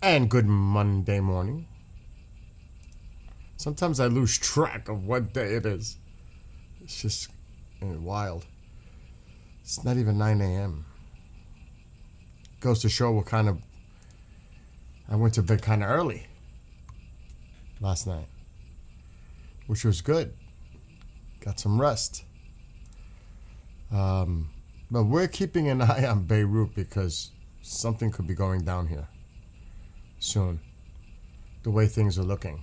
And good Monday morning. Sometimes I lose track of what day it is. It's just wild. It's not even 9 a.m. Goes to show what kind of... I went to bed kind of early last night, which was good. Got some rest. But we're keeping an eye on Beirut because something could be going down here soon. The way things are looking.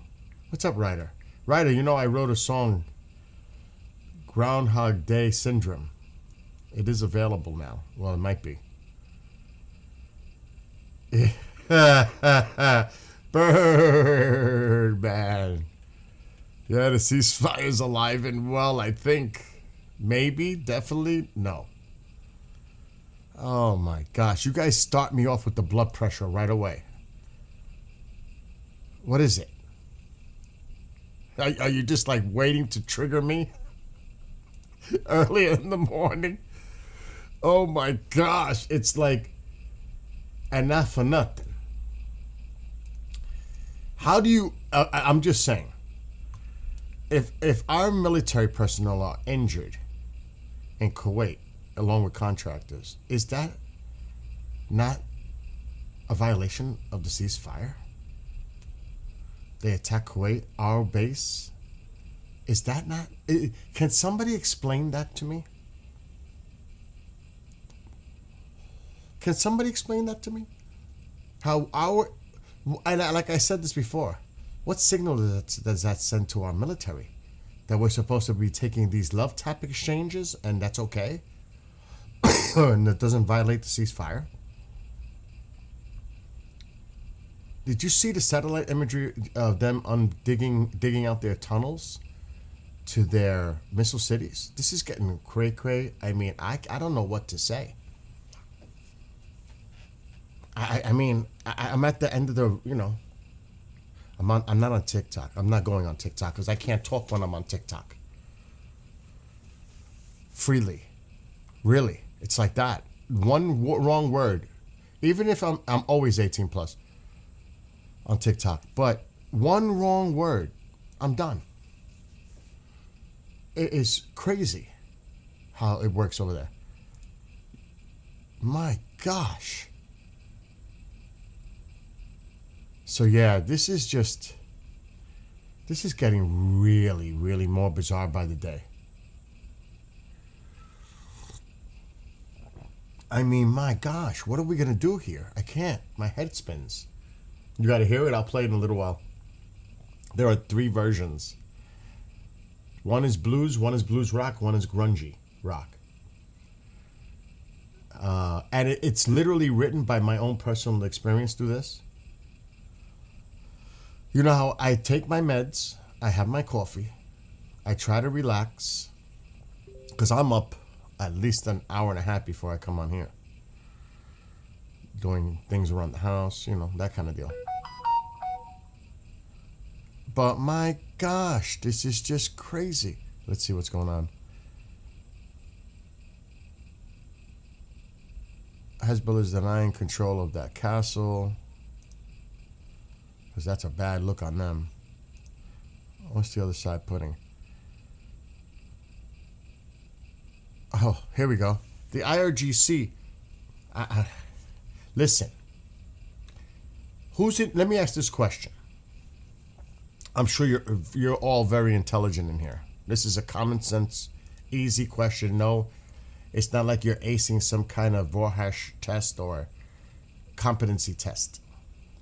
What's up, Ryder? Ryder, you know I wrote a song, Groundhog Day Syndrome. It is available now. Well, it might be. Birdman. Yeah, the ceasefire's alive and well, I think. Maybe, definitely, no. Oh my gosh, you guys start me off with the blood pressure right away. What is it? Are you just like waiting to trigger me earlier in the morning? Oh my gosh, it's like enough for nothing. How do you, I'm just saying, if our military personnel are injured in Kuwait along with contractors, is that not a violation of the ceasefire? They attack Kuwait, our base. Is that not... Can somebody explain that to me? Can somebody explain that to me? How our... And like I said this before, what signal does that send to our military? That we're supposed to be taking these love tap exchanges and that's okay? And that doesn't violate the ceasefire? Did you see the satellite imagery of them digging out their tunnels to their missile cities? This is getting cray-cray. I mean, I don't know what to say. I mean, I'm at the end of the, you know, I'm not on TikTok. I'm not going on TikTok because I can't talk when I'm on TikTok. Freely. Really. It's like that. One wrong word. Even if I'm always 18 plus on TikTok, but one wrong word, I'm done. It is crazy how it works over there. My gosh. So yeah, this is getting really, really more bizarre by the day. I mean, my gosh, what are we gonna do here? I can't. My head spins. You gotta hear it? I'll play it in a little while. There are 3 versions. One is blues rock, one is grungy rock. And it's literally written by my own personal experience through this. You know how I take my meds, I have my coffee, I try to relax, because I'm up at least an hour and a half before I come on here. Doing things around the house, you know, that kind of deal. But my gosh, this is just crazy. Let's see what's going on. Hezbollah is denying control of that castle. Because that's a bad look on them. What's the other side putting? Oh, here we go. The IRGC. Listen. Who's it? Let me ask this question. I'm sure you're all very intelligent in here. This is a common sense, easy question. No, it's not like you're acing some kind of Vorhash test or competency test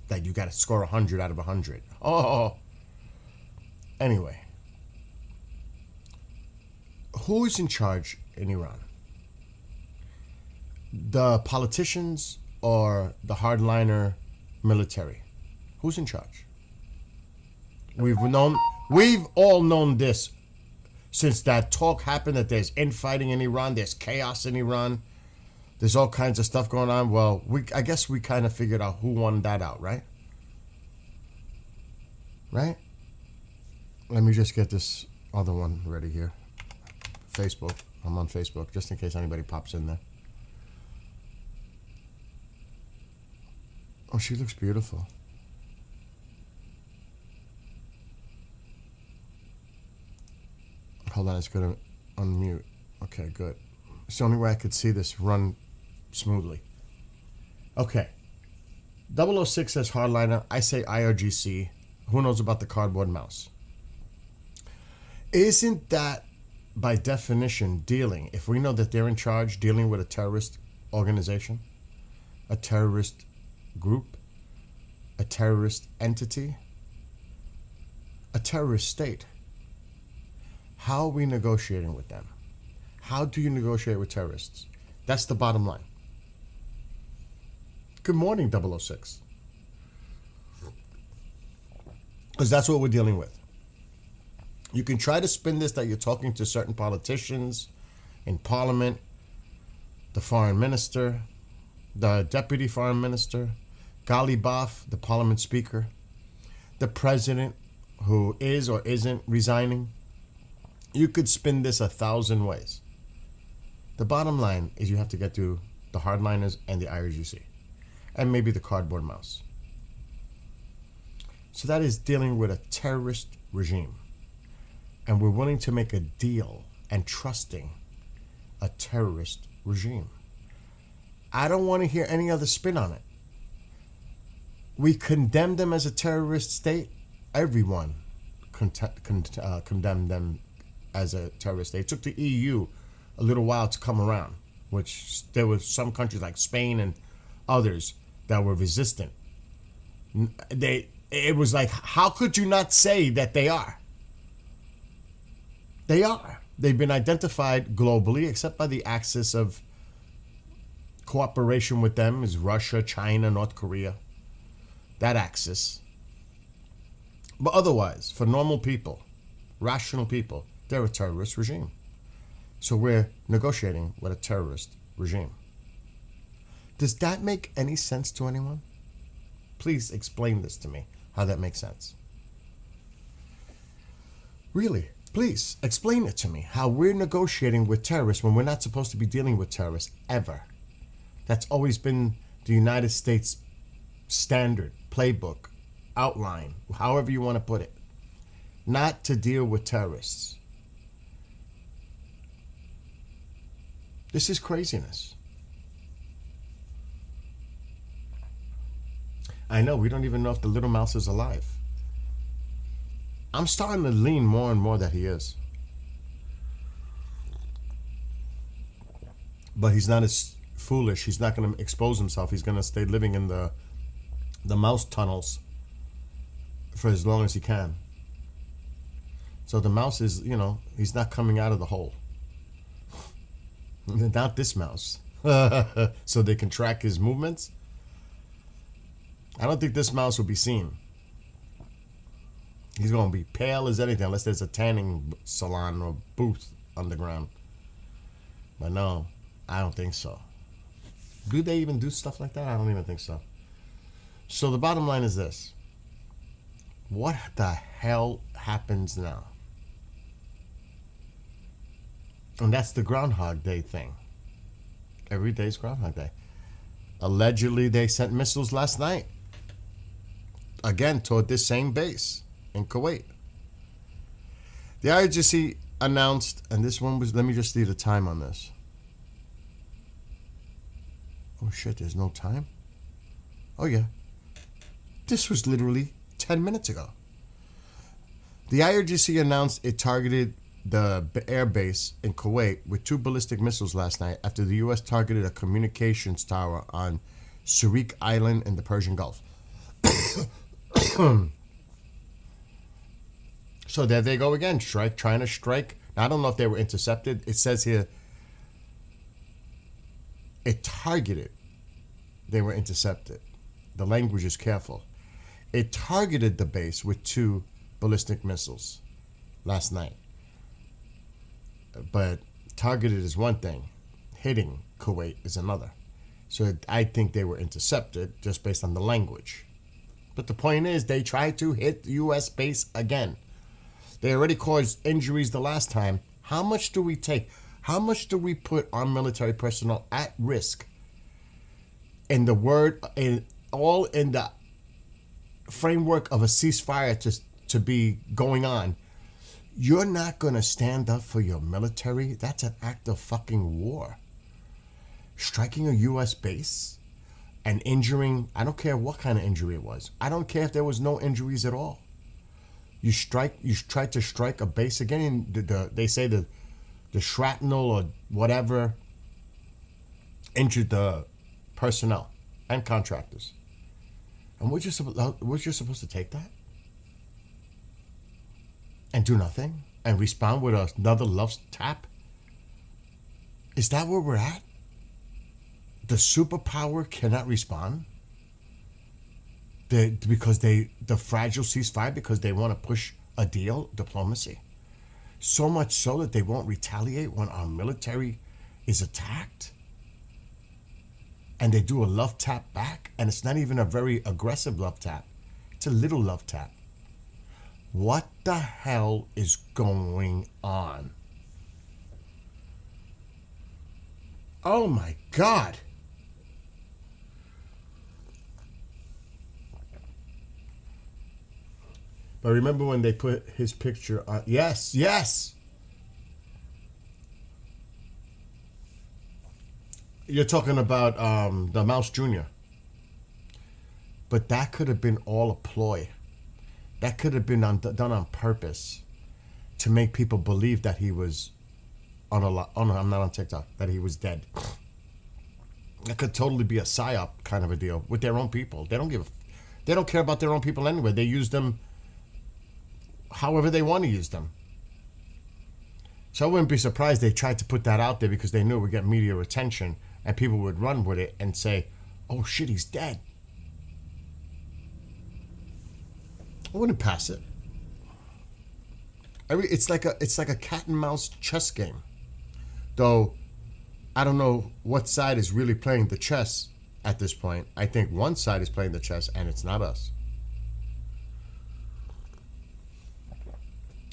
that you got to score 100 out of 100. Oh. Anyway. Who is in charge in Iran? The politicians or the hardliner military? Who's in charge? We've all known this since that talk happened that there's infighting in Iran, there's chaos in Iran, there's all kinds of stuff going on. Well, I guess we kind of figured out who won that out, right? Right? Let me just get this other one ready here. Facebook. I'm on Facebook, just in case anybody pops in there. Oh, she looks beautiful. Hold on, it's going to unmute. Okay, good. It's the only way I could see this run smoothly. Okay. 006 says hardliner. I say IRGC. Who knows about the cardboard mouse? Isn't that, by definition, dealing, if we know that they're in charge, dealing with a terrorist organization, a terrorist group, a terrorist entity, a terrorist state? How are we negotiating with them? How do you negotiate with terrorists? That's the bottom line. Good morning, 006. Because that's what we're dealing with. You can try to spin this that you're talking to certain politicians in parliament, the foreign minister, the deputy foreign minister, Ghalibaf, the parliament speaker, the president who is or isn't resigning. You could spin this 1,000 ways. The bottom line is you have to get to the hardliners and the IRGC, and maybe the cardboard mouse. So that is dealing with a terrorist regime. And we're willing to make a deal and trusting a terrorist regime. I don't want to hear any other spin on it. We condemn them as a terrorist state. Everyone condemned them as a terrorist state. It took the EU a little while to come around, which there were some countries like Spain and others that were resistant. It was like, how could you not say that they are? They are. They've been identified globally, except by the axis of cooperation with them is Russia, China, North Korea. That axis. But otherwise, for normal people, rational people, they're a terrorist regime. So we're negotiating with a terrorist regime. Does that make any sense to anyone? Please explain this to me, how that makes sense. Really, please explain it to me, how we're negotiating with terrorists when we're not supposed to be dealing with terrorists ever. That's always been the United States standard, playbook, outline, however you want to put it. Not to deal with terrorists. This is craziness. I know, we don't even know if the little mouse is alive. I'm starting to lean more and more that he is. But he's not as foolish. He's not going to expose himself. He's going to stay living in the mouse tunnels for as long as he can. So the mouse is, he's not coming out of the hole. Not this mouse. So they can track his movements. I don't think this mouse will be seen. He's going to be pale as anything unless there's a tanning salon or booth underground. But no, I don't think so. Do they even do stuff like that? I don't even think so. So the bottom line is this. What the hell happens now? And that's the Groundhog Day thing. Every day's Groundhog Day. Allegedly, they sent missiles last night. Again, toward this same base in Kuwait. The IRGC announced, and this one was, let me just see the time on this. Oh shit, there's no time? Oh yeah. This was literally 10 minutes ago. The IRGC announced it targeted the air base in Kuwait with 2 ballistic missiles last night after the U.S. targeted a communications tower on Surik Island in the Persian Gulf. So there they go again, trying to strike. Now, I don't know if they were intercepted. It says here it targeted. They were intercepted. The language is careful. It targeted the base with 2 ballistic missiles last night. But targeted is one thing. Hitting Kuwait is another. So I think they were intercepted just based on the language. But the point is, they tried to hit the U.S. base again. They already caused injuries the last time. How much do we take? How much do we put our military personnel at risk in the framework of a ceasefire to be going on? You're not going to stand up for your military? That's an act of fucking war. Striking a U.S. base and injuring, I don't care what kind of injury it was. I don't care if there was no injuries at all. You try to strike a base again. They say the shrapnel or whatever injured the personnel and contractors. And we're just supposed to take that and do nothing and respond with another love tap? Is that where we're at? The superpower cannot respond because the fragile ceasefire because they want to push a deal, diplomacy. So much so that they won't retaliate when our military is attacked. And they do a love tap back, and it's not even a very aggressive love tap. It's a little love tap. What the hell is going on? Oh my God. But remember when they put his picture on? Yes, yes. You're talking about the Mouse Jr. But that could have been all a ploy. That could have been done on purpose to make people believe that he was I'm not on TikTok, that he was dead. That could totally be a psyop kind of a deal with their own people. They don't care about their own people anyway. They use them however they want to use them. So I wouldn't be surprised they tried to put that out there because they knew it would get media attention and people would run with it and say, oh shit, he's dead. I wouldn't pass it. It's like a cat and mouse chess game. Though I don't know what side is really playing the chess at this point. I think one side is playing the chess and it's not us.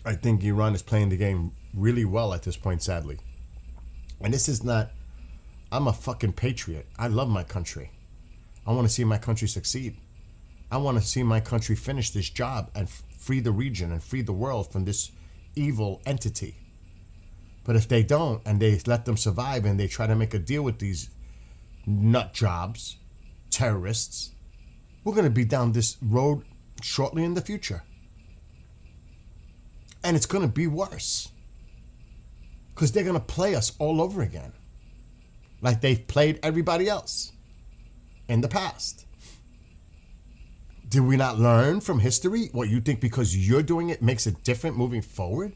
I think Iran is playing the game really well at this point, sadly. And this is not, I'm a fucking patriot. I love my country. I want to see my country succeed. I want to see my country finish this job and free the region and free the world from this evil entity. But if they don't and they let them survive and they try to make a deal with these nut jobs, terrorists, we're going to be down this road shortly in the future. And it's going to be worse. Because they're going to play us all over again. Like they've played everybody else in the past. Did we not learn from history? What, you think because you're doing it makes it different moving forward?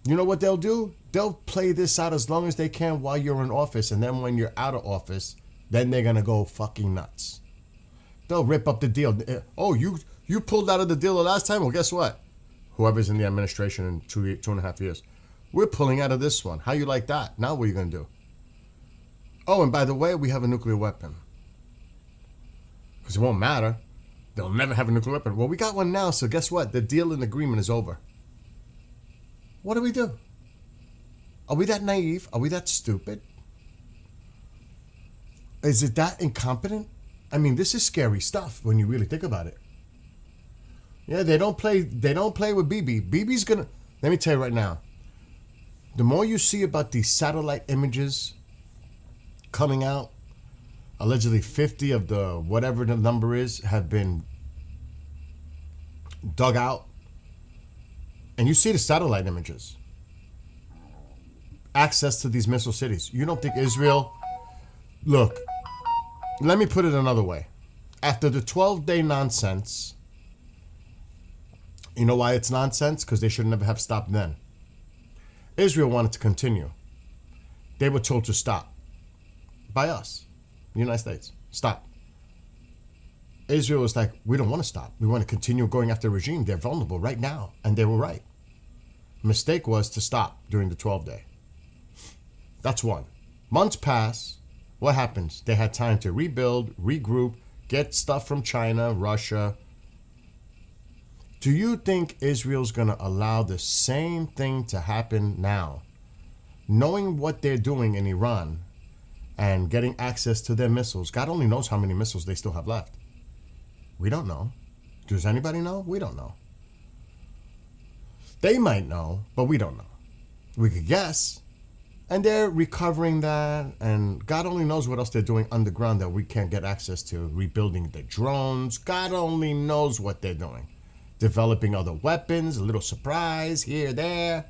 You know what they'll do? They'll play this out as long as they can while you're in office. And then when you're out of office, then they're going to go fucking nuts. They'll rip up the deal. Oh, you pulled out of the deal the last time? Well, guess what? Whoever's in the administration in 2.5 years. We're pulling out of this one. How you like that? Now what are you going to do? Oh, and by the way, we have a nuclear weapon. Because it won't matter. They'll never have a nuclear weapon. Well, we got one now, so guess what? The deal and agreement is over. What do we do? Are we that naive? Are we that stupid? Is it that incompetent? I mean, this is scary stuff when you really think about it. Yeah, they don't play with Bibi. Bibi's gonna, let me tell you right now, the more you see about these satellite images coming out, allegedly 50 of the whatever the number is have been dug out. And you see the satellite images. Access to these missile cities. You don't think Israel... Look, let me put it another way. After the 12-day nonsense... You know why it's nonsense? Because they should never have stopped then. Israel wanted to continue. They were told to stop. By us. The United States. Stop. Israel was like, we don't want to stop. We want to continue going after the regime. They're vulnerable right now. And they were right. Mistake was to stop during the 12-day. That's one. Months pass. What happens? They had time to rebuild, regroup, get stuff from China, Russia. Do you think Israel's going to allow the same thing to happen now? Knowing what they're doing in Iran and getting access to their missiles, God only knows how many missiles they still have left. We don't know. Does anybody know? We don't know. They might know, but we don't know. We could guess. And they're recovering that, and God only knows what else they're doing underground that we can't get access to. Rebuilding the drones. God only knows what they're doing. Developing other weapons, a little surprise here, there.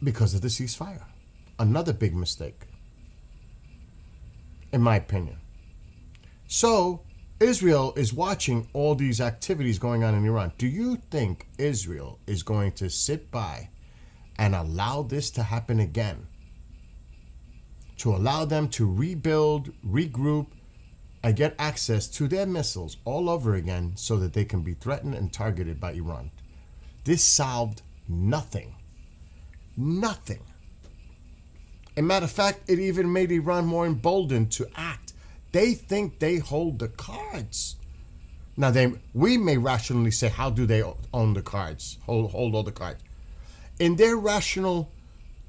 Because of the ceasefire. Another big mistake, in my opinion. So, Israel is watching all these activities going on in Iran. Do you think Israel is going to sit by and allow this to happen again? To allow them to rebuild, regroup, and get access to their missiles all over again so that they can be threatened and targeted by Iran. This solved nothing. Nothing. As a matter of fact, it even made Iran more emboldened to act. They think they hold the cards. Now, we may rationally say, how do they own the cards, hold all the cards? In their irrational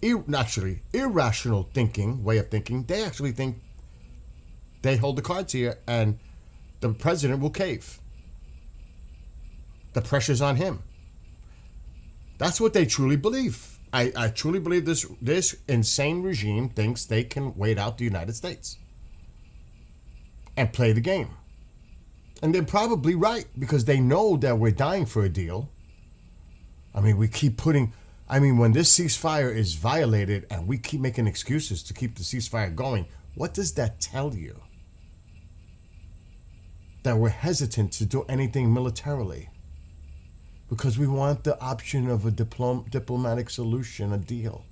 way of thinking, they actually think they hold the cards here and the president will cave. The pressure's on him. That's what they truly believe. I truly believe this insane regime thinks they can wait out the United States and play the game. And they're probably right, because they know that we're dying for a deal. I mean, when this ceasefire is violated and we keep making excuses to keep the ceasefire going, what does that tell you? That we're hesitant to do anything militarily because we want the option of a diplomatic solution, a deal.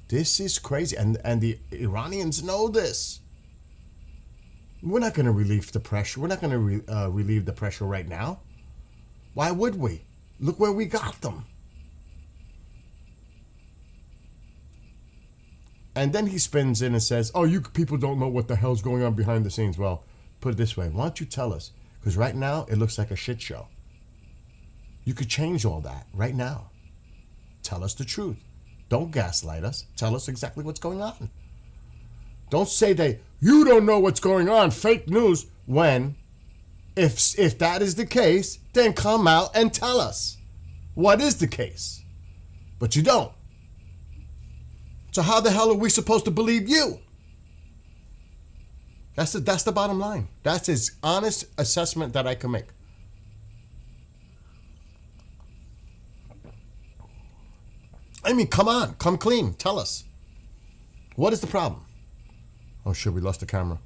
This is crazy, and the Iranians know this. We're not going to relieve the pressure. We're not going to relieve the pressure right now. Why would we? Look where we got them. And then he spins in and says, oh, you people don't know what the hell's going on behind the scenes. Well, put it this way. Why don't you tell us? Because right now, it looks like a shit show. You could change all that right now. Tell us the truth. Don't gaslight us. Tell us exactly what's going on. Don't say that you don't know what's going on, fake news, when if that is the case, then come out and tell us what is the case. But you don't. So how the hell are we supposed to believe you? That's the bottom line. That's as honest assessment that I can make. I mean, come on, come clean, tell us. What is the problem? Oh shit, we lost the camera.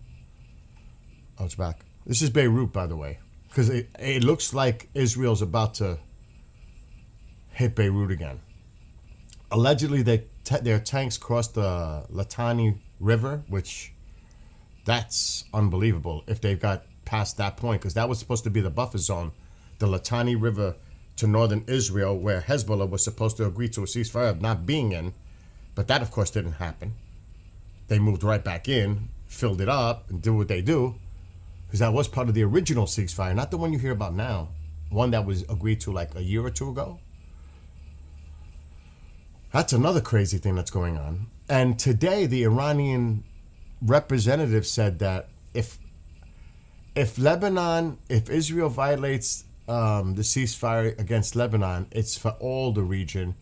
Oh, it's back. This is Beirut, by the way. Because it looks like Israel's about to hit Beirut again. Allegedly, their tanks crossed the Litani River, which that's unbelievable if they've got past that point, because that was supposed to be the buffer zone, the Litani River to northern Israel, where Hezbollah was supposed to agree to a ceasefire of not being in. But that, of course, didn't happen. They moved right back in, filled it up, and do what they do. Because that was part of the original ceasefire, not the one you hear about now. One that was agreed to like a year or two ago. That's another crazy thing that's going on. And today, the Iranian representative said that if Israel violates the ceasefire against Lebanon, it's for all the region,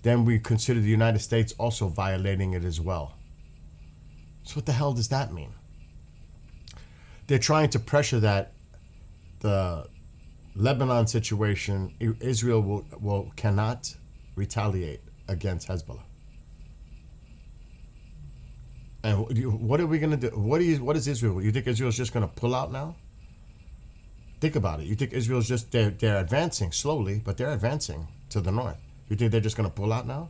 then we consider the United States also violating it as well. So what the hell does that mean? They're trying to pressure that the Lebanon situation, Israel cannot retaliate against Hezbollah. And what are we going to do? What is Israel? You think Israel's just going to pull out now? Think about it. You think Israel's just, they're advancing slowly, but they're advancing to the north. You think they're just going to pull out now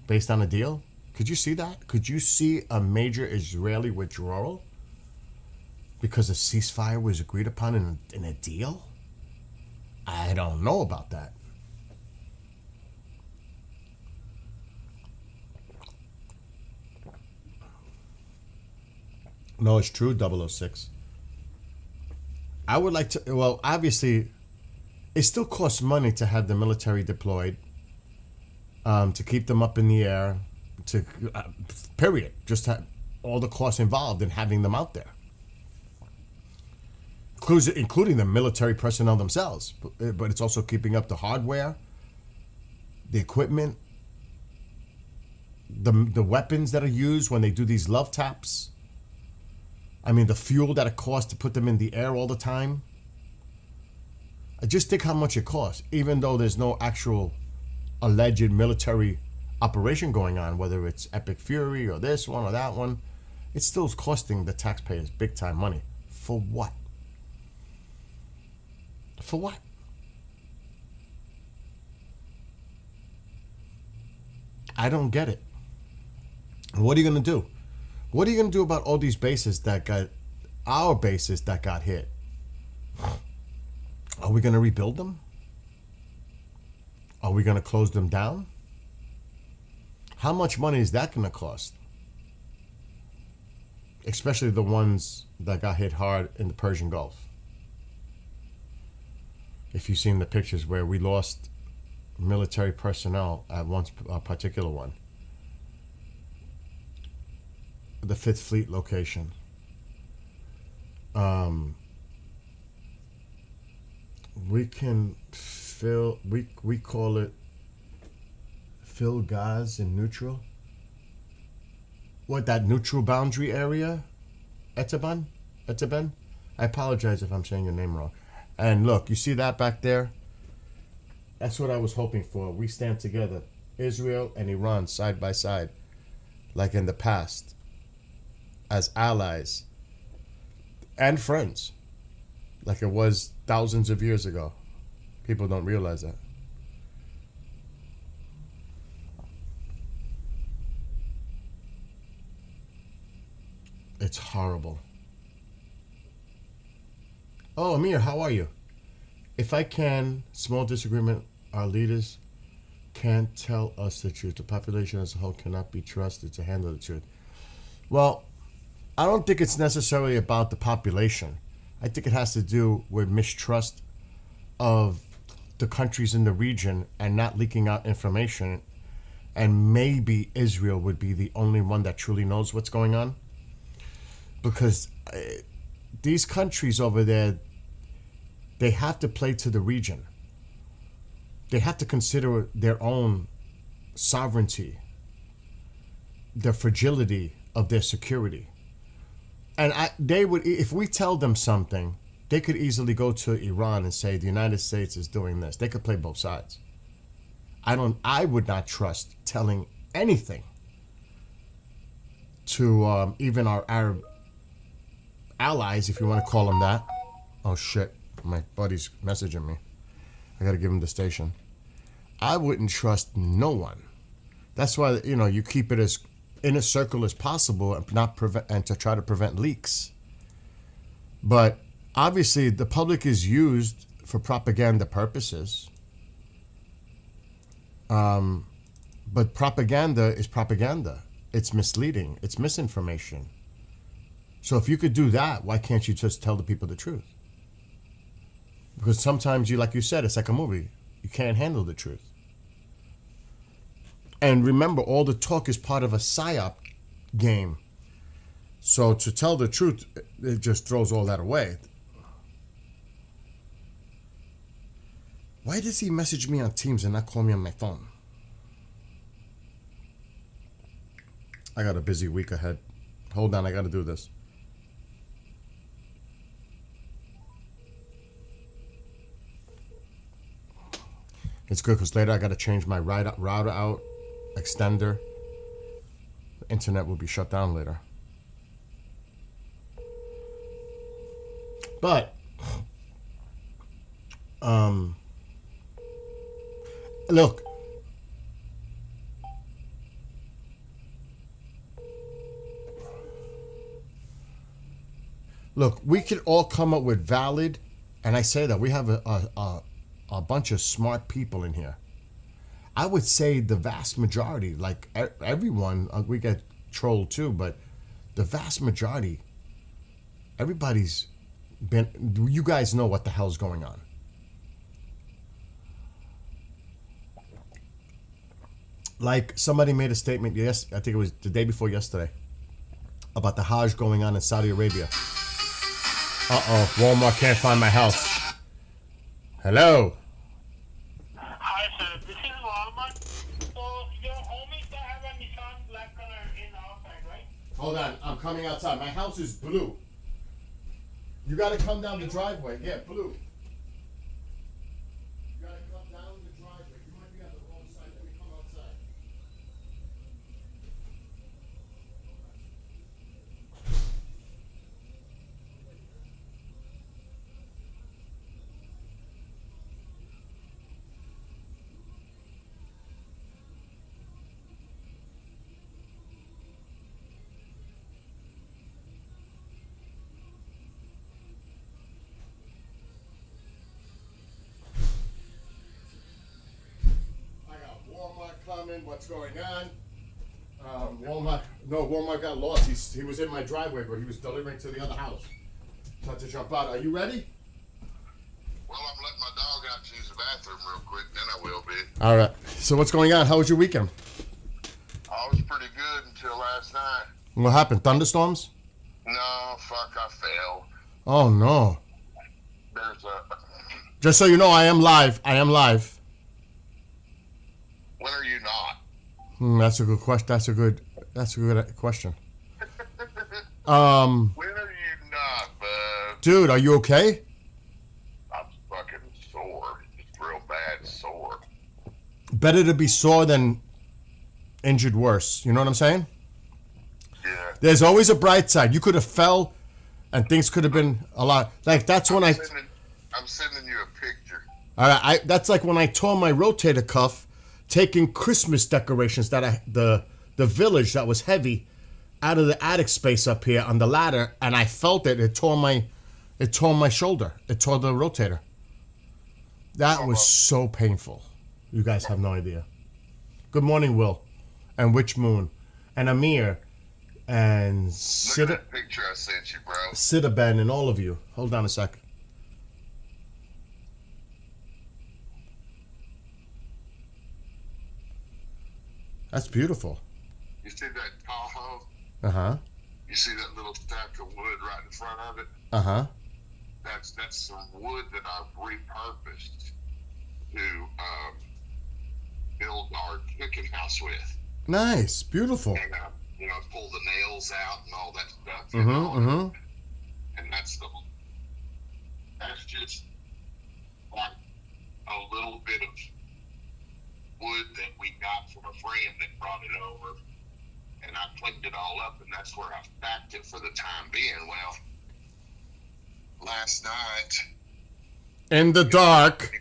based on a deal? Could you see that? Could you see a major Israeli withdrawal because a ceasefire was agreed upon in a deal? I don't know about that. No, it's true, 006. I would like to, well, obviously, it still costs money to have the military deployed, to keep them up in the air, period. Just have all the costs involved in having them out there. including the military personnel themselves. But it's also keeping up the hardware, the equipment, the weapons that are used when they do these love taps. I mean, the fuel that it costs to put them in the air all the time. I just think how much it costs, even though there's no actual alleged military operation going on, whether it's Epic Fury or this one or that one. It's still costing the taxpayers big time money. For what? For what? I don't get it. What are you going to do? What are you going to do about all these bases that got, our bases that got hit? Are we going to rebuild them? Are we going to close them down? How much money is that going to cost? Especially the ones that got hit hard in the Persian Gulf. If you've seen the pictures where we lost military personnel at one particular one. The 5th Fleet location. We can fill, we call it fill gas in neutral. What, that neutral boundary area? Etaban? I apologize if I'm saying your name wrong. And look, you see that back there? That's what I was hoping for. We stand together. Israel and Iran side by side. Like in the past. As allies. And friends. Like it was thousands of years ago. People don't realize that. It's horrible. Oh, Amir, how are you? If I can, small disagreement, our leaders can't tell us the truth. The population as a whole cannot be trusted to handle the truth. Well, I don't think it's necessarily about the population. I think it has to do with mistrust of the countries in the region and not leaking out information. And maybe Israel would be the only one that truly knows what's going on. Because these countries over there, they have to play to the region. They have to consider their own sovereignty, the fragility of their security. And they would, if we tell them something, they could easily go to Iran and say the United States is doing this. They could play both sides. I would not trust telling anything to even our Arab allies, if you want to call them that. Oh shit, my buddy's messaging me. I gotta give him the station. I wouldn't trust no one. That's why, you keep it as in a circle as possible and to try to prevent leaks. But obviously the public is used for propaganda purposes. But propaganda is propaganda. It's misleading. It's misinformation. So if you could do that, why can't you just tell the people the truth? Because sometimes like you said, it's like a movie. You can't handle the truth. And remember, all the talk is part of a PSYOP game. So to tell the truth, it just throws all that away. Why does he message me on Teams and not call me on my phone? I got a busy week ahead. Hold on, I got to do this. It's good because later I got to change my router out, extender. The internet will be shut down later. But, look. Look, we could all come up with valid, and I say that we have a bunch of smart people in here. I would say the vast majority, like everyone, we get trolled too, but the vast majority, everybody's been, you guys know what the hell's going on. Like somebody made a statement, yes, I think it was the day before yesterday, about the Hajj going on in Saudi Arabia. Uh-oh, Walmart can't find my house. Hello. Hi, sir. This is Walmart. So, your home is to have a Nissan black color in outside, right? Hold on, I'm coming outside. My house is blue. You gotta come down the driveway. Yeah, blue. You gotta come down the driveway. You might be on the wrong side. Let me come outside. I got Walmart coming. What's going on? Walmart got lost. He was in my driveway, but he was delivering to the other house. So I had to jump out. Are you ready? Well, I'm letting my dog out to use the bathroom real quick, then I will be. All right. So what's going on? How was your weekend? I was pretty good until last night. What happened? Thunderstorms? No, fuck, I fell. Oh no. There's a... Just so you know, I am live. I am live. When are you not? That's a good question. That's a good question. When are you not, bud? Dude, are you okay? I'm fucking sore. Just real bad sore. Better to be sore than injured worse. You know what I'm saying? Yeah. There's always a bright side. You could have fell, and things could have been a lot. Like that's when I'm sending you a picture. All right, that's like when I tore my rotator cuff, taking Christmas decorations that the village that was heavy out of the attic space up here on the ladder, and I felt it. It tore my shoulder. It tore the rotator. That was so painful. You guys have no idea. Good morning, Will, and Witch Moon, and Amir, and Look at that picture I sent you, bro. Sidaben, and all of you. Hold on a sec. That's beautiful. You see that Tahoe? Uh-huh. You see that little stack of wood right in front of it? Uh-huh. That's some wood that I've repurposed to build our chicken house with. Nice. Beautiful. And pull the nails out and all that stuff. And that's just like a little bit of wood that we got from a friend that brought it over, and I cleaned it all up, and that's where I stacked it for the time being. Well, last night in the dark,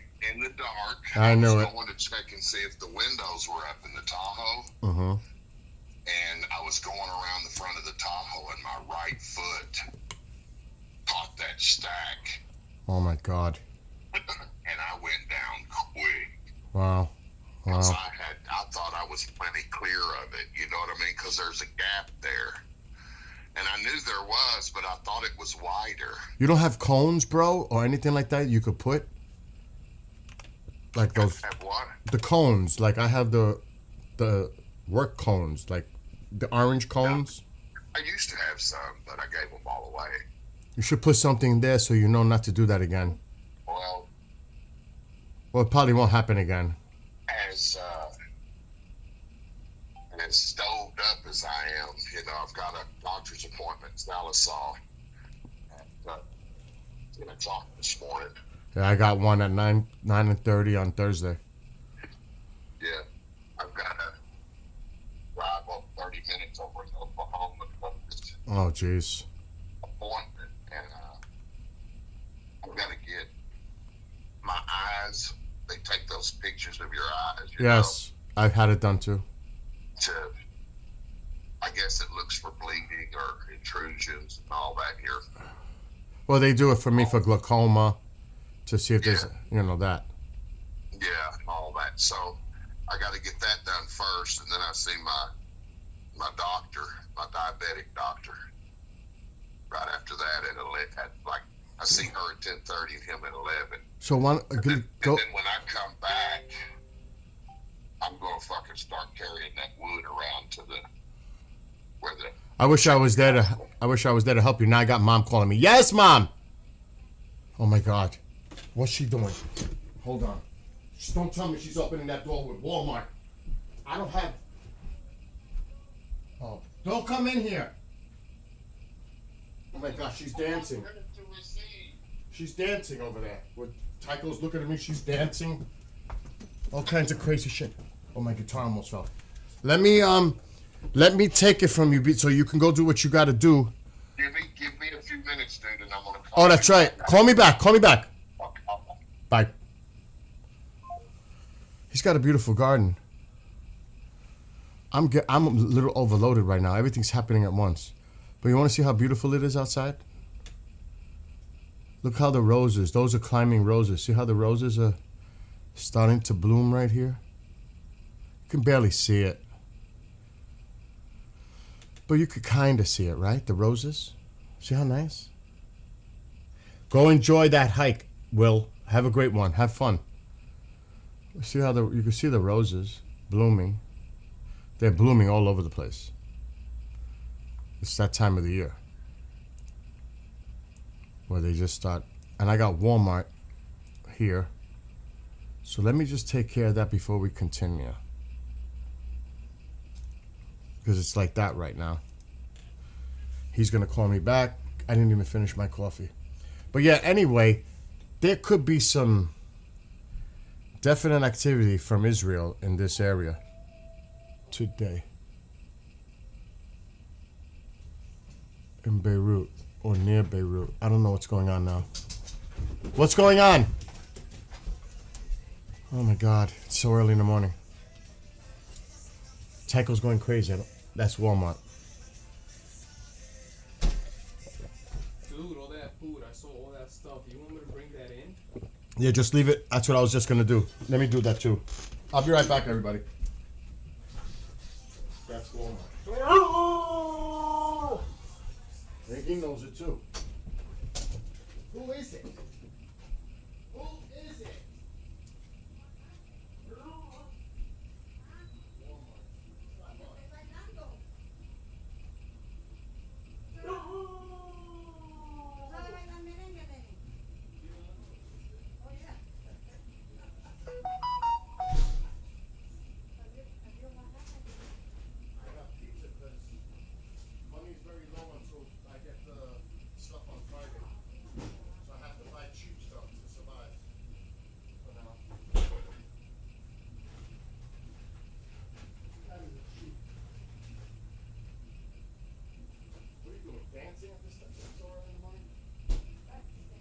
I knew was it. going to check and see if the windows were up in the Tahoe. And I was going around the front of the Tahoe, and my right foot caught that stack. Oh my God. And I went down quick. Wow. Because I thought I was plenty clear of it, you know what I mean? Because there's a gap there. And I knew there was, but I thought it was wider. You don't have cones, bro, or anything like that you could put? Like those... Have what? The cones. Like I have the work cones, like the orange cones. I used to have some, but I gave them all away. You should put something there so you know not to do that again. Well, it probably won't happen again. As stoved up as I am, I've got a doctor's appointment in Sallisaw at 10 o'clock this morning. Yeah, I got one at 9:30 on Thursday. Yeah, I've got to drive up 30 minutes over to Oklahoma for this Oh, jeez. appointment, and I've got to get my eyes. They take those pictures of your eyes. Yes, I've had it done too. I guess it looks for bleeding or intrusions and all that here. Well, they do it for me for glaucoma to see if there's, that. Yeah, all that. So I got to get that done first, and then I see my doctor, my diabetic doctor. Right after that, I see her at 10:30 and him at 11. So And then when I come back, I'm gonna fucking start carrying that wood around to I wish I was there to help you. Now I got Mom calling me. Yes, Mom. Oh my God. What's she doing? Hold on. Just don't tell me she's opening that door with Walmart. I don't have. Oh, don't come in here. Oh my gosh, she's dancing. She's dancing over there. With Tycho's looking at me, she's dancing. All kinds of crazy shit. Oh, my guitar almost fell. Let me take it from you so you can go do what you gotta do. Give me a few minutes, dude, and I'm gonna call Oh, that's right. Call me back. Call me back. Bye. He's got a beautiful garden. I'm a little overloaded right now. Everything's happening at once. But you want to see how beautiful it is outside? Look how the roses, those are climbing roses. See how the roses are starting to bloom right here? You can barely see it. But you could kind of see it, right? The roses. See how nice? Go enjoy that hike, Will. Have a great one. Have fun. See how you can see the roses blooming. They're blooming all over the place. It's that time of the year where they just start. And I got Walmart here. So let me just take care of that before we continue. Because it's like that right now. He's going to call me back. I didn't even finish my coffee. But yeah, anyway, there could be some definite activity from Israel in this area today. In Beirut or near Beirut. I don't know what's going on now. What's going on? Oh my God, it's so early in the morning. Tycho's going crazy. That's Walmart. Dude, all that food, I saw all that stuff. You want me to bring that in? Yeah, just leave it. That's what I was just gonna do. Let me do that too. I'll be right back, everybody. That's Walmart. I think he knows it too. Who is it? Who is it? I got pizza because money's very low until I get the stuff on Friday. So I have to buy cheap stuff to survive for now. That is cheap. What are you doing? Dancing at this so early in the morning? Excuse me.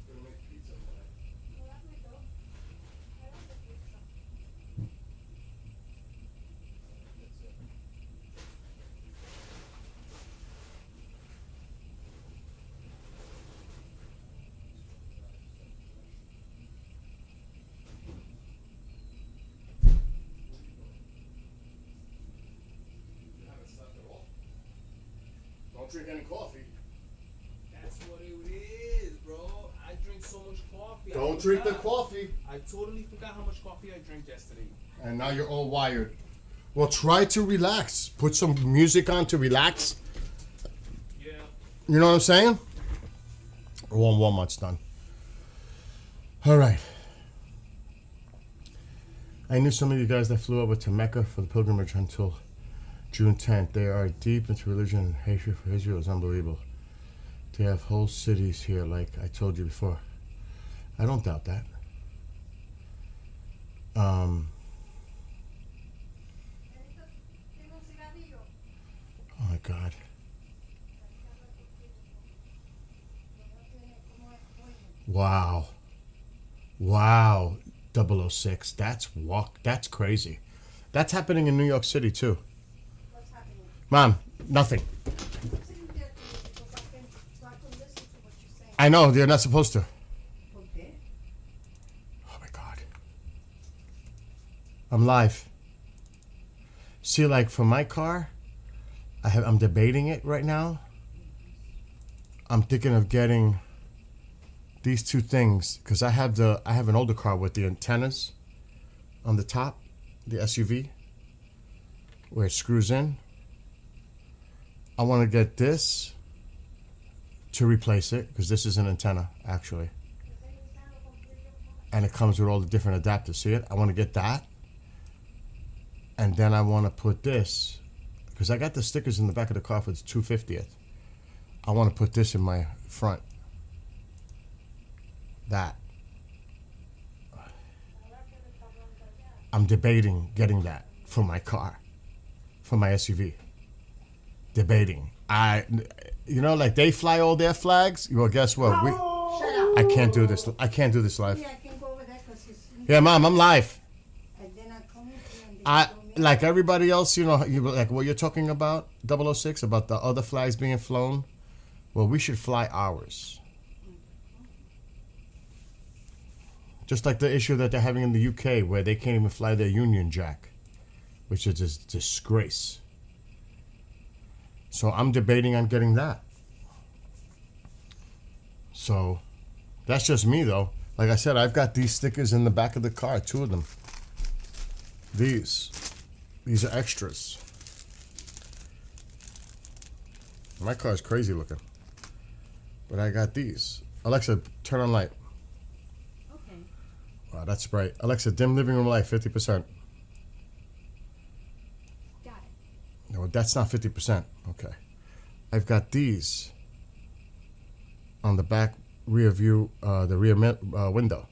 Gonna make pizza tonight. That's it. You haven't slept at all? Don't drink any coffee. That's what it is, bro. I drink so much coffee. Don't drink the coffee. I totally forgot how much coffee I drank yesterday. And now you're all wired. Well, try to relax. Put some music on to relax. Yeah. You know what I'm saying? Well, Walmart's done. All right. I knew some of you guys that flew over to Mecca for the pilgrimage until June 10th. They are deep into religion and hatred for Israel is unbelievable. They have whole cities here, like I told you before. I don't doubt that. Oh my God. Wow. Wow. 006. That's crazy. That's happening in New York City too. What's happening? Mom, nothing. I'm sitting there because I can listen to what you're saying. I know, they're not supposed to. Okay. Oh my God. I'm live. See, like for my car, I'm debating it right now. I'm thinking of getting these two things because I have an older car with the antennas on the top, the SUV, where it screws in. I want to get this to replace it because this is an antenna actually, and it comes with all the different adapters. See it? I want to get that, and then I want to put this because I got the stickers in the back of the car for the 250th. I want to put this in my front. That. I'm debating getting that for my car, for my SUV. Debating. Like they fly all their flags. Well, guess what? Shut up. I can't do this. I can't do this live. Yeah, I can go over there because it's. Yeah, Mom, I'm live. And then I come in here and they I told me, like everybody else. You like what you're talking about, 006, about the other flags being flown. Well, we should fly ours. Just like the issue that they're having in the UK, where they can't even fly their Union Jack, which is a disgrace. So I'm debating on getting that. So that's just me, though. Like I said, I've got these stickers in the back of the car, 2 of them. These are extras. My car is crazy looking. But I got these. Alexa, turn on light. okay. Wow, that's bright. Alexa, dim living room light, 50%. Got it. No, that's not 50%. Okay. I've got these on the back rear view, the rear window.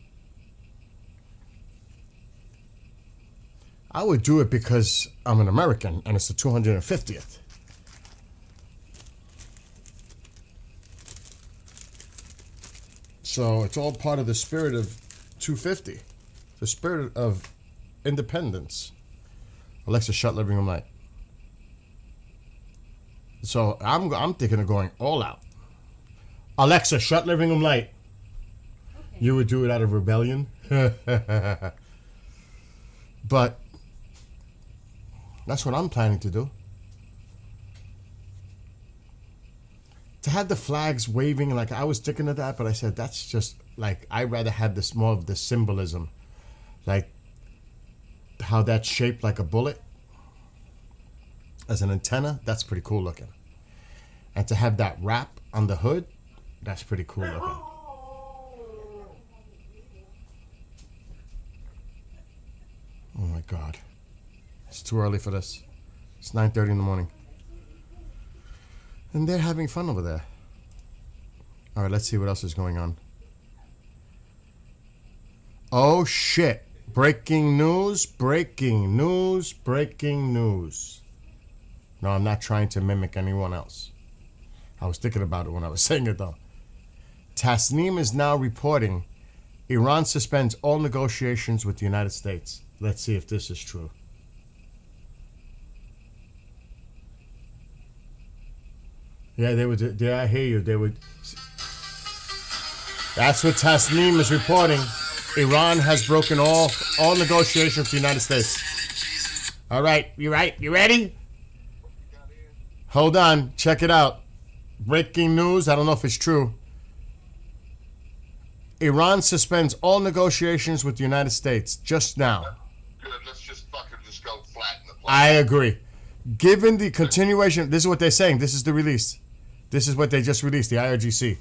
I would do it because I'm an American and it's the 250th. So it's all part of the spirit of 250, the spirit of independence. Alexa, shut living room light. So I'm thinking of going all out. Alexa, shut living room light. Okay. You would do it out of rebellion, but that's what I'm planning to do. To have the flags waving, like I was thinking of that, but I said that's just like I'd rather have this more of the symbolism, like how that's shaped like a bullet as an antenna. That's pretty cool looking, and to have that wrap on the hood, that's pretty cool looking. Oh my God, it's too early for this. It's 9:30 in the morning. And they're having fun over there. All right, let's see what else is going on. Oh, shit. Breaking news, breaking news, breaking news. No, I'm not trying to mimic anyone else. I was thinking about it when I was saying it, though. Tasneem is now reporting Iran suspends all negotiations with the United States. Let's see if this is true. Yeah, they would. Yeah, I hear you. They would. That's what Tasneem is reporting. Iran has broken all negotiations with the United States. All right, you right? You ready? Hold on, check it out. Breaking news. I don't know if it's true. Iran suspends all negotiations with the United States just now. Good. Let's just fucking just go flatten the plane. I agree. Given the continuation, this is what they're saying. This is the release. This is what they just released, the IRGC.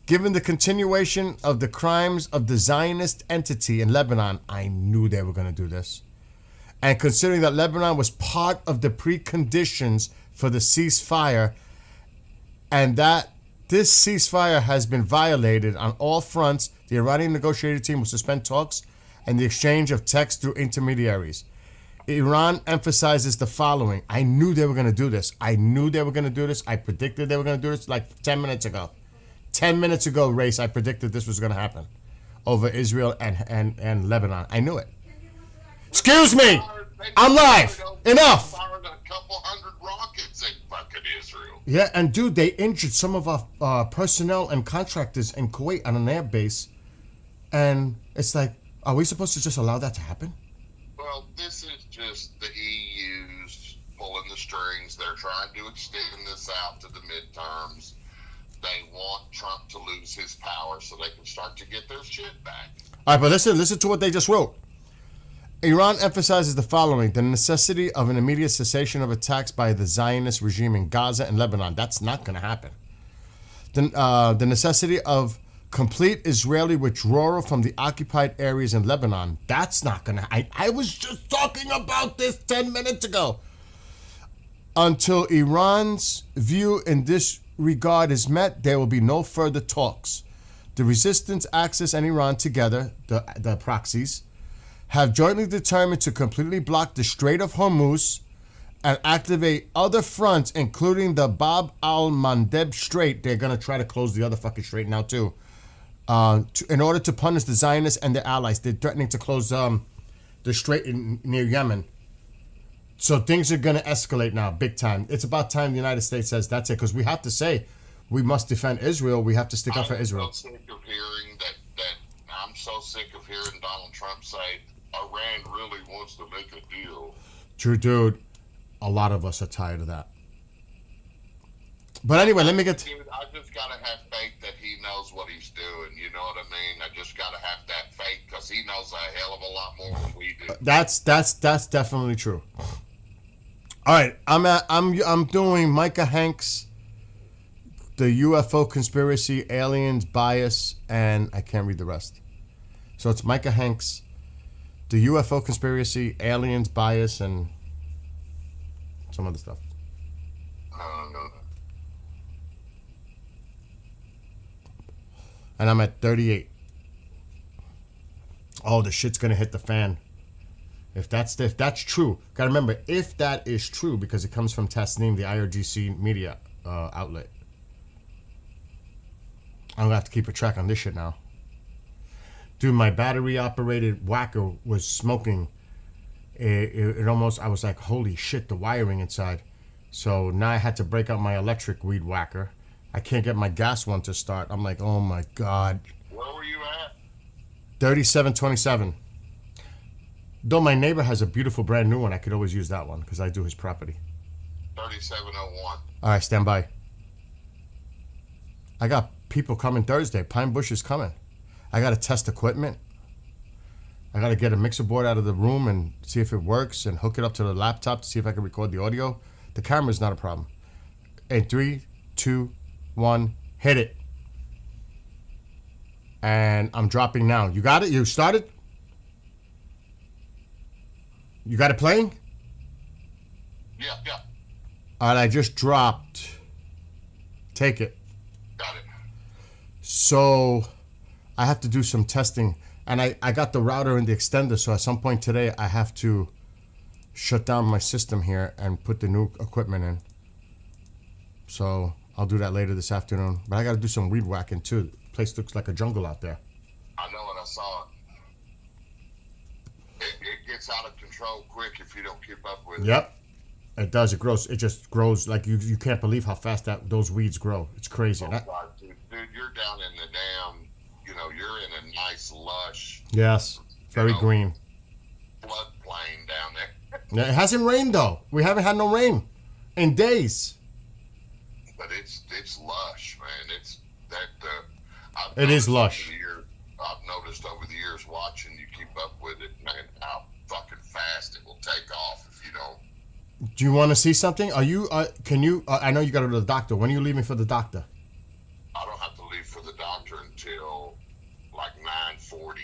Given the continuation of the crimes of the Zionist entity in Lebanon, I knew they were going to do this. And considering that Lebanon was part of the preconditions for the ceasefire, and that this ceasefire has been violated on all fronts, the Iranian negotiating team will suspend talks and the exchange of text through intermediaries. Iran emphasizes the following. I knew they were going to do this. I knew they were going to do this. I predicted they were going to do this like 10 minutes ago. 10 minutes ago, Race, I predicted this was going to happen over Israel and Lebanon. I knew it. Excuse me. I'm live. Enough. Fired a couple hundred rockets at fucking Israel. Yeah, and dude, they injured some of our personnel and contractors in Kuwait on an air base. And it's like, are we supposed to just allow that to happen? Well, Well, this is just the EU's pulling the strings. They're trying to extend this out to the midterms. They want Trump to lose his power so they can start to get their shit back. All right, but listen to what they just wrote. Iran emphasizes the following: the necessity of an immediate cessation of attacks by the Zionist regime in Gaza and Lebanon. That's not going to happen. The necessity of complete Israeli withdrawal from the occupied areas in Lebanon. That's not going to... I was just talking about this 10 minutes ago. Until Iran's view in this regard is met, there will be no further talks. The resistance axis and Iran together, the proxies, have jointly determined to completely block the Strait of Hormuz and activate other fronts, including the Bab al-Mandeb Strait. They're going to try to close the other fucking strait now, too. In order to punish the Zionists and their allies. They're threatening to close the strait near Yemen. So things are going to escalate now, big time. It's about time the United States says that's it, because we have to say we must defend Israel. We have to stick up for Israel. I'm so sick of hearing I'm so sick of hearing Donald Trump say Iran really wants to make a deal. True, dude. A lot of us are tired of that. But anyway, let me get... Dude, I just got to have faith that he knows what he's doing. You know what I mean? I just got to have that faith because he knows a hell of a lot more than we do. That's definitely true. All right, I'm doing Micah Hanks, the UFO conspiracy, aliens, bias, and I can't read the rest. So it's Micah Hanks, the UFO conspiracy, aliens, bias, and some other stuff. No. And I'm at 38. Oh, the shit's gonna hit the fan. If that's true, gotta remember, if that is true, because it comes from Tasneem, the IRGC media outlet. I'm gonna have to keep a track on this shit now. Dude, my battery-operated whacker was smoking. It almost, I was like, holy shit, the wiring inside. So now I had to break out my electric weed whacker. I can't get my gas one to start. I'm like, oh my God. Where were you at? 3727. Though my neighbor has a beautiful brand new one, I could always use that one because I do his property. 3701. All right, stand by. I got people coming Thursday. Pine Bush is coming. I got to test equipment. I got to get a mixer board out of the room and see if it works and hook it up to the laptop to see if I can record the audio. The camera's not a problem. In 3, 2, 1, hit it. And I'm dropping now. You got it? You started? You got it playing? Yeah. All right, I just dropped. Take it. Got it. So I have to do some testing. And I got the router and the extender, so at some point today I have to shut down my system here and put the new equipment in. So I'll do that later this afternoon. But I got to do some weed whacking too. The place looks like a jungle out there. I know what I saw. It gets out of control quick if you don't keep up with it. Yep. It does. It grows. It just grows like you can't believe how fast those weeds grow. It's crazy. Oh, God, dude, you're down in the damn, you're in a nice, lush, Yes. Very green. floodplain down there. Yeah, it hasn't rained though. We haven't had no rain in days. But it's lush, man. It's that. It is lush. I've noticed over the years watching you keep up with it, man, how fucking fast it will take off if you don't. Do you want to see something? Are you? Can you? I know you got to go to the doctor. When are you leaving for the doctor? I don't have to leave for the doctor until like 9:40.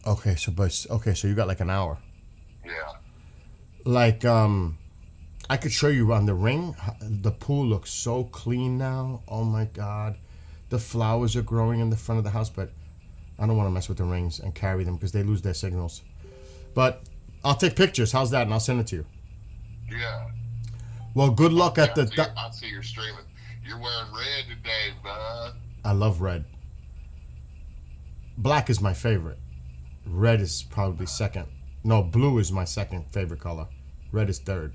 Okay, so you got like an hour. Yeah. Like I could show you on the ring. The pool looks so clean now. Oh my God, the flowers are growing in the front of the house, but I don't want to mess with the rings and carry them because they lose their signals. But I'll take pictures. How's that? And I'll send it to you. Yeah. Well, good luck at the. I see you're streaming. You're wearing red today, bud. I love red. Black is my favorite. Red is probably second. No, blue is my second favorite color. Red is third.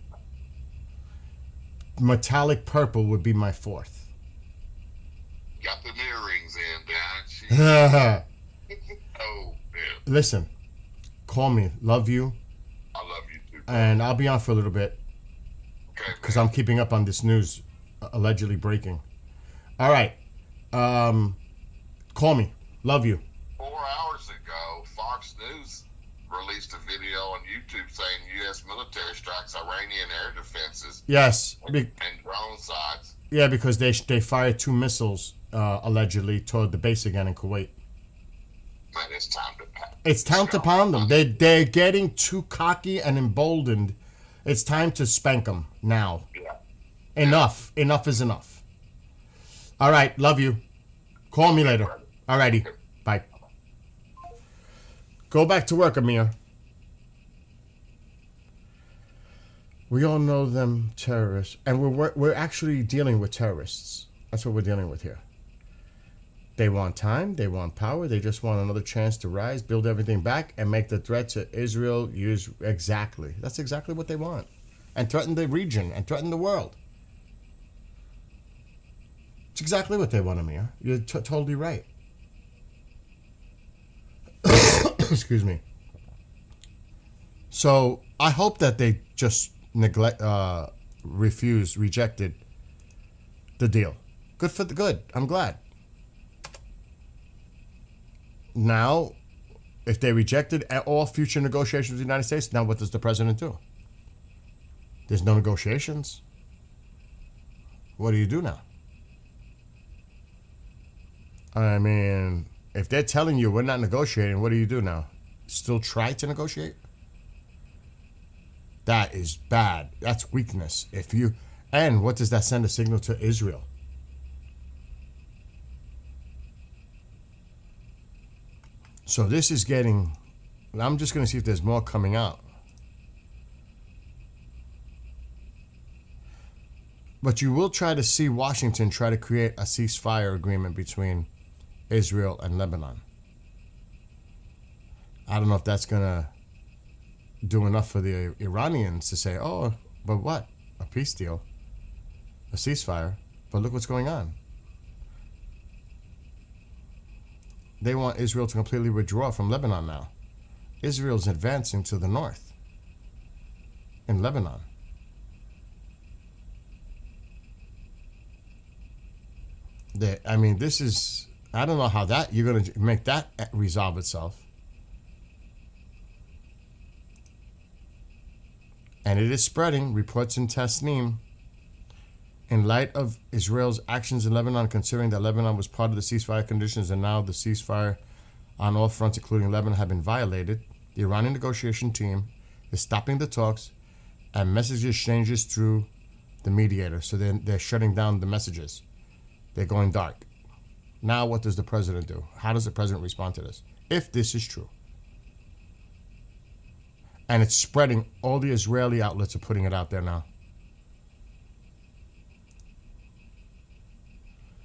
Metallic purple would be my fourth. Got the earrings in, Don. Oh, man. Listen, Call me. Love you. I love you too. And I'll be on for a little bit Okay, because man. I'm keeping up on this news allegedly breaking. All right. Call me. Love you. 4 hours ago, Fox News released a video on YouTube saying U.S. military strikes Iranian air defenses Yes. and drone sites. Yeah, because they fired 2 missiles allegedly toward the base again in Kuwait. Man, it's time to pack. It's time to pound them. They're getting too cocky and emboldened. It's time to spank them now. Yeah. Enough. Enough is enough. All right. Love you. Call me later. All righty. Bye. Go back to work, Amir. We all know them terrorists, and we're actually dealing with terrorists. That's what we're dealing with here. They want time, they want power, they just want another chance to rise, build everything back, and make the threat to Israel use exactly. That's exactly what they want. And threaten the region, and threaten the world. It's exactly what they want, Amir. You're totally right. Excuse me. So, I hope that they just rejected the deal. Good for the good. I'm glad. Now, if they rejected all future negotiations with the United States, now what does the president do? There's no negotiations. What do you do now? I mean, if they're telling you we're not negotiating, what do you do now? Still try to negotiate? That is bad. That's weakness. And what does that send a signal to Israel? So this is getting, I'm just going to see if there's more coming out. But you will try to see Washington try to create a ceasefire agreement between Israel and Lebanon. I don't know if that's going to do enough for the Iranians to say, oh, but what? A peace deal, a ceasefire, but look what's going on. They want Israel to completely withdraw from Lebanon now. Israel's advancing to the north in Lebanon. This is, I don't know how you're going to make that resolve itself. And it is spreading, reports in Tasnim. In light of Israel's actions in Lebanon, considering that Lebanon was part of the ceasefire conditions and now the ceasefire on all fronts, including Lebanon, have been violated, the Iranian negotiation team is stopping the talks and message exchanges through the mediator. So they're shutting down the messages. They're going dark. Now what does the president do? How does the president respond to this? If this is true. And it's spreading. All the Israeli outlets are putting it out there now.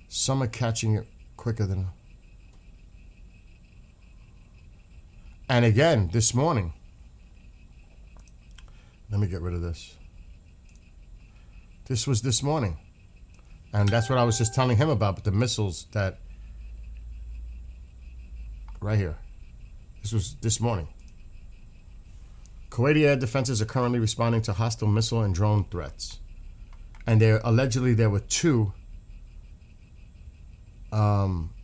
Some are catching it quicker than... And again, this morning... Let me get rid of this. This was this morning. And that's what I was just telling him about, but the missiles that... Right here. This was this morning. Kuwaiti air defenses are currently responding to hostile missile and drone threats. And allegedly there were 2...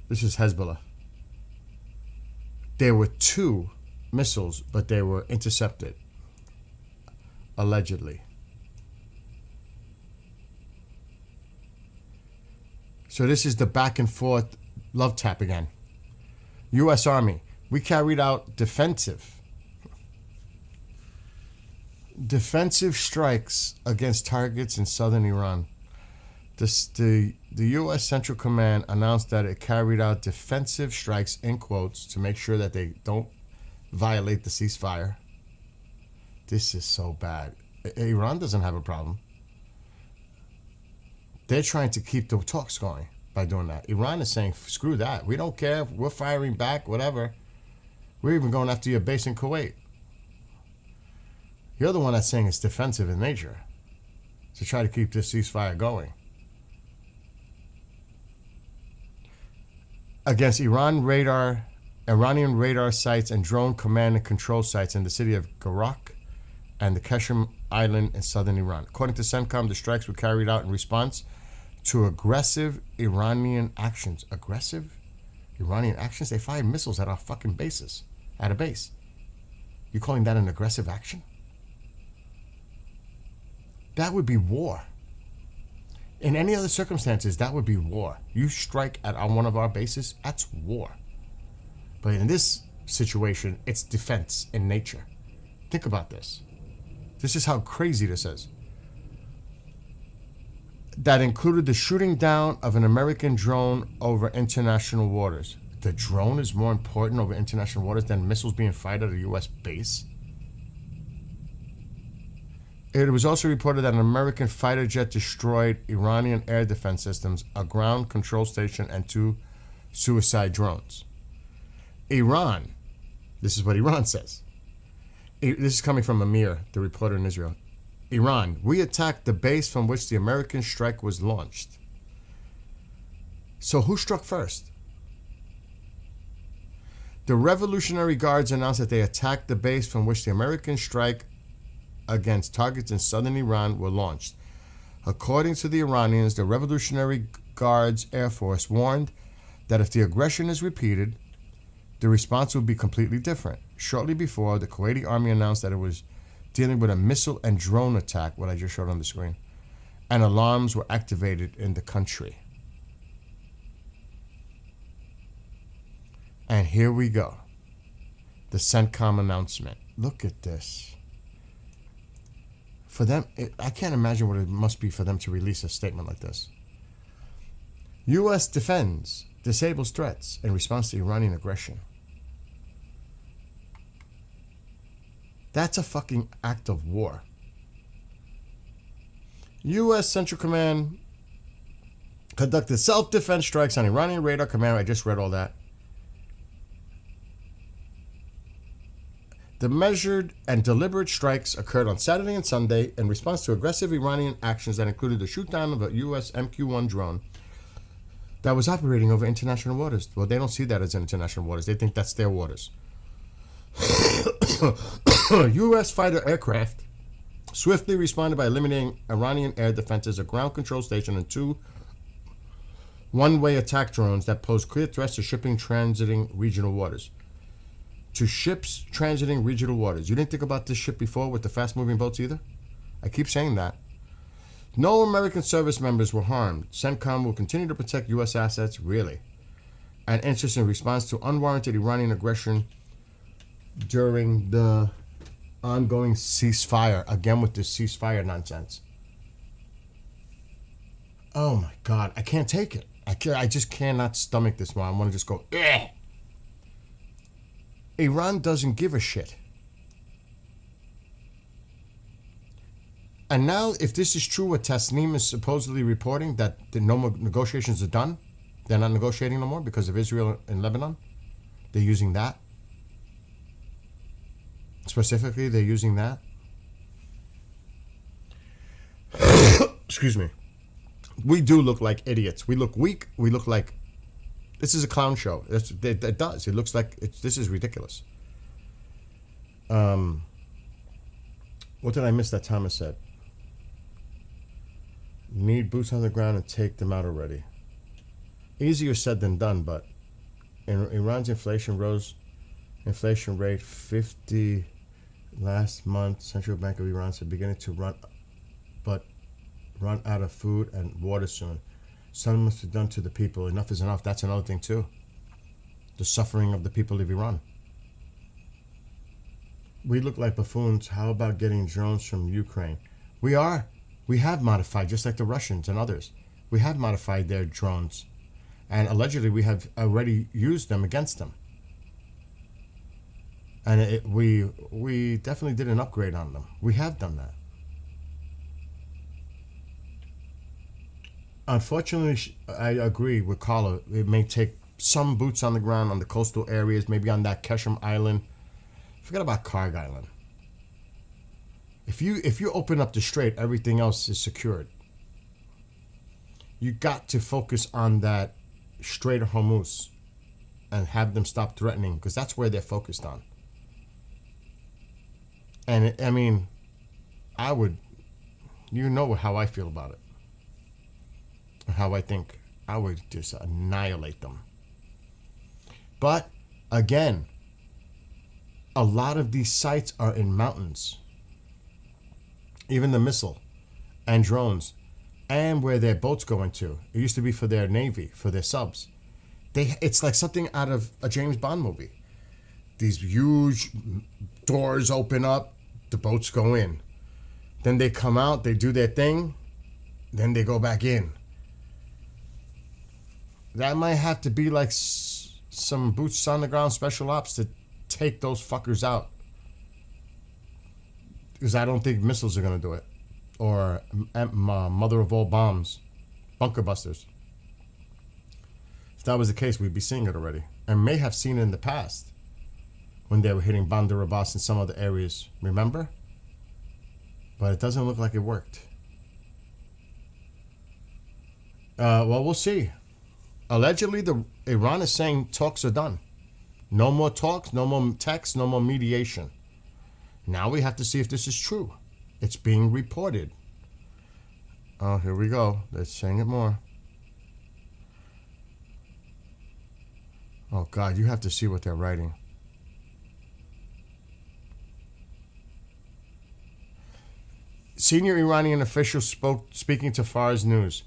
this is Hezbollah. There were 2 missiles, but they were intercepted. Allegedly. So this is the back and forth love tap again. U.S. Army. We carried out defensive strikes against targets in southern Iran. The U.S. Central Command announced that it carried out defensive strikes, in quotes, to make sure that they don't violate the ceasefire. This is so bad. Iran doesn't have a problem. They're trying to keep the talks going by doing that. Iran is saying, screw that. We don't care. We're firing back, whatever. We're even going after your base in Kuwait. You're the one that's saying it's defensive in nature to try to keep this ceasefire going. Against Iran radar Iranian radar sites and drone command and control sites in the city of Garak and the Keshem Island in southern Iran. According to CENTCOM, the strikes were carried out in response to aggressive Iranian actions. Aggressive Iranian actions? They fired missiles at our fucking bases, at a base. You calling that an aggressive action? That would be war. In any other circumstances, that would be war. You strike at one of our bases, that's war. But in this situation, it's defense in nature. Think about this. This is how crazy this is. That included the shooting down of an American drone over international waters. The drone is more important over international waters than missiles being fired at a U.S. base? It was also reported that an American fighter jet destroyed Iranian air defense systems, a ground control station, and 2 suicide drones. Iran, this is what Iran says. This is coming from Amir, the reporter in Israel. Iran, we attacked the base from which the American strike was launched. So who struck first? The Revolutionary Guards announced that they attacked the base from which the American strike against targets in southern Iran were launched. According to the Iranians, the Revolutionary Guards Air Force warned that if the aggression is repeated, the response will be completely different. Shortly before, the Kuwaiti army announced that it was dealing with a missile and drone attack, what I just showed on the screen, and alarms were activated in the country. And here we go. The CENTCOM announcement. Look at this. For them, I can't imagine what it must be for them to release a statement like this. U.S. defends, disables threats in response to Iranian aggression. That's a fucking act of war. U.S. Central Command conducted self-defense strikes on Iranian radar command. I just read all that. The measured and deliberate strikes occurred on Saturday and Sunday in response to aggressive Iranian actions that included the shoot-down of a U.S. MQ-1 drone that was operating over international waters. Well, they don't see that as international waters. They think that's their waters. U.S. fighter aircraft swiftly responded by eliminating Iranian air defenses, a ground control station, and 2 one-way attack drones that posed clear threats to shipping transiting regional waters. To ships transiting regional waters. You didn't think about this ship before with the fast-moving boats either? I keep saying that. No American service members were harmed. CENTCOM will continue to protect U.S. assets, really, and interests in response to unwarranted Iranian aggression during the ongoing ceasefire. Again with this ceasefire nonsense. Oh my God, I can't take it. I just cannot stomach this one. I want to just go, eh. Iran doesn't give a shit. And now, if this is true, what Tasnim is supposedly reporting, that the no more negotiations are done, they're not negotiating no more because of Israel and Lebanon, they're using that. Specifically, they're using that. Excuse me. We do look like idiots. We look weak. We look like... This is a clown show. It does. It looks like... This is ridiculous. What did I miss that Thomas said? Need boots on the ground and take them out already. Easier said than done, but Iran's inflation rate 50 last month. Central Bank of Iran said beginning to run out of food and water soon. Something must be done to the people. Enough is enough. That's another thing too. The suffering of the people of Iran. We look like buffoons. How about getting drones from Ukraine? We are. We have modified, just like the Russians and others. We have modified their drones. And allegedly we have already used them against them. And we definitely did an upgrade on them. We have done that. Unfortunately, I agree with Carla. It may take some boots on the ground on the coastal areas, maybe on that Keshem Island. Forget about Karg Island. If you open up the strait, everything else is secured. You got to focus on that Strait of Hormuz. and have them stop threatening, because that's where they're focused on. And I mean, I would, you know how I feel about it, or how I think. I would just annihilate them. But again, a lot of these sites are in mountains. Even the missile and drones, and where their boats go into. It used to be for their navy, for their subs. It's like something out of a James Bond movie. These huge doors open up, the boats go in. Then they come out, they do their thing, then they go back in. That might have to be like some boots on the ground special ops to take those fuckers out. Because I don't think missiles are going to do it. Or mother of all bombs, bunker busters. If that was the case, we'd be seeing it already. And may have seen it in the past when they were hitting Bandar Abbas and some other areas. Remember? But it doesn't look like it worked. Well, we'll see. Allegedly, Iran is saying talks are done. No more talks, no more texts, no more mediation. Now we have to see if this is true. It's being reported. Oh, here we go. They're saying it more. Oh, God, you have to see what they're writing. Senior Iranian official speaking to Fars News.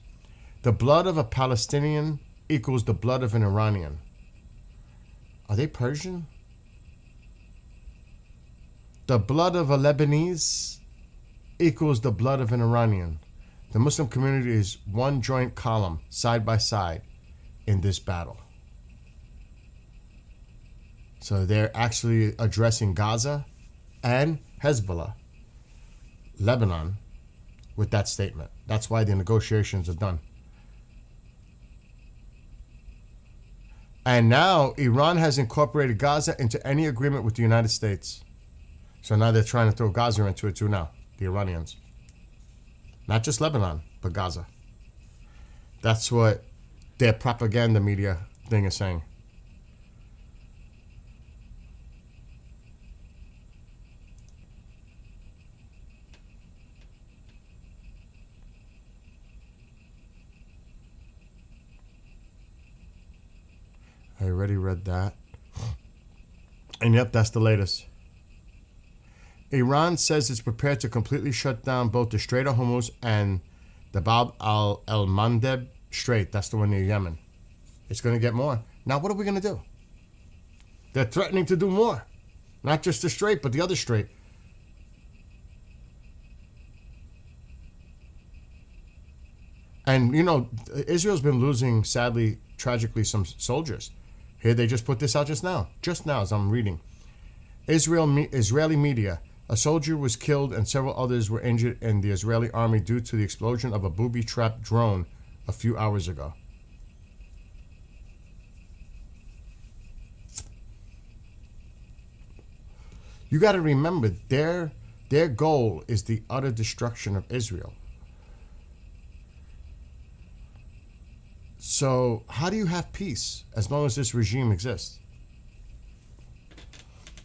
The blood of a Palestinian equals the blood of an Iranian. Are they Persian? The blood of a Lebanese equals the blood of an Iranian. The Muslim community is one joint column, side by side, in this battle. So they're actually addressing Gaza and Hezbollah, Lebanon, with that statement. That's why the negotiations are done. And now Iran has incorporated Gaza into any agreement with the United States. So now they're trying to throw Gaza into it too now, the Iranians. Not just Lebanon, but Gaza. That's what their propaganda media thing is saying. I already read that. And yep, that's the latest. Iran says it's prepared to completely shut down both the Strait of Hormuz and the Bab al-Mandeb Strait. That's the one near Yemen. It's going to get more. Now, what are we going to do? They're threatening to do more. Not just the strait, but the other strait. And, you know, Israel's been losing, sadly, tragically, some soldiers. Here, they just put this out just now as I'm reading. Israeli media. A soldier was killed and several others were injured in the Israeli army due to the explosion of a booby-trapped drone a few hours ago. You got to remember, their goal is the utter destruction of Israel. So how do you have peace as long as this regime exists?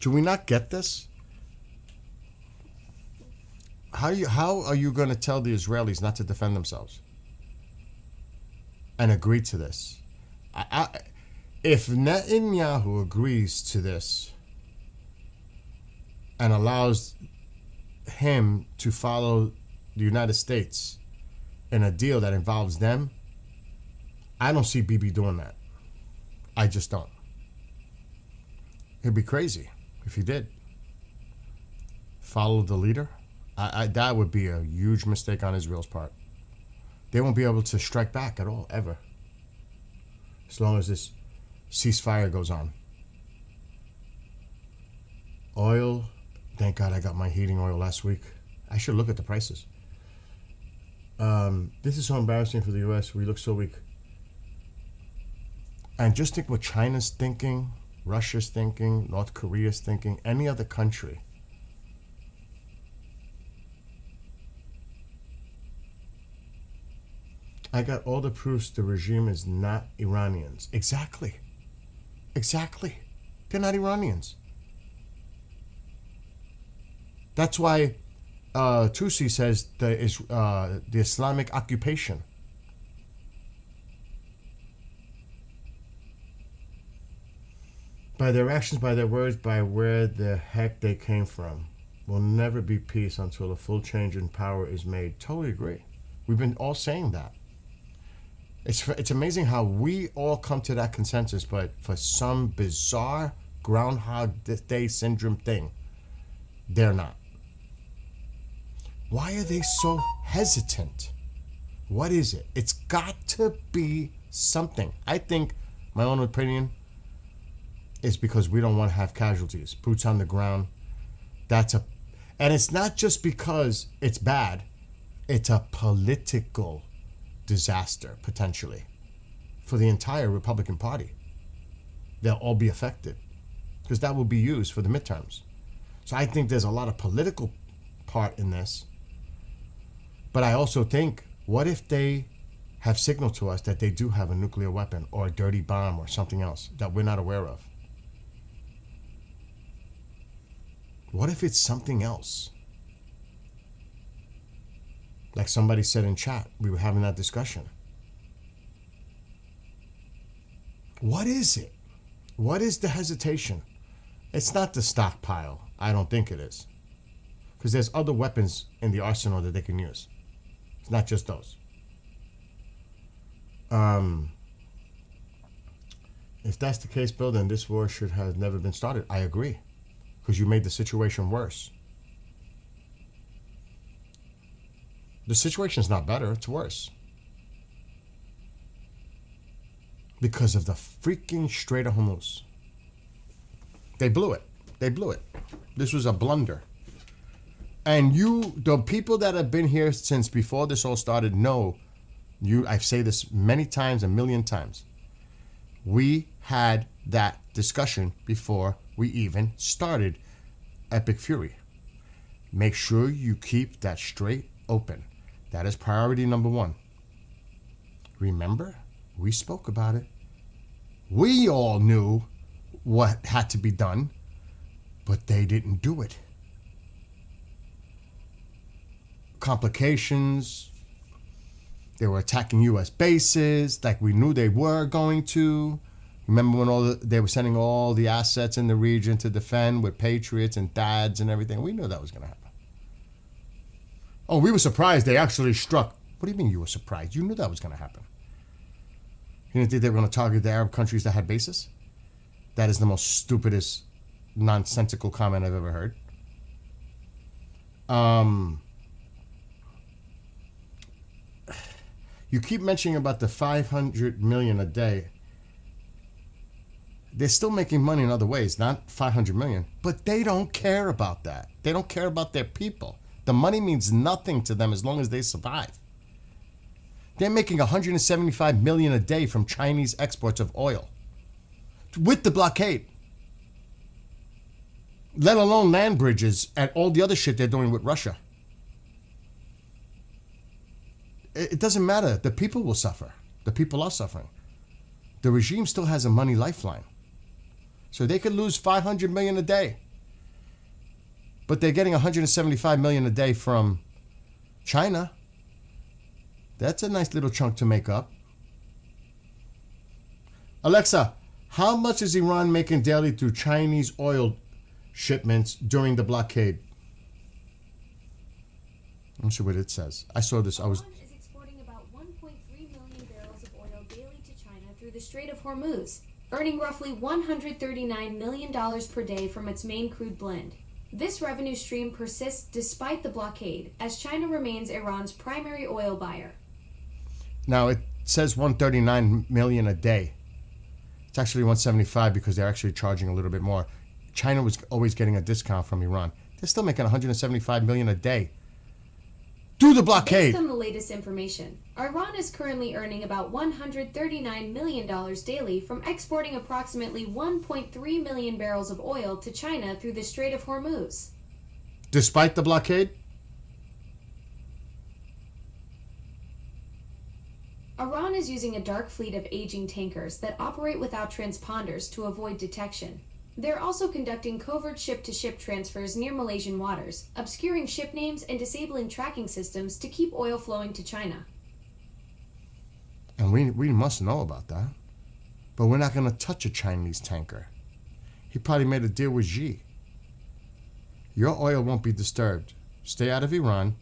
Do we not get this? How are you going to tell the Israelis not to defend themselves and agree to this? If Netanyahu agrees to this and allows him to follow the United States in a deal that involves them, I don't see Bibi doing that. I just don't. It'd be crazy if he did. Follow the leader. That would be a huge mistake on Israel's part. They won't be able to strike back at all, ever. As long as this ceasefire goes on. Oil. Thank God I got my heating oil last week. I should look at the prices. This is so embarrassing for the U.S. We look so weak. And just think what China's thinking, Russia's thinking, North Korea's thinking, any other country. I got all the proofs the regime is not Iranians. Exactly. Exactly. They're not Iranians. That's why Tusi says the Islamic occupation. By their actions, by their words, by where the heck they came from, will never be peace until a full change in power is made. Totally agree. We've been all saying that. It's amazing how we all come to that consensus, but for some bizarre Groundhog Day syndrome thing, they're not. Why are they so hesitant? What is it? It's got to be something. I think, my own opinion, is because we don't want to have casualties. Boots on the ground. And it's not just because it's bad. It's a political disaster, potentially, for the entire Republican Party. They'll all be affected because that will be used for the midterms. So I think there's a lot of political part in this. But I also think, what if they have signaled to us that they do have a nuclear weapon or a dirty bomb or something else that we're not aware of? What if it's something else? Like somebody said in chat, we were having that discussion. What is it? What is the hesitation? It's not the stockpile. I don't think it is. Because there's other weapons in the arsenal that they can use. It's not just those. If that's the case, Bill, then this war should have never been started. I agree. Because you made the situation worse. The situation's not better, it's worse. Because of the freaking Strait of Hormuz. They blew it. They blew it. This was a blunder. And the people that have been here since before this all started know, I've said this many times, a million times. We had that discussion before we even started Epic Fury. Make sure you keep that strait open. That is priority number one. Remember, we spoke about it. We all knew what had to be done, but they didn't do it. Complications. They were attacking U.S. bases like we knew they were going to. Remember when they were sending all the assets in the region to defend with Patriots and DADs and everything? We knew that was going to happen. Oh, we were surprised they actually struck. What do you mean you were surprised? You knew that was going to happen. You didn't think they were going to target the Arab countries that had bases? That is the most stupidest, nonsensical comment I've ever heard. You keep mentioning about the 500 million a day. They're still making money in other ways, not 500 million. But they don't care about that. They don't care about their people. The money means nothing to them as long as they survive. They're making 175 million a day from Chinese exports of oil. With the blockade. Let alone land bridges and all the other shit they're doing with Russia. It doesn't matter. The people will suffer. The people are suffering. The regime still has a money lifeline. So they could lose 500 million a day. But they're getting 175 million a day from China. That's a nice little chunk to make up. Alexa, how much is Iran making daily through Chinese oil shipments during the blockade? I'm sure what it says. I saw this. Iran is exporting about 1.3 million barrels of oil daily to China through the Strait of Hormuz, earning roughly $139 million per day from its main crude blend. This revenue stream persists despite the blockade, as China remains Iran's primary oil buyer. Now, it says 139 million a day. It's actually 175 because they're actually charging a little bit more. China was always getting a discount from Iran. They're still making 175 million a day. Do the blockade. Based on the latest information, Iran is currently earning about $139 million daily from exporting approximately 1.3 million barrels of oil to China through the Strait of Hormuz. Despite the blockade? Iran is using a dark fleet of aging tankers that operate without transponders to avoid detection. They're also conducting covert ship-to-ship transfers near Malaysian waters, obscuring ship names and disabling tracking systems to keep oil flowing to China. And we must know about that. But we're not going to touch a Chinese tanker. He probably made a deal with Xi. Your oil won't be disturbed. Stay out of Iran.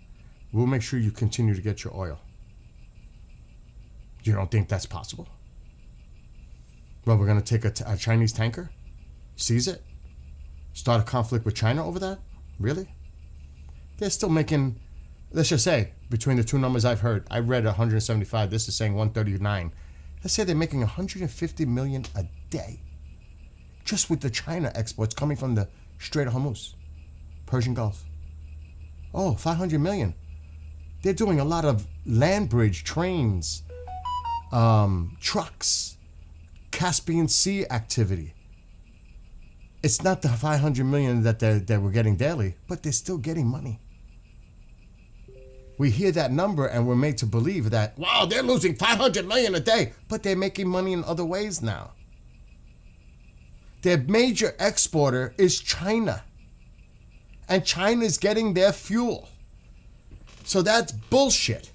We'll make sure you continue to get your oil. You don't think that's possible? Well, we're going to take a Chinese tanker, seize it, start a conflict with China over that? Really? They're still making, let's just say, between the two numbers I've heard, I read 175, this is saying 139. Let's say they're making 150 million a day just with the China exports coming from the Strait of Hormuz, Persian Gulf. Oh, 500 million. They're doing a lot of land bridge, trains, trucks, Caspian Sea activity. It's not the 500 million that we're getting daily, but they're still getting money. We hear that number and we're made to believe that, wow, they're losing 500 million a day, but they're making money in other ways now. Their major exporter is China. And China's getting their fuel. So that's bullshit.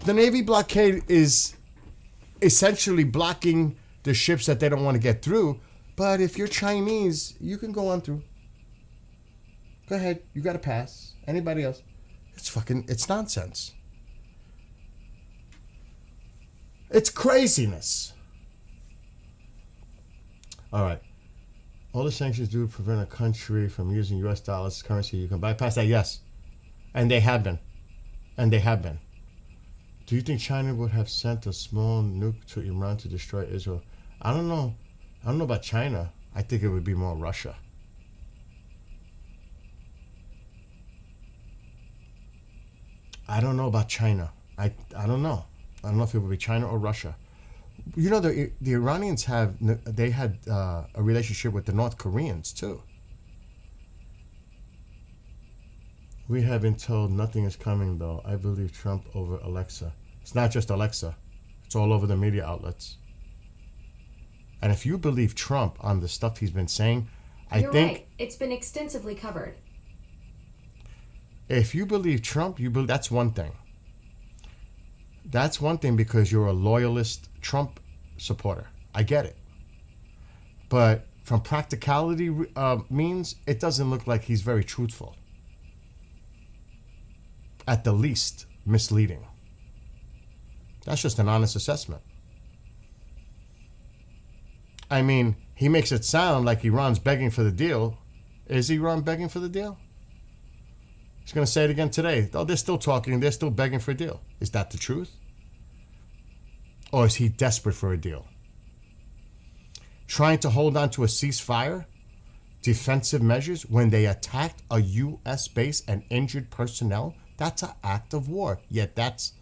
The Navy blockade is essentially blocking the ships that they don't want to get through. But if you're Chinese, you can go on through. Go ahead. You got to pass. Anybody else? It's nonsense. It's craziness. All right. All the sanctions do prevent a country from using U.S. dollars as currency. You can bypass that? Yes. And they have been. Do you think China would have sent a small nuke to Iran to destroy Israel? I don't know. I don't know about China. I think it would be more Russia. I don't know about China. I don't know. I don't know if it would be China or Russia. You know, the Iranians had a relationship with the North Koreans too. We have been told nothing is coming, though. I believe Trump over Alexa. It's not just Alexa. It's all over the media outlets. And if you believe Trump on the stuff he's been saying, You're right. It's been extensively covered. If you believe Trump, that's one thing. That's one thing because you're a loyalist Trump supporter. I get it. But from practicality means, it doesn't look like he's very truthful. At the least, misleading. That's just an honest assessment. I mean, he makes it sound like Iran's begging for the deal. Is Iran begging for the deal? He's going to say it again today. Oh, they're still talking. They're still begging for a deal. Is that the truth? Or is he desperate for a deal? Trying to hold on to a ceasefire? Defensive measures when they attacked a U.S. base and injured personnel? That's an act of war. Yet that's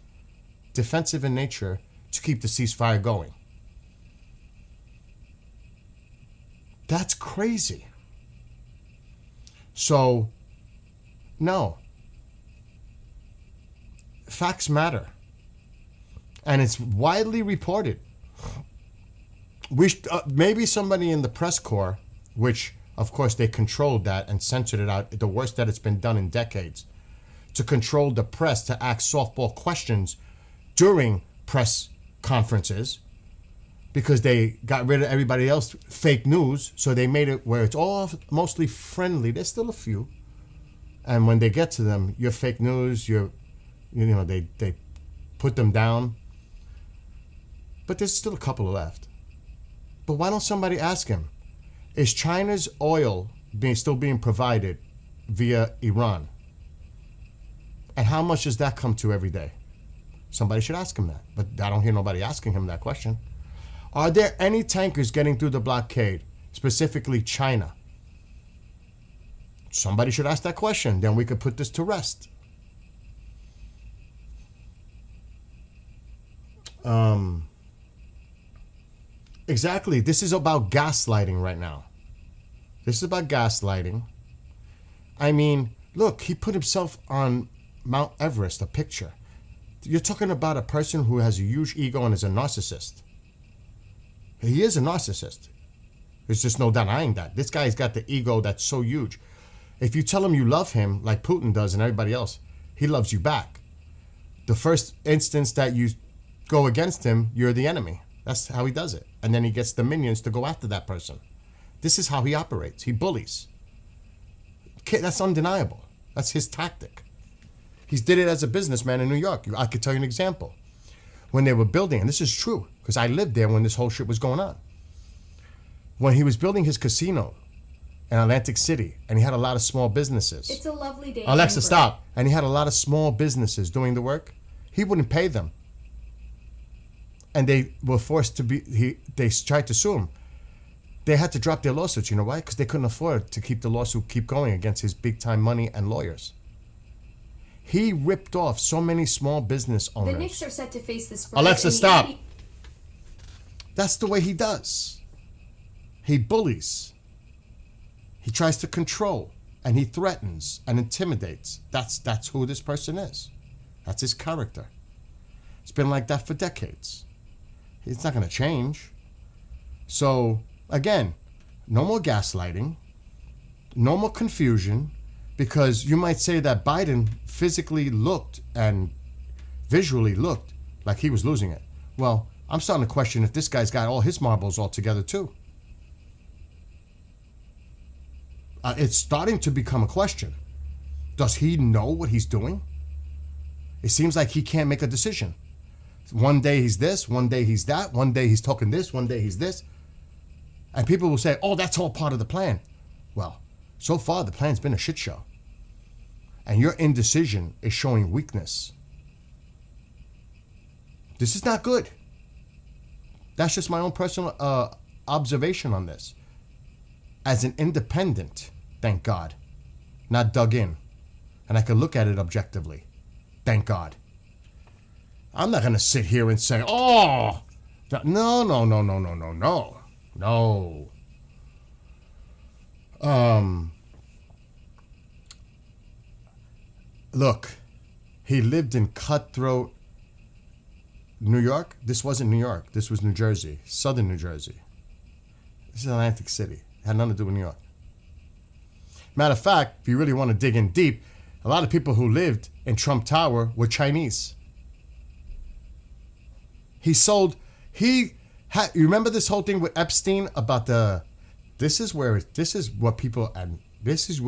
defensive in nature to keep the ceasefire going. That's crazy. So, no. Facts matter. And it's widely reported. Maybe somebody in the press corps, which, of course, they controlled that and censored it out, the worst that it's been done in decades, to control the press to ask softball questions during press conferences because they got rid of everybody else fake news. So they made it where it's all mostly friendly. There's still a few. And when they get to them, you're fake news, they put them down. But there's still a couple left. But why don't somebody ask him, is China's oil still being provided via Iran? And how much does that come to every day? Somebody should ask him that. But I don't hear nobody asking him that question. Are there any tankers getting through the blockade, specifically China? Somebody should ask that question. Then we could put this to rest. Exactly. This is about gaslighting right now. This is about gaslighting. I mean, look, he put himself on Mount Everest, a picture. You're talking about a person who has a huge ego and is a narcissist. He is a narcissist. There's just no denying that. This guy's got the ego that's so huge. If you tell him you love him, like Putin does and everybody else, he loves you back. The first instance that you go against him, you're the enemy. That's how he does it. And then he gets the minions to go after that person. This is how he operates. He bullies. That's undeniable. That's his tactic. He's did it as a businessman in New York. I could tell you an example. When they were building, and this is true, because I lived there when this whole shit was going on. When he was building his casino in Atlantic City, and he had a lot of small businesses. It's a lovely day. Alexa, Amber. stop. And he had a lot of small businesses doing the work. He wouldn't pay them. And they were forced to be, they tried to sue him. They had to drop their lawsuits. You know why? Because they couldn't afford to keep the lawsuit keep going against his big time money and lawyers. He ripped off so many small business owners. The Knicks are set to face the Spurs. Alexa, in the stop. NBA That's the way he does. He bullies. He tries to control, and he threatens and intimidates. That's who this person is. That's his character. It's been like that for decades. It's not going to change. So, again, no more gaslighting, no more confusion, because you might say that Biden physically looked and visually looked like he was losing it. Well, I'm starting to question if this guy's got all his marbles all together too. It's starting to become a question. Does he know what he's doing? It seems like he can't make a decision. One day he's this, one day he's that, one day he's talking this, one day he's this. And people will say, oh, that's all part of the plan. Well, so far the plan's been a shit show. And your indecision is showing weakness. This is not good. That's just my own personal observation on this. As an independent, thank God, not dug in. And I can look at it objectively. Thank God. I'm not going to sit here and say, oh, no. Look, he lived in cutthroat New York. This wasn't New York. This was New Jersey, southern New Jersey. This is Atlantic City. It had nothing to do with New York. Matter of fact, if you really want to dig in deep, a lot of people who lived in Trump Tower were Chinese. You remember this whole thing with Epstein about this is what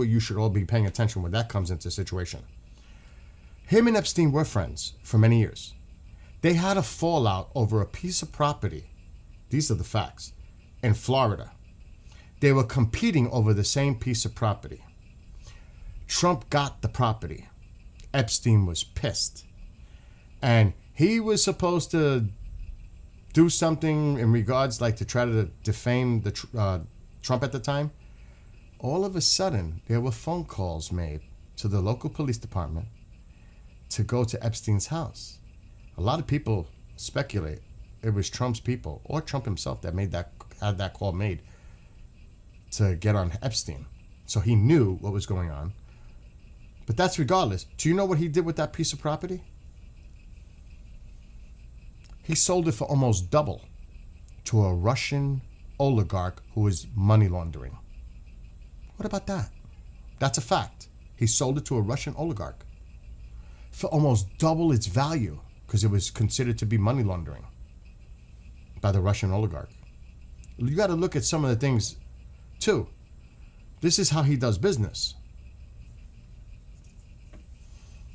you should all be paying attention when that comes into situation. Him and Epstein were friends for many years. They had a fallout over a piece of property. These are the facts. In Florida. They were competing over the same piece of property. Trump got the property. Epstein was pissed. And he was supposed to do something in regards like to try to defame the Trump at the time. All of a sudden, there were phone calls made to the local police department to go to Epstein's house. A lot of people speculate it was Trump's people or Trump himself that had that call made to get on Epstein. So he knew what was going on. But that's regardless. Do you know what he did with that piece of property? He sold it for almost double to a Russian oligarch who was money laundering. What about that? That's a fact. He sold it to a Russian oligarch for almost double its value because it was considered to be money laundering by the Russian oligarch. You got to look at some of the things too. This is how he does business.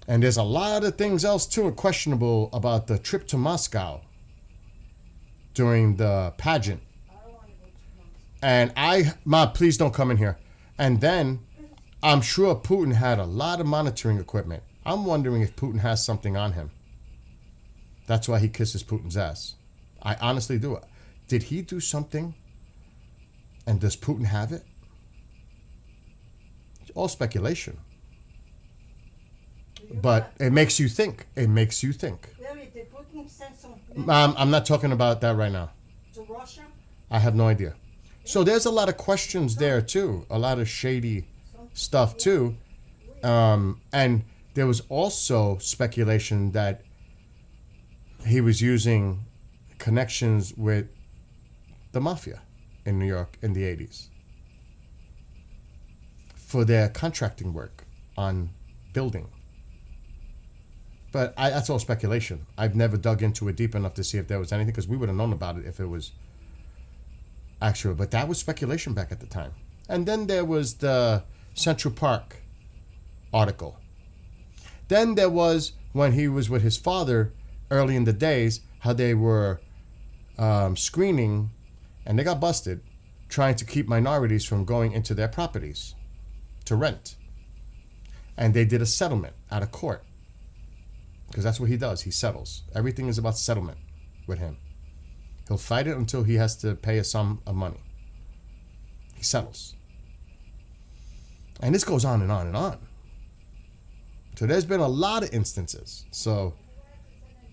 And there's a lot of things else too questionable about the trip to Moscow during the pageant. And please don't come in here. And then I'm sure Putin had a lot of monitoring equipment. I'm wondering if Putin has something on him. That's why he kisses Putin's ass. I honestly do. Did he do something? And does Putin have it? It's all speculation. But it makes you think. It makes you think. Really, did Putin send some I'm not talking about that right now. to Russia? I have no idea. So there's a lot of questions there too. A lot of shady stuff too. And there was also speculation that he was using connections with the mafia in New York in the 80s for their contracting work on building. But that's all speculation. I've never dug into it deep enough to see if there was anything, because we would have known about it if it was actual. But that was speculation back at the time. And then there was the Central Park article. Then there was when he was with his father early in the days, how they were screening, and they got busted, trying to keep minorities from going into their properties to rent. And they did a settlement out of court. Because that's what he does. He settles. Everything is about settlement with him. He'll fight it until he has to pay a sum of money. He settles. And this goes on and on and on. So there's been a lot of instances. So,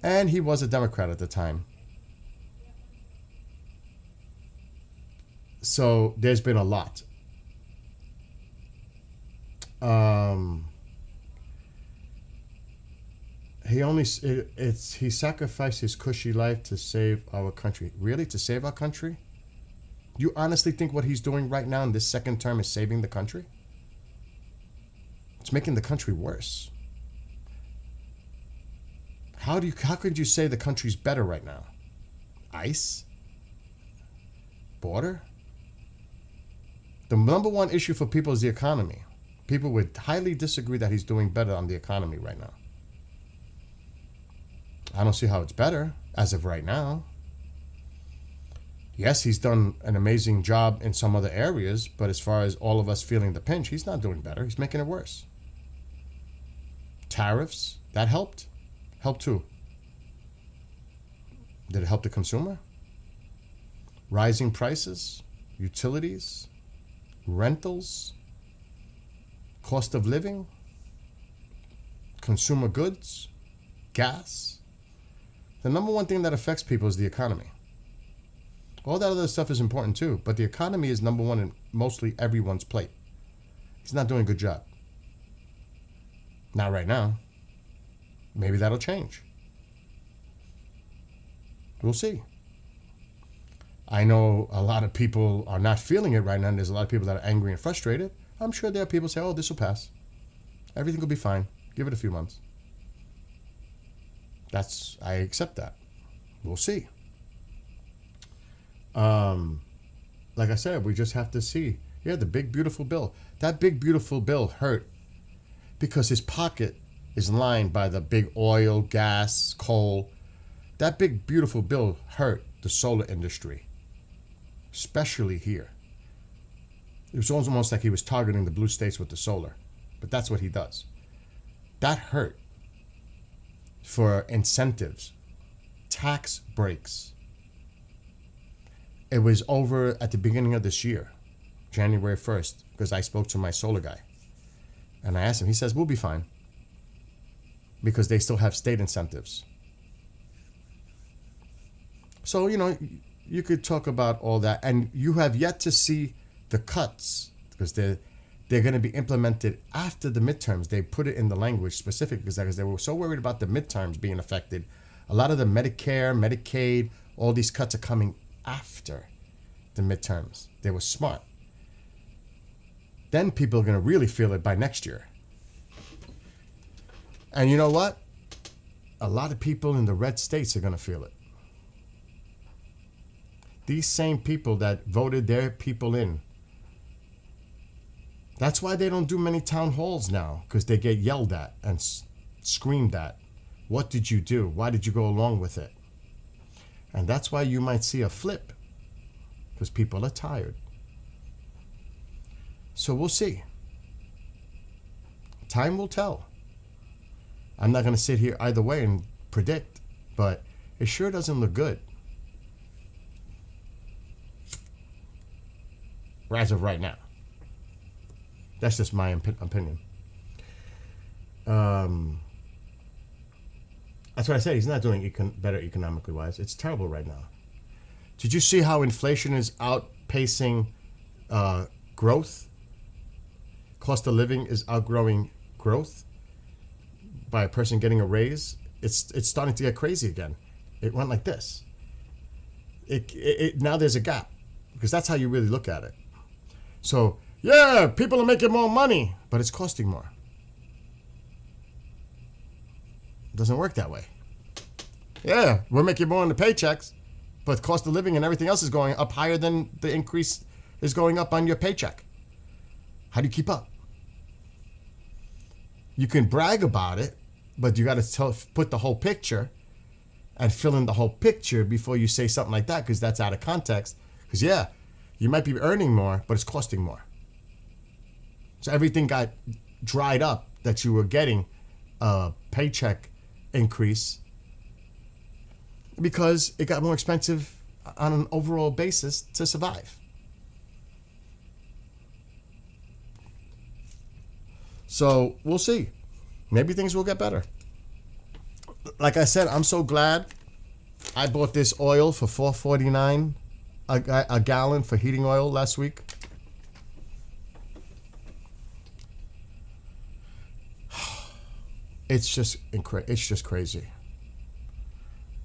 and he was a Democrat at the time. So there's been a lot. He sacrificed his cushy life to save our country. Really? To save our country? You honestly think what he's doing right now in this second term is saving the country? It's making the country worse. How could you say the country's better right now? ICE? Border? The number one issue for people is the economy. People would highly disagree that he's doing better on the economy right now. I don't see how it's better as of right now. Yes, he's done an amazing job in some other areas, but as far as all of us feeling the pinch, he's not doing better. He's making it worse. Tariffs, that helped? Helped who? Did it help the consumer? Rising prices, utilities, rentals, cost of living, consumer goods, gas. The number one thing that affects people is the economy. All that other stuff is important too, but the economy is number one in mostly everyone's plate. He's not doing a good job. Not right now. Maybe that'll change. We'll see. I know a lot of people are not feeling it right now, and there's a lot of people that are angry and frustrated. I'm sure there are people who say, oh, this will pass. Everything will be fine. Give it a few months. I accept that. We'll see. Like I said, we just have to see. Yeah, the big, beautiful bill. That big, beautiful bill hurt because his pocket is lined by the big oil, gas, coal. That big, beautiful bill hurt the solar industry, especially here. It was almost like he was targeting the blue states with the solar, but that's what he does. That hurt for incentives, tax breaks. It was over at the beginning of this year, January 1st, because I spoke to my solar guy. And I asked him, he says, we'll be fine. Because they still have state incentives. So, you could talk about all that. And you have yet to see the cuts, because they're going to be implemented after the midterms. They put it in the language specific because they were so worried about the midterms being affected. A lot of the Medicare, Medicaid, all these cuts are coming after the midterms. They were smart. Then people are going to really feel it by next year. And you know what? A lot of people in the red states are going to feel it. These same people that voted their people in. That's why they don't do many town halls now, because they get yelled at and screamed at. What did you do? Why did you go along with it? And that's why you might see a flip, because people are tired. So we'll see. Time will tell. I'm not going to sit here either way and predict, but it sure doesn't look good. As of right now. That's just my opinion. That's what I said. He's not doing better economically wise. It's terrible right now. Did you see how inflation is outpacing growth? Cost of living is outgrowing growth by a person getting a raise. It's starting to get crazy again. It went like this. Now there's a gap, because that's how you really look at it. So, yeah, people are making more money, but it's costing more. It doesn't work that way. Yeah, we're making more on the paychecks, but cost of living and everything else is going up higher than the increase is going up on your paycheck. How do you keep up? You can brag about it, but you got to put the whole picture and fill in the whole picture before you say something like that, because that's out of context. Because, yeah, you might be earning more, but it's costing more. So everything got dried up that you were getting a paycheck increase because it got more expensive on an overall basis to survive. So we'll see. Maybe things will get better. Like I said, I'm so glad I bought this oil for $4.49 a gallon for heating oil last week. It's just crazy.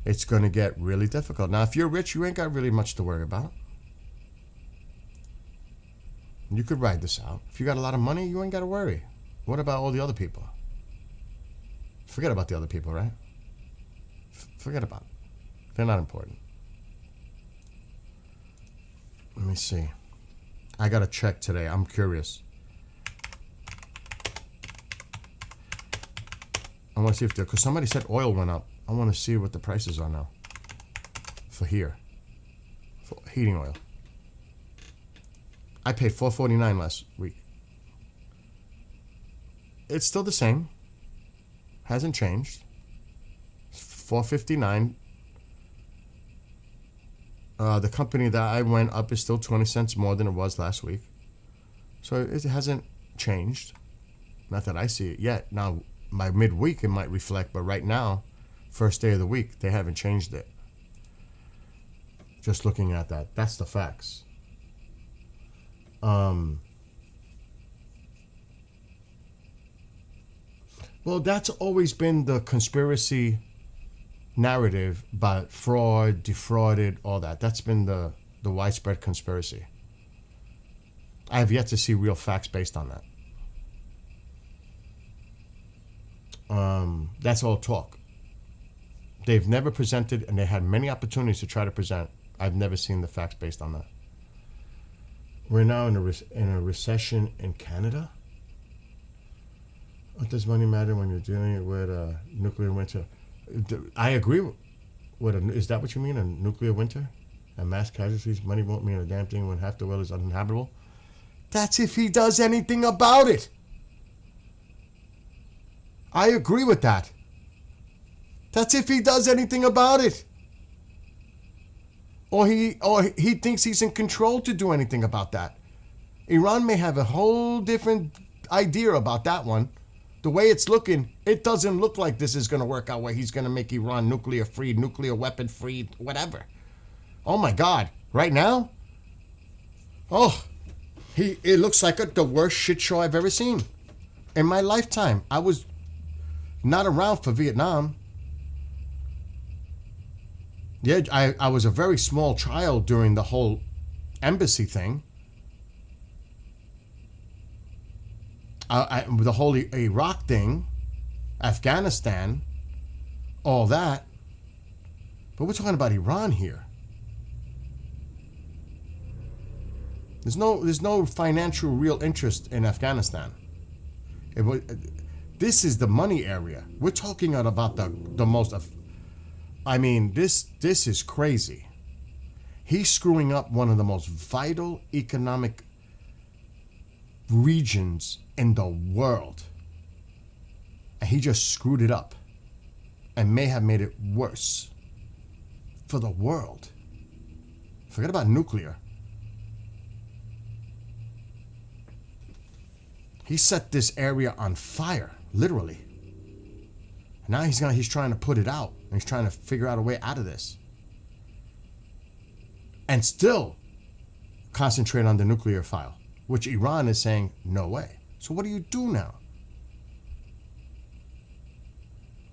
It's going to get really difficult. Now, if you're rich, you ain't got really much to worry about. You could ride this out. If you got a lot of money, you ain't got to worry. What about all the other people? Forget about the other people, right? Forget about it. They're not important. Let me see. I got to check today. I'm curious. I want to see if because somebody said oil went up. I want to see what the prices are now for here, for heating oil. I paid $4.49 last week. It's still the same. Hasn't changed. $4.59. The company that I went up is still 20 cents more than it was last week. So it hasn't changed. Not that I see it yet. Now, by midweek, it might reflect, but right now, first day of the week, they haven't changed it. Just looking at that. That's the facts. Well, that's always been the conspiracy narrative about fraud, defrauded, all that. That's been the widespread conspiracy. I have yet to see real facts based on that. That's all talk. They've never presented, and they had many opportunities to try to present. I've never seen the facts based on that. We're now in a recession in Canada. What does money matter when you're dealing with a nuclear winter? I agree with is that what you mean, a nuclear winter? And mass casualties, money won't mean a damn thing when half the world is uninhabitable? That's if he does anything about it. I agree with that. That's if he does anything about it. Or he thinks he's in control to do anything about that. Iran may have a whole different idea about that one. The way it's looking, it doesn't look like this is going to work out where he's going to make Iran nuclear free, nuclear weapon free, whatever. Oh my God. Right now? Oh, it looks like the worst shit show I've ever seen. In my lifetime, I was not around for Vietnam. Yeah, I was a very small child during the whole embassy thing. The whole Iraq thing, Afghanistan, all that. But we're talking about Iran here. There's no financial real interest in Afghanistan. This is the money area. We're talking about the most. I mean, this is crazy. He's screwing up one of the most vital economic regions in the world. And he just screwed it up and may have made it worse for the world. Forget about nuclear. He set this area on fire, literally. And now he's trying to put it out. And he's trying to figure out a way out of this. And still concentrate on the nuclear file, which Iran is saying, no way. So what do you do now?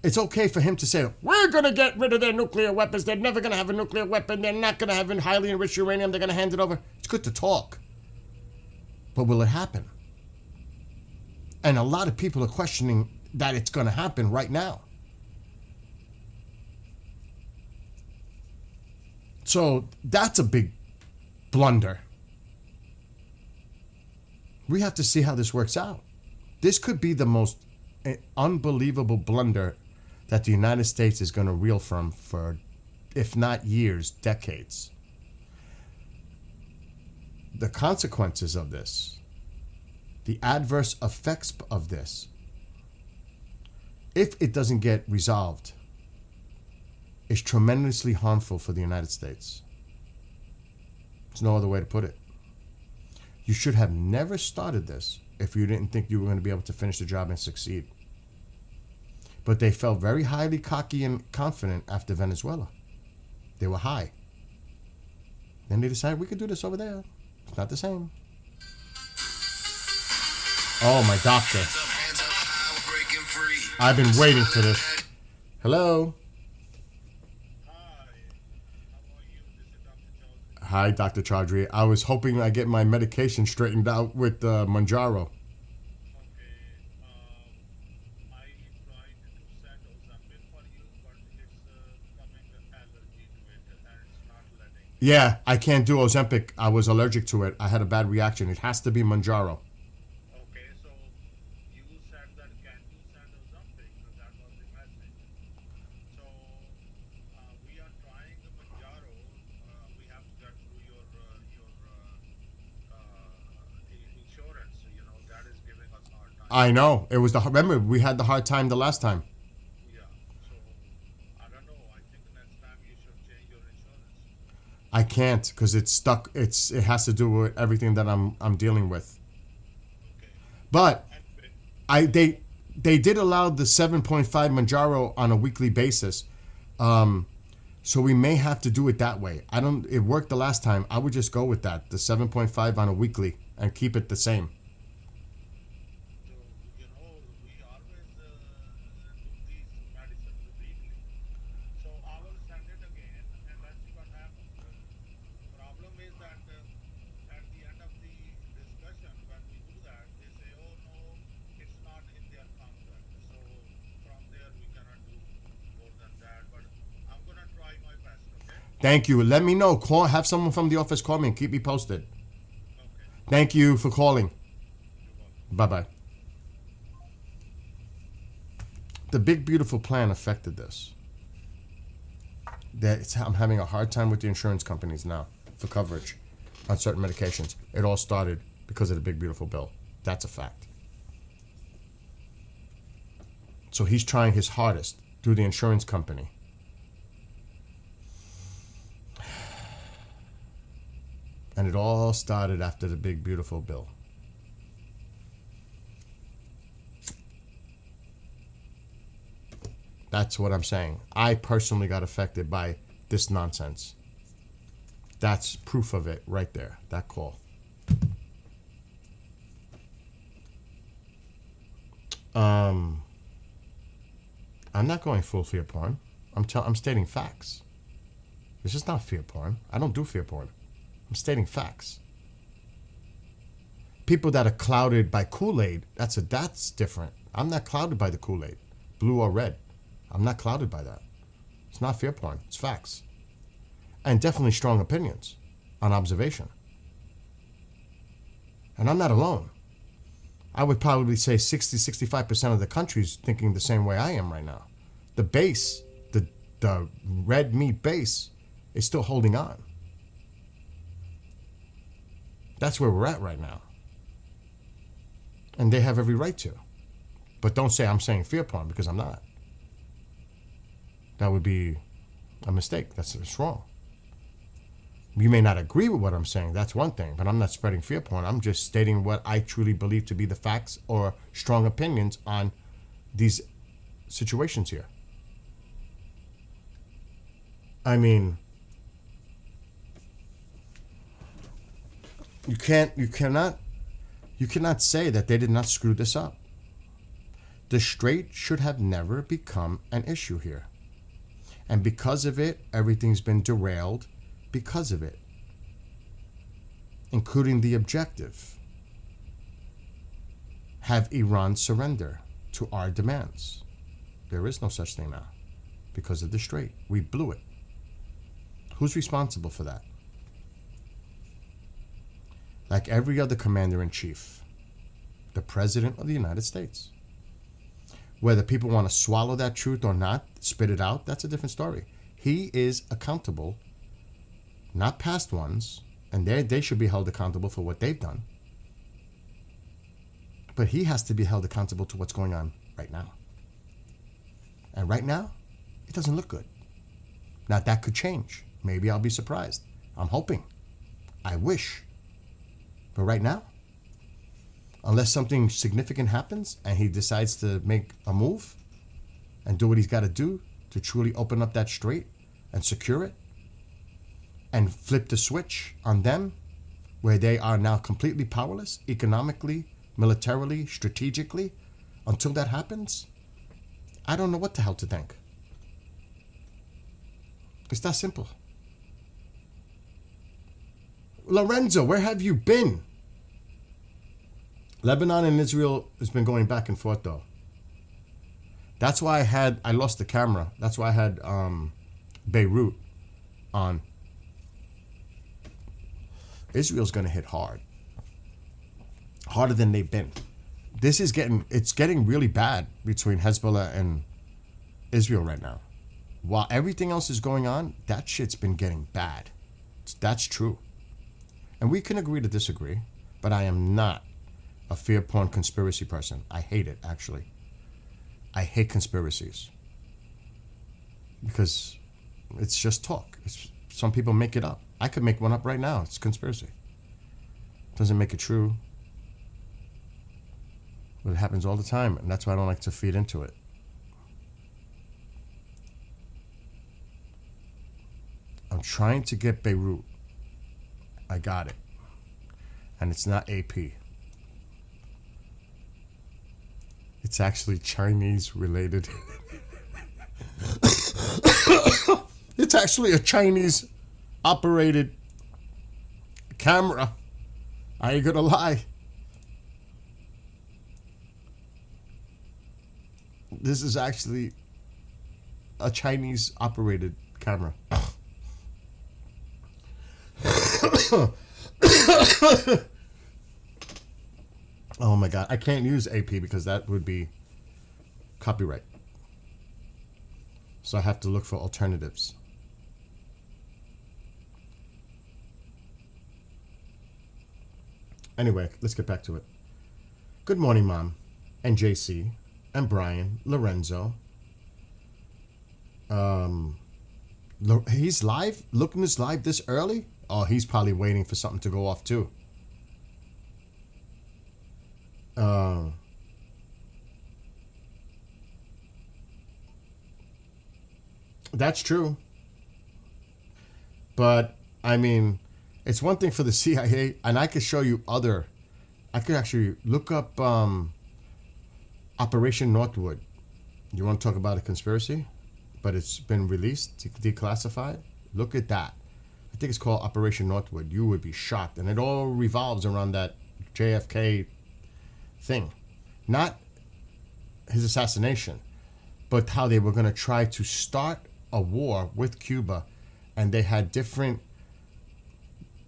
it's okay for him to say, we're going to get rid of their nuclear weapons. They're never going to have a nuclear weapon. They're not going to have a highly enriched uranium. They're going to hand it over. It's good to talk. But will it happen? And a lot of people are questioning that it's going to happen right now. So that's a big blunder. We have to see how this works out. This could be the most unbelievable blunder that the United States is going to reel from for, if not years, decades. The consequences of this, the adverse effects of this, if it doesn't get resolved, is tremendously harmful for the United States. There's no other way to put it. You should have never started this if you didn't think you were going to be able to finish the job and succeed. But they felt very highly cocky and confident after Venezuela. They were high. Then they decided we could do this over there. It's not the same. Oh, my doctor. I've been waiting for this. Hello? Hi, Dr. Chaudhry. I was hoping I get my medication straightened out with Manjaro. Yeah, I can't do Ozempic. I was allergic to it. I had a bad reaction. It has to be Manjaro. Okay, so you said that can you send us something? That was the message. So we are trying the Manjaro. We have to get through your insurance. You know that is giving us a hard time. I know. It was remember we had the hard time the last time. Yeah. So I don't know. I think next time you should change your insurance. I can't because it's stuck. It has to do with everything that I'm dealing with. Okay. But Anyway, they did allow the 7.5 Manjaro on a weekly basis. So we may have to do it that way. It worked the last time. I would just go with that, the 7.5 on a weekly and keep it the same. so you know we always do these medicines weekly. So I will send it again and let's see what happens. The problem is that at the end of the discussion, when we do that, they say, oh no, it's not in their contract. So from there, we cannot do more than that. But I'm going to try my best, okay? Thank you. Let me know. Have someone from the office call me and keep me posted. Okay. Thank you for calling. Bye-bye. The Big Beautiful Plan affected this. I'm having a hard time with the insurance companies now for coverage on certain medications. It all started because of the Big Beautiful Bill. That's a fact. So he's trying his hardest through the insurance company. And it all started after the Big Beautiful Bill. That's what I'm saying. I personally got affected by this nonsense. That's proof of it right there, that call. I'm not going full fear porn. I'm stating facts. This is not fear porn. I don't do fear porn. I'm stating facts. People that are clouded by Kool-Aid, that's different. I'm not clouded by the Kool-Aid, blue or red. I'm not clouded by that. It's not fear porn. It's facts. And definitely strong opinions on observation. And I'm not alone. I would probably say 60-65% of the country's thinking the same way I am right now. The base, the red meat base, is still holding on. That's where we're at right now. And they have every right to. But don't say I'm saying fear porn, because I'm not. That would be a mistake. That's wrong. You may not agree with what I'm saying. That's one thing. But I'm not spreading fear porn. I'm just stating what I truly believe to be the facts or strong opinions on these situations here. I mean, you cannot say that they did not screw this up. The Strait should have never become an issue here. And because of it, everything's been derailed because of it, including the objective. Have Iran surrender to our demands. There is no such thing now because of the Strait. We blew it. Who's responsible for that? Like every other commander-in-chief, the President of the United States. Whether people want to swallow that truth or not, spit it out, that's a different story. He is accountable, not past ones, and they should be held accountable for what they've done. But he has to be held accountable to what's going on right now. And right now, it doesn't look good. Now, that could change. Maybe I'll be surprised. I'm hoping. I wish. But right now, unless something significant happens and he decides to make a move and do what he's got to do to truly open up that strait and secure it and flip the switch on them where they are now completely powerless economically, militarily, strategically, until that happens, I don't know what the hell to think. It's that simple. Lorenzo, where have you been? Lebanon and Israel has been going back and forth though. That's why I lost the camera. That's why I had Beirut on. Israel's gonna hit hard. Harder than they've been. It's getting really bad between Hezbollah and Israel right now. While everything else is going on, that shit's been getting bad. That's true. And we can agree to disagree, but I am not a fear porn conspiracy person. I hate it, actually. I hate conspiracies. Because it's just talk. Some people make it up. I could make one up right now. It's conspiracy. Doesn't make it true. But it happens all the time, and that's why I don't like to feed into it. I'm trying to get Beirut. I got it. And it's not AP. It's actually Chinese related. It's actually a Chinese operated camera. I ain't gonna lie. This is actually a Chinese operated camera. Oh my God. I can't use AP because that would be copyright. So I have to look for alternatives. Anyway, let's get back to it. Good morning, Mom, and JC, and Brian, Lorenzo. He's live? Looking this live this early? Oh, he's probably waiting for something to go off too. That's true. But, I mean, it's one thing for the CIA, and I could show you I could actually look up Operation Northwood. You want to talk about a conspiracy? But it's been released, declassified? Look at that. I think it's called Operation Northwood. You would be shocked. And it all revolves around that JFK thing. Not his assassination, but how they were going to try to start a war with Cuba, and they had different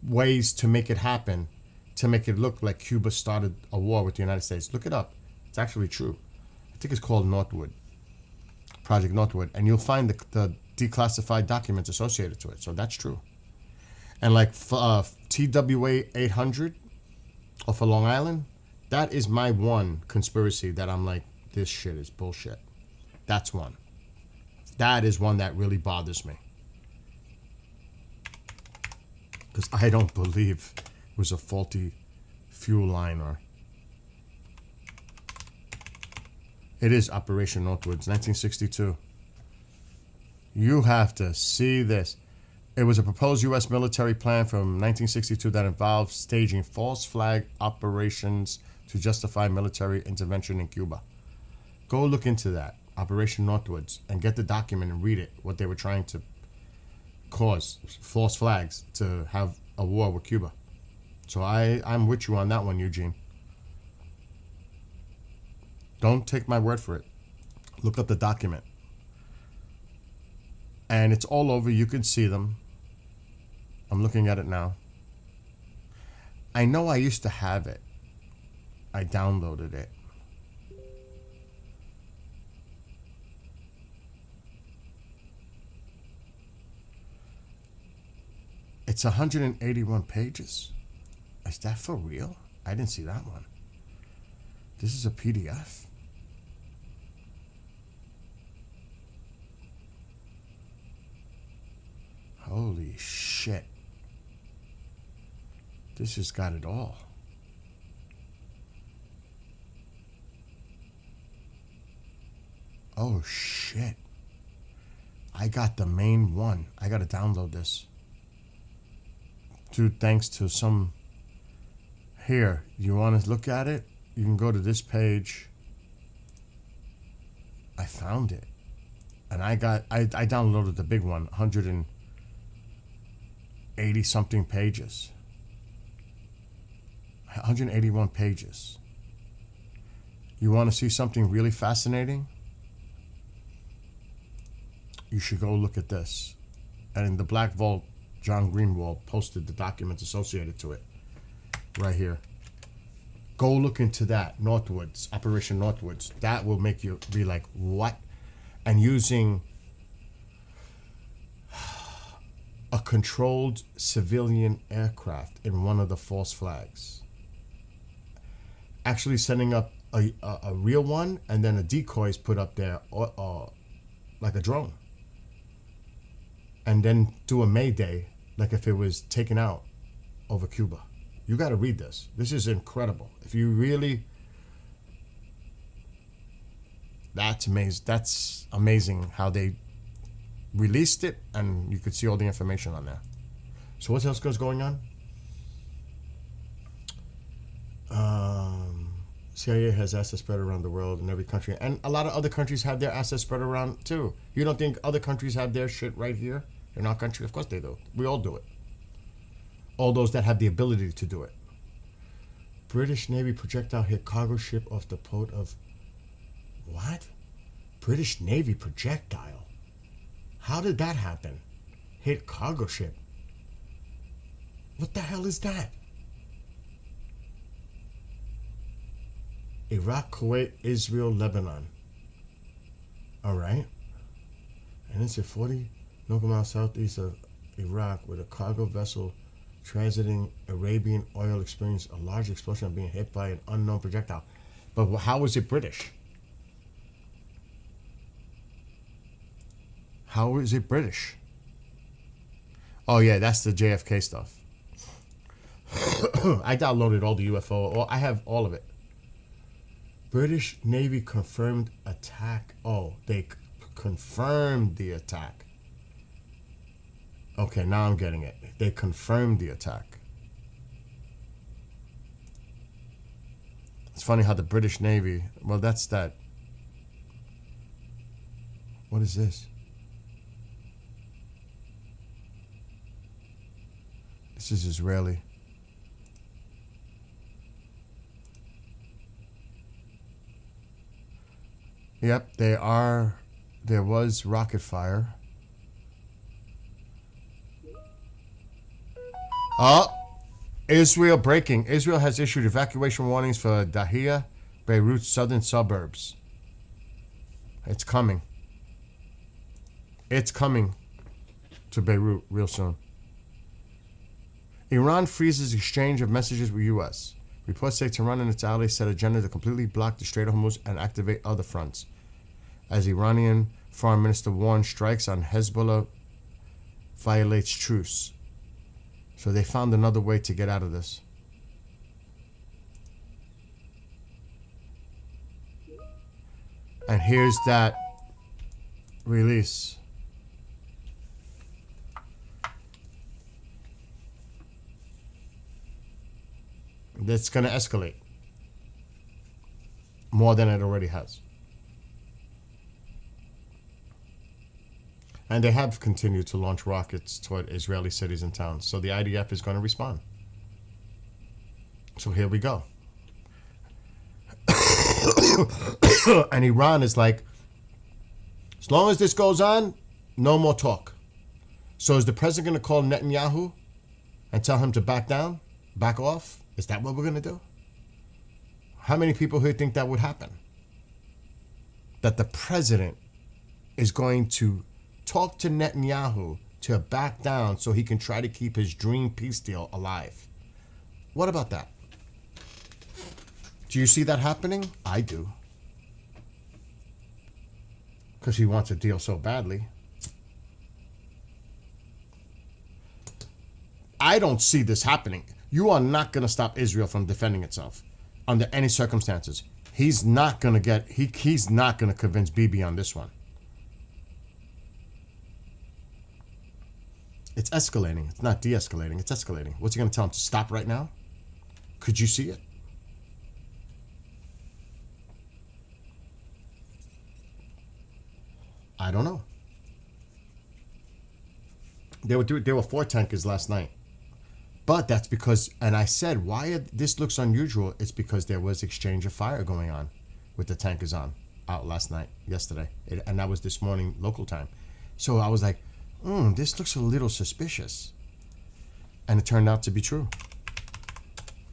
ways to make it happen, to make it look like Cuba started a war with the United States. Look it up. It's actually true. I think it's called Northwood, Project Northwood, and you'll find the declassified documents associated to it. So that's true. And like TWA 800 off of Long Island, that is my one conspiracy that I'm like, this shit is bullshit. That's one. That is one that really bothers me. Because I don't believe it was a faulty fuel line or... It is Operation Northwoods, 1962. You have to see this. It was a proposed U.S. military plan from 1962 that involved staging false flag operations to justify military intervention in Cuba. Go look into that, Operation Northwoods, and get the document and read it, what they were trying to cause, false flags, to have a war with Cuba. So I'm with you on that one, Eugene. Don't take my word for it. Look up the document. And it's all over. You can see them. I'm looking at it now. I know I used to have it. I downloaded it. It's 181 pages. Is that for real? I didn't see that one. This is a PDF. Holy shit. This has got it all. Oh shit. I got the main one. I gotta download this. Dude, thanks to some... Here, you want to look at it? You can go to this page. I found it. And I downloaded the big one, 180 something pages. 181 pages. You want to see something really fascinating? You should go look at this. And in the Black Vault, John Greenwald posted the documents associated to it. Right here. Go look into that. Northwoods. Operation Northwoods. That will make you be like, what? And using a controlled civilian aircraft in one of the false flags. Actually setting up a real one, and then a decoy is put up there, like a drone. And then do a mayday, like if it was taken out over Cuba. You got to read this. This is incredible. If you really... That's amazing. That's amazing how they released it, and you could see all the information on there. So what else goes going on? CIA has assets spread around the world in every country, and a lot of other countries have their assets spread around too. You don't think other countries have their shit right here in our country? Of course they do. We all do it. All those that have the ability to do it. British Navy projectile hit cargo ship off the port of... What? British Navy projectile? How did that happen? Hit cargo ship? What the hell is that? Iraq, Kuwait, Israel, Lebanon. Alright. And it's at 40 nautical miles southeast of Iraq, with a cargo vessel transiting Arabian oil experienced a large explosion of being hit by an unknown projectile. But how was it British? How is it British? Oh yeah, that's the JFK stuff. I downloaded all the UFO. I have all of it. British Navy confirmed attack. Oh, they confirmed the attack. Okay, now I'm getting it. They confirmed the attack. It's funny how the British Navy... Well, that's that. What is this? This is Israeli. Yep, they are. There was rocket fire. Oh, Israel breaking. Israel has issued evacuation warnings for Dahia, Beirut's southern suburbs. It's coming. It's coming to Beirut real soon. Iran freezes exchange of messages with U.S. Reports say Tehran and its allies set agenda to completely block the Strait of Hormuz and activate other fronts, as Iranian Foreign Minister warned strikes on Hezbollah violates truce. So they found another way to get out of this. And here's that release. That's going to escalate more than it already has. And they have continued to launch rockets toward Israeli cities and towns. So the IDF is going to respond. So here we go. And Iran is like, as long as this goes on, no more talk. So is the president going to call Netanyahu and tell him to back down, back off? Is that what we're going to do? How many people here think that would happen? That the president is going to talk to Netanyahu to back down so he can try to keep his dream peace deal alive. What about that? Do you see that happening? I do. Because he wants a deal so badly. I don't see this happening. You are not going to stop Israel from defending itself under any circumstances. He's not going to he's not going to convince Bibi on this one. It's escalating. It's not de-escalating. It's escalating. What's he going to tell him? To stop right now? Could you see it? I don't know. There were 4 tankers last night. But that's because, and I said, this looks unusual. It's because there was exchange of fire going on with the tankers out yesterday. And that was this morning, local time. So I was like, this looks a little suspicious. And it turned out to be true.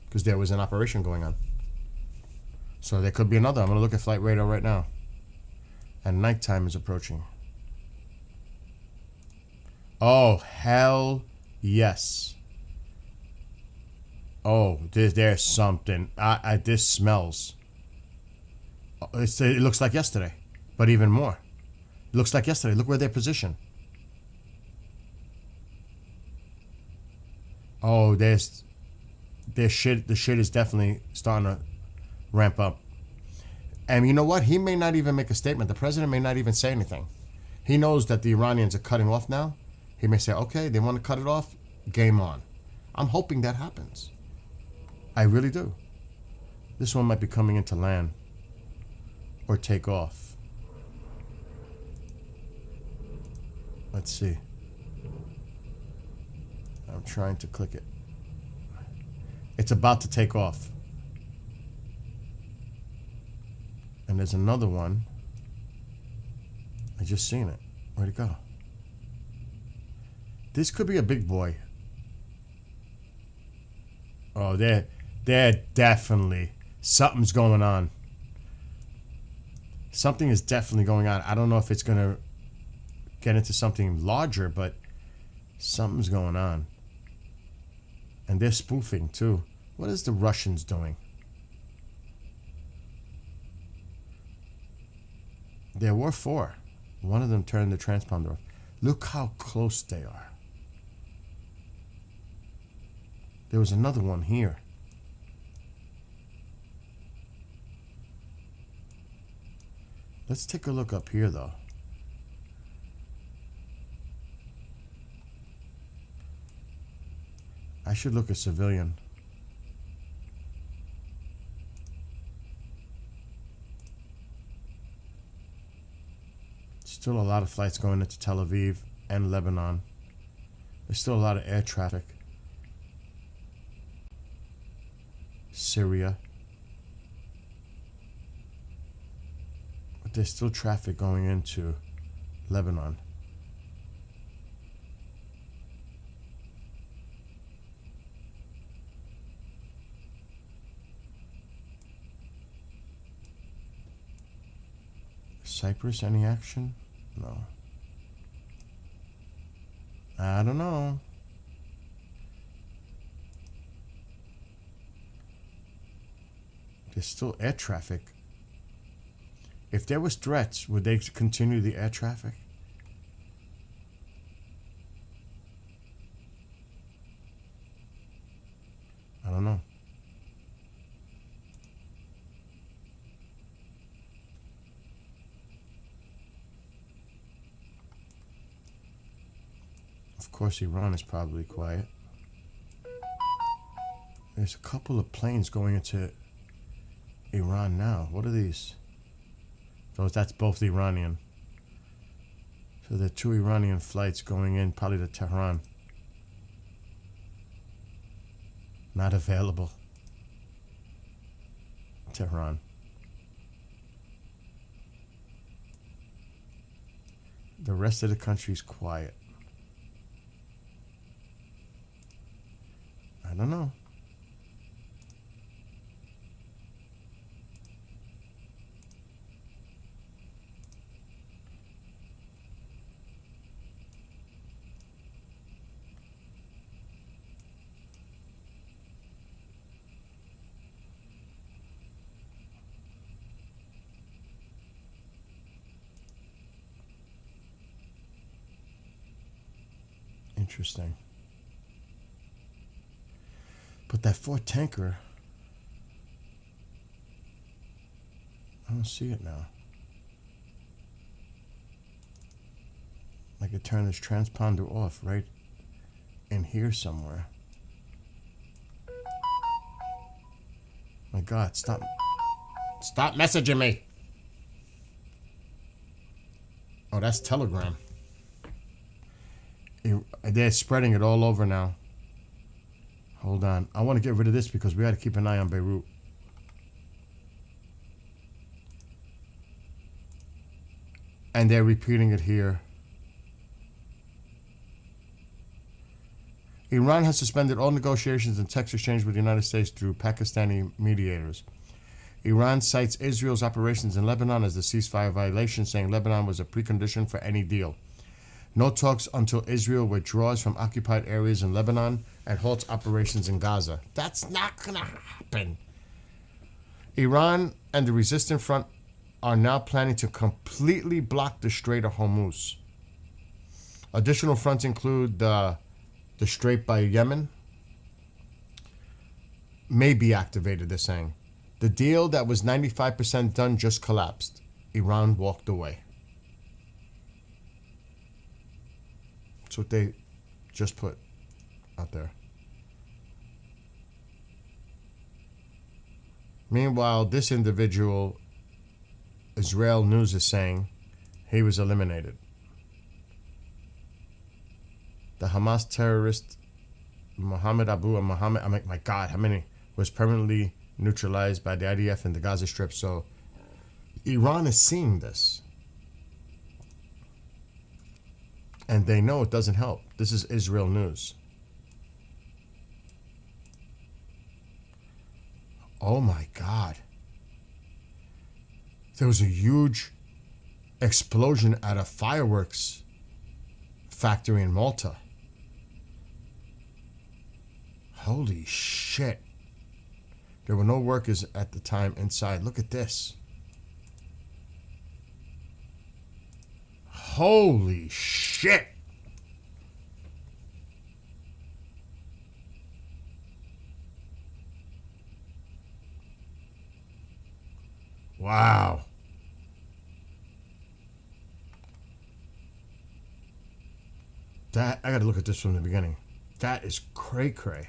Because there was an operation going on. So there could be another. I'm going to look at flight radar right now. And nighttime is approaching. Oh, hell yes. Oh, there's something. This smells. It looks like yesterday, but even more. It looks like yesterday. Look where they're positioned. Oh, there's shit. The shit is definitely starting to ramp up. And you know what? He may not even make a statement. The president may not even say anything. He knows that the Iranians are cutting off now. He may say, okay, they want to cut it off. Game on. I'm hoping that happens. I really do. This one might be coming into land or take off. Let's see. I'm trying to click it. It's about to take off. And there's another one. I just seen it. Where'd it go? This could be a big boy. Oh, they're definitely, something's going on. Something is definitely going on. I don't know if it's going to get into something larger, but something's going on. And they're spoofing too. What is the Russians doing? There were 4. One of them turned the transponder off. Look how close they are. There was another one here. Let's take a look up here, though. I should look at civilian. Still a lot of flights going into Tel Aviv and Lebanon. There's still a lot of air traffic. Syria. But there's still traffic going into Lebanon. Cyprus, any action? No. I don't know. There's still air traffic. If there was threats, would they continue the air traffic? I don't know. Of course, Iran is probably quiet. There's a couple of planes going into Iran now. What are these? That's both Iranian. So there are 2 Iranian flights going in, probably to Tehran. Not available. Tehran. The rest of the country's quiet. I don't know. Interesting. But that Ford tanker, I don't see it now. I could turn this transponder off right in here somewhere. My God, stop. Stop messaging me. Oh, that's Telegram. They're spreading it all over now. Hold on. I want to get rid of this because we got to keep an eye on Beirut. And they're repeating it here. Iran has suspended all negotiations and text exchange with the United States through Pakistani mediators. Iran cites Israel's operations in Lebanon as the ceasefire violation, saying Lebanon was a precondition for any deal. No talks until Israel withdraws from occupied areas in Lebanon and halts operations in Gaza. That's not going to happen. Iran and the resistant front are now planning to completely block the Strait of Hormuz. Additional fronts include the Strait by Yemen may be activated, they're saying. The deal that was 95% done just collapsed. Iran walked away. That's what they just put out there. Meanwhile, this individual, Israel News is saying he was eliminated. The Hamas terrorist Mohammed Abu and Mohammed, my God, how many, was permanently neutralized by the IDF in the Gaza Strip. So Iran is seeing this. And they know it doesn't help. This is Israel News. Oh my God. There was a huge explosion at a fireworks factory in Malta. Holy shit. There were no workers at the time inside. Look at this. Holy shit. Wow. That, I gotta look at this from the beginning. That is cray cray.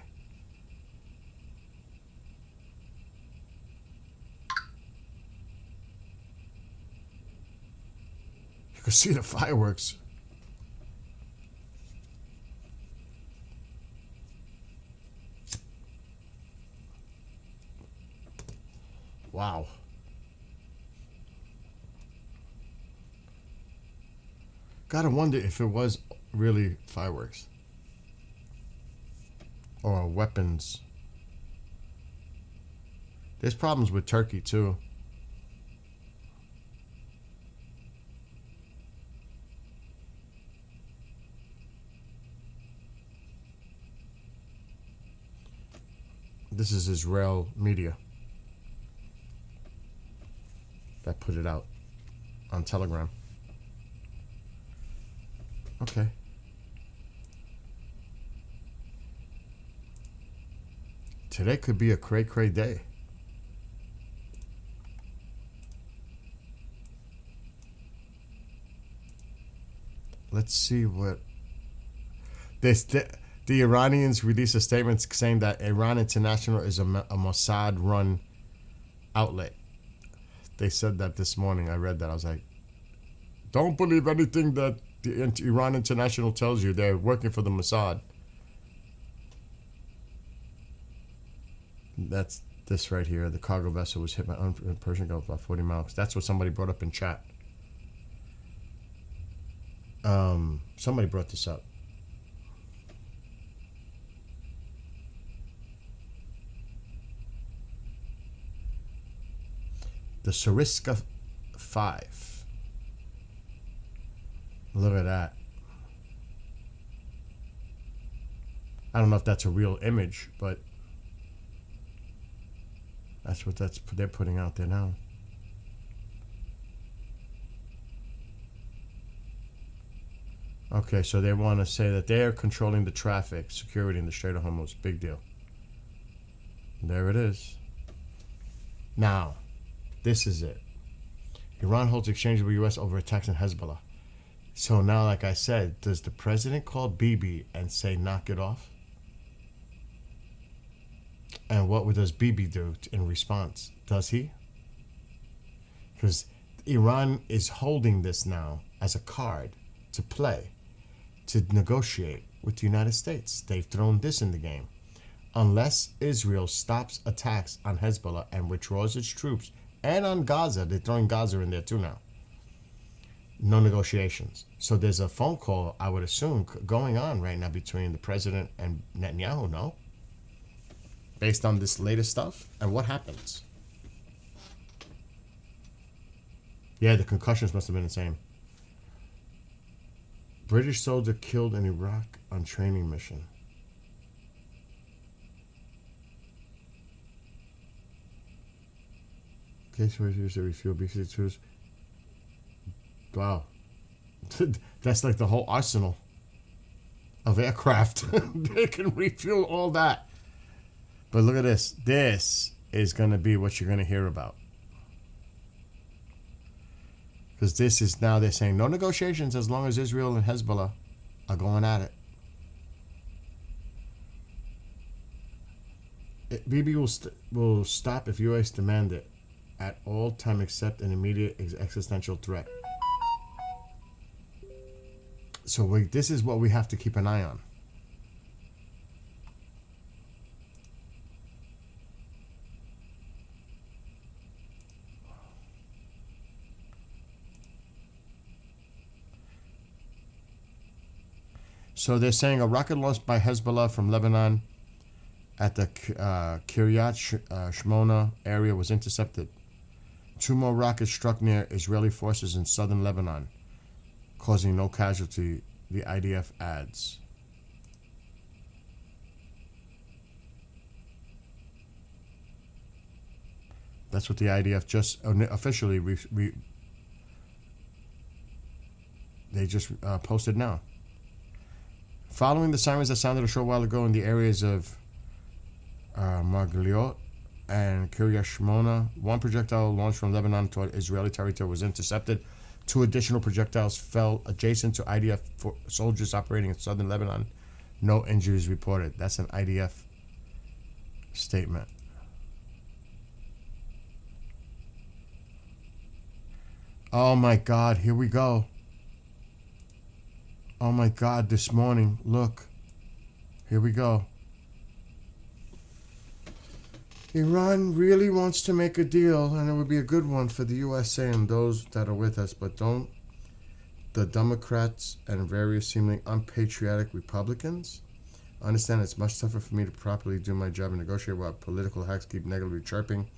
You can see the fireworks. Wow. Gotta wonder if it was really fireworks or weapons. There's problems with Turkey too. This is Israel media that put it out on Telegram. Okay. Today could be a cray-cray day. Let's see what this. The Iranians released a statement saying that Iran International is a Mossad-run outlet. They said that this morning. I read that. I was like, don't believe anything that Iran International tells you they're working for the Mossad. That's this right here. The cargo vessel was hit by Persian Gulf about 40 miles. That's what somebody brought up in chat. Somebody brought this up. The Sariska 5. Look at that. I don't know if that's a real image, but that's what they're putting out there now. Okay, so they want to say that they're controlling the traffic, security in the Strait of Hormuz. Big deal. There it is. Now, this is it. Iran holds exchange with U.S. over attacks on Hezbollah. So now, like I said, does the president call Bibi and say, knock it off? And what does Bibi do in response? Does he? Because Iran is holding this now as a card to play, to negotiate with the United States. They've thrown this in the game. Unless Israel stops attacks on Hezbollah and withdraws its troops, and on Gaza, they're throwing Gaza in there too now. No negotiations. So there's a phone call, I would assume, going on right now between the president and Netanyahu, no? Based on this latest stuff? And what happens? Yeah, the concussions must have been insane. British soldier killed in Iraq on training mission. Case where used to refuel B-52s. Wow. That's like the whole arsenal of aircraft. They can refuel all that. But look at this. This is going to be what you're going to hear about. Because this is now they're saying no negotiations as long as Israel and Hezbollah are going at it. Bibi will stop if U.S. demand it at all time except an immediate existential threat. So this is what we have to keep an eye on. So they're saying a rocket launched by Hezbollah from Lebanon at the Kiryat Shmona area was intercepted. 2 more rockets struck near Israeli forces in southern Lebanon, causing no casualty, the IDF adds. That's what the IDF just officially they just posted now. Following the sirens that sounded a short while ago in the areas of Margaliot and Kiryat Shmona, 1 projectile launched from Lebanon toward Israeli territory was intercepted. 2 additional projectiles fell adjacent to IDF soldiers operating in southern Lebanon. No injuries reported. That's an IDF statement. Oh my God, here we go. Oh my God, this morning, look. Here we go. Iran really wants to make a deal, and it would be a good one for the USA and those that are with us, but don't the Democrats and various seemingly unpatriotic Republicans understand it's much tougher for me to properly do my job and negotiate while political hacks keep negatively chirping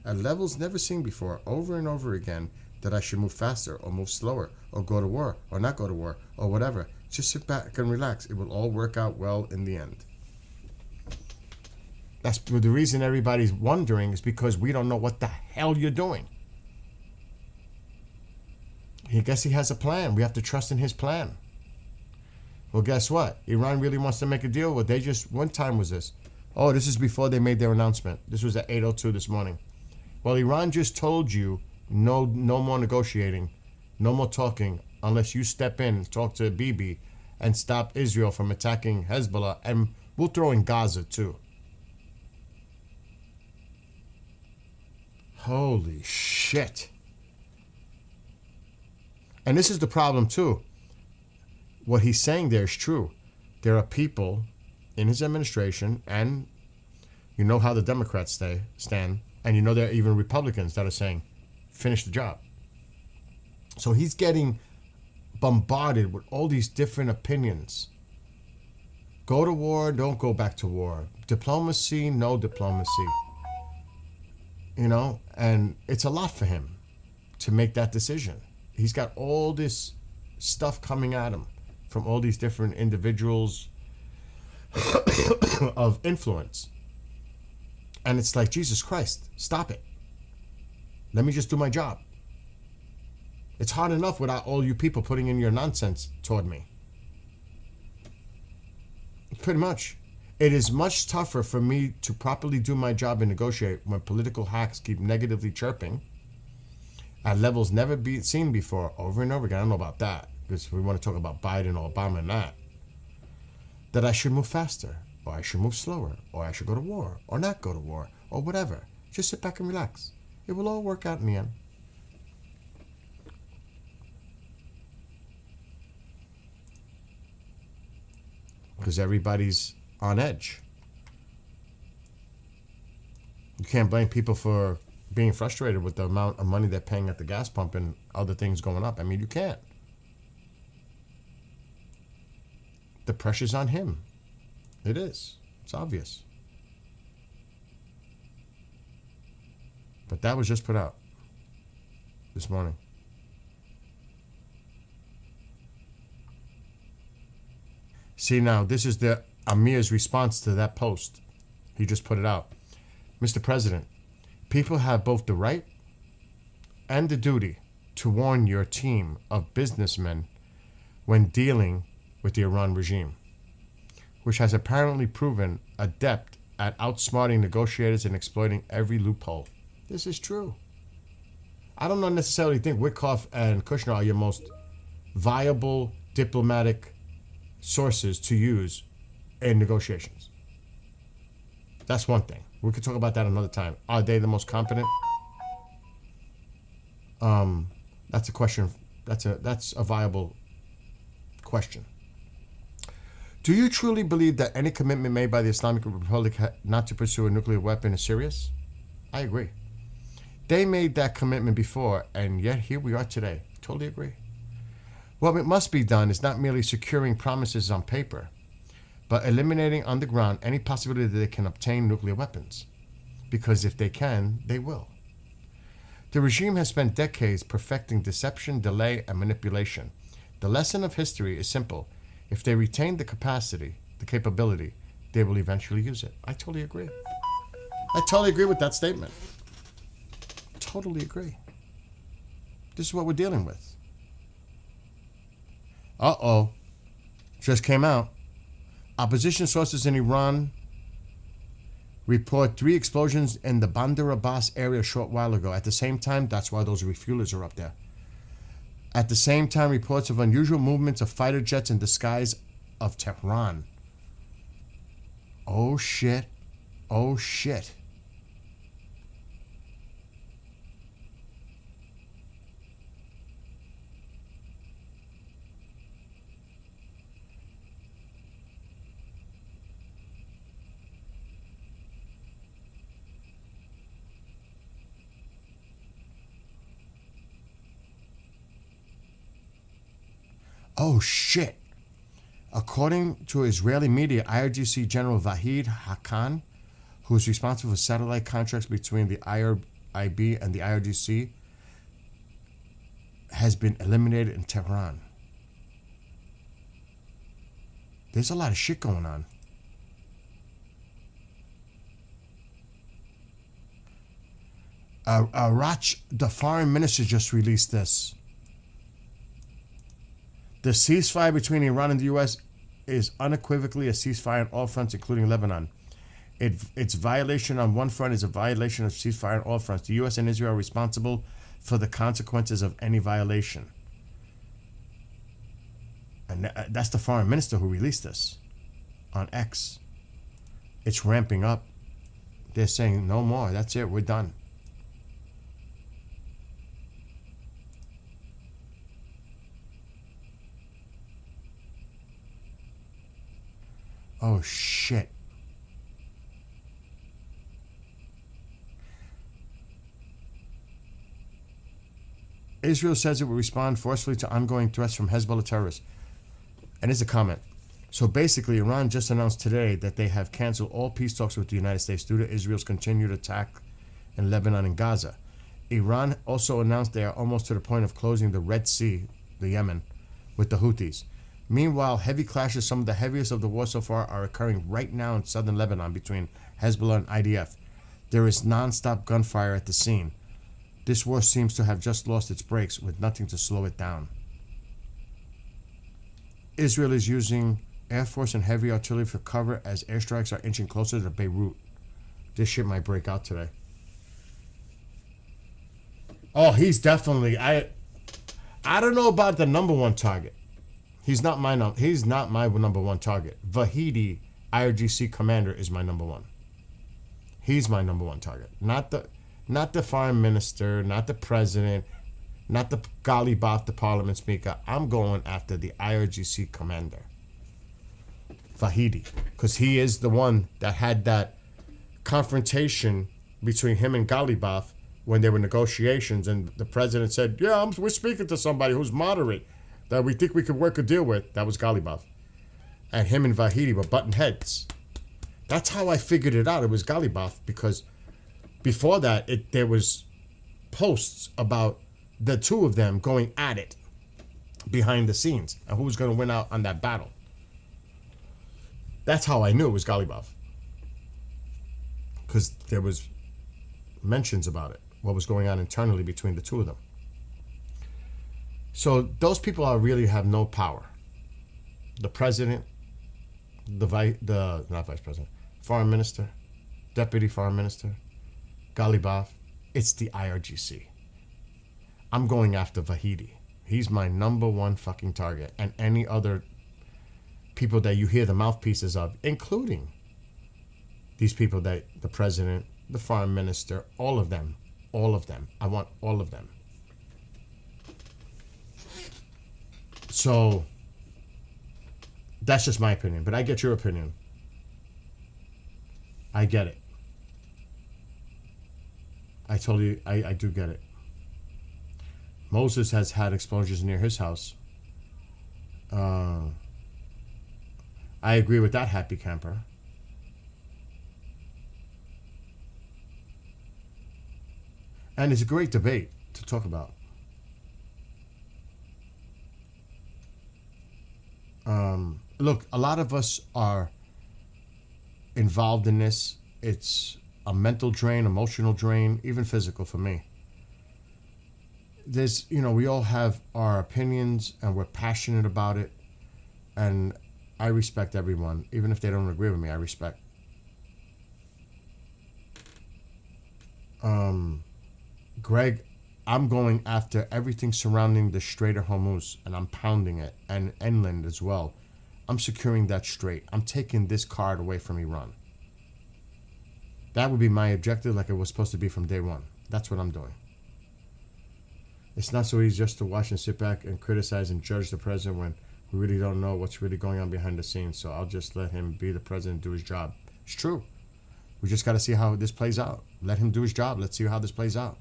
at levels never seen before, over and over again, that I should move faster or move slower or go to war or not go to war or whatever. Just sit back and relax. It will all work out well in the end. That's the reason everybody's wondering is because we don't know what the hell you're doing. I guess he has a plan. We have to trust in his plan. Well, guess what? Iran really wants to make a deal. Well, what time was this? Oh, this is before they made their announcement. This was at 8:02 this morning. Well, Iran just told you no more negotiating, no more talking unless you step in, talk to Bibi, and stop Israel from attacking Hezbollah, and we'll throw in Gaza too. Holy shit. And this is the problem too. what he's saying there is true. There are people in his administration, and you know how the Democrats stand, and you know there are even Republicans that are saying, finish the job. So he's getting bombarded with all these different opinions. Go to war, don't go back to war. Diplomacy, no diplomacy. You know, and it's a lot for him to make that decision. He's got all this stuff coming at him from all these different individuals of influence. And it's like, Jesus Christ, stop it. Let me just do my job. It's hard enough without all you people putting in your nonsense toward me. Pretty much. It is much tougher for me to properly do my job and negotiate when political hacks keep negatively chirping at levels never seen before, over and over again. I don't know about that, because we want to talk about Biden or Obama and that I should move faster, or I should move slower, or I should go to war, or not go to war, or whatever. Just sit back and relax. It will all work out in the end. Because everybody's on edge. You can't blame people for being frustrated with the amount of money they're paying at the gas pump and other things going up. I mean, you can't. The pressure's on him. It is. It's obvious. But that was just put out this morning. See, now, this is the Amir's response to that post. He just put it out. Mr. President, people have both the right and the duty to warn your team of businessmen when dealing with the Iran regime, which has apparently proven adept at outsmarting negotiators and exploiting every loophole. This is true. I don't necessarily think Witkoff and Kushner are your most viable diplomatic sources to use in negotiations. That's one thing. We could talk about that another time. Are they the most competent? That's a question. That's a viable question. Do you truly believe that any commitment made by the Islamic Republic not to pursue a nuclear weapon is serious? I agree. They made that commitment before, and yet here we are today. Totally agree. What must be done is not merely securing promises on paper, but eliminating on the ground any possibility that they can obtain nuclear weapons. Because if they can, they will. The regime has spent decades perfecting deception, delay, and manipulation. The lesson of history is simple. If they retain the capability, they will eventually use it. I totally agree. I totally agree with that statement. Totally agree. This is what we're dealing with. Uh-oh. Just came out. Opposition sources in Iran report 3 explosions in the Bandar Abbas area a short while ago. At the same time, that's why those refuelers are up there. At the same time, reports of unusual movements of fighter jets in the skies of Tehran. Oh, shit. Oh, shit. Oh, shit. According to Israeli media, IRGC General Vahid Hakan, who is responsible for satellite contracts between the IRIB and the IRGC, has been eliminated in Tehran. There's a lot of shit going on. Arach, the foreign minister, just released this. The ceasefire between Iran and the U.S. is unequivocally a ceasefire on all fronts, including Lebanon. Its violation on one front is a violation of ceasefire on all fronts. The U.S. and Israel are responsible for the consequences of any violation. And that's the foreign minister who released this on X. It's ramping up. They're saying no more. That's it. We're done. Oh, shit. Israel says it will respond forcefully to ongoing threats from Hezbollah terrorists. And here's a comment. So basically, Iran just announced today that they have canceled all peace talks with the United States due to Israel's continued attack in Lebanon and Gaza. Iran also announced they are almost to the point of closing the Red Sea, the Yemen, with the Houthis. Meanwhile, heavy clashes, some of the heaviest of the war so far, are occurring right now in southern Lebanon between Hezbollah and IDF. There is non-stop gunfire at the scene. This war seems to have just lost its brakes with nothing to slow it down. Israel is using Air Force and heavy artillery for cover as airstrikes are inching closer to Beirut. This shit might break out today. Oh, he's definitely... I don't know about the number one target. He's not my number one target. Vahidi, IRGC commander, is my number one. He's my number one target. Not the foreign minister, not the president, not the Ghalibaf, the parliament speaker. I'm going after the IRGC commander, Vahidi, because he is the one that had that confrontation between him and Ghalibaf when there were negotiations, and the president said, yeah, we're speaking to somebody who's moderate, that we think we could work a deal with. That was Ghalibaf. And him and Vahidi were butting heads. That's how I figured it out. It was Ghalibaf, because before that, there was posts about the two of them going at it behind the scenes and who was going to win out on that battle. That's how I knew it was Ghalibaf, because there was mentions about it, what was going on internally between the two of them. So those people really have no power. The president, not vice president, foreign minister, deputy foreign minister, Ghalibaf, it's the IRGC. I'm going after Vahidi. He's my number one fucking target. And any other people that you hear the mouthpieces of, including these people that the president, the foreign minister, all of them. I want all of them. So that's just my opinion, but I get your opinion. I get it. I do get it. Moses has had explosions near his house. I agree with that, happy camper. And it's a great debate to talk about. Look, a lot of us are involved in this. It's a mental drain, emotional drain, even physical for me. We all have our opinions and we're passionate about it. And I respect everyone. Even if they don't agree with me, I respect. Greg, I'm going after everything surrounding the Strait of Hormuz, and I'm pounding it, and inland as well. I'm securing that strait. I'm taking this card away from Iran. That would be my objective, like it was supposed to be from day one. That's what I'm doing. It's not so easy just to watch and sit back and criticize and judge the president when we really don't know what's really going on behind the scenes. So I'll just let him be the president and do his job. It's true. We just got to see how this plays out. Let him do his job. Let's see how this plays out.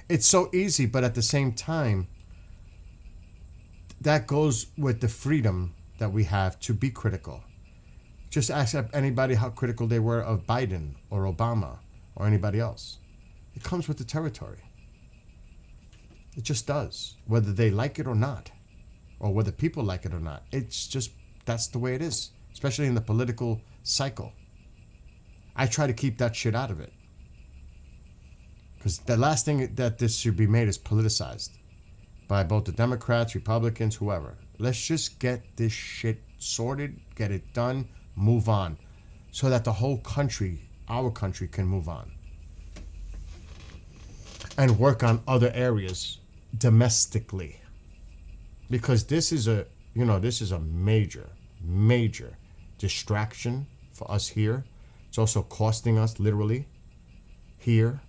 It's so easy, but at the same time, that goes with the freedom that we have to be critical. Just ask anybody how critical they were of Biden or Obama or anybody else. It comes with the territory. It just does, whether they like it or not, or whether people like it or not. It's just, that's the way it is, especially in the political cycle. I try to keep that shit out of it. Because the last thing that this should be made is politicized by both the Democrats, Republicans, whoever. Let's just get this shit sorted, get it done, move on, so that the whole country, our country, can move on. And work on other areas domestically. Because this is a major, major distraction for us here. It's also costing us literally here.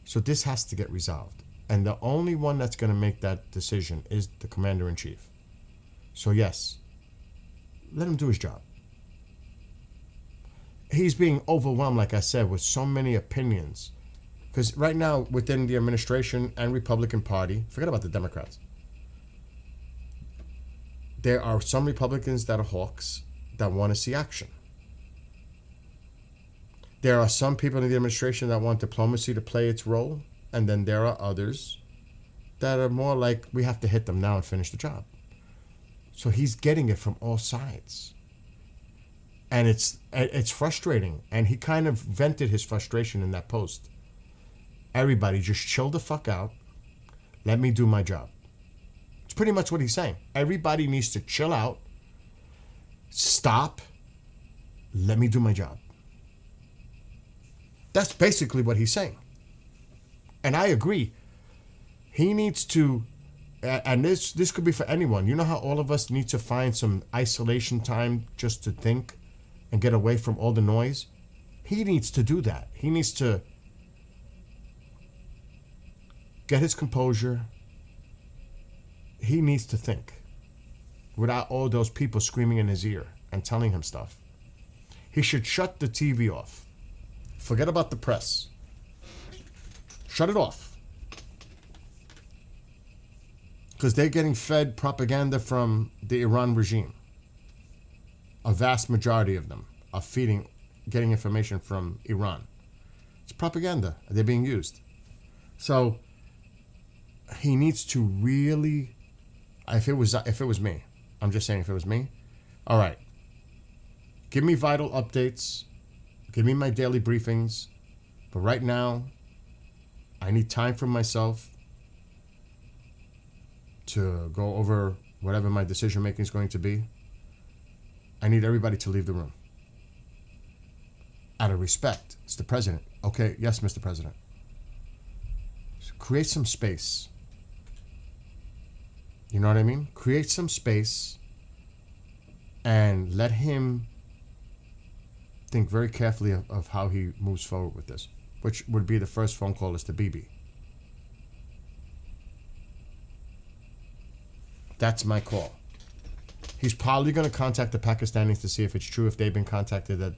So this has to get resolved. And the only one that's going to make that decision is the commander-in-chief. So yes, let him do his job. he's being overwhelmed, like I said, with so many opinions. Because right now, within the administration and Republican Party, forget about the Democrats, there are some Republicans that are hawks that want to see action. There are some people in the administration that want diplomacy to play its role, and then there are others that are more like, we have to hit them now and finish the job. So he's getting it from all sides. And it's frustrating. And he kind of vented his frustration in that post. Everybody just chill the fuck out. Let me do my job. It's pretty much what he's saying. Everybody needs to chill out. Stop. Let me do my job. That's basically what he's saying. And I agree. He needs to, and this could be for anyone. You know how all of us need to find some isolation time just to think and get away from all the noise? He needs to do that. He needs to get his composure. He needs to think without all those people screaming in his ear and telling him stuff. He should shut the TV off. Forget about the press. Shut it off. Because they're getting fed propaganda from the Iran regime. A vast majority of them are getting information from Iran. It's propaganda. They're being used. So he needs to really, if it was me, I'm just saying if it was me, all right, give me vital updates, give me my daily briefings, but right now, I need time for myself to go over whatever my decision making is going to be. I need everybody to leave the room. Out of respect. It's the president. Okay, yes, Mr. President. So create some space. You know what I mean? Create some space and let him think very carefully of how he moves forward with this, which would be the first phone call is to Bibi. That's my call. He's probably going to contact the Pakistanis to see if it's true, if they've been contacted, that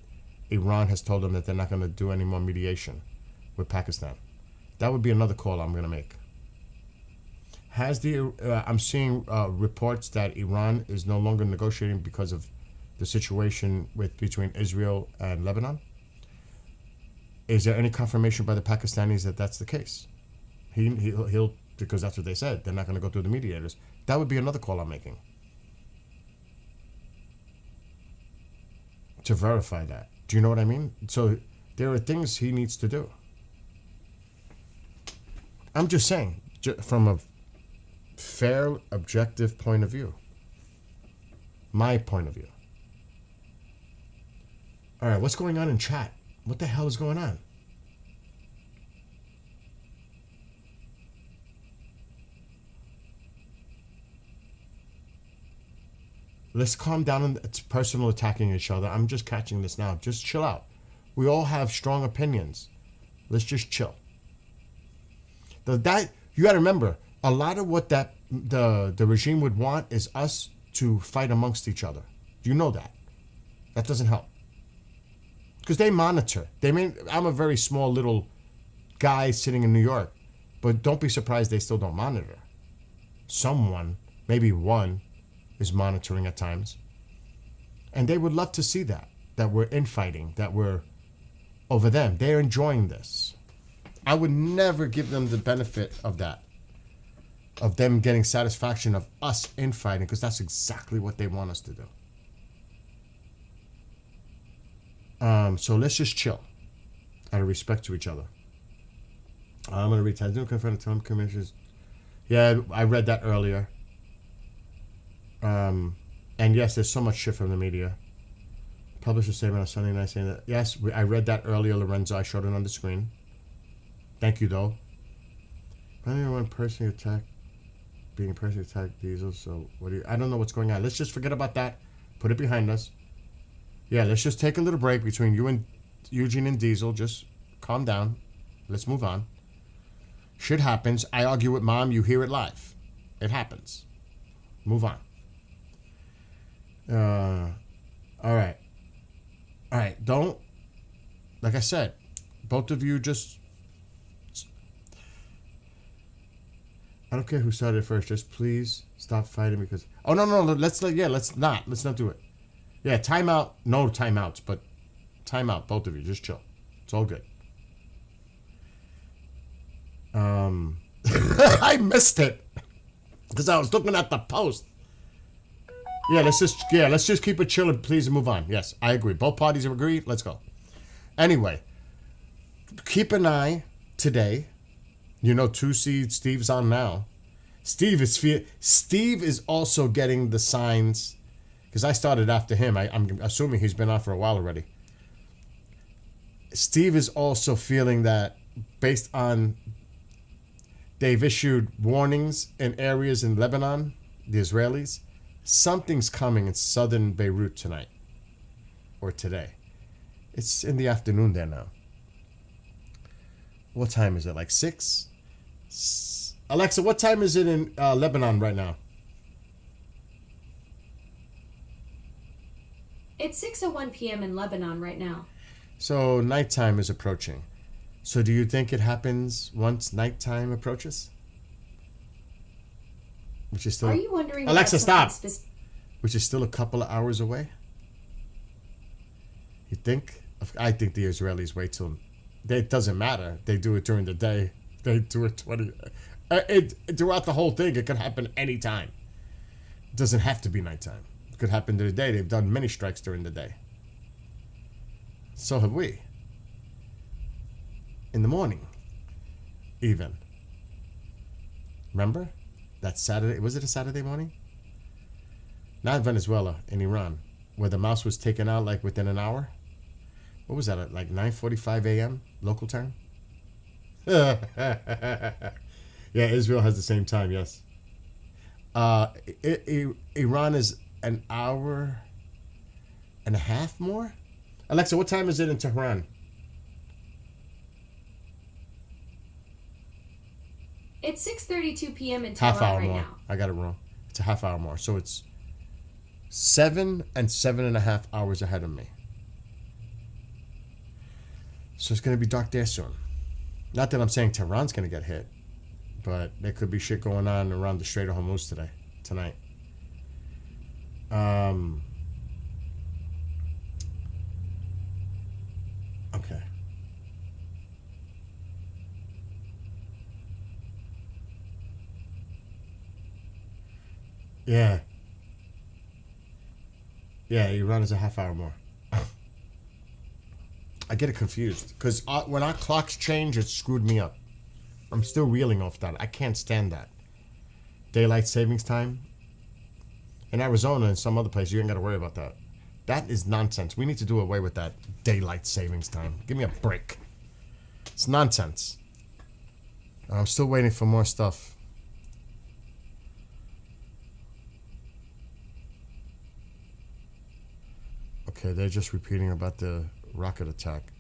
Iran has told them that they're not going to do any more mediation with Pakistan. That would be another call I'm going to make. I'm seeing reports that Iran is no longer negotiating because of the situation between Israel and Lebanon. Is there any confirmation by the Pakistanis that that's the case? He'll because that's what they said. They're not going to go through the mediators. That would be another call I'm making. To verify that. Do you know what I mean? So there are things he needs to do. I'm just saying, from a fair, objective point of view. My point of view. All right, what's going on in chat? What the hell is going on? Let's calm down on it's personal attacking each other. I'm just catching this now. Just chill out. We all have strong opinions. Let's just chill. You got to remember, a lot of what the regime would want is us to fight amongst each other. Do you know that? That doesn't help. Because they monitor. I'm a very small little guy sitting in New York, but don't be surprised they still don't monitor. Someone, maybe one, is monitoring at times. And they would love to see that we're infighting, that we're over them. They're enjoying this. I would never give them the benefit of that, of them getting satisfaction of us infighting, because that's exactly what they want us to do. So let's just chill out of respect to each other. I'm going to read Tanzania confirmed the Trump commissions. Yeah, I read that earlier. And yes, there's so much shit from the media. Published a statement on Sunday night saying that, yes, I read that earlier, Lorenzo. I showed it on the screen. Thank you, though. Anyone personally being personally attacked Diesel, so I don't know what's going on. Let's just forget about that. Put it behind us. Yeah, let's just take a little break between you and Eugene and Diesel. Just calm down. Let's move on. Shit happens. I argue with Mom. You hear it live. It happens. Move on. All right. Don't like I said, both of you just. I don't care who started it first. Just please stop fighting because. Oh no. Let's not do it. Yeah, timeout. No timeouts, but timeout. Both of you, just chill. It's all good. I missed it because I was looking at the post. Let's just keep it chill and please move on. Yes, I agree. Both parties have agreed. Let's go. Anyway, keep an eye today. 2 seed Steve's on now. Steve is also getting the signs because I started after him. I'm assuming he's been on for a while already. Steve is also feeling that based on they've issued warnings in areas in Lebanon, the Israelis, something's coming in southern Beirut tonight or today. It's in the afternoon there now. What time is it? Like 6? Alexa, what time is it in Lebanon right now? It's 6:01 p.m. in Lebanon right now. So nighttime is approaching. So do you think it happens once nighttime approaches? Which is still. Are you wondering? Alexa, about stop. Which is still a couple of hours away. You think? I think the Israelis wait till. It doesn't matter. They do it during the day. They do it 20. Throughout the whole thing, it could happen anytime. It doesn't have to be nighttime. It could happen during the day. They've done many strikes during the day. So have we. In the morning, even. Remember? That Saturday. Was it a Saturday morning? Not in Venezuela, in Iran, where the mouse was taken out like within an hour. What was that, at like 9:45 a.m. local time? Yeah, Israel has the same time, yes. Iran is an hour and a half more? Alexa, what time is it in Tehran? It's 6:32 p.m. in Tehran Half hour right more. now. I got it wrong. It's a half hour more. So it's 7 and 7.5 hours ahead of me. So it's going to be dark there soon. Not that I'm saying Tehran's going to get hit, but there could be shit going on around the Strait of Hormuz tonight. Okay. Yeah. Yeah, Iran is a half hour more. I get it confused because when our clocks change, it screwed me up. I'm still reeling off that. I can't stand that. Daylight savings time. In Arizona and some other place, you ain't got to worry about that. That is nonsense. We need to do away with that daylight savings time. Give me a break. It's nonsense. I'm still waiting for more stuff. Okay, they're just repeating about the rocket attack.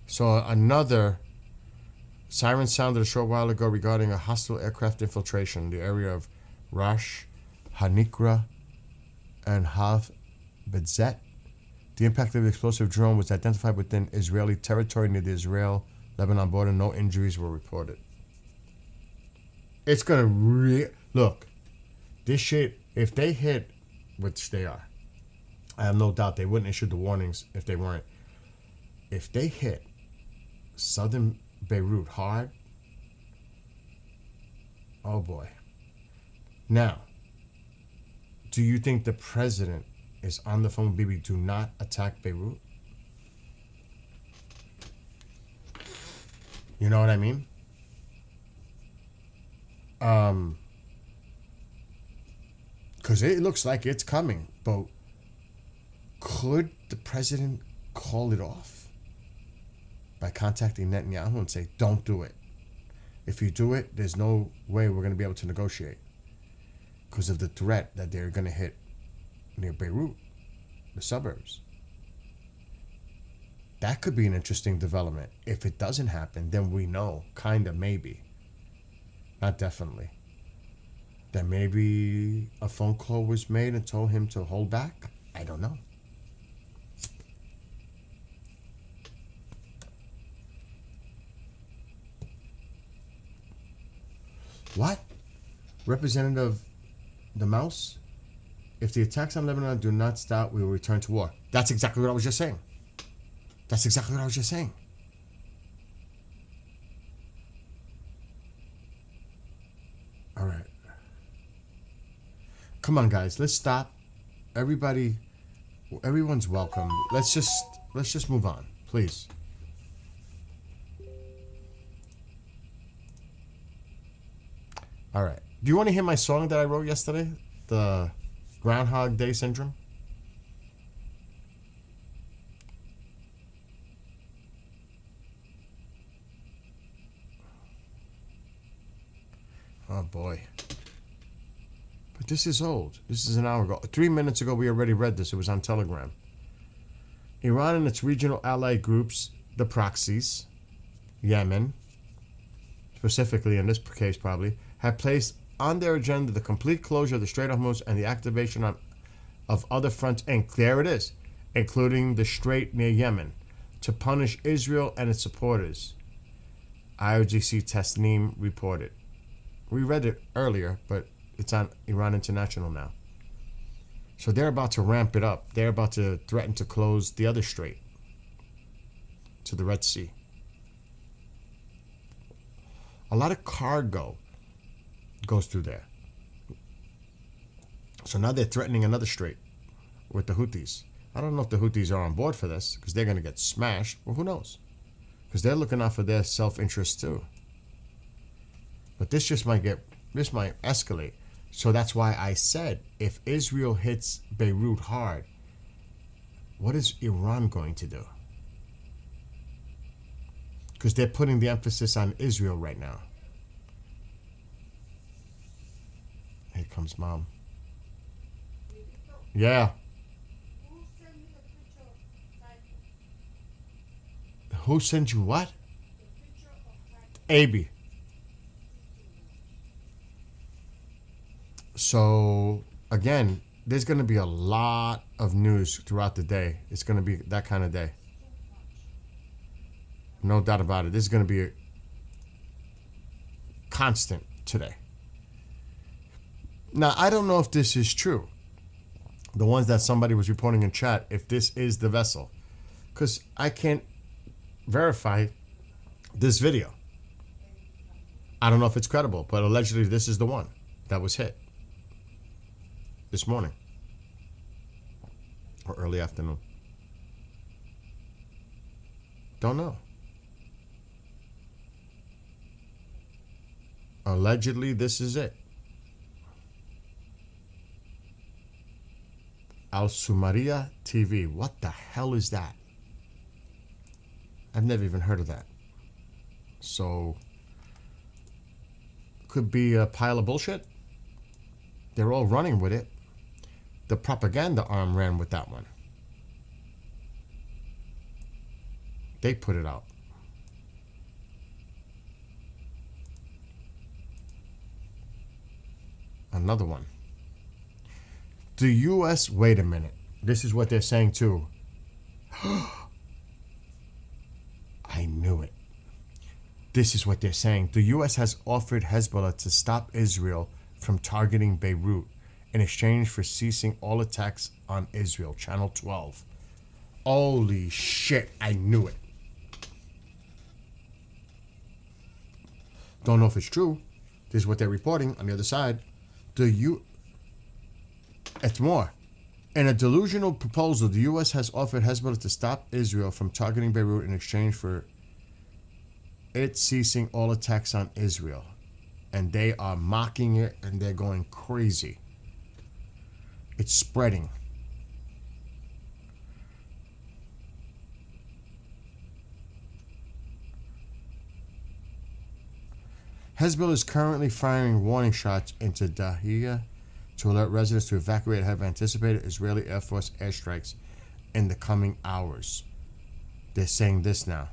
So another siren sounded a short while ago regarding a hostile aircraft infiltration in the area of Rash, Hanikra, and Hav Bedzet. The impact of the explosive drone was identified within Israeli territory near the Israel-Lebanon border. No injuries were reported. It's gonna look. This shit, if they hit, which they are, I have no doubt they wouldn't issue the warnings if they weren't. If they hit southern Beirut hard, oh boy. Now, do you think the president is on the phone with Bibi? Do not attack Beirut. You know what I mean? Because it looks like it's coming, but could the president call it off by contacting Netanyahu and say, don't do it? If you do it, there's no way we're going to be able to negotiate because of the threat that they're going to hit near Beirut, the suburbs. That could be an interesting development. If it doesn't happen, then we know, kind of, maybe. Not definitely. that maybe a phone call was made and told him to hold back. I don't know. What? Representative the Mouse? If the attacks on Lebanon do not stop, we will return to war. That's exactly what I was just saying. That's exactly what I was just saying. All right. Come on, guys. Let's stop. Everyone's welcome. Let's just move on, please. All right. Do you want to hear my song that I wrote yesterday? The Groundhog Day Syndrome? Oh boy. But this is old. This is an hour ago. 3 minutes ago, we already read this. It was on Telegram. Iran and its regional allied groups, the proxies, Yemen, specifically in this case probably, have placed on their agenda the complete closure of the Strait of Hormuz and the activation of other fronts, there it is, including the strait near Yemen, to punish Israel and its supporters, IRGC Tasnim reported. We read it earlier, but it's on Iran International now. So they're about to ramp it up. They're about to threaten to close the other strait to the Red Sea. A lot of cargo goes through there. So now they're threatening another strait with the Houthis. I don't know if the Houthis are on board for this because they're going to get smashed. Well, who knows? Because they're looking out for their self-interest too. But this might escalate. So that's why I said, if Israel hits Beirut hard, what is Iran going to do? Because they're putting the emphasis on Israel right now. Here comes Mom. Yeah. Who sent you the picture of Tiger? Who sent you what? The picture of Tiger. Abi. So, again, there's going to be a lot of news throughout the day. It's going to be that kind of day. No doubt about it. This is going to be a constant today. Now, I don't know if this is true. The ones that somebody was reporting in chat, if this is the vessel. Because I can't verify this video. I don't know if it's credible, but allegedly this is the one that was hit this morning or early afternoon. Don't know. Allegedly, this is it. Al Sumaria TV. What the hell is that? I've never even heard of that. So, could be a pile of bullshit. They're all running with it. The propaganda arm ran with that one. They put it out. Another one. The U.S. Wait a minute. This is what they're saying too. I knew it. This is what they're saying. The U.S. has offered Hezbollah to stop Israel from targeting Beirut in exchange for ceasing all attacks on Israel. Channel 12. Holy shit, I knew it. Don't know if it's true. This is what they're reporting on the other side. It's more. In a delusional proposal, the U.S. has offered Hezbollah to stop Israel from targeting Beirut in exchange for it ceasing all attacks on Israel. And they are mocking it and they're going crazy. It's spreading. Hezbollah is currently firing warning shots into Dahiyah to alert residents to evacuate ahead of anticipated Israeli Air Force airstrikes in the coming hours. They're saying this now.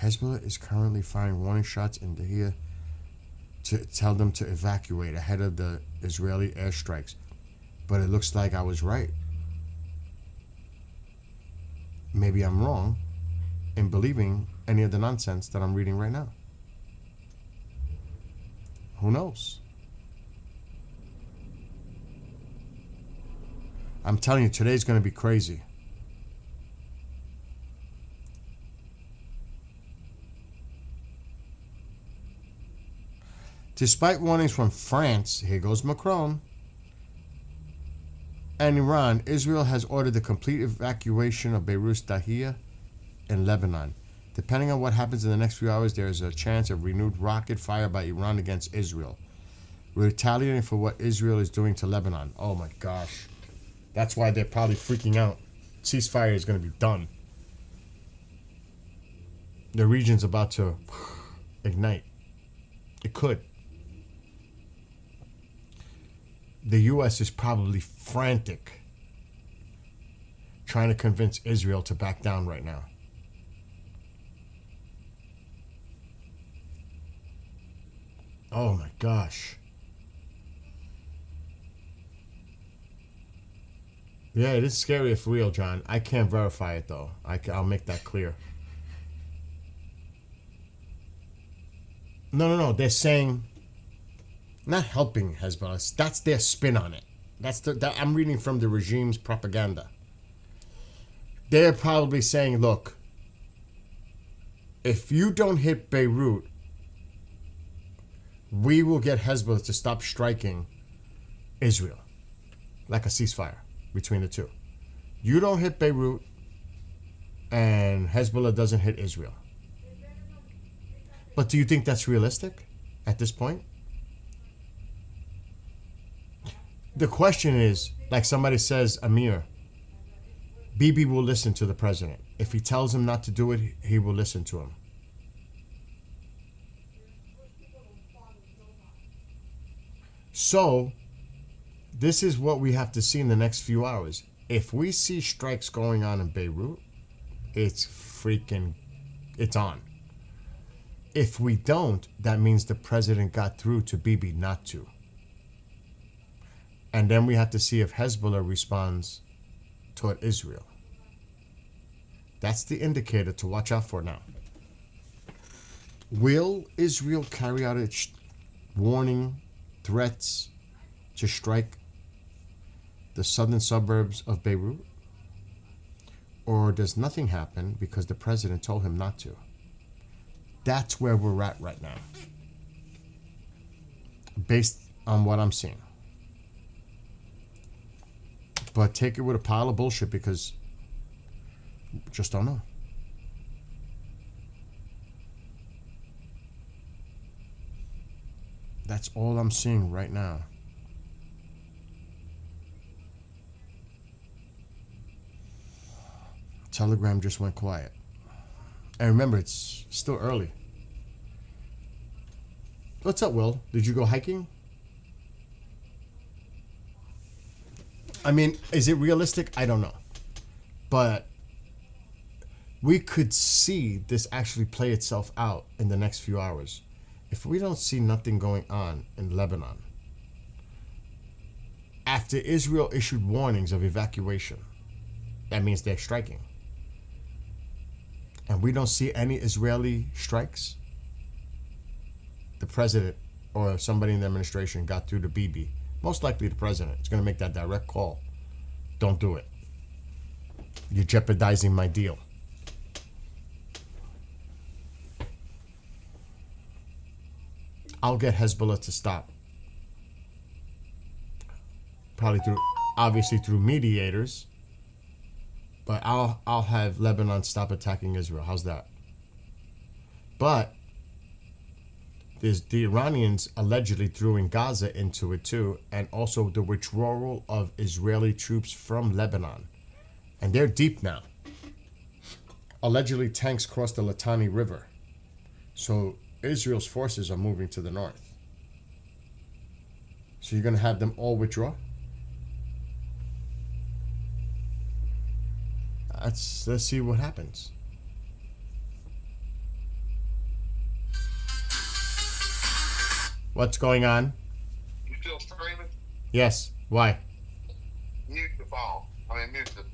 Hezbollah is currently firing warning shots in Dahiyah to tell them to evacuate ahead of the Israeli airstrikes. But it looks like I was right. Maybe I'm wrong in believing any of the nonsense that I'm reading right now. Who knows? I'm telling you, today's going to be crazy. Despite warnings from France, here goes Macron, and Iran, Israel has ordered the complete evacuation of Beirut's Dahia in Lebanon. Depending on what happens in the next few hours, there is a chance of renewed rocket fire by Iran against Israel, retaliating for what Israel is doing to Lebanon. Oh my gosh. That's why they're probably freaking out. Ceasefire is going to be done. The region's about to ignite. It could. The U.S. is probably frantic trying to convince Israel to back down right now. Oh my gosh. Yeah, it is scary if real, John. I can't verify it though. I'll make that clear. No. They're saying, not helping Hezbollah. That's their spin on it. I'm reading from the regime's propaganda. They're probably saying, look, if you don't hit Beirut, we will get Hezbollah to stop striking Israel, like a ceasefire between the two. You don't hit Beirut, and Hezbollah doesn't hit Israel. But do you think that's realistic at this point? The question is, like somebody says, Amir, Bibi will listen to the president. If he tells him not to do it, he will listen to him. So, this is what we have to see in the next few hours. If we see strikes going on in Beirut, it's on. If we don't, that means the president got through to Bibi not to. And then we have to see if Hezbollah responds toward Israel. That's the indicator to watch out for now. Will Israel carry out its warning threats to strike the southern suburbs of Beirut? Or does nothing happen because the president told him not to? That's where we're at right now, based on what I'm seeing. But take it with a pile of bullshit because just don't know. That's all I'm seeing right now. Telegram just went quiet. And remember, it's still early. What's up, Will? Did you go hiking? I mean, is it realistic? I don't know. But we could see this actually play itself out in the next few hours. If we don't see nothing going on in Lebanon, after Israel issued warnings of evacuation, that means they're striking. And we don't see any Israeli strikes, the president or somebody in the administration got through to Bibi. Most likely the president is going to make that direct call. Don't do it. You're jeopardizing my deal. I'll get Hezbollah to stop. Probably obviously through mediators. But I'll have Lebanon stop attacking Israel. How's that? But there's the Iranians allegedly threw in Gaza into it too, and also the withdrawal of Israeli troops from Lebanon. And they're deep now. Allegedly tanks crossed the Litani River. So Israel's forces are moving to the north. So you're going to have them all withdraw? Let's see what happens. What's going on? You still streaming? Yes. Why? Mute the phone. Mute the.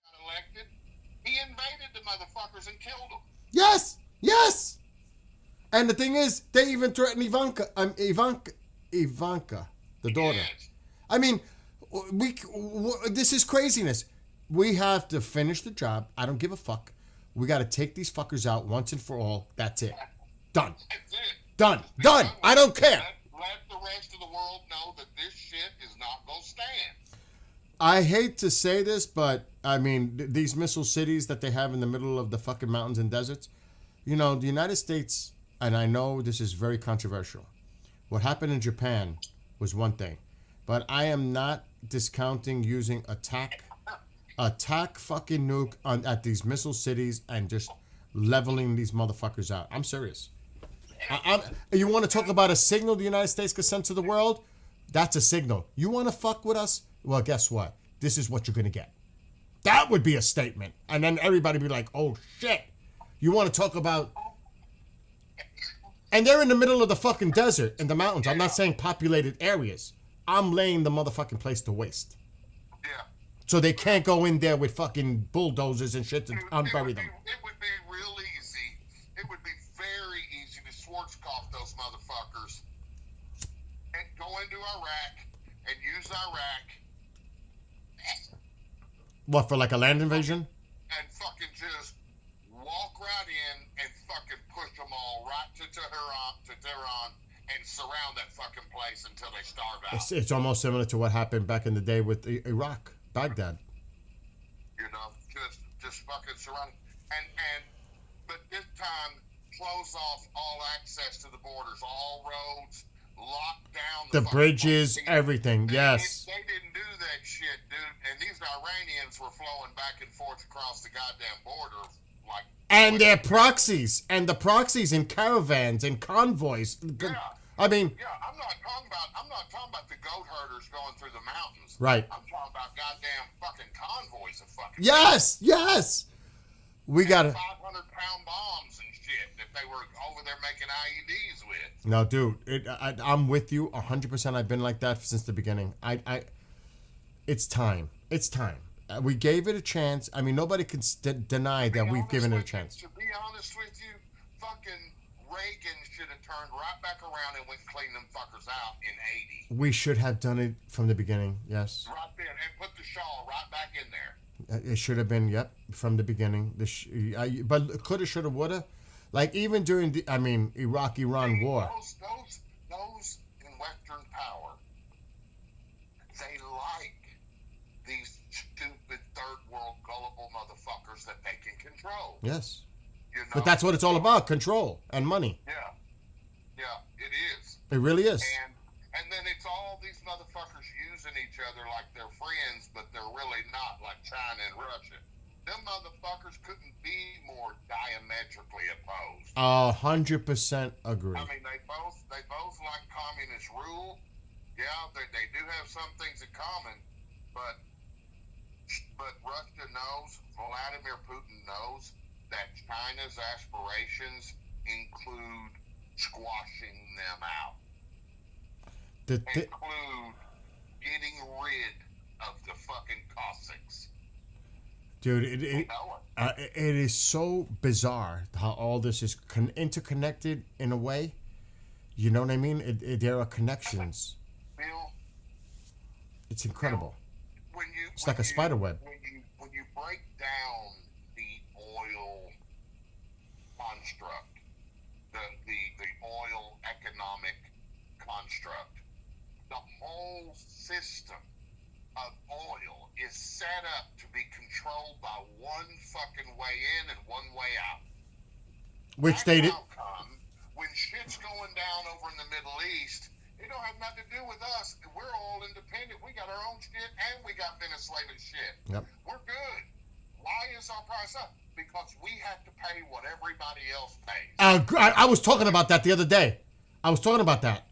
Got elected. He invaded the motherfuckers and killed them. Yes. Yes. And the thing is, they even threatened Ivanka, the daughter. Yes. I mean, this is craziness. We have to finish the job. I don't give a fuck. We got to take these fuckers out once and for all. That's it. Done. That's it. Done. Done. I don't care. Let the rest of the world know that this shit is not gonna stand. I hate to say this, but I mean, these missile cities that they have in the middle of the fucking mountains and deserts, you know, the United States, and I know this is very controversial. What happened in Japan was one thing, but I am not discounting using attack fucking nuke at these missile cities and just leveling these motherfuckers out. I'm serious. You want to talk about a signal the United States could send to the world? That's a signal. You want to fuck with us? Well, guess what? This is what you're going to get. That would be a statement. And then everybody be like, oh, shit. You want to talk about... And they're in the middle of the fucking desert, in the mountains. I'm not saying populated areas. I'm laying the motherfucking place to waste. Yeah. So they can't go in there with fucking bulldozers and shit to unbury them. It would be real easy. It would be very easy to Schwarzkopf those motherfuckers and go into Iraq and use Iraq What, for like a land invasion? and fucking just walk right in and fucking push them all right to Tehran and surround that fucking place until they starve out. It's almost similar to what happened back in the day with Iraq, Baghdad. You know, just fucking surround but this time close off all access to the borders, all roads, lock down The fucking bridges, place. everything, yes. They didn't do that shit, dude. And these Iranians were flowing back and forth across the goddamn border, like. And their proxies, and the proxies in caravans and convoys. Yeah. I mean, Yeah, I'm not talking about the goat herders going through the mountains. Right. I'm talking about goddamn fucking convoys of fucking. yes, yes. We gotta. 500-pound bombs and shit that they were over there making IEDs with. No, dude, I'm with you 100%. I've been like that since the beginning. It's time. It's time. We gave it a chance. I mean, nobody can deny that we've given it a chance. To be honest with you, fucking Reagan should have turned right back around and went clean them fuckers out in 80. We should have done it from the beginning. Yes. Right there, and put the Shaw right back in there. It should have been, yep, from the beginning. But coulda, shoulda, woulda. Like, even during the, Iraq-Iran war. Those in Western power, they like these stupid third world gullible motherfuckers that they can control. Yes. You know? But that's what it's all about, control and money. Yeah, it is. It really is. And then it's all these motherfuckers using each other like they're friends, but they're really not, like China and Russia. Them motherfuckers couldn't be more diametrically opposed. 100% agree. I mean, they both like communist rule. Yeah, they do have some things in common, but Russia knows, Vladimir Putin knows that China's aspirations include squashing them out. Include getting rid of the fucking Cossacks. Dude, it is so bizarre how all this is interconnected in a way. You know what I mean? There are connections. Bill, It's incredible. It's when like a spider web. When you break down the oil construct, the oil economic construct, the whole system of oil is set up to be controlled by one fucking way in and one way out. Which they did. Outcome, when shit's going down over in the Middle East, it don't have nothing to do with us. We're all independent. We got our own shit and we got Venezuelan shit. Yep. We're good. Why is our price up? Because we have to pay what everybody else pays. I was talking about that the other day. I was talking about that.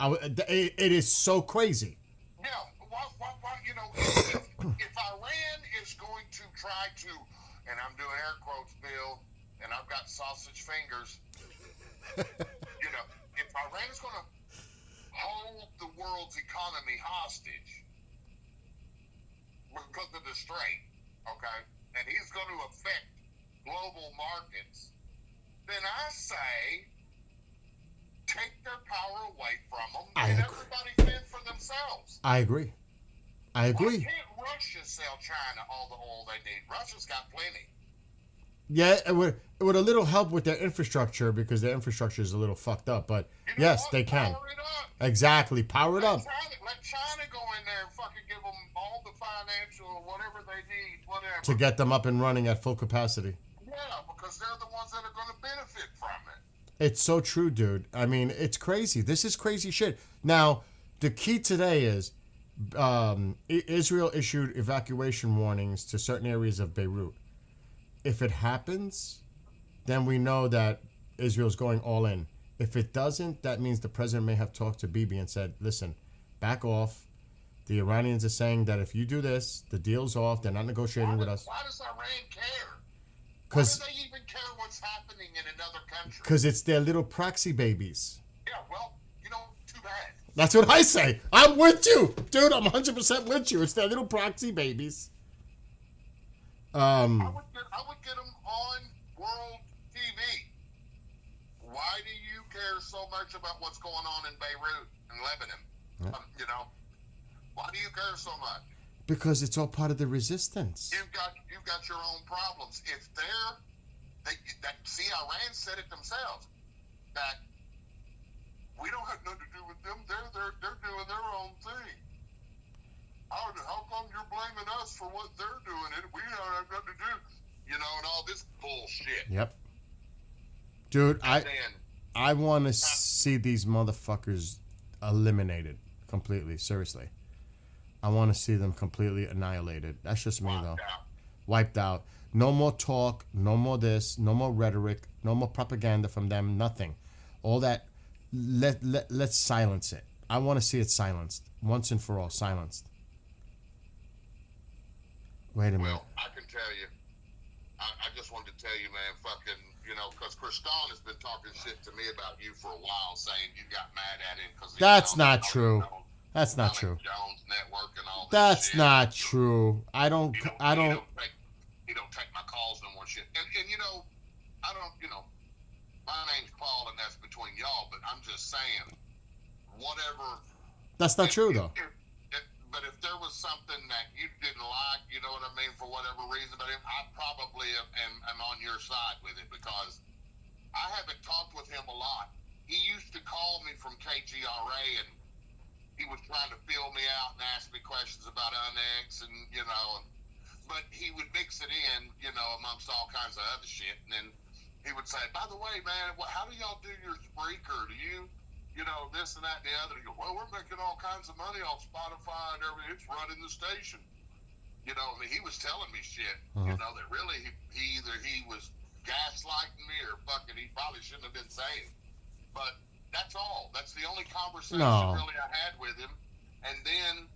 It is so crazy. Yeah, why, you know, if Iran is going to try to, and I'm doing air quotes, Bill, and I've got sausage fingers, you know, if Iran is going to hold the world's economy hostage because of the strait, okay, and he's going to affect global markets, then I say take their power away from them and everybody fend for themselves. I agree. Why can't Russia sell China all the oil they need? Russia's got plenty. Yeah, it would a little help with their infrastructure because their infrastructure is a little fucked up. But You know yes, what? they can. Power it up. Exactly, power it up. Let China go in there and fucking give them all the financial, whatever they need, whatever. To get them up and running at full capacity. Yeah, because they're the ones that are going to benefit from it. It's so true, dude. I mean, it's crazy. This is crazy shit. Now, the key today is Israel issued evacuation warnings to certain areas of Beirut. If it happens, then we know that Israel's going all in. If it doesn't, that means the president may have talked to Bibi and said, listen, back off. The Iranians are saying that if you do this, the deal's off. They're not negotiating with us. Why does Iran care? Why do Because they even care what's happening in another country? it's their little proxy babies. Yeah, well, you know, too bad. That's what I say. I'm with you. Dude, I'm 100% with you. It's their little proxy babies. I would get them on world TV. Why do you care so much about what's going on in Beirut and Lebanon? Yeah. You know, why do you care so much? Because it's all part of the resistance. You've got your own problems. If Iran said it themselves that we don't have nothing to do with them. They're doing their own thing. How come you're blaming us for what they're doing? We don't have nothing to do, you know, and all this bullshit. Yep. Dude, Then, I want to see these motherfuckers eliminated completely. Seriously. I want to see them completely annihilated. That's just me, though. Wiped out. No more talk. No more this. No more rhetoric. No more propaganda from them. Nothing. All that. Let's silence it. I want to see it silenced. Once and for all. Silenced. Wait a minute. Well, I can tell you, I just wanted to tell you, man, fucking, you know, because Kriston has been talking shit to me about you for a while, saying you got mad at him because That's not true. That's not true. Jones Network and all this That's shit. not true. I don't. He don't take my calls no more shit. And you know, I don't, you know, my name's Paul and that's between y'all, but I'm just saying, whatever. That's not true though. But if there was something that you didn't like, you know what I mean, for whatever reason, but I probably am on your side with it because I haven't talked with him a lot. He used to call me from KGRA and he was trying to fill me out and ask me questions about Unix and, you know, but he would mix it in, you know, amongst all kinds of other shit. And then he would say, by the way, man, how do y'all do your Spreaker? Do you know, this and that and the other? He goes, well, we're making all kinds of money off Spotify and everything. It's running the station. You know, I mean, he was telling me shit, you know, that really he was gaslighting me or fucking he probably shouldn't have been saying. But that's all. That's the only conversation really I had with him. And then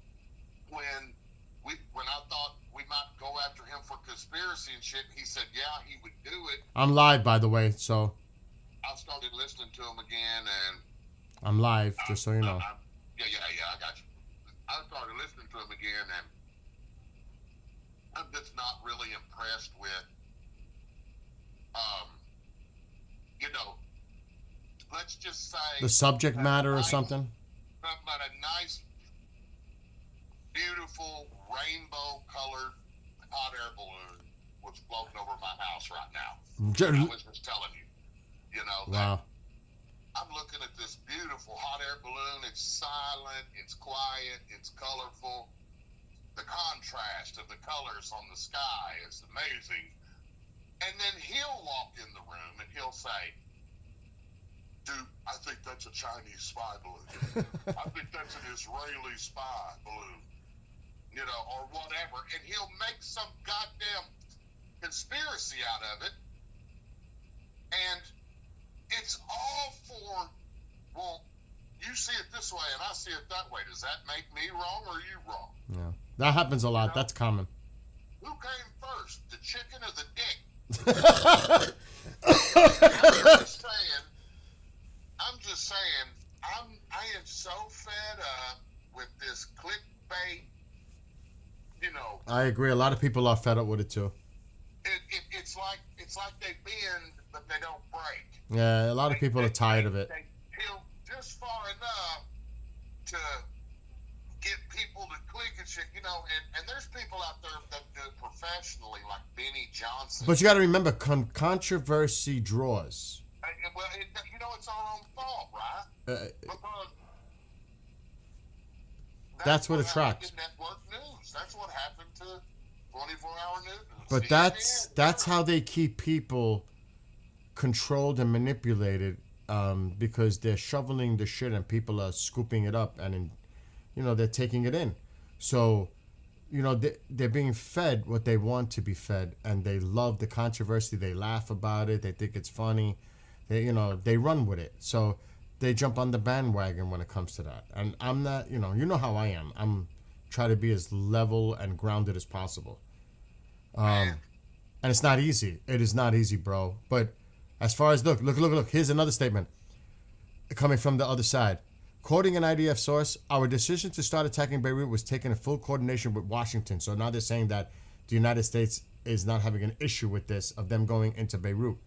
when I thought we might go after him for conspiracy and shit, he said, yeah, he would do it. I'm live, by the way, so. I started listening to him again, and I'm live, just so you know. Yeah, I got you. I started listening to him again, and I'm just not really impressed with, you know, let's just say The subject matter or something? But a nice, beautiful, rainbow-colored hot air balloon was floating over my house right now. I was just telling you, you know, Wow. I'm looking at this beautiful hot air balloon. It's silent, it's quiet, it's colorful. The contrast of the colors on the sky is amazing. And then he'll walk in the room and he'll say, dude, I think that's a Chinese spy balloon. I think that's an Israeli spy balloon. You know, or whatever. And he'll make some goddamn conspiracy out of it. And it's all for, well, you see it this way and I see it that way. Does that make me wrong or you wrong? Yeah. That happens a lot. That's common. Who came first, the chicken or the dick? I'm just saying, I am so fed up with this clickbait, you know. I agree. A lot of people are fed up with it too. It's like they bend, but they don't break. Yeah, a lot of people are tired of it. They peel just far enough to get people to click and shit, you know, and there's people out there that do it professionally, like Benny Johnson. But you got to remember, controversy draws. Well, you know, it's our own fault, right? Because that's what attracts. Network news. That's what happened to 24-hour news. But CNN, that's how they keep people controlled and manipulated, because they're shoveling the shit and people are scooping it up and, you know, they're taking it in. So, you know, they're being fed what they want to be fed, and they love the controversy. They laugh about it. They think it's funny. They, you know, they run with it. So they jump on the bandwagon when it comes to that. And I'm not, you know how I am. I'm try to be as level and grounded as possible. And it's not easy. It is not easy, bro. But as far as look. Here's another statement coming from the other side. Quoting an IDF source, our decision to start attacking Beirut was taken in full coordination with Washington. So now they're saying that the United States is not having an issue with this, of them going into Beirut.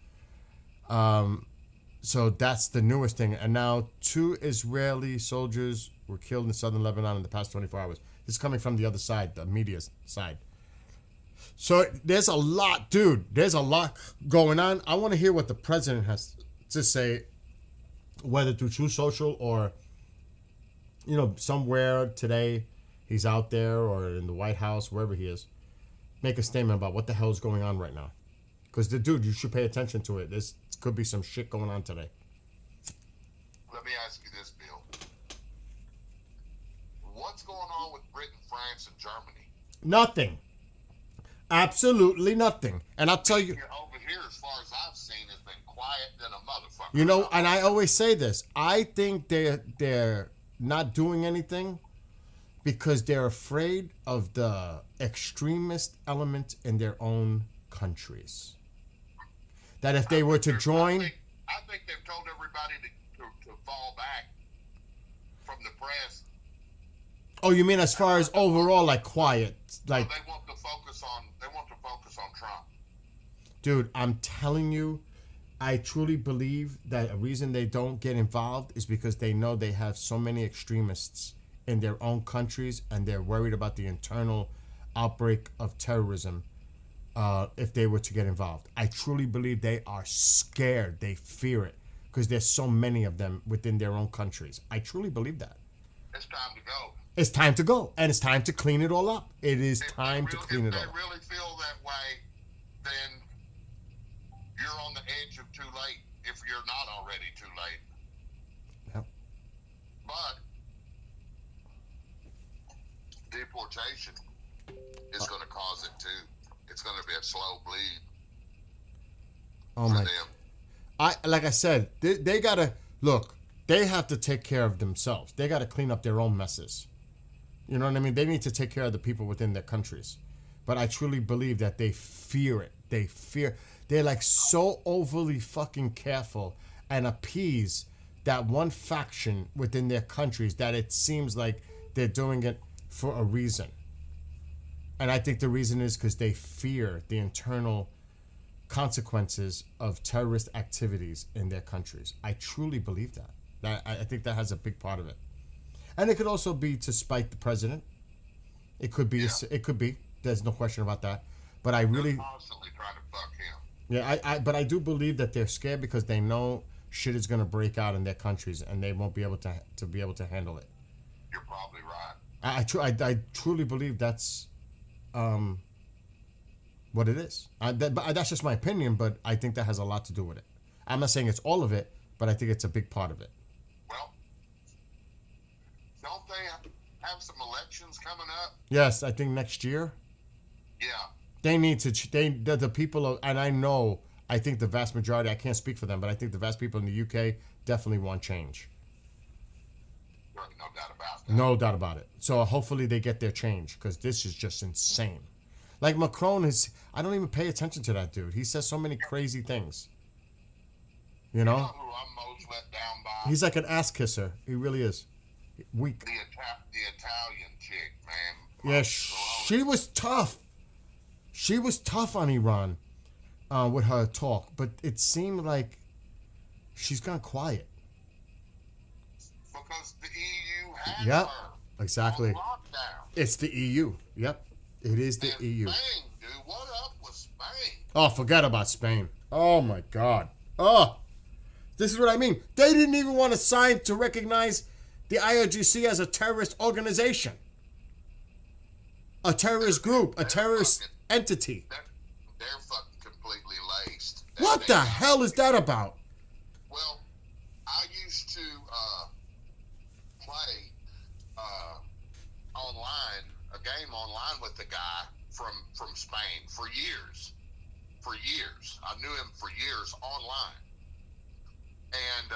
So that's the newest thing. And now 2 Israeli soldiers were killed in southern Lebanon in the past 24 hours. This is coming from the other side, the media side. So there's a lot, dude. There's a lot going on. I want to hear what the president has to say, whether through True Social or, you know, somewhere today he's out there or in the White House, wherever he is. Make a statement about what the hell is going on right now. Because, dude, you should pay attention to it. There's could be some shit going on today. Let me ask you this, Bill. What's going on with Britain, France, and Germany? Nothing. Absolutely nothing. And I'll tell you. Over here, as far as I've seen, has been quiet than a motherfucker. You know, and I always say this. I think they're not doing anything because they're afraid of the extremist element in their own countries. that if they were to join, I think they've told everybody to fall back from the press. oh, you mean as far as overall, like quiet, like, They want to focus on Trump. dude, I'm telling you, I truly believe that a reason they don't get involved is because they know they have so many extremists in their own countries, and they're worried about the internal outbreak of terrorism if they were to get involved. I truly believe they are scared. They fear it because there's so many of them within their own countries. I truly believe that. It's time to go. It's time to go, and it's time to clean it all up. It is time to clean it all If up. they really feel that way, then you're on the edge of too late. If you're not already too late, Yep. but deportation is going to cause it too. It's going to be a slow bleed Oh for my! them. Like I said, they gotta look. They have to take care of themselves. They gotta clean up their own messes. You know what I mean? They need to take care of the people within their countries. But I truly believe that they fear it. They're like so overly fucking careful and appease that one faction within their countries that it seems like they're doing it for a reason. And I think the reason is because they fear the internal consequences of terrorist activities in their countries. I truly believe that. I think that has a big part of it. And it could also be to spite the president. It could be. Yeah. It could be. There's no question about that. But I really, They're constantly trying to fuck him. yeah, but I do believe that they're scared because they know shit is gonna break out in their countries and they won't be able to be able to handle it. You're probably right. I truly believe that's what it is. But that's just my opinion, but I think that has a lot to do with it. I'm not saying it's all of it, but I think it's a big part of it. Well, don't they have some elections coming up? Yes, I think next year Yeah. they need to. The people of, and I think the vast majority. I can't speak for them, but I think the vast people in the UK definitely want change. There's no doubt about that. No doubt about it. So hopefully they get their change because this is just insane. Like Macron is. I don't even pay attention to that dude. He says so many crazy things. You You know know, who I'm most let down by? he's like an ass kisser. He really is. Weak. The Italian chick, man. Yeah, she was tough. She was tough on Iran with her talk, but it seemed like she's gone quiet. Because the EU has Yep, her exactly. on lockdown. It's the EU. Yep, it is the And EU. Spain, dude, what up with Spain? Oh, forget about Spain. Oh my God. Oh, this is what I mean. They didn't even want to sign to recognize the IRGC as a terrorist organization, a terrorist group, a terrorist entity. They're fucking completely laced. What They- the hell is that about? Well, I used to play online, a game online with a guy from Spain for years. For years. I knew him for years online. And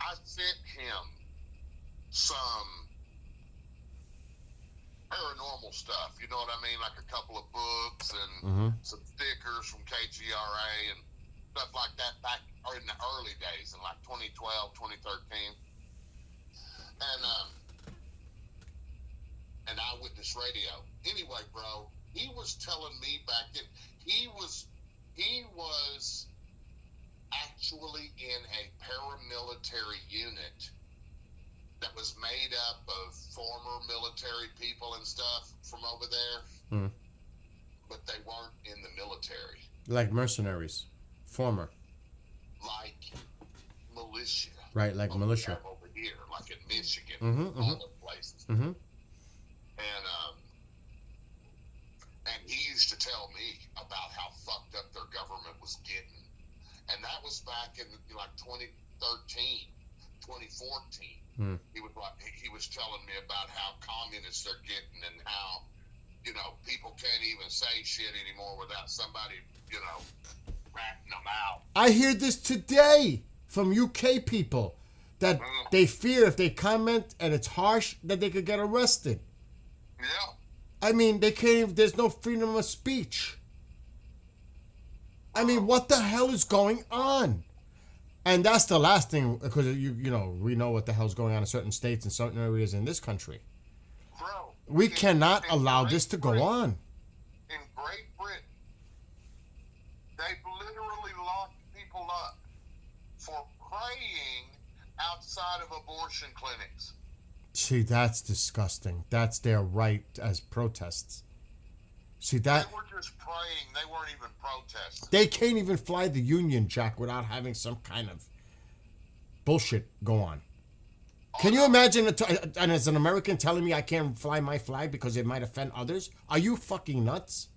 I sent him some paranormal stuff, you know what I mean? Like a couple of books and some stickers from KGRA and stuff like that back in the early days in like 2012, 2013. And Eyewitness Radio. Anyway, bro, he was telling me back then he was actually in a paramilitary unit that was made up of former military people and stuff from over there, but they weren't in the military. Like mercenaries, former, Like militia. right? Like Like militia. we have over here, like in Michigan, Mhm, all those places. Mhm. And he used to tell me about how fucked up their government was getting. And that was back in like 2013, 2014. He was telling me about how communist they're getting and how, people can't even say shit anymore without somebody, ratting them out. I hear this today from UK people that they fear if they comment and it's harsh that they could get arrested. Yeah. I mean, they can't even, there's no freedom of speech. I mean, what the hell is going on? And that's the last thing, because you know, we know what the hell's going on in certain states and certain areas in this country. Bro, We cannot in allow Great this to go Britain- on. In Great Britain, they've literally locked people up for praying outside of abortion clinics. See, that's disgusting. That's their right as protests. See, that They were just praying. They weren't even protesting. they can't even fly the Union Jack without having some kind of bullshit go on. Can you imagine, and as an American telling me I can't fly my flag because it might offend others? Are you fucking nuts?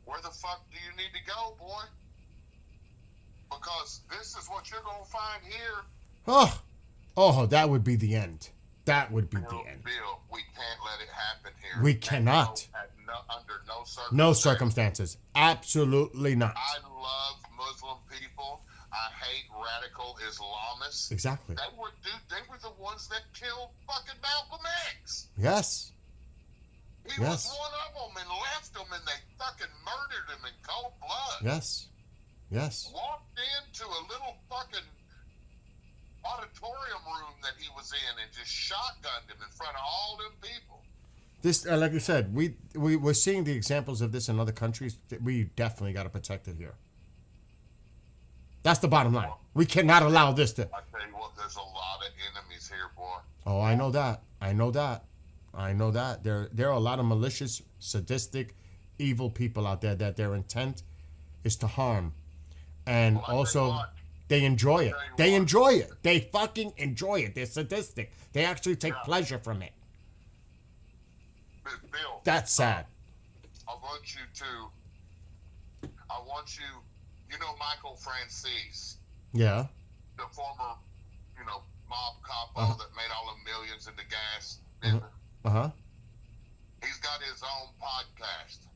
Where the fuck do you need to go, boy? Because this is what you're going to find here. Oh, that would be the end. That would be the Bill, end. Bill, we can't let it happen here. We cannot. Under no circumstances. No circumstances. Absolutely not. I love Muslim people. I hate radical Islamists. Exactly. They were the ones that killed fucking Malcolm X. Yes. He Yes. was one of them and left them, and they fucking murdered him in cold blood. Yes. Yes. Walked into a little fucking auditorium room that he was in and just shotgunned him in front of all them people. This, like I said, we're seeing the examples of this in other countries. We definitely got to protect it here. That's the bottom line. We cannot allow this to. I tell you what, there's a lot of enemies here, boy. Oh, I know that. I know that. I know that. There are a lot of malicious, sadistic, evil people out there that their intent is to harm, and Well, I tell you also what. they enjoy it. tell you They what. enjoy it. They fucking enjoy it. They're sadistic. They actually take pleasure from it. Bill, That's sad. I want you, you know Michael Francis, Yeah. the former, mob capo Uh-huh. that made all the millions in the gas business. Uh-huh. He's got his own podcast,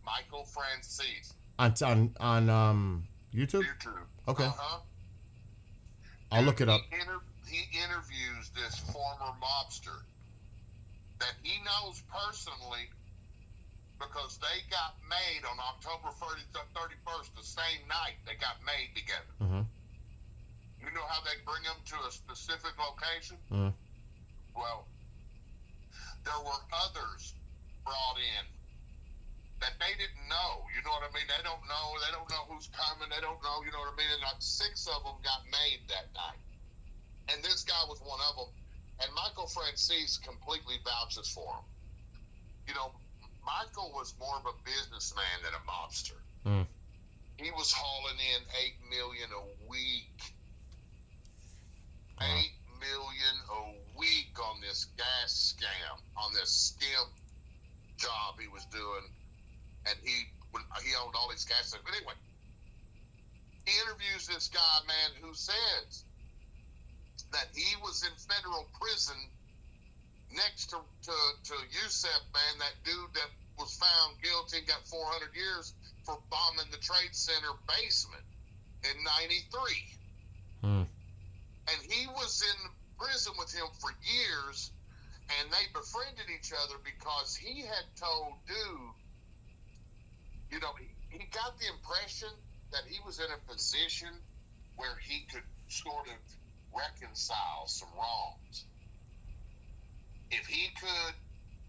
Michael Francis, On YouTube. YouTube. Okay. Uh-huh. I'll look it up. He interviews this former mobster that he knows personally because they got made on October 31st, the same night they got made together. Mhm. You know how they bring them to a specific location? Mhm. Well, there were others brought in that they didn't know. You know what I mean? They don't know. They don't know who's coming. They don't know. You know what I mean? And like 6 of them got made that night. And this guy was one of them. And Michael Francis completely vouches for him. You know, Michael was more of a businessman than a mobster. Mm. He was hauling in $8 million a week. Wow. $8 million a week on this gas scam, on this skim job he was doing, and he owned all these gas stations. But anyway, he interviews this guy, man, who says that he was in federal prison next to Youssef, man, that dude that was found guilty and got 400 years for bombing the Trade Center basement in '93. Hmm. And he was in prison with him for years, and they befriended each other because he had told dude, he got the impression that he was in a position where he could sort of reconcile some wrongs. If he could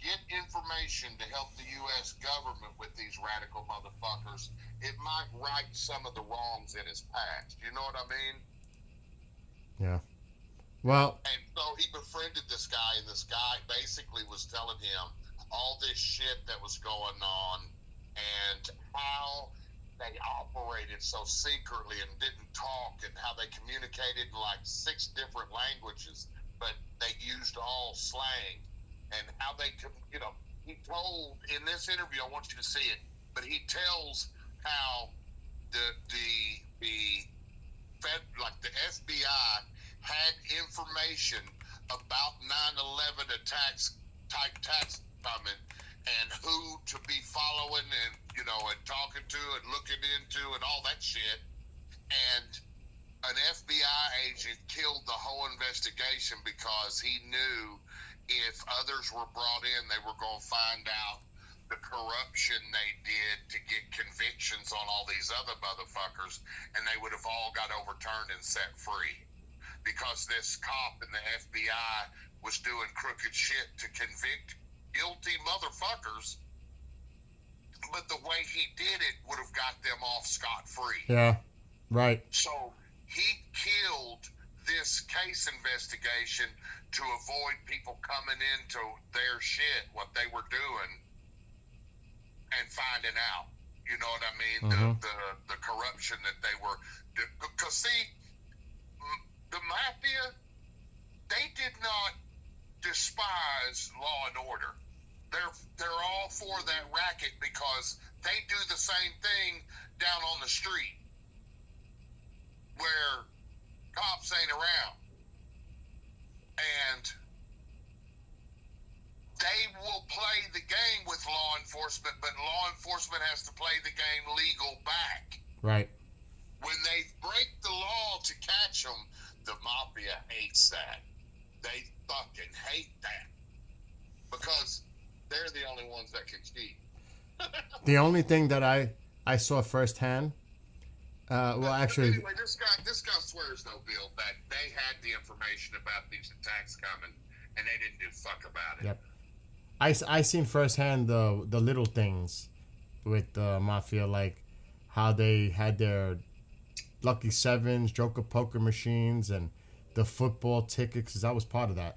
get information to help the U.S. government with these radical motherfuckers, it might right some of the wrongs in his past. You know what I mean? Yeah. Well, And so he befriended this guy, and this guy basically was telling him all this shit that was going on and how they operated so secretly and didn't talk, and how they communicated in like 6 different languages, but they used all slang, and how they could, he told in this interview, I want you to see it, but he tells how the FBI had information about 9/11 attacks coming, and who to be following, and and talking to and looking into and all that shit. And an FBI agent killed the whole investigation because he knew if others were brought in, they were going to find out the corruption they did to get convictions on all these other motherfuckers, and they would have all got overturned and set free. Because this cop in the FBI was doing crooked shit to convict guilty motherfuckers, but the way he did it would have got them off scot-free. Yeah. Right. So he killed this case investigation to avoid people coming into their shit, what they were doing, and finding out. You know what I mean? The corruption that they were. Because see, the mafia, they did not despise law and order. They're all for that racket because they do the same thing down on the street where cops ain't around. And they will play the game with law enforcement, but law enforcement has to play the game legal back. Right. When they break the law to catch them, the mafia hates that. They fucking hate that. Because they're the only ones that can cheat. The only thing that I saw firsthand, well, actually, anyway, this guy swears though, Bill, that they had the information about these attacks coming, and they didn't do fuck about it. Yep. I seen firsthand the little things with the mafia, like how they had their Lucky Sevens, Joker poker machines, and the football tickets, because I was part of that.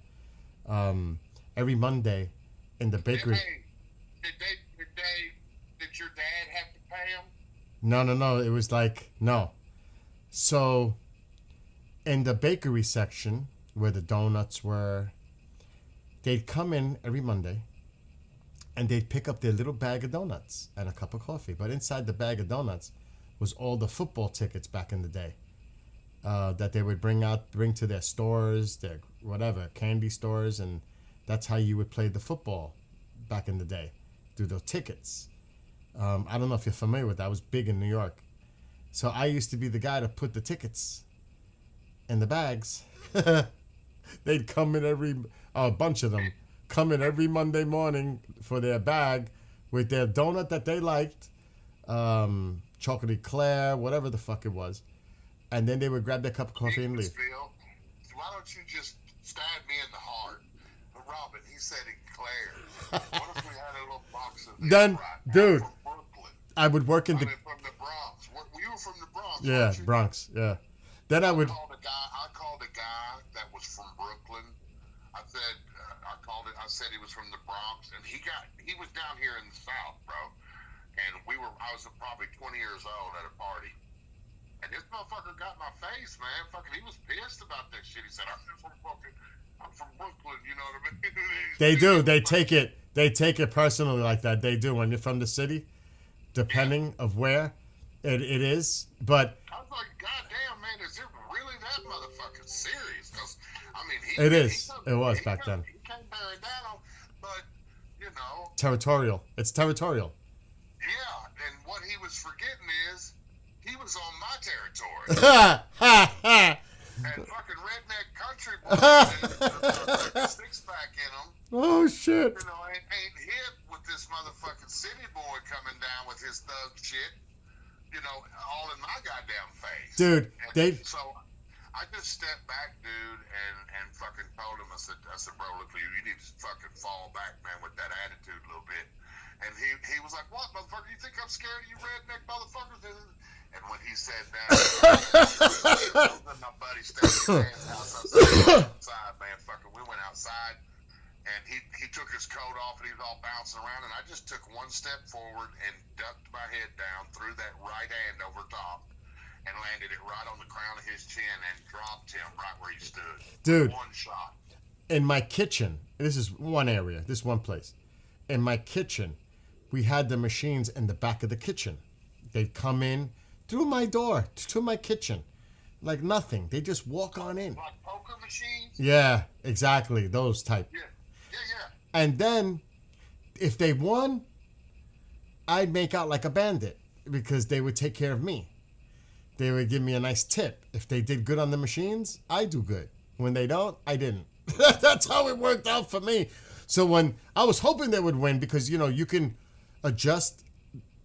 Every Monday in the bakery. Hey, did your dad have to pay them? No. It was like, no. So, in the bakery section, where the donuts were, they'd come in every Monday, and they'd pick up their little bag of donuts and a cup of coffee. But inside the bag of donuts was all the football tickets back in the day that they would bring to their stores, their whatever, candy stores, and that's how you would play the football back in the day, through those tickets. I don't know if you're familiar with that. I was big in New York. So I used to be the guy to put the tickets in the bags. They'd come in a bunch of them, come in every Monday morning for their bag with their donut that they liked, chocolate eclair, whatever the fuck it was. And then they would grab their cup of coffee and leave. Bill, why don't you just stab me in the heart? Robin, he said eclairs. What if we had a little box of these Then, right dude, now from Brooklyn? I would work in I the... mean, from the Bronx. You were from the Bronx, Yeah, weren't you? Bronx, yeah. Then I would... I called a guy that was from Brooklyn. I said he was from the Bronx, and he was down here in the South, bro. And I was probably 20 years old at a party. And this motherfucker got my face, man. Fucking, he was pissed about that shit. He said, I'm from Brooklyn, you know what I mean? They do. They take it personally like that. They do. When you're from the city, depending of where it is. But I was like, God damn, man, is it really that motherfucking serious? Because, I mean, it is. It was back then. He can't bear down, but, you know. Territorial. It's territorial. Yeah, and what he was forgetting is he was on my territory. And fucking redneck country boy with a six-pack in him. Oh, shit. You know, ain't hit with this motherfucking city boy coming down with his thug shit, you know, all in my goddamn face. Dude, So I just stepped back, dude, and fucking told him, I said, bro, look, you need to fucking fall back, man, with that attitude a little bit. And he was like, what, motherfucker, you think I'm scared of you redneck motherfuckers? And when he said that, my buddy stayed at his house. I said, outside, man, fucking, we went outside, and he took his coat off, and he was all bouncing around, and I just took one step forward and ducked my head down, threw that right hand over top, and landed it right on the crown of his chin and dropped him right where he stood. Dude. One shot. In my kitchen, this is one area, this one place. In my kitchen, we had the machines in the back of the kitchen. They'd come in through my door to my kitchen like nothing. They just walk on in. Like poker machines? Yeah, exactly. Those type. Yeah. And then, if they won, I'd make out like a bandit because they would take care of me. They would give me a nice tip. If they did good on the machines, I do good. When they don't, I didn't. That's how it worked out for me. So when I was hoping they would win because, you know, you can adjust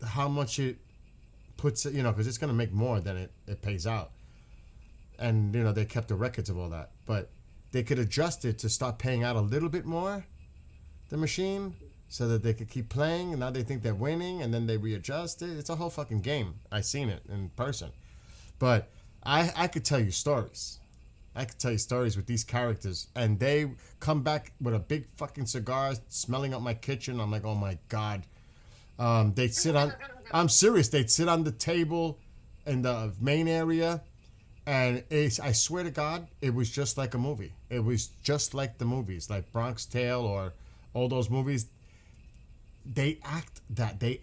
how much it puts, because it's going to make more than it pays out. And, they kept the records of all that. But they could adjust it to start paying out a little bit more, the machine, so that they could keep playing. And now they think they're winning, and then they readjust it. It's a whole fucking game. I seen it in person. But I could tell you stories. I could tell you stories with these characters. And they come back with a big fucking cigar smelling up my kitchen. I'm like, oh my God. They'd sit on, I'm serious, they'd sit on the table in the main area. And I swear to God, it was just like a movie. It was just like the movies, like Bronx Tale or all those movies. They act that way.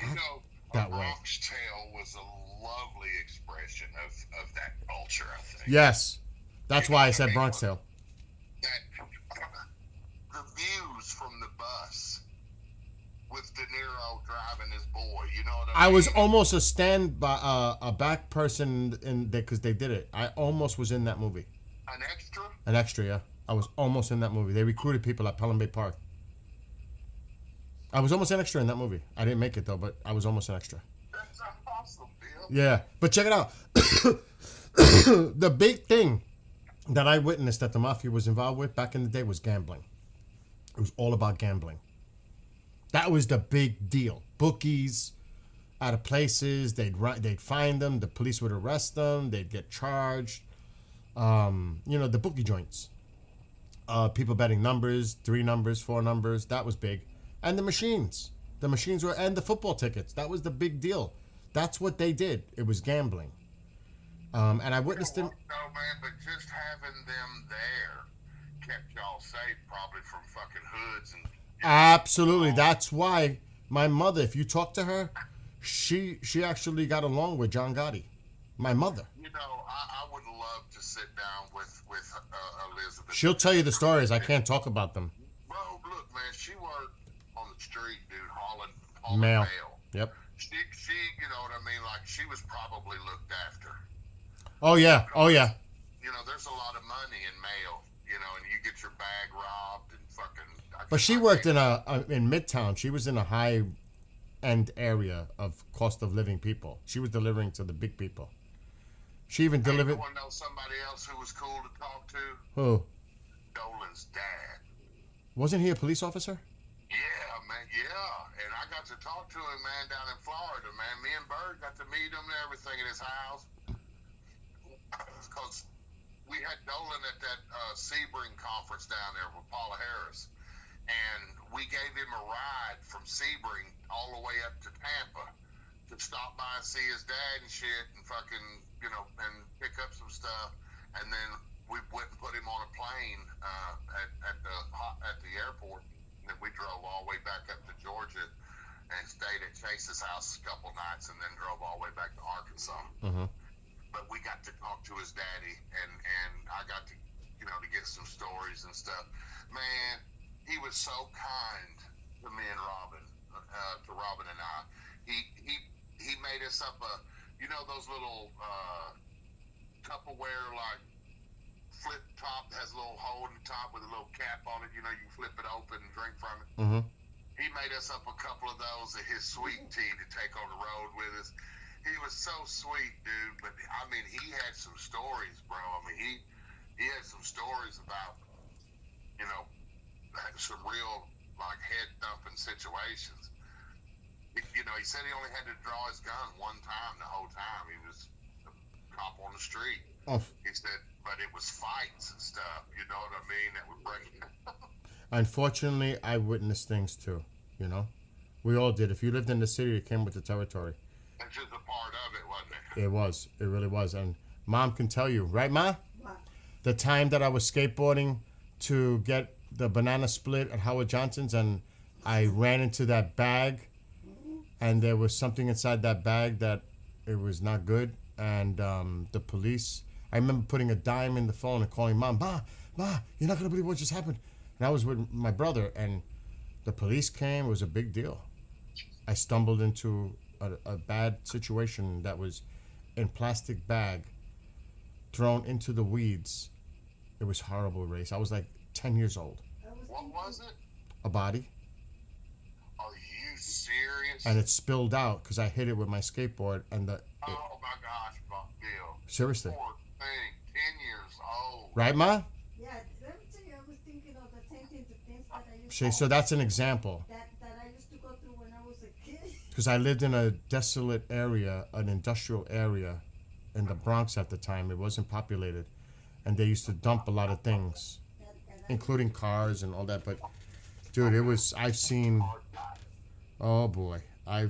Bronx Tale was a lovely expression of that culture, I think. Yes, that's why I said Bronx Tale. The views from the bus with De Niro driving his boy, you know what I mean? I was almost a back person in there because they did it. I almost was in that movie. An extra? An extra, yeah. I was almost in that movie. They recruited people at Pelham Bay Park. I was almost an extra in that movie. I didn't make it though, but I was almost an extra. That's awesome, Bill. Yeah, but check it out. The big thing that I witnessed that the mafia was involved with back in the day was gambling. It was all about gambling. That was the big deal. Bookies out of places, they'd find them, the police would arrest them, they'd get charged. The bookie joints. People betting numbers, 3 numbers, 4 numbers, that was big. And the machines. The machines were, and the football tickets. That was the big deal. That's what they did. It was gambling. And I witnessed them. No, man, but just having them there kept y'all safe probably from fucking hoods and... Absolutely. That's why my mother, if you talk to her, she actually got along with John Gotti. My mother. I would love to sit down with Elizabeth. She'll tell you the stories. I can't talk about them. Bro, look, man, she worked on the street, dude, hauling Mail. mail. Yep. She, you know what I mean? Like, she was probably looked after. Oh, yeah. Oh, yeah. There's a lot of money in mail, and you get your bag robbed and fucking... But she worked in Midtown. She was in a high-end area of cost of living people. She was delivering to the big people. She even delivered... You want to know somebody else who was cool to talk to? Who? Dolan's dad. Wasn't he a police officer? Yeah, man, yeah. And I got to talk to him, man, down in Florida, man. Me and Bird got to meet him and everything at his house. Because we had Dolan at that Sebring conference down there with Paula Harris. And we gave him a ride from Sebring all the way up to Tampa to stop by and see his dad and shit and fucking, and pick up some stuff. And then we went and put him on a plane at the airport. And then we drove all the way back up to Georgia and stayed at Chase's house a couple nights and then drove all the way back to Arkansas. Mm-hmm. But we got to talk to his daddy and I got to, to get some stories and stuff. Man, he was so kind to me and Robin, to Robin and I. He made us up those little Tupperware like flip top that has a little hole in the top with a little cap on it. You flip it open and drink from it. Mm-hmm. He made us up a couple of those at his sweet tea to take on the road with us. He was so sweet, dude. But I mean, he had some stories, bro. I mean, he had some stories about some real like head thumping situations. He said he only had to draw his gun one time the whole time he was a cop on the street. Oh. He said, but it was fights and stuff. You know what I mean? That would bring him. Unfortunately, I witnessed things too. We all did. If you lived in the city, it came with the territory. That's just a part of it, wasn't it? It was. It really was. And Mom can tell you, right, Ma? What? The time that I was skateboarding to get the banana split at Howard Johnson's, and I ran into that bag, and there was something inside that bag that it was not good. And the police, I remember putting a dime in the phone and calling Mom, Ma, you're not going to believe what just happened. And I was with my brother, and the police came. It was a big deal. I stumbled into a bad situation that was in plastic bag, thrown into the weeds. It was horrible, Race. I was like 10 years old. I was What thinking- was it? A body. Are you serious? serious? and it spilled out because I hit it with my skateboard, and Oh my gosh, Bill. seriously, Poor thing, 10 years old. right, Ma? Yeah, let me tell you, I was thinking of the same things, the things that I used See, so that's an example. that I used to go through when I was a kid. Because I lived in a desolate area, an industrial area in the Bronx at the time. It wasn't populated. And they used to dump a lot of things, And including cars and all that. But, dude, I've seen, oh boy. Oh. I'm going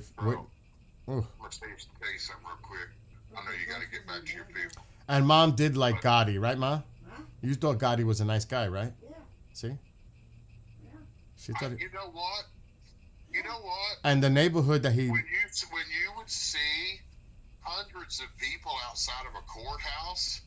to tell you something real quick. I know you got to get back to your people. And Mom did like Gotti, right, Ma? Huh? You thought Gotti was a nice guy, right? Yeah, See? yeah. She thought it. You know what? You know what? And the neighborhood that he, When you would see hundreds of people outside of a courthout,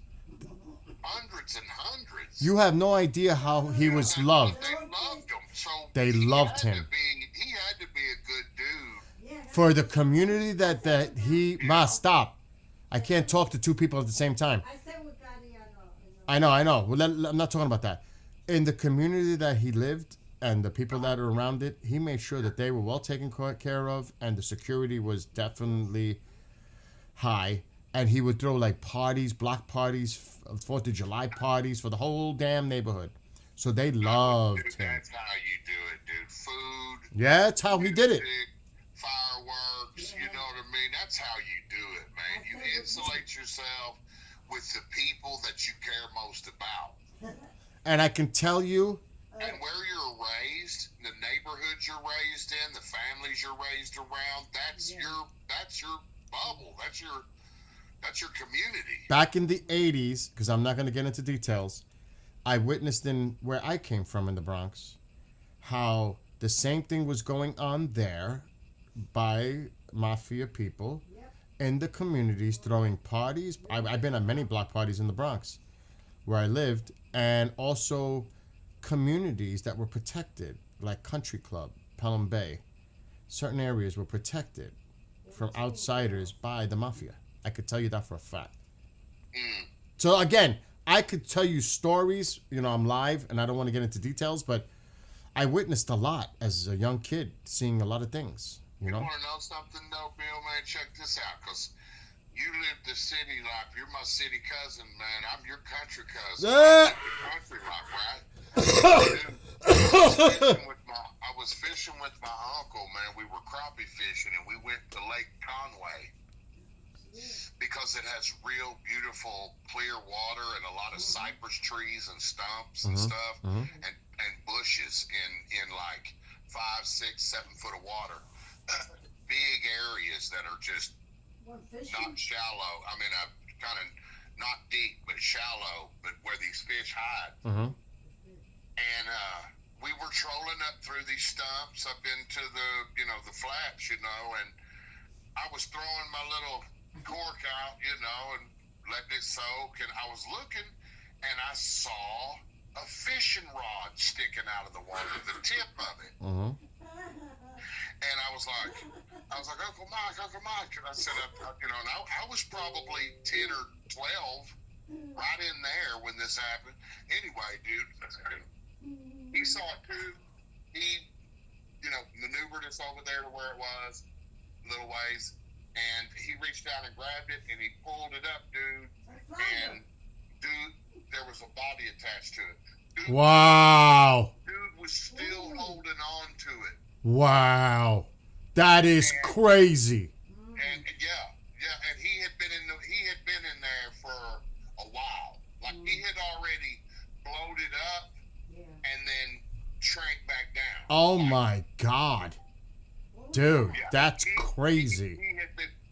hundreds and hundreds. you have no idea how he was loved. They loved him. So They he loved had him. He had to be a good dude. Yeah, For the community that he, Ma, stop. I can't talk to two people at the same time. I said with Gotti, I know. I know. Well, I'm not talking about that. In the community that he lived and the people that are around it, he made sure that they were well taken care of, and the security was definitely high. And he would throw like parties, block parties, 4th of July parties for the whole damn neighborhood. So they loved Dude, him. that's how you do it, dude. Food, Yeah, that's how he did it. music, fireworks. You know what I mean? That's how you do it, man. You insulate yourself with the people that you care most about. And I can tell you, And where you're raised, the neighborhoods you're raised in, the families you're raised around, that's your bubble. That's your community. back in the 80s, because I'm not going to get into details, I witnessed in where I came from in the Bronx how the same thing was going on there by mafia people in the communities throwing parties. I've been at many block parties in the Bronx where I lived, and also communities that were protected, like Country Club, Pelham Bay. Certain areas were protected from outsiders by the mafia. I could tell you that for a fact. So again, I could tell you stories. You know, I'm live and I don't want to get into details, but I witnessed a lot as a young kid, seeing a lot of things. You You know, want to know something, though, Bill, man? Check this out, because you live the city life. You're my city cousin, man. I'm your country cousin. Ah! Country life, right? Dude, I was fishing with my uncle, man. We were crappie fishing, and we went to Lake Conway because it has real beautiful clear water and a lot of cypress trees and stumps and stuff, and bushes in like 5, 6, 7 foot of water. Big areas that are just One fishing. not shallow. I mean, kind of not deep, but shallow, but where these fish hide. Mhm. And we were trolling up through these stumps up into the flats, and I was throwing my little cork out, and letting it soak. And I was looking, and I saw a fishing rod sticking out of the water, the tip of it. Mhm. And I was like, Uncle Mike. And I said, and I was probably 10 or 12 right in there when this happened. Anyway, dude, he saw it too. He, maneuvered us over there to where it was, a little ways. And he reached down and grabbed it, and he pulled it up, dude. And, dude, there was a body attached to it. Wow. Dude was still holding on to it. Wow. That is crazy. And and he had been in there for a while. Like he had already bloated up and then shrank back down. Oh my God. Dude, Yeah. that's crazy.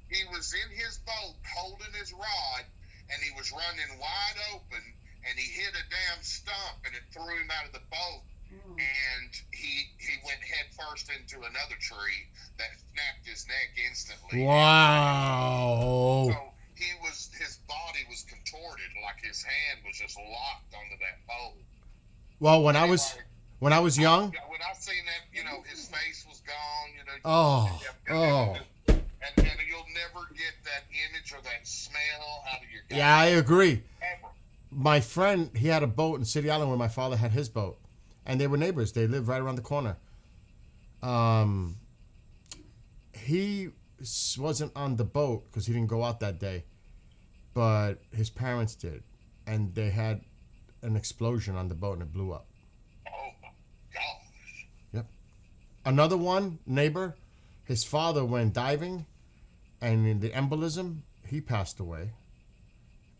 He was in his boat holding his rod, and he was running wide open, and he hit a damn stump, and it threw him out of the boat. And he went head first into another tree that snapped his neck instantly. Wow. So his body was contorted, like his hand was just locked onto that boat. Well, when I was young, When I seen that, his face was gone. oh. And you'll never get that image or that smell out of your guy. Yeah, I agree. Ever. My friend, he had a boat in City Island where my father had his boat. And they were neighbors. They lived right around the corner. he wasn't on the boat because he didn't go out that day, but his parents did, and they had an explosion on the boat and it blew up. Oh my gosh. Yep. Another one, neighbor, his father went diving, and in the embolism, he passed away.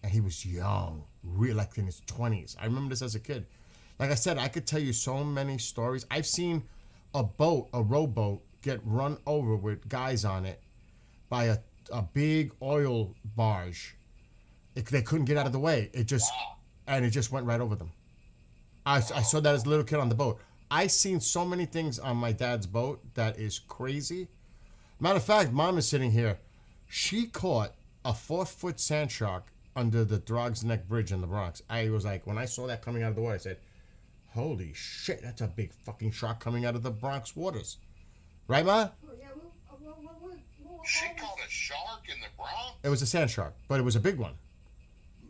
And he was young, really like in his 20s. I remember this as a kid. Like I said, I could tell you so many stories. I've seen a rowboat, get run over with guys on it by a big oil barge. They couldn't get out of the way. It just went right over them. I saw that as a little kid on the boat. I seen so many things on my dad's boat that is crazy. Matter of fact, Mom is sitting here. She caught a 4-foot sand shark under the Drogs Neck Bridge in the Bronx. I was like, when I saw that coming out of the water, I said, holy shit, that's a big fucking shark coming out of the Bronx waters. Right, Ma? Oh, yeah, we'll She always- caught a shark in the Bronx. It was a sand shark, but it was a big one.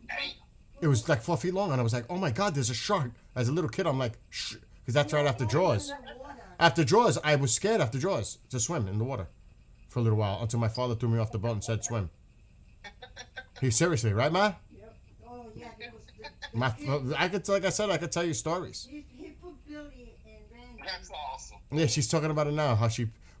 Damn. It was like 4 feet long, and I was like, oh my God, there's a shark. As a little kid, I'm like, shh, because that's right after Jaws. in the water. After Jaws, I was scared after Jaws to swim in the water for a little while until my father threw me off the boat and said swim. He seriously, right, Ma? Yep. Oh, yeah, there was I could, like I said, I could tell you stories. he put Billy and Randy. That's awesome. Yeah, she's talking about it now. How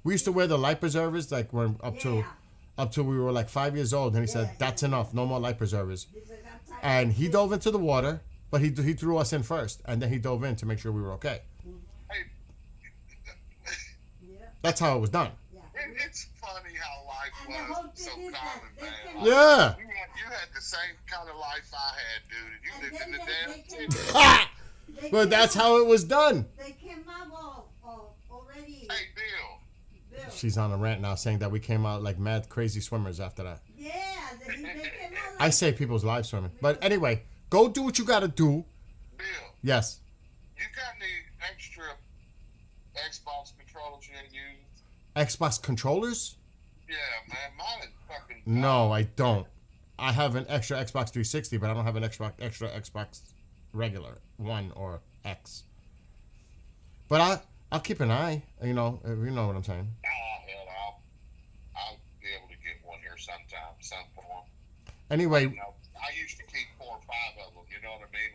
we used to wear the life preservers like when up till we were like 5 years old, and he said that's enough, no more life preservers. He says, I'm tired. And he dove into the water, but he threw us in first, and then he dove in to make sure we were okay. Hey, Yeah, That's how it was done. yeah. it's funny how life And the whole was so thing is common, that they man. can- Yeah. You had the same kind of life I had, dude. And you And lived in the then damn they city. Ha! They But came that's out- how it was done. They came out already. Hey, Bill. Bill. She's on a rant now, saying that we came out like mad crazy swimmers after that. Yeah, they came out like I save people's lives swimming. But anyway, go do what you gotta do. Bill, Yes. you got any extra Xbox controllers you ain't using? Xbox controllers? Yeah, man. Mine is fucking. No, I don't. I have an extra Xbox 360, but I don't have an extra Xbox regular 1 or X. But I'll keep an eye. You know what I'm saying. Hell, I'll be able to get one here sometime, some form. Anyway, You know, I used to keep 4 or 5 of them. You know what I mean?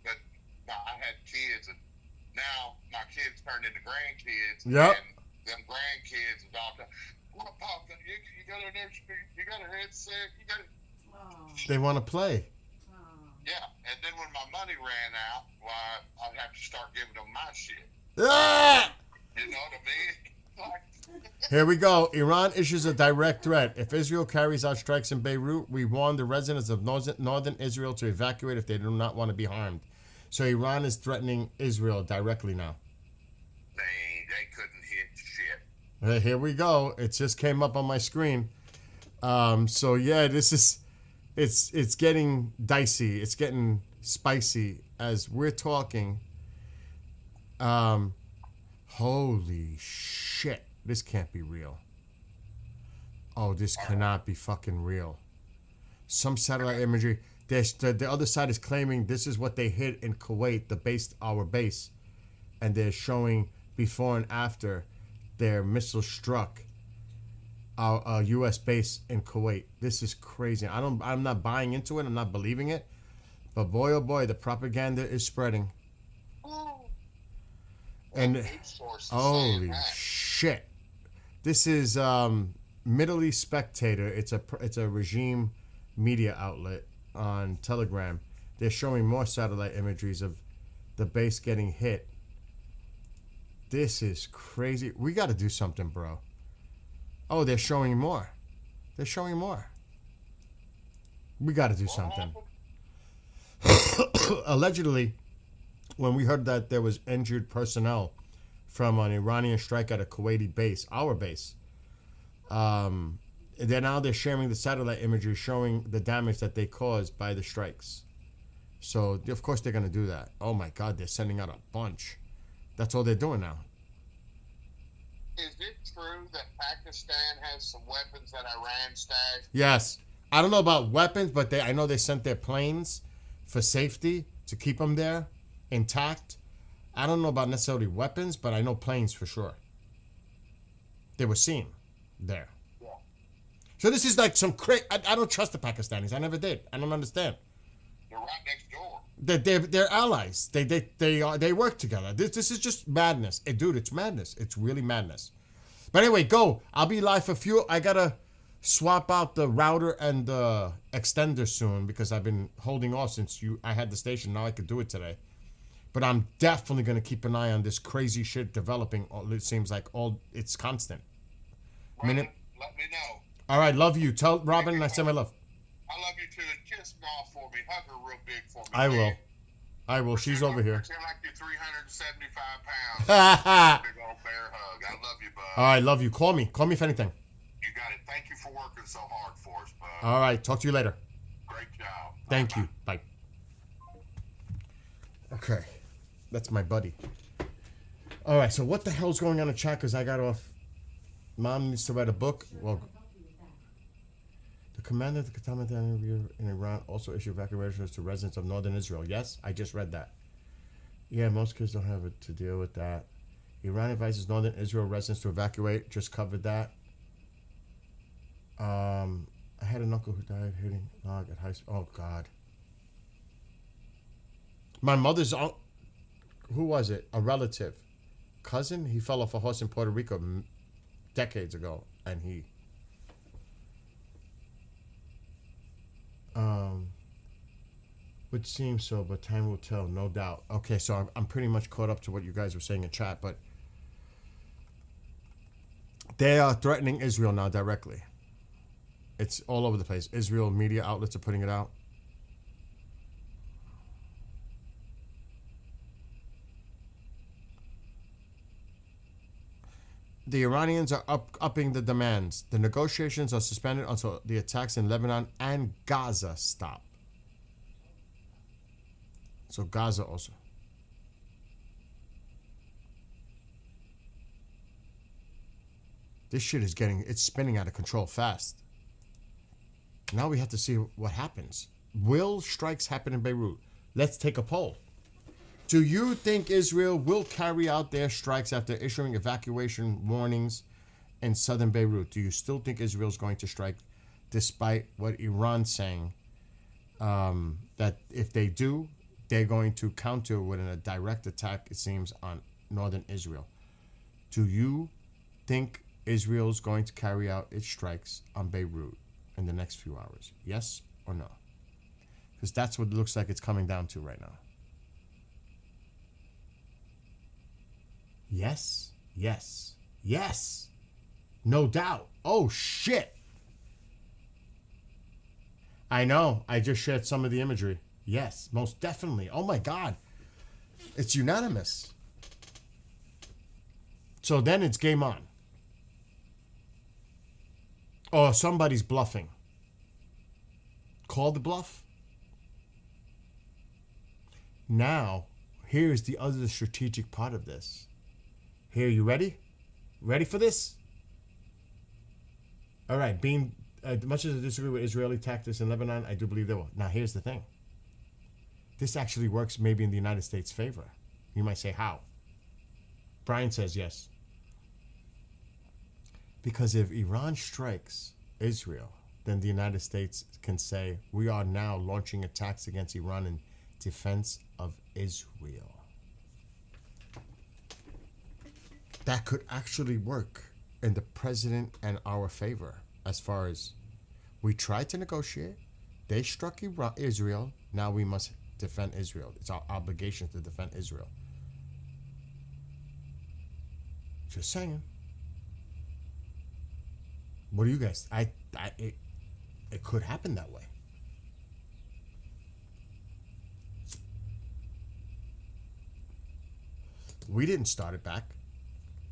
But I had kids, and now my kids turned into grandkids. Yep. And them grandkids and all that. What, Pop? You got an extra? You got a headset? You got a... Oh, they want to play. oh. Yeah. And then when my money ran out, why I'd have to start giving them my shit. Ah! You know what I mean? Like, Here we go. Iran issues a direct threat. If Israel carries out strikes in Beirut, we warn the residents of northern Israel to evacuate if they do not want to be harmed. So Iran is threatening Israel directly now. they couldn't hit shit. Here we go. It just came up on my screen. So yeah, it's getting dicey. It's getting spicy as we're talking. Holy shit. This can't be real. Oh, this cannot be fucking real. Some satellite imagery. The other side is claiming this is what they hit in Kuwait, our base. And they're showing before and after their missile struck our U.S. base in Kuwait. This is crazy. I'm not buying into it. I'm not believing it. But boy, oh boy, the propaganda is spreading. And News sources saying holy that. shit, this is Middle East Spectator. It's a regime media outlet on Telegram. They're showing more satellite imageries of the base getting hit. This is crazy. We got to do something, bro. Oh, they're showing more. They're showing more. We got to do something. Allegedly, when we heard that there was injured personnel from an Iranian strike at a Kuwaiti base, our base, they're sharing the satellite imagery showing the damage that they caused by the strikes. So, of course, they're going to do that. Oh, my God, they're sending out a bunch. That's all they're doing now. Is it true that Pakistan has some weapons that Iran stashed? Yes. I don't know about weapons, but I know they sent their planes for safety to keep them there intact. I don't know about necessarily weapons, but I know planes for sure. They were seen. there. Yeah. So this is like some crazy. I don't trust the Pakistanis. I never did. I don't understand. They're right next door. They're allies. They work together. This is just madness. Dude, it's madness. It's really madness. But anyway, go. I'll be live for few. I gotta swap out the router and the extender soon because I've been holding off since I had the station. Now I could do it today. But I'm definitely gonna keep an eye on this crazy shit developing. It seems like it's constant. Well, Minute. let me know. All right, love you. Tell Robin I send my love. I love you too. And kiss Ma for me. Hug her real big for me. I will. please. I will. She's over here. Pretend like you're 375 pounds. Big old bear hug. I love you, bud. All right, love you. Call me. Call me if anything. You got it. Thank you for working so hard for us, bud. All right. Talk to you later. Great job. Thank you. Bye. Okay. That's my buddy. All right. So what the hell's going on in chat? Because I got off. Mom needs to write a book. Well, the commander of the Qatala in Iran also issued evacuations to residents of northern Israel. Yes, I just read that. Yeah, most kids don't have it to deal with that. Iran advises northern Israel residents to evacuate. Just covered that. I had an uncle who died hitting log at high school. Oh God. My mother's uncle. Who was it? A relative, cousin. He fell off a horse in Puerto Rico decades ago, and he. Would seem so, but time will tell, no doubt. Okay, so I'm pretty much caught up to what you guys were saying in chat, but they are threatening Israel now directly. It's all over the place. Israel media outlets are putting it out. The Iranians are upping the demands. The negotiations are suspended until the attacks in Lebanon and Gaza stop. So Gaza also. This shit is it's spinning out of control fast. Now we have to see what happens. Will strikes happen in Beirut? Let's take a poll. Do you think Israel will carry out their strikes after issuing evacuation warnings in southern Beirut? Do you still think Israel is going to strike despite what Iran's saying? That if they do, they're going to counter with a direct attack, it seems, on northern Israel. Do you think Israel's going to carry out its strikes on Beirut in the next few hours? Yes or no? Because that's what it looks like it's coming down to right now. Yes, yes, yes. No doubt. Oh, shit. I know. I just shared some of the imagery. Yes, most definitely. Oh, my God. It's unanimous. So then it's game on. Oh, somebody's bluffing. Call the bluff. Now, here's the other strategic part of this. Here, you ready? Ready for this? All right, being much as I disagree with Israeli tactics in Lebanon, I do believe they will. Now, here's the thing. This actually works maybe in the United States' favor. You might say, how? Brian says yes. Because if Iran strikes Israel, then the United States can say, we are now launching attacks against Iran in defense of Israel. That could actually work in the president and our favor as far as we tried to negotiate. They struck Israel. Now we must defend Israel. It's our obligation to defend Israel. Just saying. What do you guys? It could happen that way. We didn't start it back.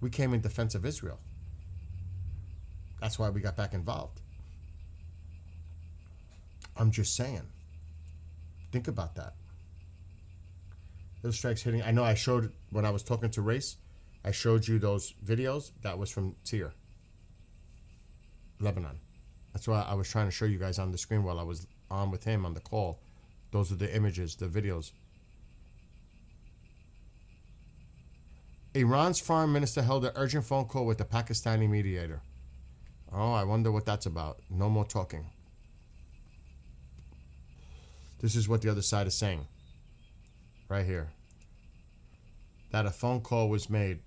We came in defense of Israel. That's why we got back involved. I'm just saying. Think about that. Those strikes hitting. I know I showed when I was talking to Race. I showed you those videos. That was from Tyre, Lebanon. That's why I was trying to show you guys on the screen while I was on with him on the call. Those are the images, the videos. Iran's foreign minister held an urgent phone call with the Pakistani mediator. Oh, I wonder what that's about. No more talking. This is what the other side is saying. Right here. That a phone call was made.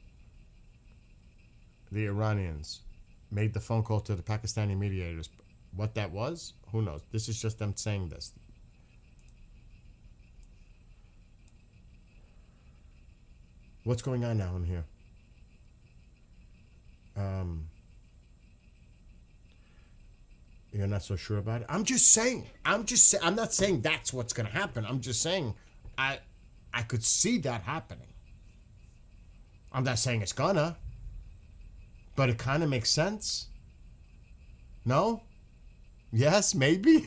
The Iranians made the phone call to the Pakistani mediators. What that was, who knows? This is just them saying this. What's going on now in here? You're not so sure about it? I'm just saying. I'm not saying that's what's going to happen. I'm just saying I could see that happening. I'm not saying it's gonna, but it kind of makes sense. No? Yes, maybe?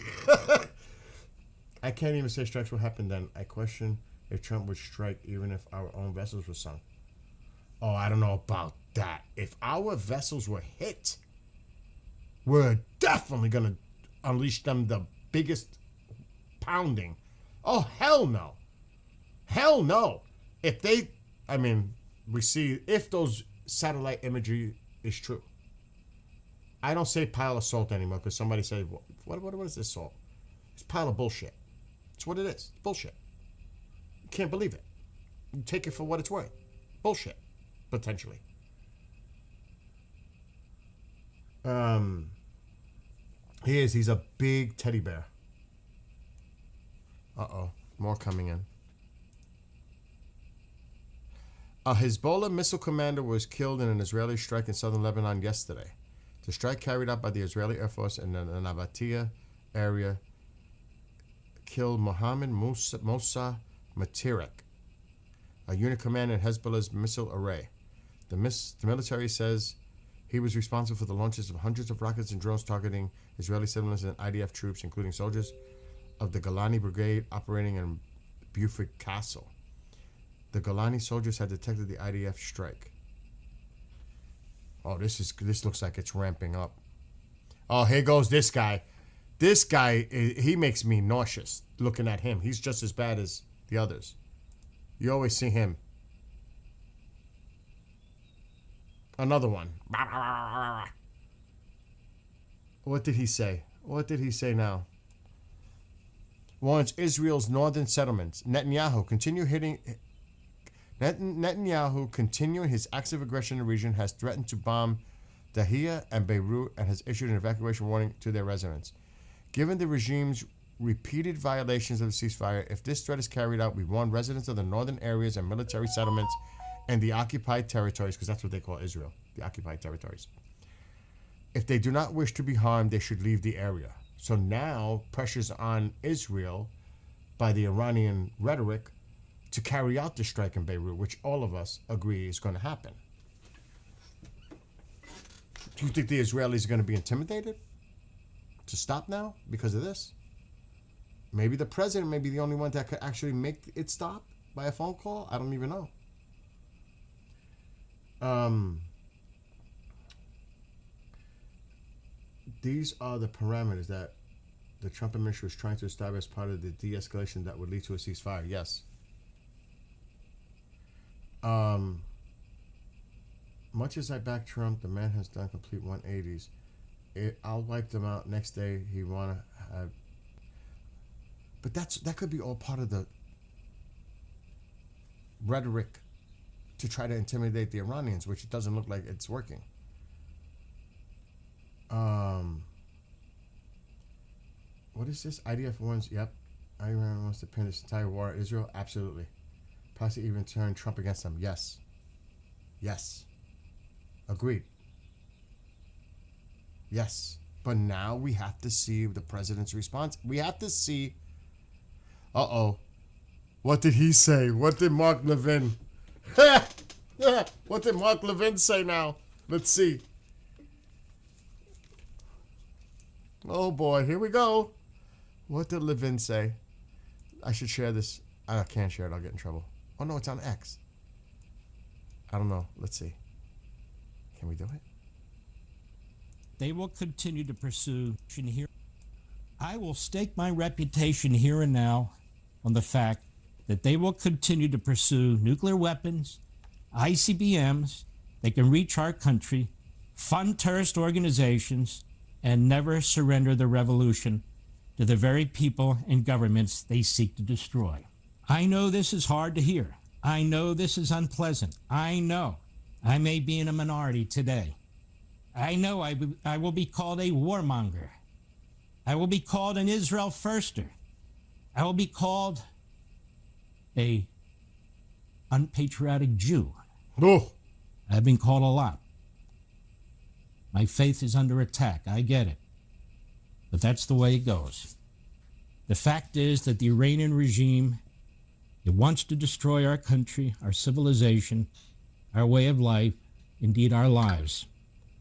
I can't even say strikes will happen then. I question if Trump would strike even if our own vessels were sunk. Oh, I don't know about that. If our vessels were hit, we're definitely going to unleash them the biggest pounding. Oh, hell no. Hell no. If they, I mean, we see if those satellite imagery is true. I don't say pile of salt anymore because somebody said, what is this salt? It's a pile of bullshit. It's what it is. It's bullshit. You can't believe it. You take it for what it's worth. Bullshit. Potentially. He is. He's a big teddy bear. Uh-oh. More coming in. A Hezbollah missile commander was killed in an Israeli strike in southern Lebanon yesterday. The strike carried out by the Israeli Air Force in the Navatia area killed Mohammed Mossa Matirek, a unit commander in Hezbollah's missile array. The military says he was responsible for the launches of hundreds of rockets and drones targeting Israeli civilians and IDF troops, including soldiers of the Golani Brigade operating in Beaufort Castle. The Golani soldiers had detected the IDF strike. Oh, this looks like it's ramping up. Oh, here goes this guy. This guy, he makes me nauseous looking at him. He's just as bad as the others. You always see him. Another one. What did he say? What did he say now? Warns Israel's northern settlements. Netanyahu, continuing his acts of aggression in the region, has threatened to bomb Dahia and Beirut and has issued an evacuation warning to their residents. Given the regime's repeated violations of the ceasefire, if this threat is carried out, we warn residents of the northern areas and military settlements and the occupied territories, because that's what they call Israel, the occupied territories. If they do not wish to be harmed, they should leave the area. So now, pressure's on Israel by the Iranian rhetoric to carry out the strike in Beirut, which all of us agree is going to happen. Do you think the Israelis are going to be intimidated to stop now because of this? Maybe the president may be the only one that could actually make it stop by a phone call. I don't even know. These are the parameters that the Trump administration was trying to establish as part of the de-escalation that would lead to a ceasefire. Yes. Much as I back Trump, the man has done complete 180s. I'll wipe them out next day. He want to have, but that could be all part of the rhetoric to try to intimidate the Iranians, which it doesn't look like it's working. What is this? IDF warns. Yep, Iran wants to pin this entire war at Israel. Absolutely. Possibly even turn Trump against them. Yes. Yes. Agreed. Yes. But now we have to see the president's response. We have to see. Uh-oh. What did he say? What did Mark Levin? What did Mark Levin say now? Let's see. Oh boy, here we go. What did Levin say? I should share this. I can't share it. I'll get in trouble. Oh no, it's on X. I don't know. Let's see. Can we do it? They will continue to pursue here. I will stake my reputation here and now on the fact that they will continue to pursue nuclear weapons, ICBMs. They can reach our country fund terrorist organizations, and never surrender the revolution to the very people and governments they seek to destroy. I know this is hard to hear. I know this is unpleasant. I know I may be in a minority today. I know I will be called a warmonger. I will be called an Israel firster. I will be called a unpatriotic Jew. Oh, I've been called a lot. My faith is under attack. I get it. But that's the way it goes. The fact is that the Iranian regime, it wants to destroy our country, our civilization, our way of life, indeed our lives,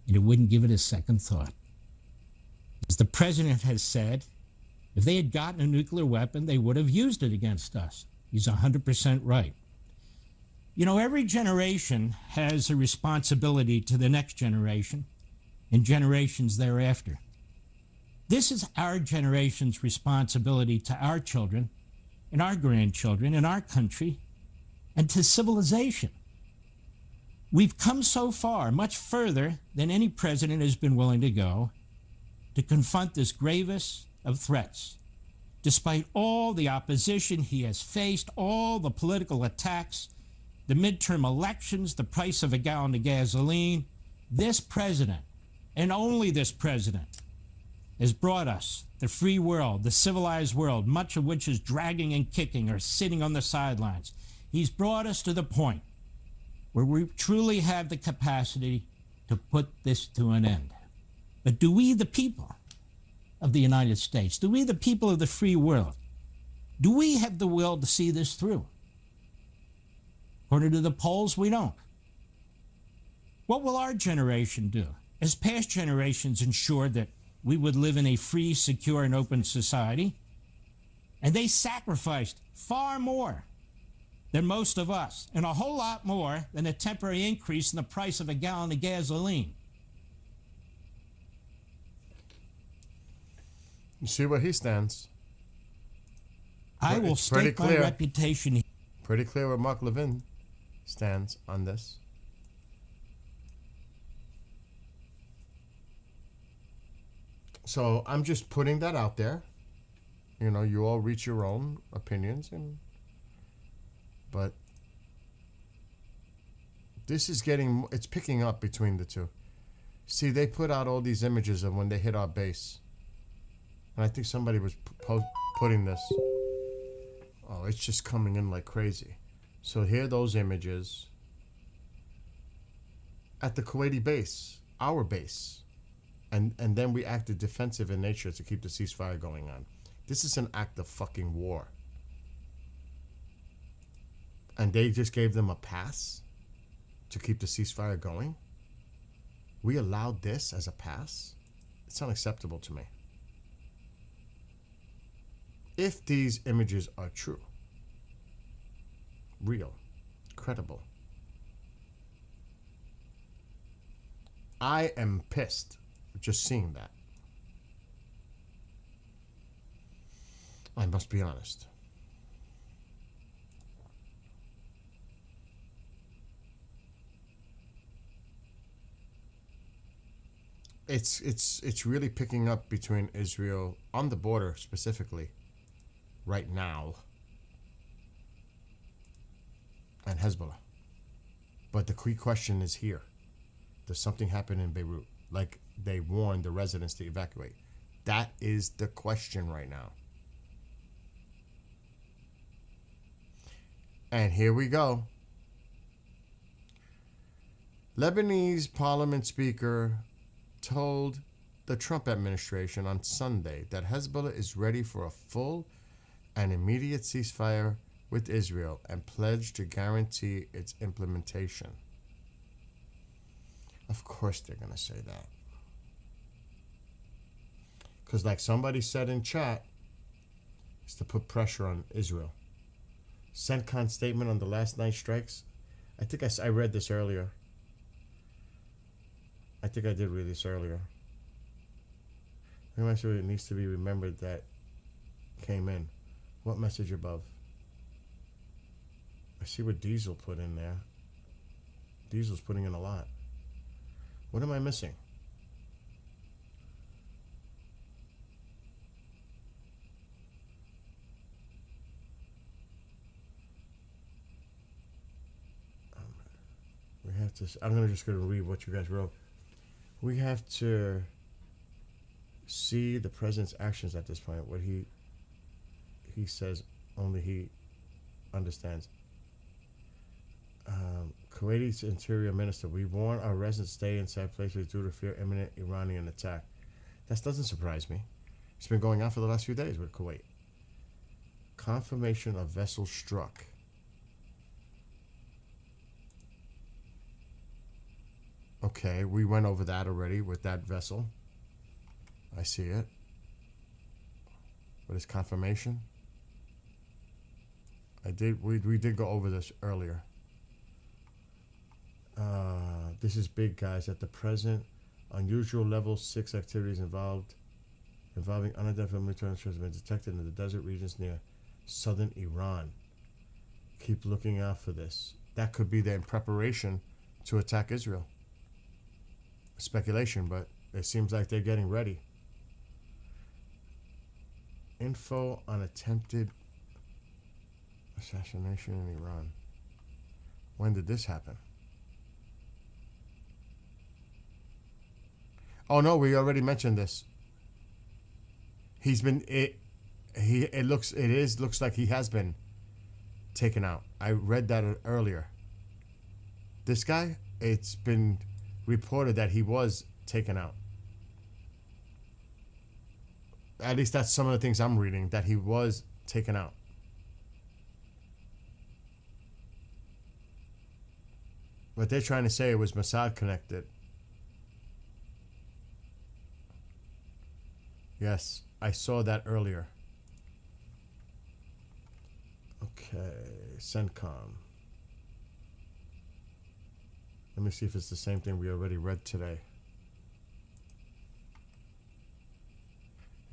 and it wouldn't give it a second thought. As the president has said, if they had gotten a nuclear weapon, they would have used it against us. He's 100% right. You know, every generation has a responsibility to the next generation and generations thereafter. This is our generation's responsibility to our children and our grandchildren and our country and to civilization. We've come so far, much further than any president has been willing to go, to confront this gravest of threats. Despite all the opposition he has faced, all the political attacks, the midterm elections, the price of a gallon of gasoline, this president, and only this president, has brought us, the free world, the civilized world, much of which is dragging and kicking or sitting on the sidelines. He's brought us to the point where we truly have the capacity to put this to an end. But do we, the people of the United States, do we, the people of the free world, do we have the will to see this through? According to the polls, we don't. What will our generation do? As past generations ensured that we would live in a free, secure, and open society, and they sacrificed far more than most of us, and a whole lot more than a temporary increase in the price of a gallon of gasoline. you see where he stands. I will It's pretty stake my clear. reputation. Pretty clear where Mark Levin stands on this. So I'm just putting that out there. You know, you all reach your own opinions, but this is it's picking up between the two. See, they put out all these images of when they hit our base, and I think somebody was putting this. Oh, it's just coming in like crazy. So here are those images at the Kuwaiti base, our base. And then we acted defensive in nature to keep the ceasefire going on. This is an act of fucking war. And they just gave them a pass to keep the ceasefire going? We allowed this as a pass? It's unacceptable to me. If these images are true, real, credible, I am pissed just seeing that. I must be honest. It's really picking up between Israel on the border specifically right now and Hezbollah. But the key question is here. Does something happen in Beirut? Like they warned the residents to evacuate. That is the question right now. And here we go. Lebanese parliament speaker told the Trump administration on Sunday that Hezbollah is ready for a full and immediate ceasefire with Israel and pledged to guarantee its implementation. Of course they're going to say that. Because like somebody said in chat, it's to put pressure on Israel. CENTCON's statement on the last night's strikes, I think I read this earlier. I think I did read this earlier. I'm not sure it needs to be remembered that came in. What message above? I see what Diesel put in there. Diesel's putting in a lot. What am I missing? We have to. I'm gonna just gonna read what you guys wrote. We have to see the president's actions at this point. What he says, only he understands. Kuwaiti's interior minister: we warn our residents to stay inside places due to fear imminent Iranian attack. That doesn't surprise me. It's been going on for the last few days with Kuwait. Confirmation of vessel struck. Okay, we went over that already with that vessel. I see it. What is confirmation? We did go over this earlier. This is big, guys. At the present, unusual level 6 activities involving unidentified military instruments have been detected in the desert regions near southern Iran. Keep looking out for this. That could be their preparation to attack Israel. Speculation, but it seems like they're getting ready. Info on attempted assassination in Iran. When did this happen? Oh no, we already mentioned this. He's been it looks like he has been taken out. I read that earlier. This guy, it's been reported that he was taken out. At least that's some of the things I'm reading, that he was taken out. But they're trying to say it was Mossad connected. Yes, I saw that earlier. Okay, CENTCOM. Let me see if it's the same thing we already read today.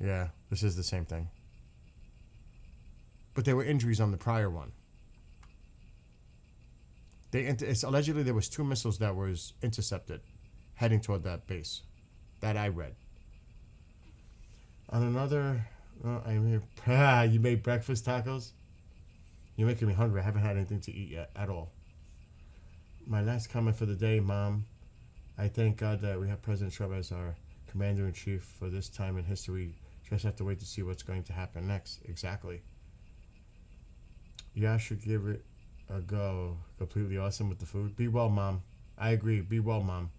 Yeah, this is the same thing. But there were injuries on the prior one. It's allegedly there was 2 missiles that was intercepted heading toward that base. That I read. On another, you made breakfast tacos? You're making me hungry. I haven't had anything to eat yet at all. My last comment for the day, Mom. I thank God that we have President Trump as our commander-in-chief for this time in history. Just have to wait to see what's going to happen next. Exactly. Yeah, I should give it a go. Completely awesome with the food. Be well, Mom. I agree. Be well, Mom.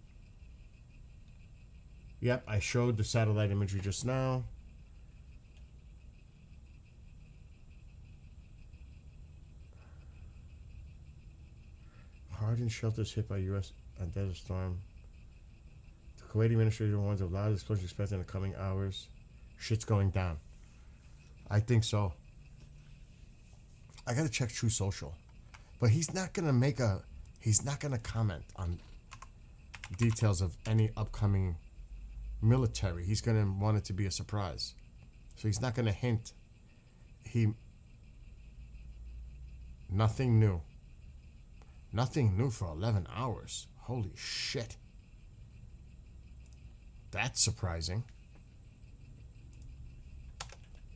Yep, I showed the satellite imagery just now. Hardened shelters hit by U.S. on Desert Storm. The Kuwaiti administration warns of loud explosions expected in the coming hours. Shit's going down. I think so. I gotta check True Social. But he's not gonna comment on details of any upcoming military. He's gonna want it to be a surprise. So he's not gonna hint. Nothing new. Nothing new for 11 hours. Holy shit. That's surprising.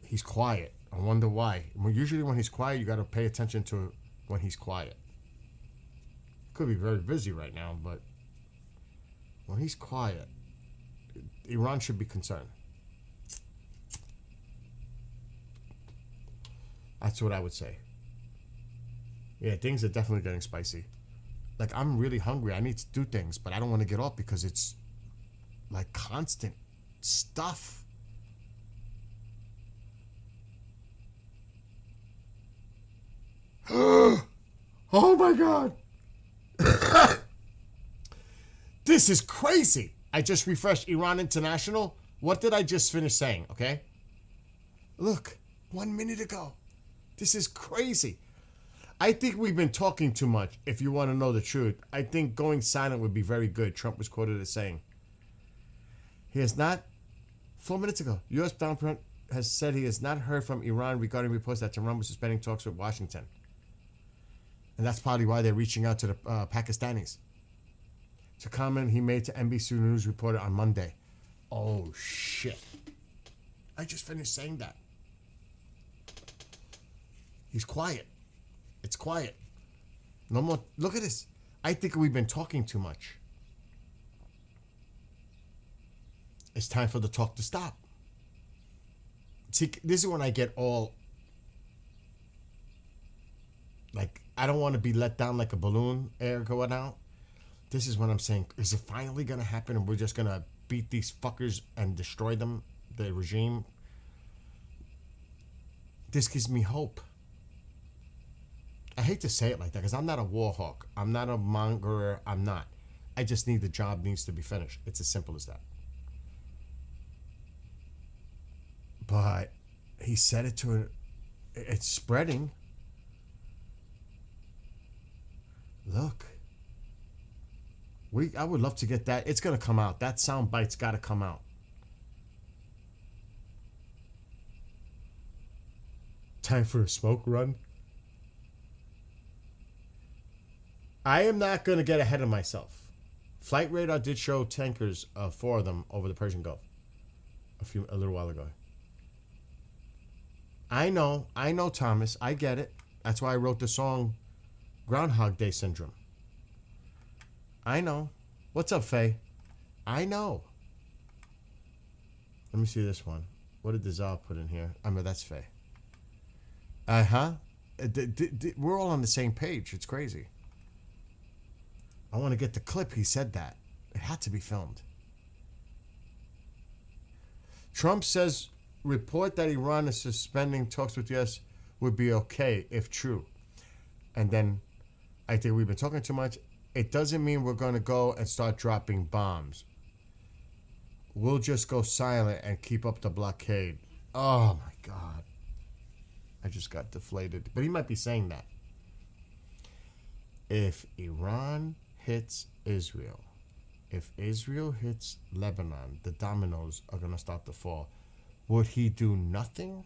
He's quiet. I wonder why. Usually when he's quiet, you got to pay attention to when he's quiet. Could be very busy right now, but when he's quiet, Iran should be concerned. That's what I would say. Yeah, things are definitely getting spicy. Like, I'm really hungry. I need to do things, but I don't want to get off because it's like constant stuff. Oh my God. This is crazy. I just refreshed Iran International. What did I just finish saying? Okay. Look, 1 minute ago. This is crazy. I think we've been talking too much, if you want to know the truth. I think going silent would be very good, Trump was quoted as saying. He has not, 4 minutes ago, U.S. Donald Trump has said he has not heard from Iran regarding reports that Tehran was suspending talks with Washington. And that's probably why they're reaching out to the Pakistanis. It's a comment he made to NBC News reporter on Monday. Oh, shit. I just finished saying that. He's quiet. It's quiet. No more. Look at this. I think we've been talking too much. It's time for the talk to stop. See, this is when I get all like, I don't want to be let down like a balloon air going out. This is when I'm saying, is it finally going to happen and we're just going to beat these fuckers and destroy them, the regime? This gives me hope. I hate to say it like that because I'm not a war hawk. I'm not a mongerer. I'm not. I just need the job needs to be finished. It's as simple as that. But he said it to her. It's spreading. Look. I would love to get that. It's going to come out. That sound bite's got to come out. Time for a smoke run. I am not going to get ahead of myself. Flight radar did show tankers, 4 of them, over the Persian Gulf a little while ago. I know, Thomas. I get it. That's why I wrote the song Groundhog Day Syndrome. I know. What's up, Faye? I know. Let me see this one. What did Dizal put in here? I mean, that's Faye. Uh-huh. We're all on the same page. It's crazy. I want to get the clip. He said that. It had to be filmed. Trump says report that Iran is suspending talks with U.S. would be okay if true. And then I think we've been talking too much. It doesn't mean we're going to go and start dropping bombs. We'll just go silent and keep up the blockade. Oh, my God. I just got deflated. But he might be saying that. If Iran hits Israel, if Israel hits Lebanon, the dominoes are going to start to fall. Would he do nothing?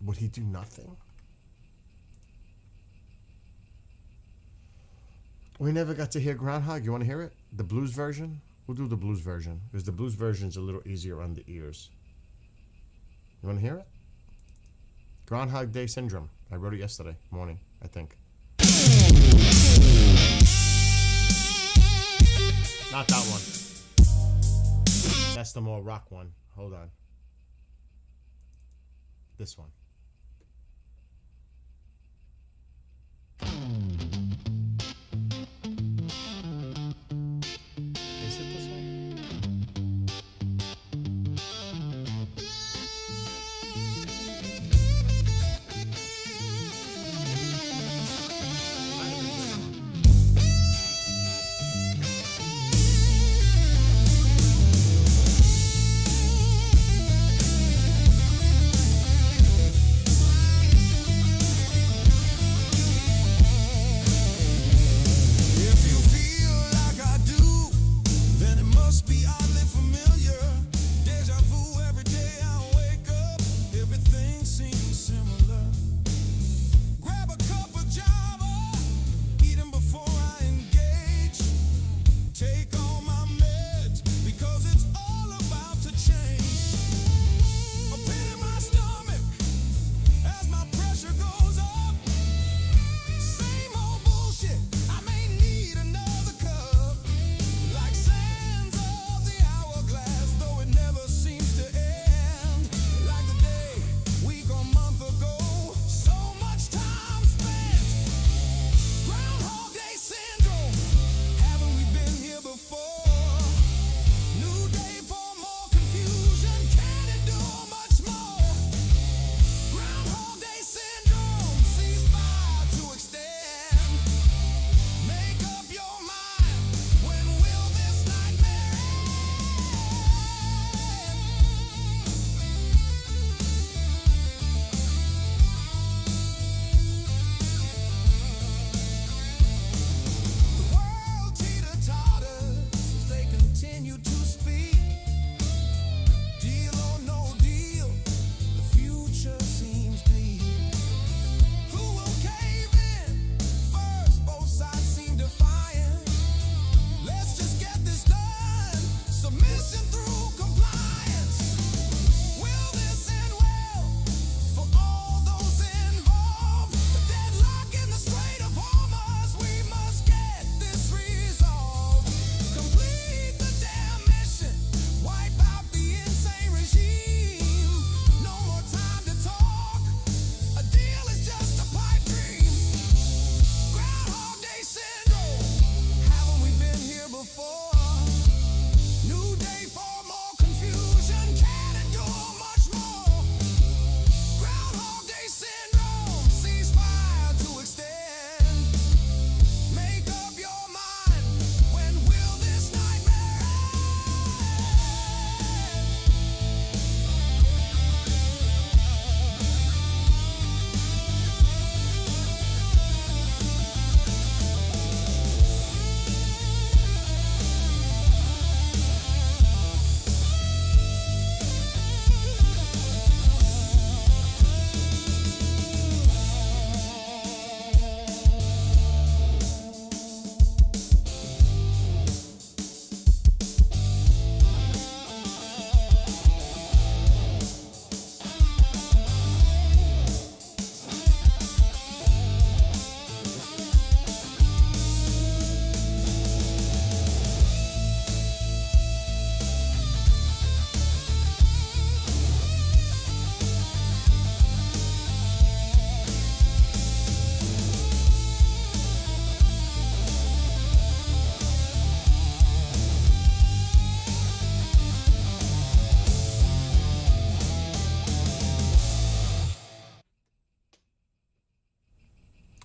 Would he do nothing? We never got to hear Groundhog. You want to hear it? The blues version? We'll do the blues version because the blues version is a little easier on the ears. You want to hear it? Groundhog Day Syndrome. I wrote it yesterday morning, I think. Not that one. That's the more rock one. Hold on. This one. Is it this one?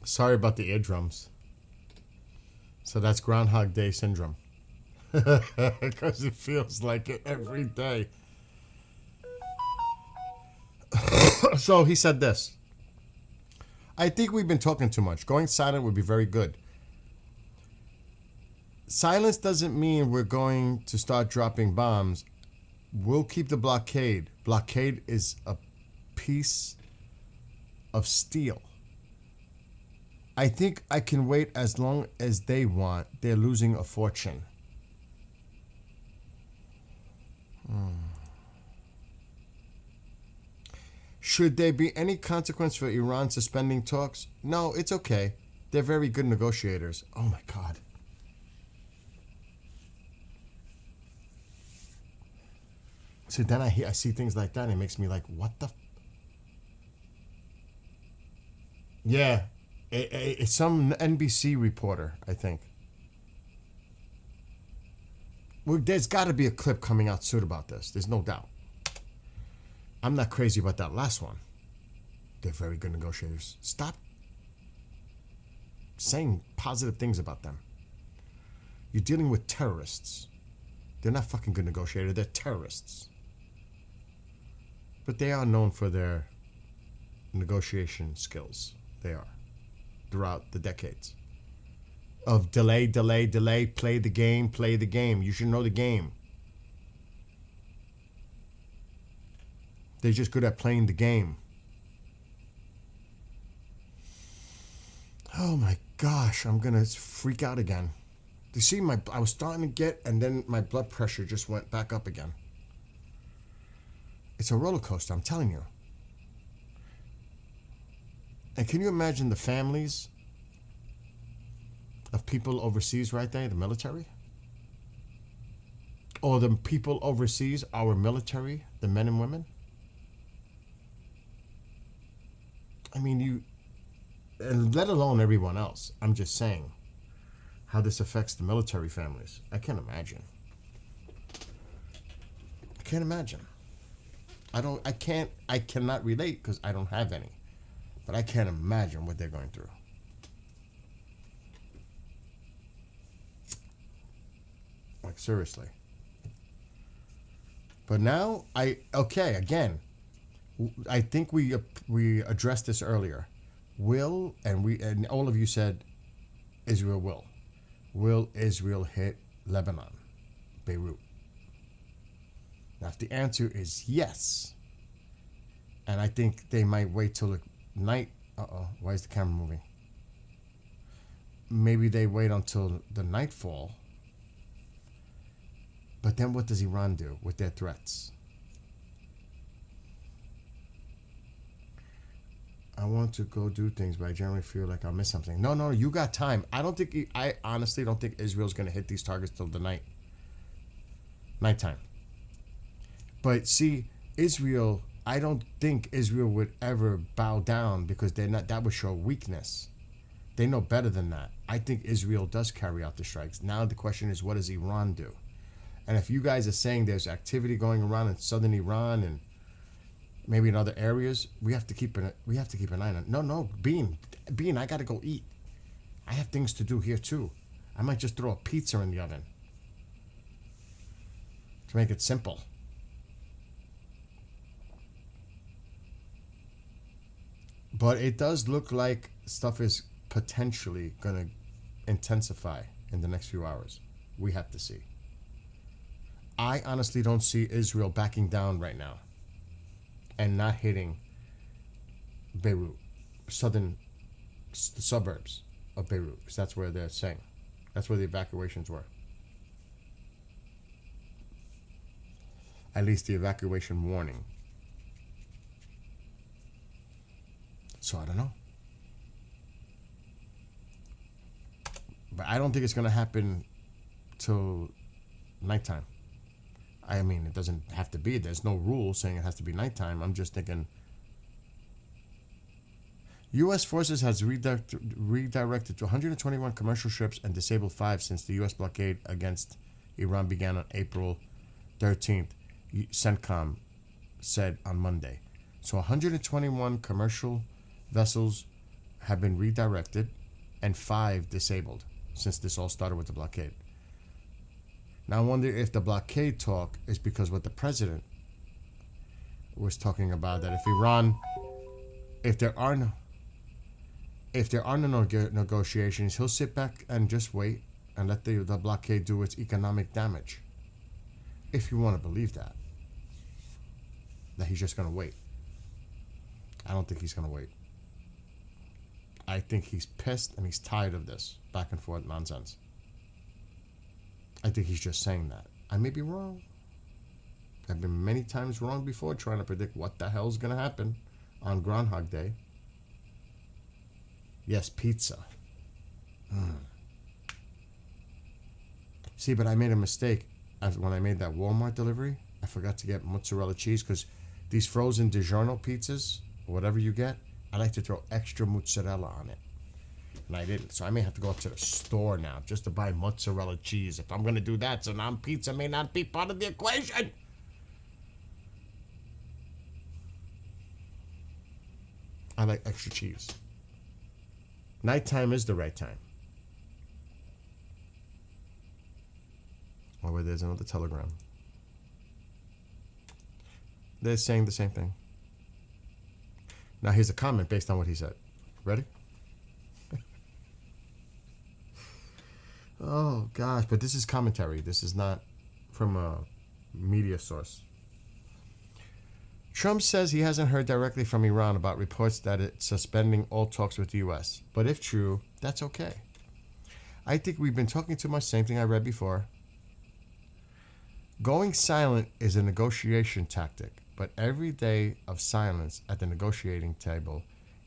Sorry about the eardrums. So that's Groundhog Day syndrome. Because it feels like it every day. So he said this. I think we've been talking too much. Going silent would be very good. Silence doesn't mean we're going to start dropping bombs. We'll keep the blockade. Blockade is a piece of steel. I think I can wait as long as they want. They're losing a fortune. Should there be any consequence for Iran suspending talks? No, it's okay. They're very good negotiators. Oh my God. So then I see things like that and it makes me like, what the? Yeah, it's some NBC reporter, I think. Well, there's got to be a clip coming out soon about this. There's no doubt. I'm not crazy about that last one. They're very good negotiators. Stop saying positive things about them. You're dealing with terrorists. They're not fucking good negotiators. They're terrorists. But they are known for their negotiation skills. They are. Throughout the decades. Of delay, play the game. You should know the game. They're just good at playing the game. Oh my gosh, I'm gonna freak out again. You see, I was starting to get, and then my blood pressure just went back up again. It's a roller coaster, I'm telling you. And can you imagine the families of people overseas right there, the military? Or the people overseas, our military, the men and women? I mean, and let alone everyone else. I'm just saying how this affects the military families. I can't imagine. I can't imagine. I cannot relate because I don't have any. But I can't imagine what they're going through. Like, seriously. But now, again, I think we addressed this earlier. And all of you said Israel will. Will Israel hit Lebanon, Beirut? Now, if the answer is yes, and I think they might wait till the night. Why is the camera moving? Maybe they wait until the nightfall. But then what does Iran do with their threats? I want to go do things, but I generally feel like I'll miss something. No, you got time. I honestly don't think Israel's going to hit these targets till the nighttime. But see, Israel, I don't think Israel would ever bow down because that would show weakness. They know better than that. I think Israel does carry out the strikes. Now the question is, what does Iran do? And if you guys are saying there's activity going around in southern Iran and maybe in other areas, we have to keep an eye on it. No, Bean, I gotta go eat. I have things to do here too. I might just throw a pizza in the oven to make it simple. But it does look like stuff is potentially gonna intensify in the next few hours. We have to see. I honestly don't see Israel backing down right now and not hitting Beirut, the suburbs of Beirut, because that's where they're saying. That's where the evacuations were. At least the evacuation warning. So I don't know. But I don't think it's going to happen till nighttime. I mean, it doesn't have to be. There's no rule saying it has to be nighttime. I'm just thinking. U.S. forces has redirected to 121 commercial ships and disabled 5 since the U.S. blockade against Iran began on April 13th, CENTCOM said on Monday. So 121 commercial vessels have been redirected and 5 disabled since this all started with the blockade. Now I wonder if the blockade talk is because what the president was talking about, that if Iran, if there are no negotiations, he'll sit back and just wait and let the blockade do its economic damage. If you want to believe that he's just going to wait. I don't think he's going to wait. I think he's pissed and he's tired of this back and forth nonsense. I think he's just saying that. I may be wrong. I've been many times wrong before trying to predict what the hell's going to happen on Groundhog Day. Yes, pizza. See, but I made a mistake. When I made that Walmart delivery, I forgot to get mozzarella cheese, because these frozen DiGiorno pizzas, whatever you get, I like to throw extra mozzarella on it. And I didn't. So I may have to go up to the store now just to buy mozzarella cheese if I'm going to do that. So now pizza may not be part of the equation. I like extra cheese. Nighttime is the right time. Oh, wait, there's another telegram. They're saying the same thing. Now here's a comment based on what he said. Ready? Oh, gosh. But this is commentary. This is not from a media source. Trump says he hasn't heard directly from Iran about reports that it's suspending all talks with the U.S. But if true, that's okay. I think we've been talking too much. Same thing I read before. Going silent is a negotiation tactic, but every day of silence at the negotiating table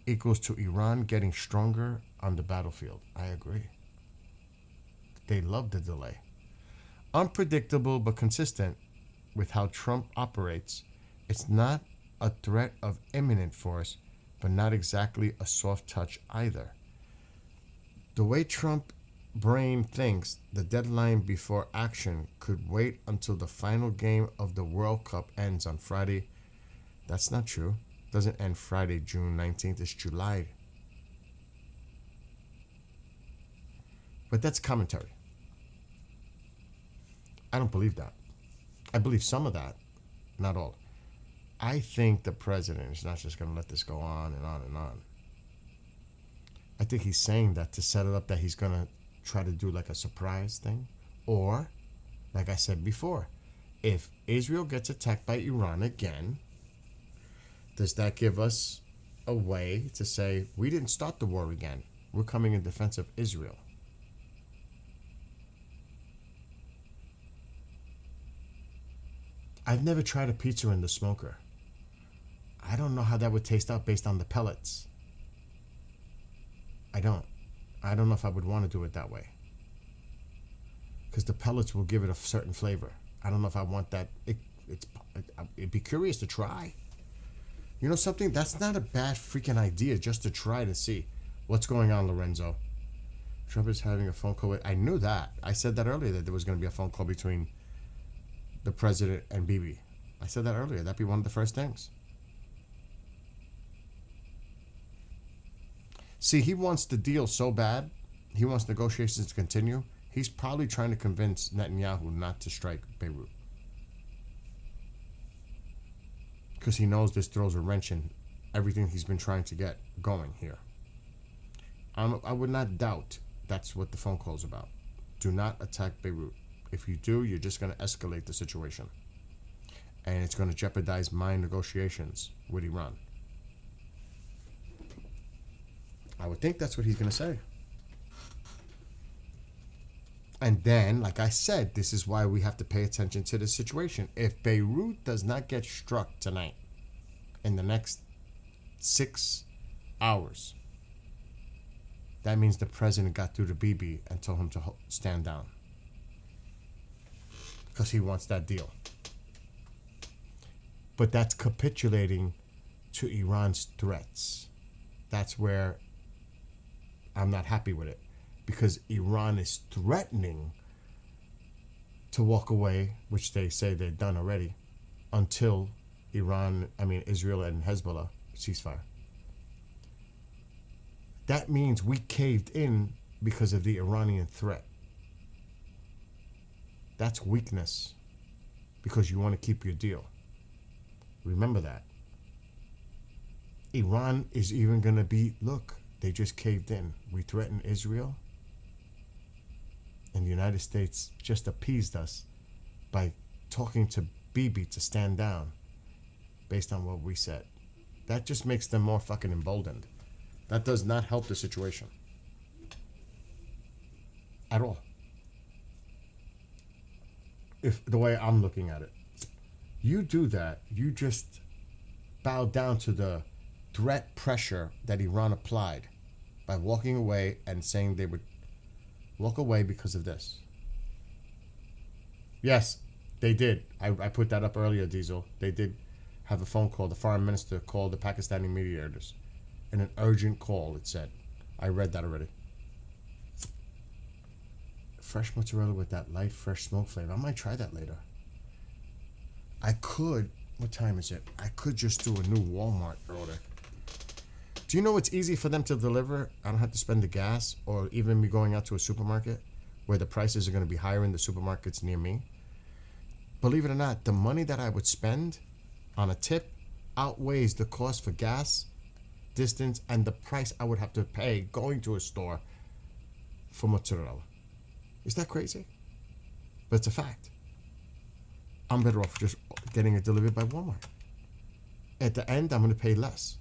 equals to Iran getting stronger on the battlefield. I agree. They love the delay. Unpredictable but consistent with how Trump operates, it's not a threat of imminent force, but not exactly a soft touch either. The way Trump brain thinks, the deadline before action could wait until the final game of the World Cup ends on Friday. That's not true. It doesn't end Friday, June 19th. It's July. But that's commentary. I don't believe that. I believe some of that, not all. I think the president is not just going to let this go on and on and on. I think he's saying that to set it up that he's going to try to do like a surprise thing. Or, like I said before, if Israel gets attacked by Iran again, does that give us a way to say, we didn't start the war again. We're coming in defense of Israel. I've never tried a pizza in the smoker. I don't know how that would taste out based on the pellets. I don't know if I would want to do it that way. Because the pellets will give it a certain flavor. I don't know if I want that. It'd be curious to try. You know something? That's not a bad freaking idea just to try to see. What's going on, Lorenzo? Trump is having a phone call I knew that. I said that earlier, that there was going to be a phone call between the president and Bibi. I said that earlier. That'd be one of the first things. See, he wants the deal so bad. He wants negotiations to continue. He's probably trying to convince Netanyahu not to strike Beirut. Because he knows this throws a wrench in everything he's been trying to get going here. I would not doubt that's what the phone call is about. Do not attack Beirut. If you do, you're just going to escalate the situation. And it's going to jeopardize my negotiations with Iran. I would think that's what he's going to say. And then, like I said, this is why we have to pay attention to the situation. If Beirut does not get struck tonight, in the next 6 hours, that means the president got through to Bibi and told him to stand down. Because he wants that deal. But that's capitulating to Iran's threats. That's where I'm not happy with it. Because Iran is threatening to walk away, which they say they've done already, until Israel and Hezbollah ceasefire. that means we caved in because of the Iranian threat. That's weakness because you want to keep your deal. Remember that. Iran is even going to be, look, they just caved in. We threatened Israel, and the United States just appeased us by talking to Bibi to stand down based on what we said. That just makes them more fucking emboldened. That does not help the situation at all. If the way I'm looking at it, you do that, you just bow down to the threat pressure that Iran applied by walking away and saying they would walk away because of this. Yes, they did. I put that up earlier, Diesel. They did have a phone call. The foreign minister called the Pakistani mediators in an urgent call, it said. I read that already. Fresh mozzarella with that light, fresh smoke flavor. I might try that later. I could, what time is it? I could just do a new Walmart order. Do you know it's easy for them to deliver? I don't have to spend the gas or even me going out to a supermarket where the prices are going to be higher in the supermarkets near me. Believe it or not, the money that I would spend on a tip outweighs the cost for gas, distance, and the price I would have to pay going to a store for mozzarella. Is that crazy? But it's a fact. I'm better off just getting it delivered by Walmart. At the end, I'm going to pay less.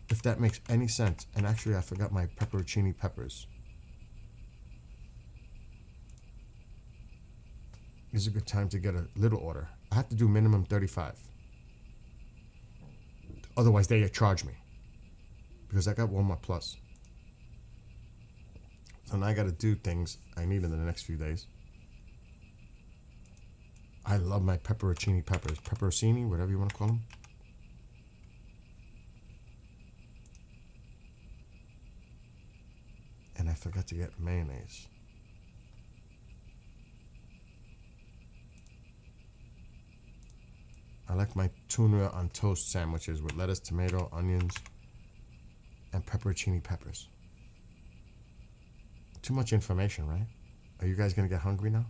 If that makes any sense. And actually, I forgot my pepperoncini peppers. This is a good time to get a little order. I have to do minimum 35. Otherwise, they charge me. Because I got Walmart Plus. So now I got to do things I need in the next few days. I love my pepperoncini peppers. Pepperoncini, whatever you want to call them. And I forgot to get mayonnaise. I like my tuna on toast sandwiches with lettuce, tomato, onions, and pepperoncini peppers. Too much information, right? Are you guys going to get hungry now?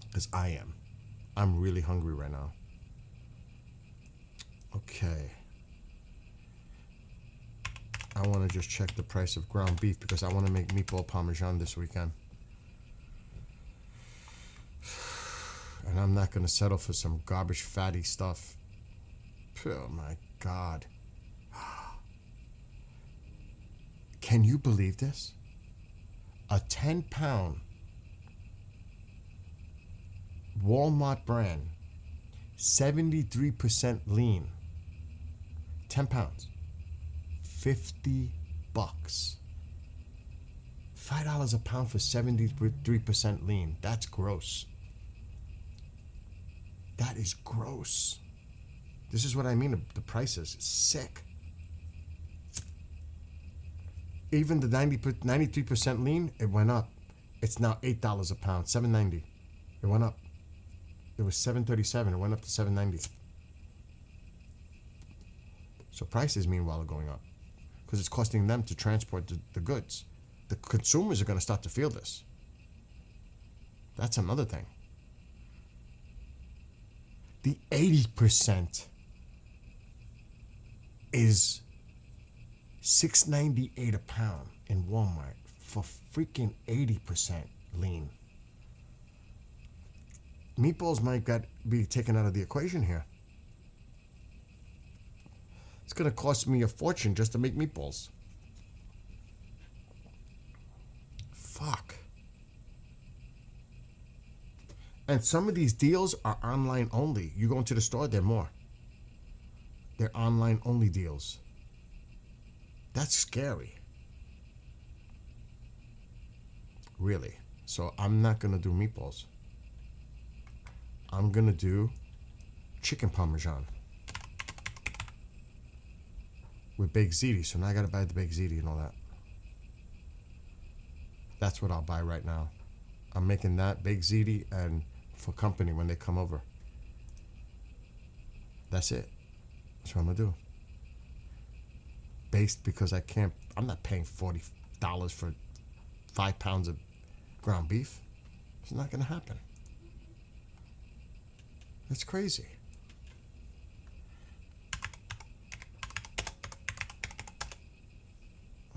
Because I am. I'm really hungry right now. Okay. I want to just check the price of ground beef because I want to make meatball parmesan this weekend. And I'm not going to settle for some garbage fatty stuff. Oh my God. Can you believe this? A 10-pound Walmart brand, 73% lean. 10 pounds. $50. $5 a pound for 73% lean. That's gross. That is gross. This is what I mean. The prices. It's sick. Even the 93% lean, it went up. It's now $8 a pound, $7.90. It went up. It was $7.37. It went up to $7.90. So prices, meanwhile, are going up because it's costing them to transport the goods. The consumers are going to start to feel this. That's another thing. The 80% is $6.98 a pound in Walmart for freaking 80% lean. Meatballs might be taken out of the equation here. It's going to cost me a fortune just to make meatballs. Fuck. And some of these deals are online only. You go into the store, they're more. They're online only deals. That's scary. Really. So I'm not going to do meatballs. I'm going to do chicken parmesan with baked ziti. So now I got to buy the baked ziti and all that. That's what I'll buy right now. I'm making that baked ziti and for company when they come over. That's it. That's what I'm gonna do. Based because I'm not paying $40 for 5 pounds of ground beef. It's not gonna happen. That's crazy.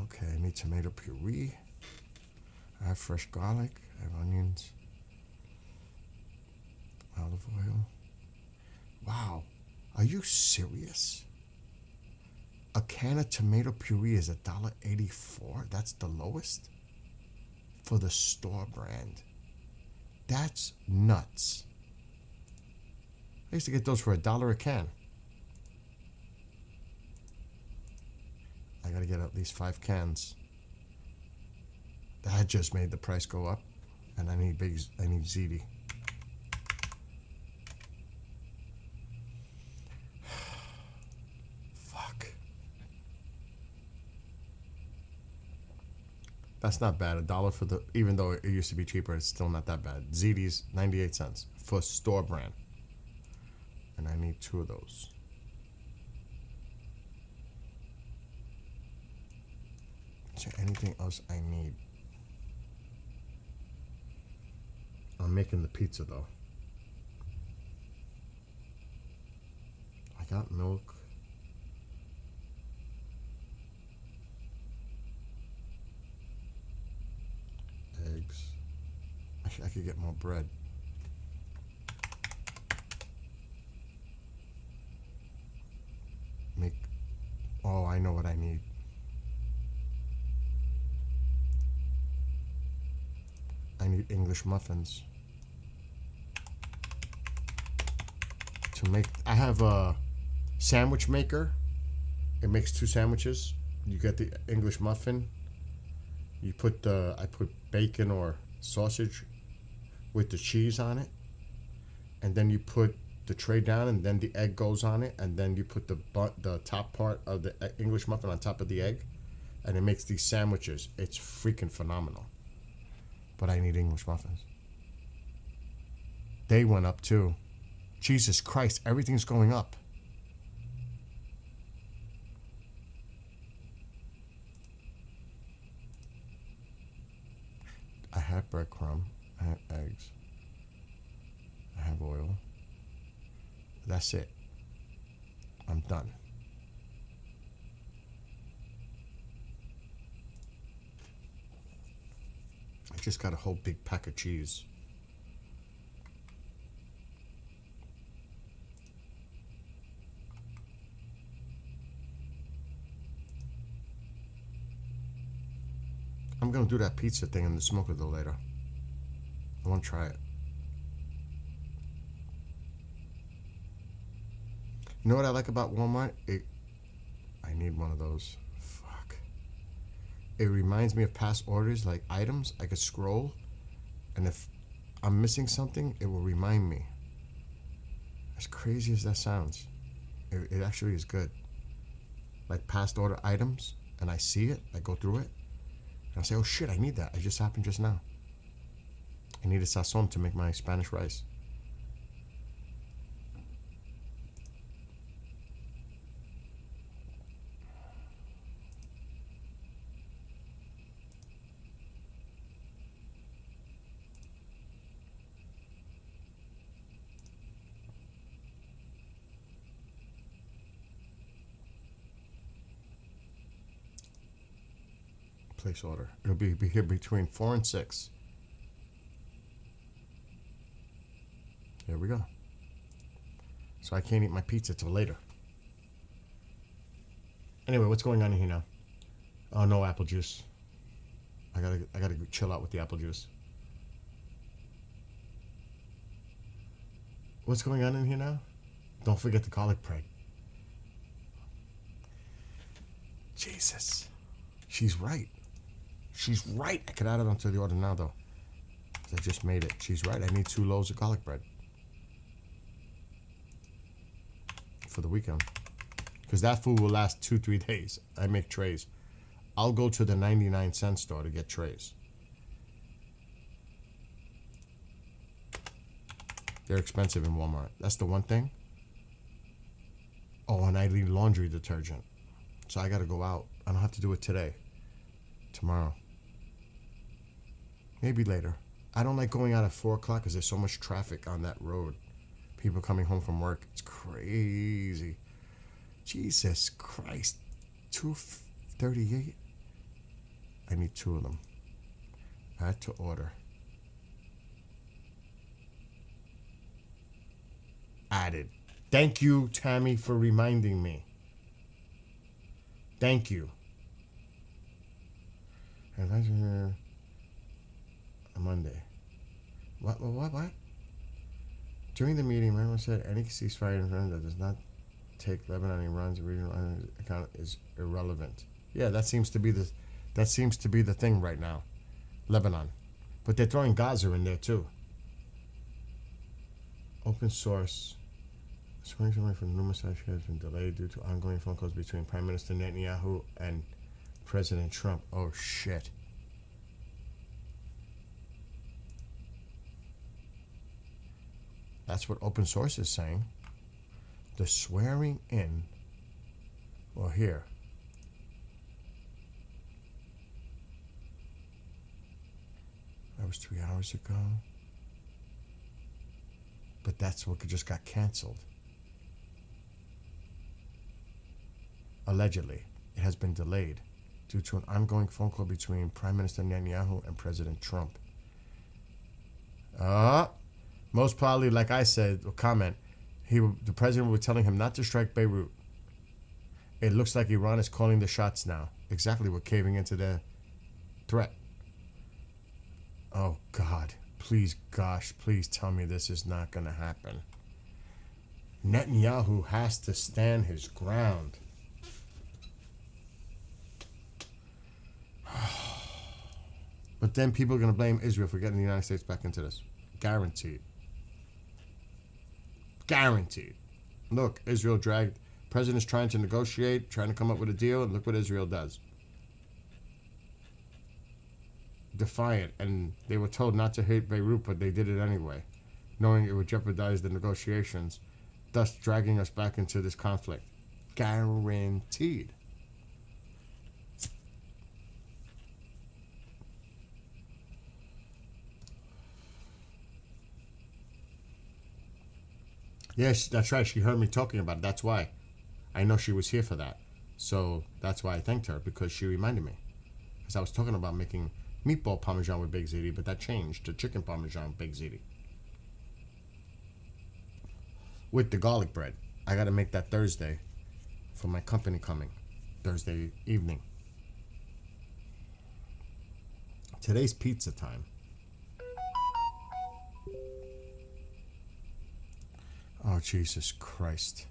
Okay, I need tomato puree. I have fresh garlic. I have onions. Olive oil. Wow. Are you serious? A can of tomato puree is $1.84. That's the lowest for the store brand. That's nuts. I used to get those for $1 a can. I gotta get at least 5 cans. That just made the price go up, and I need ziti. Fuck. That's not bad. $1 for the, even though it used to be cheaper, it's still not that bad. Ziti's 98 cents for store brand, and I need 2 of those. Is there anything else I need? I'm making the pizza though. I got milk. Eggs. Actually, I could get more bread. Oh, I know what I need. I need English muffins. To make, I have a sandwich maker. It makes 2 sandwiches. You get the English muffin. You put I put bacon or sausage with the cheese on it. And then you put the tray down, and then the egg goes on it, and then you put the top part of the English muffin on top of the egg, and it makes these sandwiches. It's freaking phenomenal. But I need English muffins. They went up too. Jesus Christ, everything's going up. I have breadcrumb. I have eggs. I have oil. That's it. I'm done. I just got a whole big pack of cheese. I'm gonna do that pizza thing in the smoker though later. I wanna try it. You know what I like about Walmart? I need one of those. Fuck. It reminds me of past orders, like items. I could scroll, and if I'm missing something, it will remind me. As crazy as that sounds, it actually is good. Like past order items, and I see it, I go through it, and I say, oh shit, I need that. It just happened just now. I need a sazon to make my Spanish rice. Place order. It'll be here between 4 and 6. There we go. So I can't eat my pizza till later. Anyway, what's going on in here now? Oh, no apple juice. I gotta chill out with the apple juice. What's going on in here now? Don't forget the garlic bread. Jesus. She's right. She's right. I could add it onto the order now, though. I just made it. She's right. I need 2 loaves of garlic bread for the weekend. Because that food will last 2-3 days. I make trays. I'll go to the 99-cent store to get trays. They're expensive in Walmart. That's the one thing. Oh, and I need laundry detergent. So I got to go out. I don't have to do it today. Tomorrow. Maybe later. I don't like going out at 4 o'clock because there's so much traffic on that road. People coming home from work. It's crazy. Jesus Christ. 2:38. I need 2 of them. Add to order. Added. Thank you, Tammy, for reminding me. Thank you. And that's a Monday. What? During the meeting, Maryland said any ceasefire in Iran that does not take Lebanon and Iran's regional account is irrelevant. Yeah, that seems to be the thing right now. Lebanon. But they're throwing Gaza in there too. Open source. Swing from numerous has been delayed due to ongoing phone calls between Prime Minister Netanyahu and President Trump. Oh shit. That's what open source is saying. The swearing in. Well, here. That was 3 hours ago. But that's what just got canceled. Allegedly, it has been delayed due to an ongoing phone call between Prime Minister Netanyahu and President Trump. Most probably, like I said, a comment, the president was telling him not to strike Beirut. It looks like Iran is calling the shots now. Exactly what caving into their threat. Oh, God. Please, gosh, please tell me this is not going to happen. Netanyahu has to stand his ground. But then people are going to blame Israel for getting the United States back into this. Guaranteed. Guaranteed. Look, Israel dragged. President's trying to negotiate, trying to come up with a deal, and look what Israel does. Defiant, and they were told not to hit Beirut, but they did it anyway, knowing it would jeopardize the negotiations, thus dragging us back into this conflict. Guaranteed. Yes, that's right. She heard me talking about it. That's why. I know she was here for that. So that's why I thanked her, because she reminded me. Because I was talking about making meatball parmesan with baked ziti, but that changed to chicken parmesan with baked ziti. With the garlic bread. I got to make that Thursday for my company coming. Thursday evening. Today's pizza time. Oh, Jesus Christ.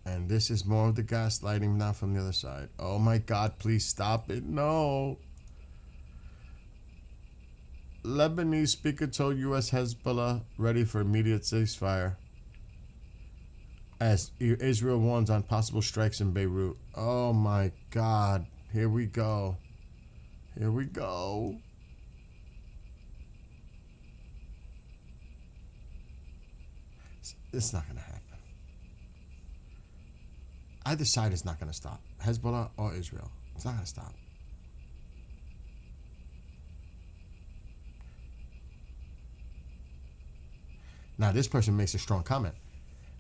And this is more of the gaslighting now from the other side. Oh my God, please stop it. No. Lebanese speaker told U.S. Hezbollah ready for immediate ceasefire as Israel warns on possible strikes in Beirut. Oh my God. Here we go. Here we go. It's not going to happen. Either side is not going to stop. Hezbollah or Israel. It's not going to stop. Now, this person makes a strong comment.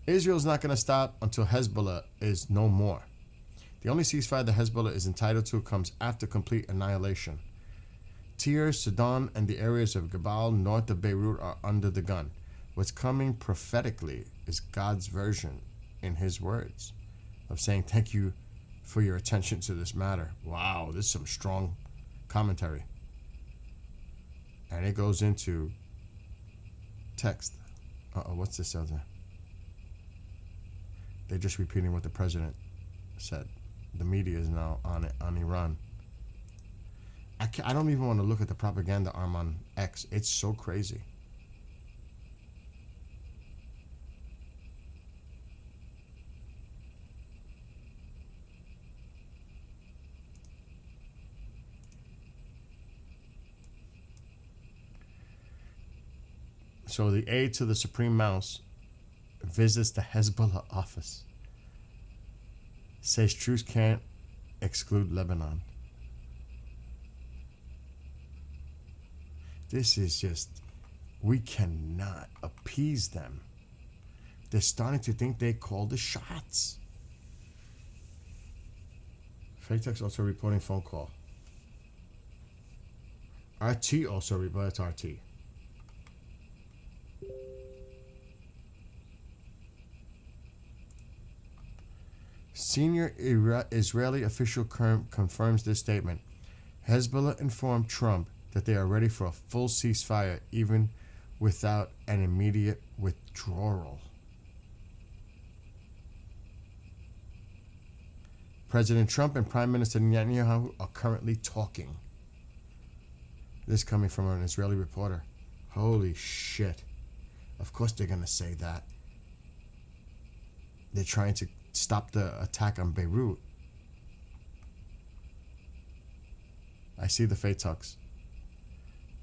Israel's not going to stop until Hezbollah is no more. The only ceasefire that Hezbollah is entitled to comes after complete annihilation. Tyre, Sidon, and the areas of Gabal north of Beirut are under the gun. What's coming prophetically is God's version, in his words, of saying thank you for your attention to this matter. Wow, this is some strong commentary. And it goes into text. What's this other? They're just repeating what the president said. The media is now on it, on Iran. I don't even want to look at the propaganda arm on X. It's so crazy. So the aide to the Supreme Mouse visits the Hezbollah office. Says truce can't exclude Lebanon. This is just, we cannot appease them. They're starting to think they call the shots. Fatex also reporting phone call. RT also reports RT. Senior Israeli official confirms this statement. Hezbollah informed Trump that they are ready for a full ceasefire even without an immediate withdrawal. President Trump and Prime Minister Netanyahu are currently talking. This coming from an Israeli reporter. Holy shit. Of course they're going to say that. They're trying to stop the attack on Beirut. I see the fate talks.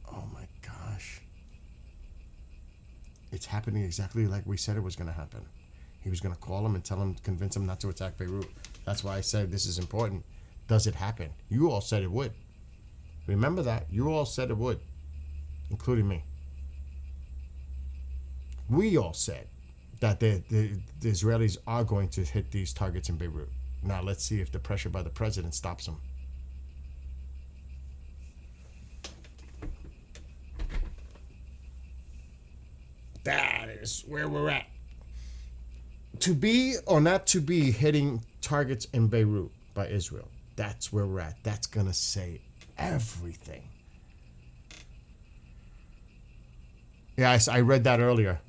Oh my gosh. It's happening exactly like we said it was going to happen. He was going to call him and tell him, convince him not to attack Beirut. That's why I said this is important. Does it happen? You all said it would. Remember that. You all said it would, including me. We all said that the Israelis are going to hit these targets in Beirut. Now let's see if the pressure by the president stops them. That is where we're at. To be or not to be hitting targets in Beirut by Israel. That's where we're at. That's going to say everything. Yeah, I read that earlier.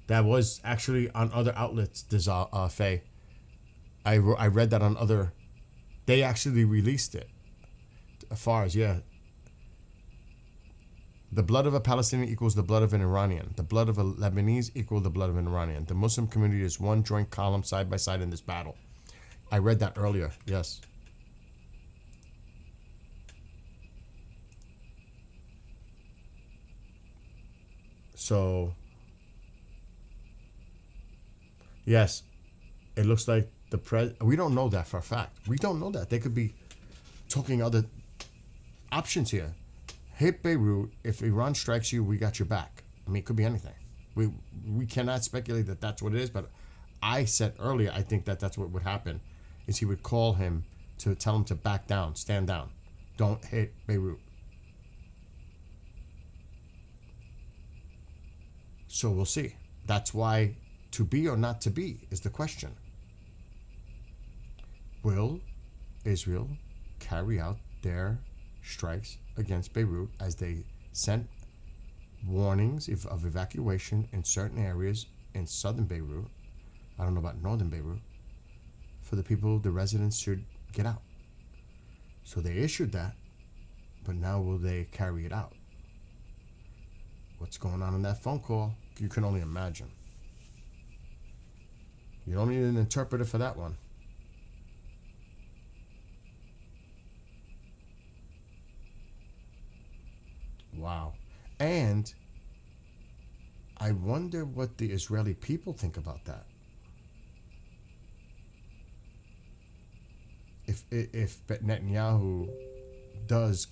That was actually on other outlets, Faye. I read that on other... They actually released it. As far as, yeah. The blood of a Palestinian equals the blood of an Iranian. The blood of a Lebanese equals the blood of an Iranian. The Muslim community is one joint column side by side in this battle. I read that earlier, yes. So, yes, it looks like we don't know that for a fact. We don't know that. They could be talking other options here. Hit Beirut. If Iran strikes you, we got your back. I mean, it could be anything. We cannot speculate that that's what it is, but I said earlier, I think that that's what would happen, is he would call him to tell him to back down, stand down. Don't hit Beirut. So we'll see. That's why to be or not to be is the question. Will Israel carry out their strikes against Beirut as they sent warnings of evacuation in certain areas in southern Beirut? I don't know about northern Beirut. For the people, the residents should get out. So they issued that, but now will they carry it out? What's going on in that phone call? You can only imagine. You don't need an interpreter for that one. Wow. And I wonder what the Israeli people think about that. If Netanyahu does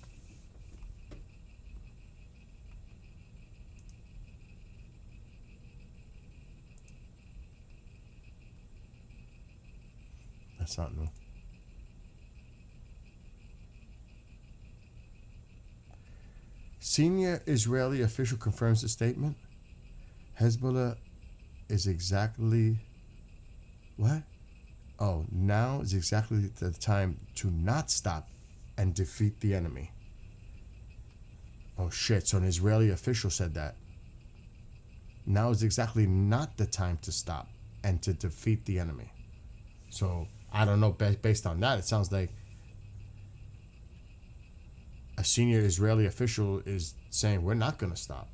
that's not new. Senior Israeli official confirms the statement. Hezbollah is exactly... What? Oh, now is exactly the time to not stop and defeat the enemy. Oh shit, so an Israeli official said that. Now is exactly not the time to stop and to defeat the enemy. So, I don't know, based on that, it sounds like a senior Israeli official is saying, we're not going to stop.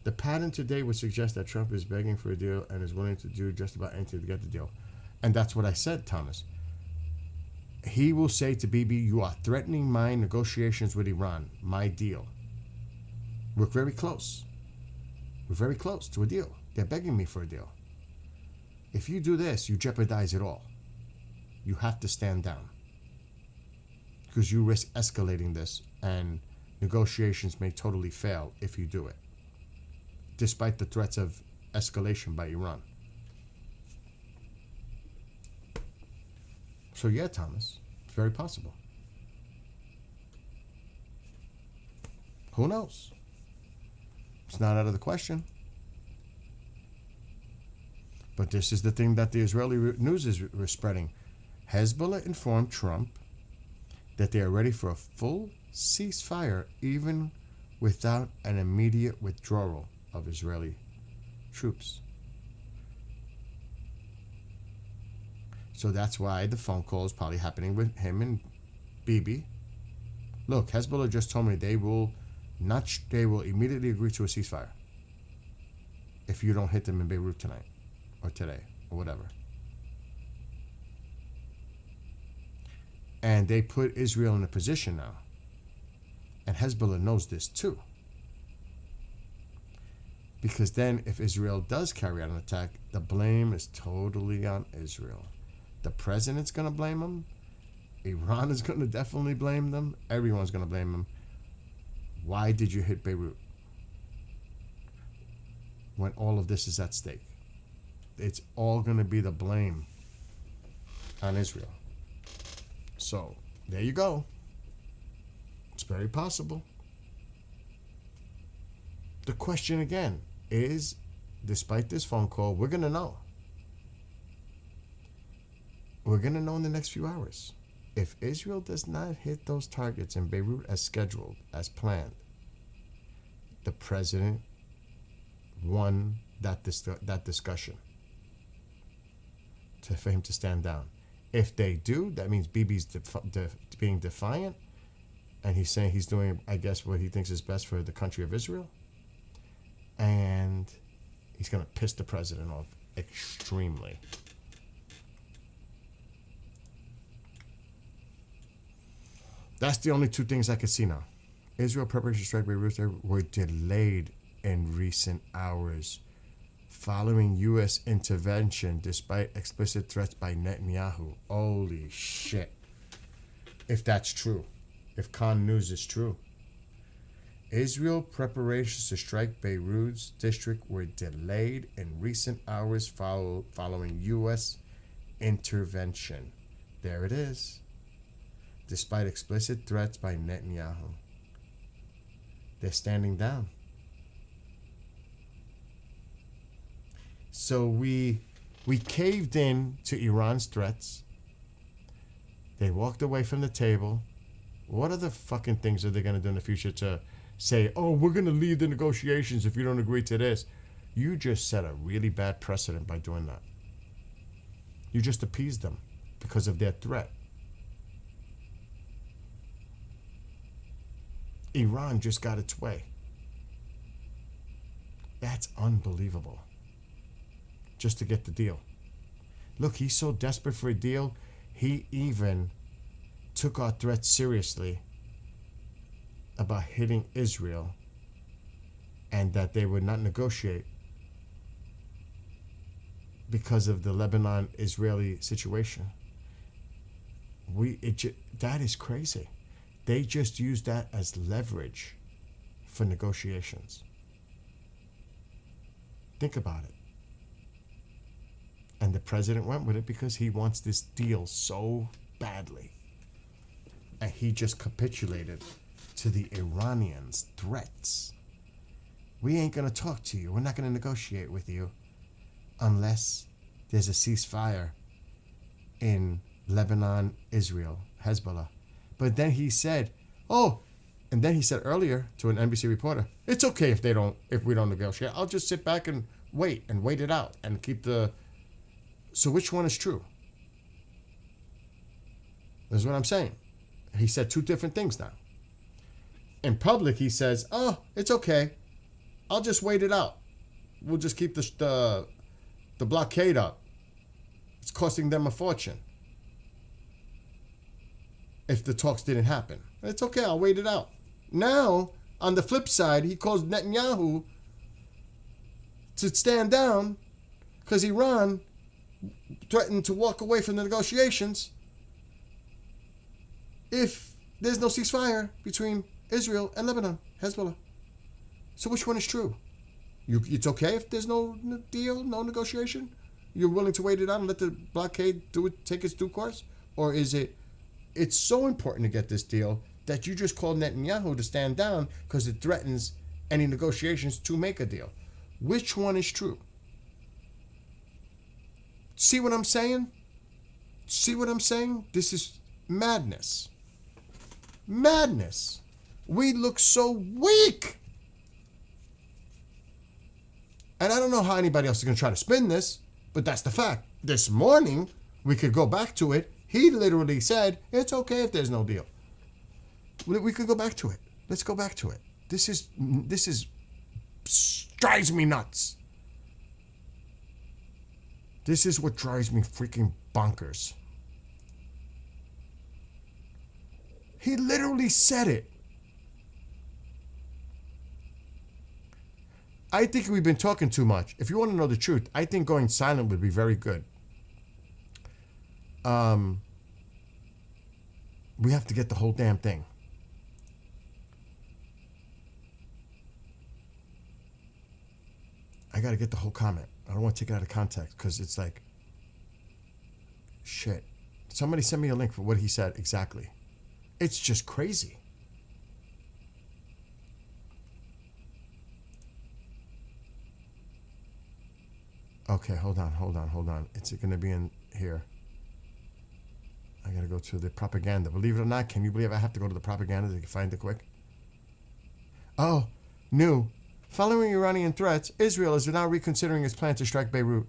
The pattern today would suggest that Trump is begging for a deal and is willing to do just about anything to get the deal. And that's what I said, Thomas. He will say to Bibi, you are threatening my negotiations with Iran, my deal. We're very close. We're very close to a deal. They're begging me for a deal. If you do this, you jeopardize it all. You have to stand down. Because you risk escalating this, and negotiations may totally fail if you do it, despite the threats of escalation by Iran. So yeah, Thomas, it's very possible. Who knows? It's not out of the question. But this is the thing that the Israeli news is spreading. Hezbollah informed Trump that they are ready for a full ceasefire even without an immediate withdrawal of Israeli troops. So that's why the phone call is probably happening with him and Bibi. Look, Hezbollah just told me they will immediately agree to a ceasefire if you don't hit them in Beirut tonight or today or whatever. And they put Israel in a position now. And Hezbollah knows this too. Because then if Israel does carry out an attack, the blame is totally on Israel. The president's going to blame them. Iran is going to definitely blame them. Everyone's going to blame them. Why did you hit Beirut? When all of this is at stake. It's all going to be the blame on Israel. So, there you go. It's very possible. The question again is, despite this phone call, we're going to know. We're going to know in the next few hours. If Israel does not hit those targets in Beirut as scheduled, as planned, the president won that discussion for him to stand down. If they do, that means Bibi's being defiant, and he's saying he's doing, I guess, what he thinks is best for the country of Israel, and he's going to piss the president off extremely. That's the only two things I can see now. Israel preparation to strike Beirut were delayed in recent hours following U.S. intervention despite explicit threats by Netanyahu. Holy shit. If that's true. If Khan News is true. Israel preparations to strike Beirut's district were delayed in recent hours following U.S. intervention. There it is. Despite explicit threats by Netanyahu. They're standing down. So we caved in to Iran's threats. They walked away from the table. What other fucking things are they going to do in the future to say, oh, we're going to leave the negotiations if you don't agree to this? You just set a really bad precedent by doing that. You just appeased them because of their threat. Iran just got its way. That's unbelievable. Just to get the deal. Look, he's so desperate for a deal, he even took our threats seriously about hitting Israel and that they would not negotiate because of the Lebanon-Israeli situation. That is crazy. They just used that as leverage for negotiations. Think about it. And the president went with it because he wants this deal so badly. And he just capitulated to the Iranians' threats. We ain't going to talk to you. We're not going to negotiate with you unless there's a ceasefire in Lebanon, Israel, Hezbollah. But then he said, and then he said earlier to an NBC reporter, it's okay if we don't negotiate. I'll just sit back and wait it out and keep the... So which one is true? That's what I'm saying. He said two different things now. In public, he says, it's okay. I'll just wait it out. We'll just keep the blockade up. It's costing them a fortune. If the talks didn't happen. It's okay, I'll wait it out. Now, on the flip side, he calls Netanyahu to stand down because Iran threatened to walk away from the negotiations if there's no ceasefire between Israel and Lebanon, Hezbollah. So which one is true? It's okay if there's no deal, no negotiation? You're willing to wait it out and let the blockade take its due course? Or is it's so important to get this deal that you just call Netanyahu to stand down because it threatens any negotiations to make a deal? Which one is true? See what I'm saying? See what I'm saying? This is madness. Madness. We look so weak. And I don't know how anybody else is going to try to spin this, but that's the fact. This morning, we could go back to it. He literally said, it's okay if there's no deal. We could go back to it. Let's go back to it. This is drives me nuts. This is what drives me freaking bonkers. He literally said it. I think we've been talking too much. If you want to know the truth, I think going silent would be very good. We have to get the whole damn thing. I got to get the whole comment. I don't want to take it out of context because it's like, shit. Somebody send me a link for what he said exactly. It's just crazy. Okay, hold on. It's going to be in here. I got to go to the propaganda. Believe it or not, can you believe I have to go to the propaganda to find it quick? Oh, new. Following Iranian threats, Israel is now reconsidering its plan to strike Beirut.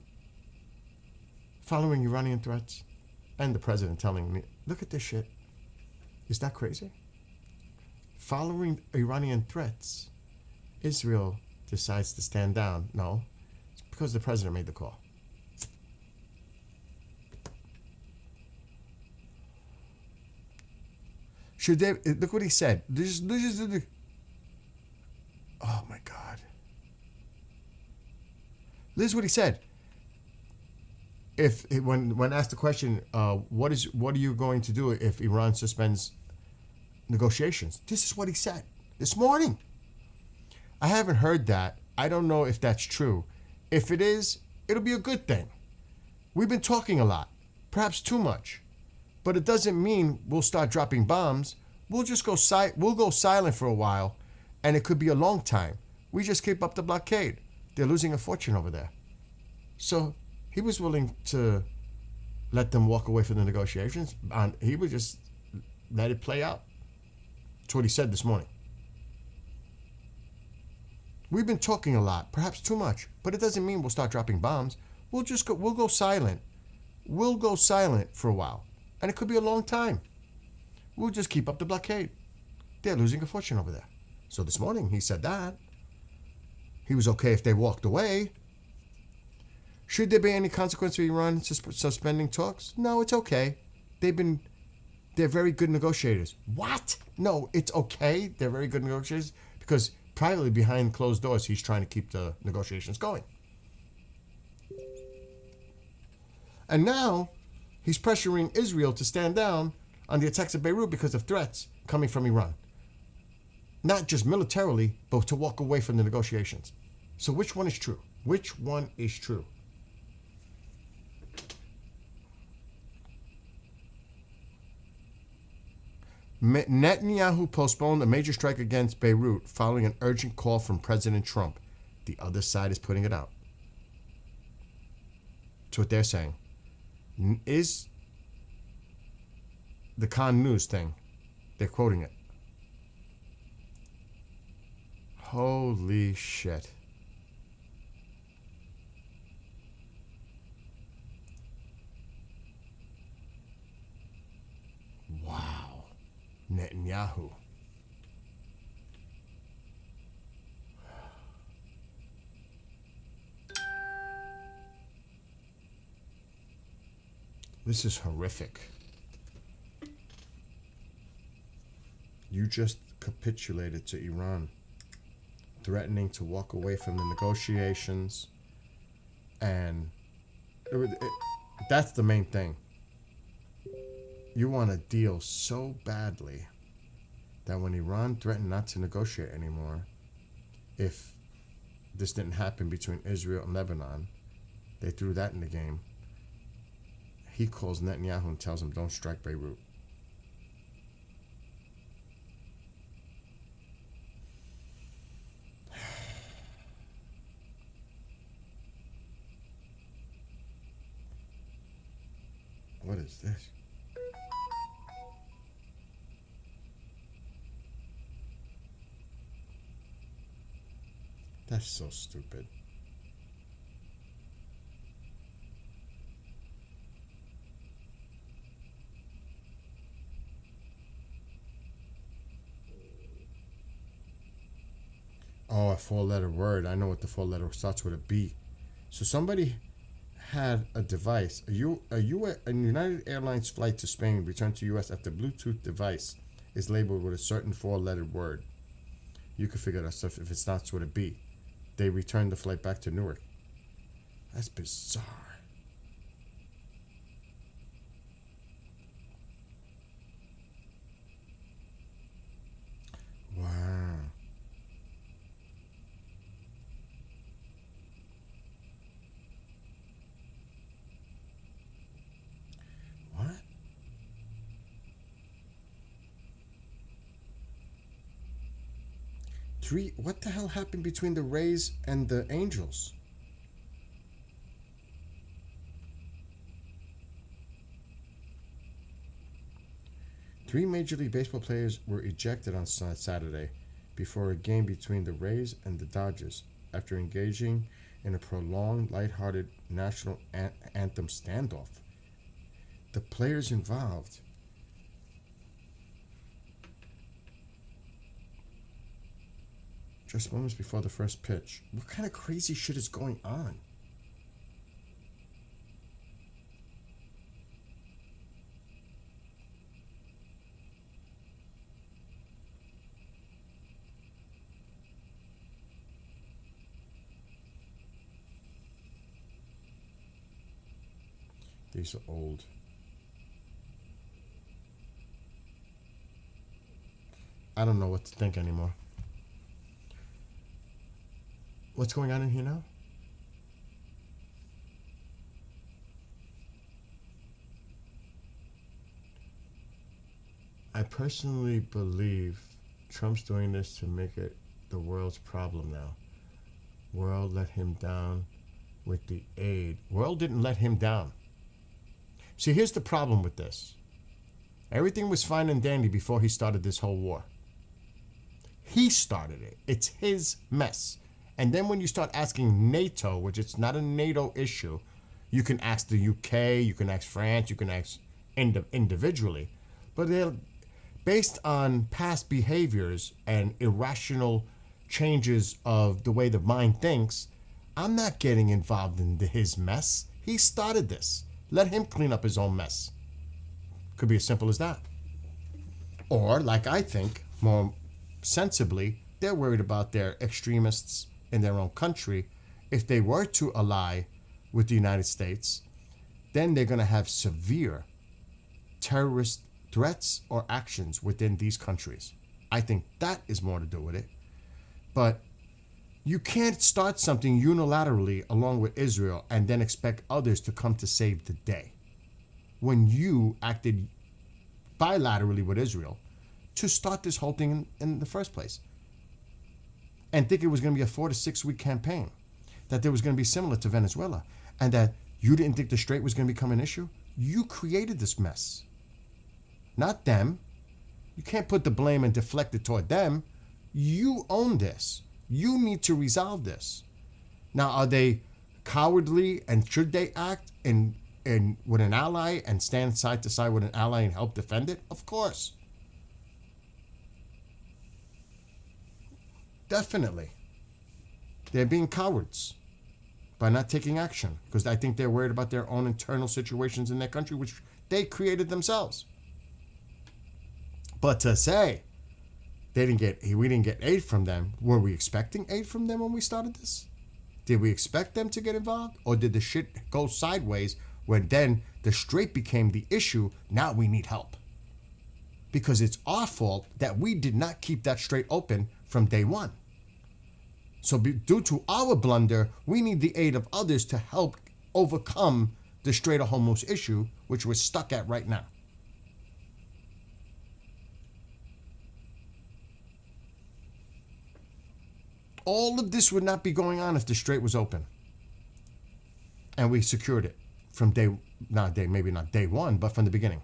Following Iranian threats. And the president telling me, look at this shit. Is that crazy? Following Iranian threats, Israel decides to stand down. No, it's because the president made the call. Should they, look what he said. Oh my God. This is what he said. When asked the question, what are you going to do if Iran suspends negotiations? This is what he said this morning. I haven't heard that. I don't know if that's true. If it is, it'll be a good thing. We've been talking a lot, perhaps too much, but it doesn't mean we'll start dropping bombs. We'll just go silent for a while, and it could be a long time. We just keep up the blockade. They're losing a fortune over there. So he was willing to let them walk away from the negotiations. He would just let it play out. That's what he said this morning. We've been talking a lot, perhaps too much, but it doesn't mean we'll start dropping bombs. We'll go silent. We'll go silent for a while, and it could be a long time. We'll just keep up the blockade. They're losing a fortune over there. So this morning he said that. He was okay if they walked away. Should there be any consequence for Iran suspending talks? No, it's okay. They're very good negotiators. What? No, it's okay. They're very good negotiators because privately behind closed doors, he's trying to keep the negotiations going. And now he's pressuring Israel to stand down on the attacks of Beirut because of threats coming from Iran. Not just militarily, but to walk away from the negotiations. So which one is true? Which one is true? Netanyahu postponed a major strike against Beirut following an urgent call from President Trump. The other side is putting it out. That's what they're saying. Is the Khan News thing. They're quoting it. Holy shit. Wow. Netanyahu. This is horrific. You just capitulated to Iran. threatening to walk away from the negotiations. And that's the main thing. You want a deal so badly that when Iran threatened not to negotiate anymore, if this didn't happen between Israel and Lebanon, they threw that in the game. He calls Netanyahu and tells him, don't strike Beirut. What is this? That's so stupid. Oh, a four-letter word. I know what the four-letter starts with a B. So somebody had a device. A United Airlines flight to Spain returned to U.S. after Bluetooth device is labeled with a certain four-letter word. You can figure that stuff if it starts with a B. They returned the flight back to Newark. That's bizarre. Wow. What? What the hell happened between the Rays and the Angels? Three Major League Baseball players were ejected on Saturday before a game between the Rays and the Dodgers after engaging in a prolonged, lighthearted national anthem standoff. The players involved just moments before the first pitch. What kind of crazy shit is going on? These are old. I don't know what to think anymore. What's going on in here now? I personally believe Trump's doing this to make it the world's problem now. World let him down with the aid. World didn't let him down. See, here's the problem with this. Everything was fine and dandy before he started this whole war. He started it. It's his mess. And then when you start asking NATO, which it's not a NATO issue, you can ask the UK, you can ask France, you can ask individually. But they're based on past behaviors and irrational changes of the way the mind thinks. I'm not getting involved in his mess. He started this. Let him clean up his own mess. Could be as simple as that. Or, like I think, more sensibly, they're worried about their extremists in their own country. If they were to ally with the United States, then they're going to have severe terrorist threats or actions within these countries. I think that is more to do with it. But you can't start something unilaterally along with Israel and then expect others to come to save the day when you acted bilaterally with Israel to start this whole thing in the first place and think it was going to be a 4 to 6 week campaign, that there was going to be similar to Venezuela, and that you didn't think the Strait was going to become an issue. You created this mess, not them. You can't put the blame and deflect it toward them. You own this. You need to resolve this. Now, are they cowardly, and should they act in with an ally and stand side to side with an ally and help defend it? Of course. Definitely. They're being cowards by not taking action because I think they're worried about their own internal situations in their country, which they created themselves. But to say We didn't get aid from them. Were we expecting aid from them when we started this? Did we expect them to get involved? Or did the shit go sideways when then the strait became the issue? Now we need help. Because it's our fault that we did not keep that strait open from day one. So due to our blunder, we need the aid of others to help overcome the Strait of Hormuz issue, which we're stuck at right now. All of this would not be going on if the strait was open. And we secured it from maybe not day one, but from the beginning.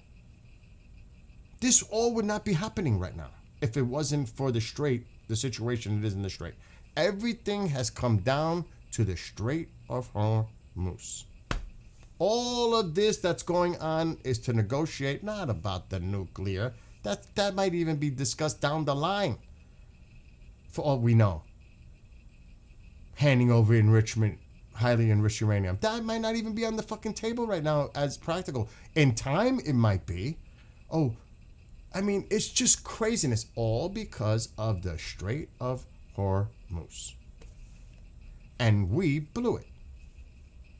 This all would not be happening right now if it wasn't for the strait, the situation it is in the strait. Everything has come down to the Strait of Hormuz. All of this that's going on is to negotiate, not about the nuclear. That might even be discussed down the line. For all we know. Handing over highly enriched uranium. That might not even be on the fucking table right now as practical. In time, it might be. Oh, I mean, it's just craziness. All because of the Strait of Hormuz. And we blew it.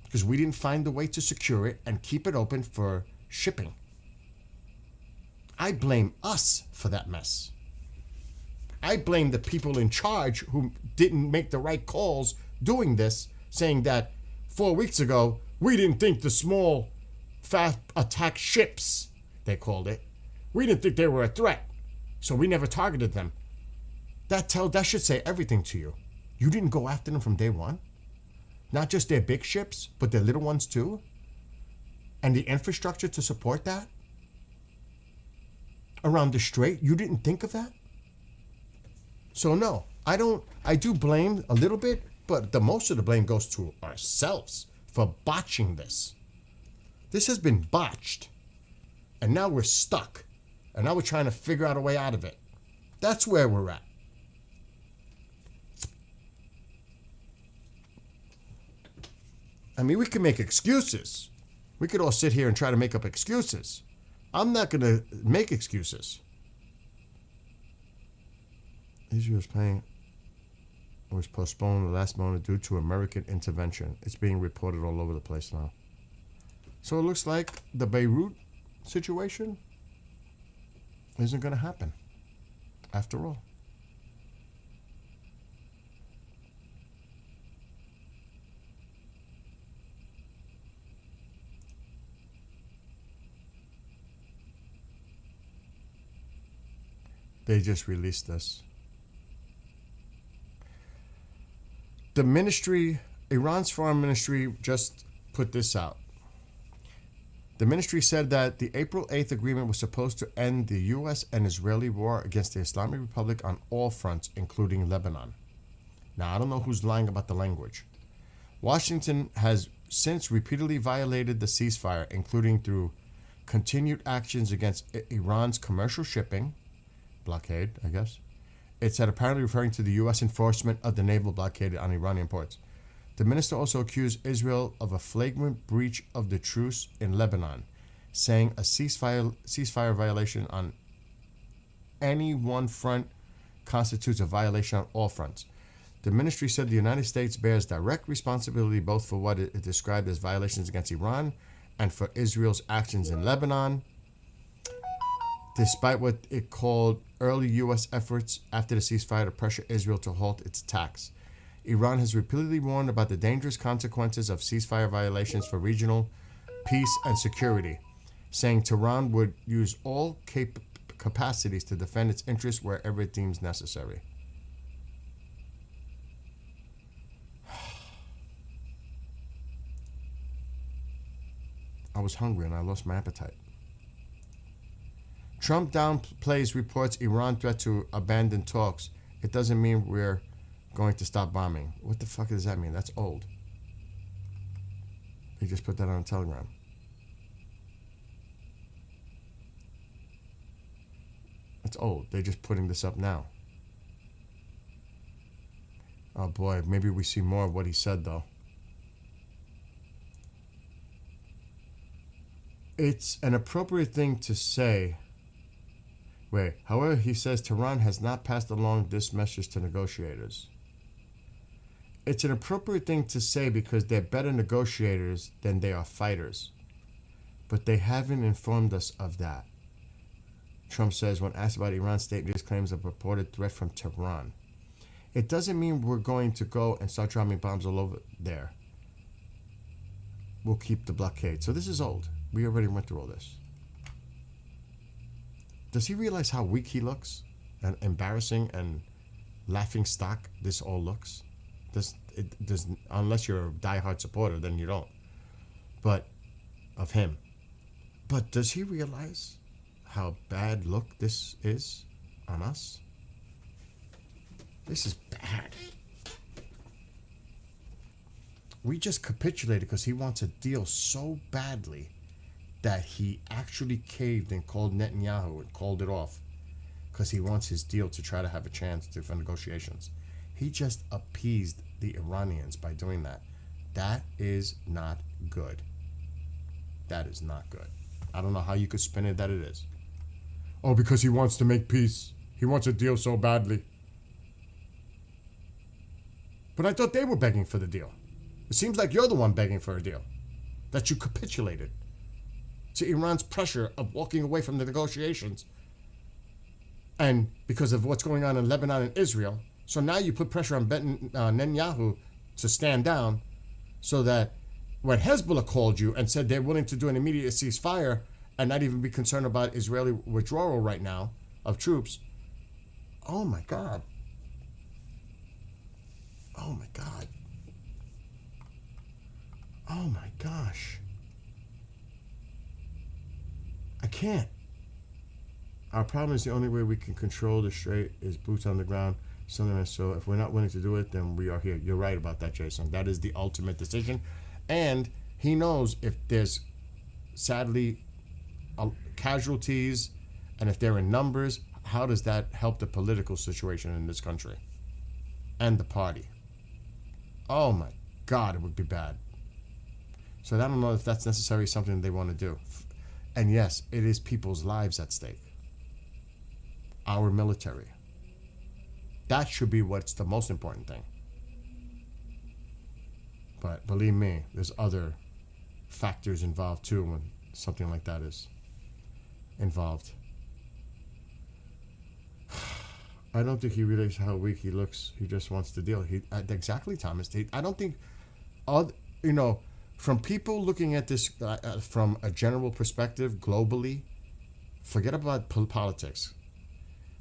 Because we didn't find a way to secure it and keep it open for shipping. I blame us for that mess. I blame the people in charge who didn't make the right calls doing this, saying that 4 weeks ago, we didn't think the small, fast attack ships, they called it, we didn't think they were a threat, so we never targeted them. That should say everything to you. You didn't go after them from day one? Not just their big ships, but their little ones too? And the infrastructure to support that? Around the strait, you didn't think of that? So no, I do blame a little bit, but the most of the blame goes to ourselves for botching this. This has been botched. And now we're stuck. And now we're trying to figure out a way out of it. That's where we're at. I mean, we can make excuses. We could all sit here and try to make up excuses. I'm not going to make excuses. Israel's plan was postponed the last moment due to American intervention. It's being reported all over the place now. So it looks like the Beirut situation isn't going to happen after all. They just released this. The ministry, Iran's foreign ministry just put this out. The ministry said that the April 8th agreement was supposed to end the U.S. and Israeli war against the Islamic Republic on all fronts, including Lebanon. Now, I don't know who's lying about the language. Washington has since repeatedly violated the ceasefire, including through continued actions against Iran's commercial shipping, blockade, I guess. It said apparently referring to the U.S. enforcement of the naval blockade on Iranian ports. The minister also accused Israel of a flagrant breach of the truce in Lebanon, saying a ceasefire violation on any one front constitutes a violation on all fronts. The ministry said the United States bears direct responsibility both for what it described as violations against Iran and for Israel's actions in Lebanon, despite what it called early U.S. efforts after the ceasefire to pressure Israel to halt its attacks. Iran has repeatedly warned about the dangerous consequences of ceasefire violations for regional peace and security, saying Tehran would use all capacities to defend its interests wherever it deems necessary. I was hungry and I lost my appetite. Trump downplays reports Iran threat to abandon talks. It doesn't mean we're going to stop bombing. What the fuck does that mean? That's old. They just put that on Telegram. It's old. They're just putting this up now. Oh boy, maybe we see more of what he said though. It's an appropriate thing to say Wait, however, he says Tehran has not passed along this message to negotiators. It's an appropriate thing to say because they're better negotiators than they are fighters. But they haven't informed us of that. Trump says when asked about Iran's state claims of purported threat from Tehran. It doesn't mean we're going to go and start dropping bombs all over there. We'll keep the blockade. So this is old. We already went through all this. Does he realize how weak he looks? And embarrassing and laughing stock this all looks? Unless you're a diehard supporter, then you don't. But of him. But does he realize how bad look this is on us? This is bad. We just capitulated because he wants a deal so badly that he actually caved and called Netanyahu and called it off because he wants his deal to try to have a chance for negotiations. He just appeased the Iranians by doing that. That is not good. That is not good. I don't know how you could spin it that it is. Oh, because he wants to make peace. He wants a deal so badly. But I thought they were begging for the deal. It seems like you're the one begging for a deal. That you capitulated to Iran's pressure of walking away from the negotiations. And because of what's going on in Lebanon and Israel. So now you put pressure on Netanyahu to stand down so that when Hezbollah called you and said they're willing to do an immediate ceasefire and not even be concerned about Israeli withdrawal right now of troops. Oh my God. Oh my God. Oh my gosh. I can't. Our problem is the only way we can control the strait is boots on the ground. So if we're not willing to do it, then we are here. You're right about that, Jason. That is the ultimate decision. And he knows if there's, sadly, casualties and if they're in numbers, how does that help the political situation in this country and the party? Oh my God, it would be bad. So I don't know if that's necessarily something they want to do. And yes, it is people's lives at stake. Our military. That should be what's the most important thing. But believe me, there's other factors involved too when something like that is involved. I don't think he realizes how weak he looks. He just wants to deal. Exactly, Thomas. I don't think, from people looking at this from a general perspective globally, forget about politics.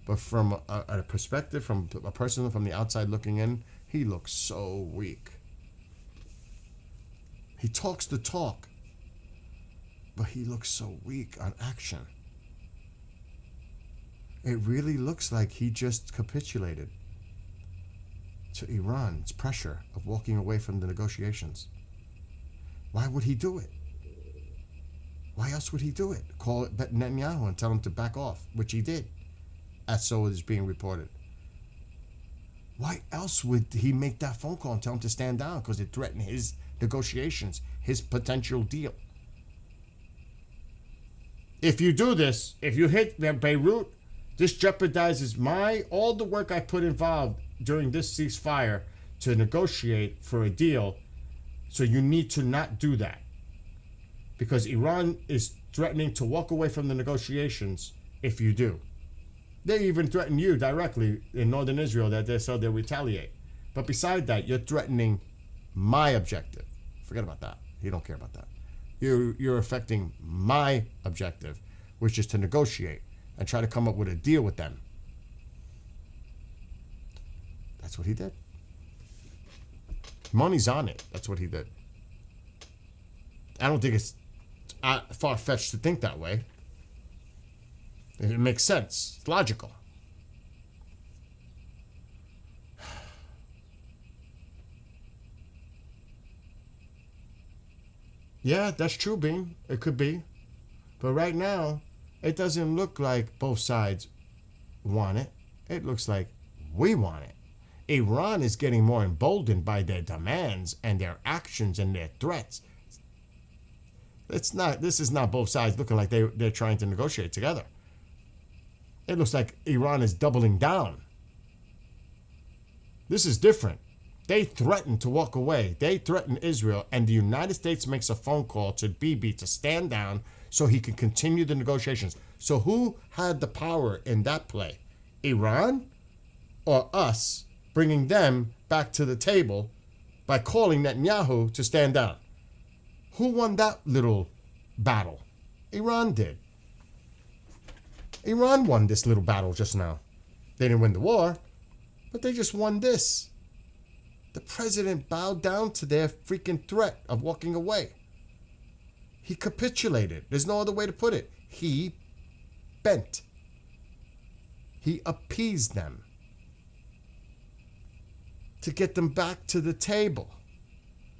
But from a perspective, from a person from the outside looking in, he looks so weak. He talks the talk, but he looks so weak on action. It really looks like he just capitulated to Iran's pressure of walking away from the negotiations. Why would he do it? Why else would he do it? Call it Netanyahu and tell him to back off, which he did, as so is being reported. Why else would he make that phone call and tell him to stand down? Because it threatened his negotiations, his potential deal. If you do this, if you hit Beirut, this jeopardizes all the work I put involved during this ceasefire to negotiate for a deal. So you need to not do that. Because Iran is threatening to walk away from the negotiations if you do. They even threaten you directly in northern Israel that they'll retaliate. But beside that, you're threatening my objective. Forget about that. You don't care about that. You're affecting my objective, which is to negotiate and try to come up with a deal with them. That's what he did. Money's on it. That's what he did. I don't think it's far-fetched to think that way. It makes sense. It's logical. Yeah, that's true, Bean. It could be. But right now, it doesn't look like both sides want it. It looks like we want it. Iran is getting more emboldened by their demands and their actions and their threats. This is not both sides looking like they're trying to negotiate together. It looks like Iran is doubling down. This is different. They threaten to walk away. They threaten Israel, and the United States makes a phone call to Bibi to stand down so he can continue the negotiations. So who had the power in that play? Iran or us bringing them back to the table by calling Netanyahu to stand down? Who won that little battle? Iran did. Iran won this little battle just now. They didn't win the war, but they just won this. The president bowed down to their freaking threat of walking away. He capitulated. There's no other way to put it. He bent. He appeased them to get them back to the table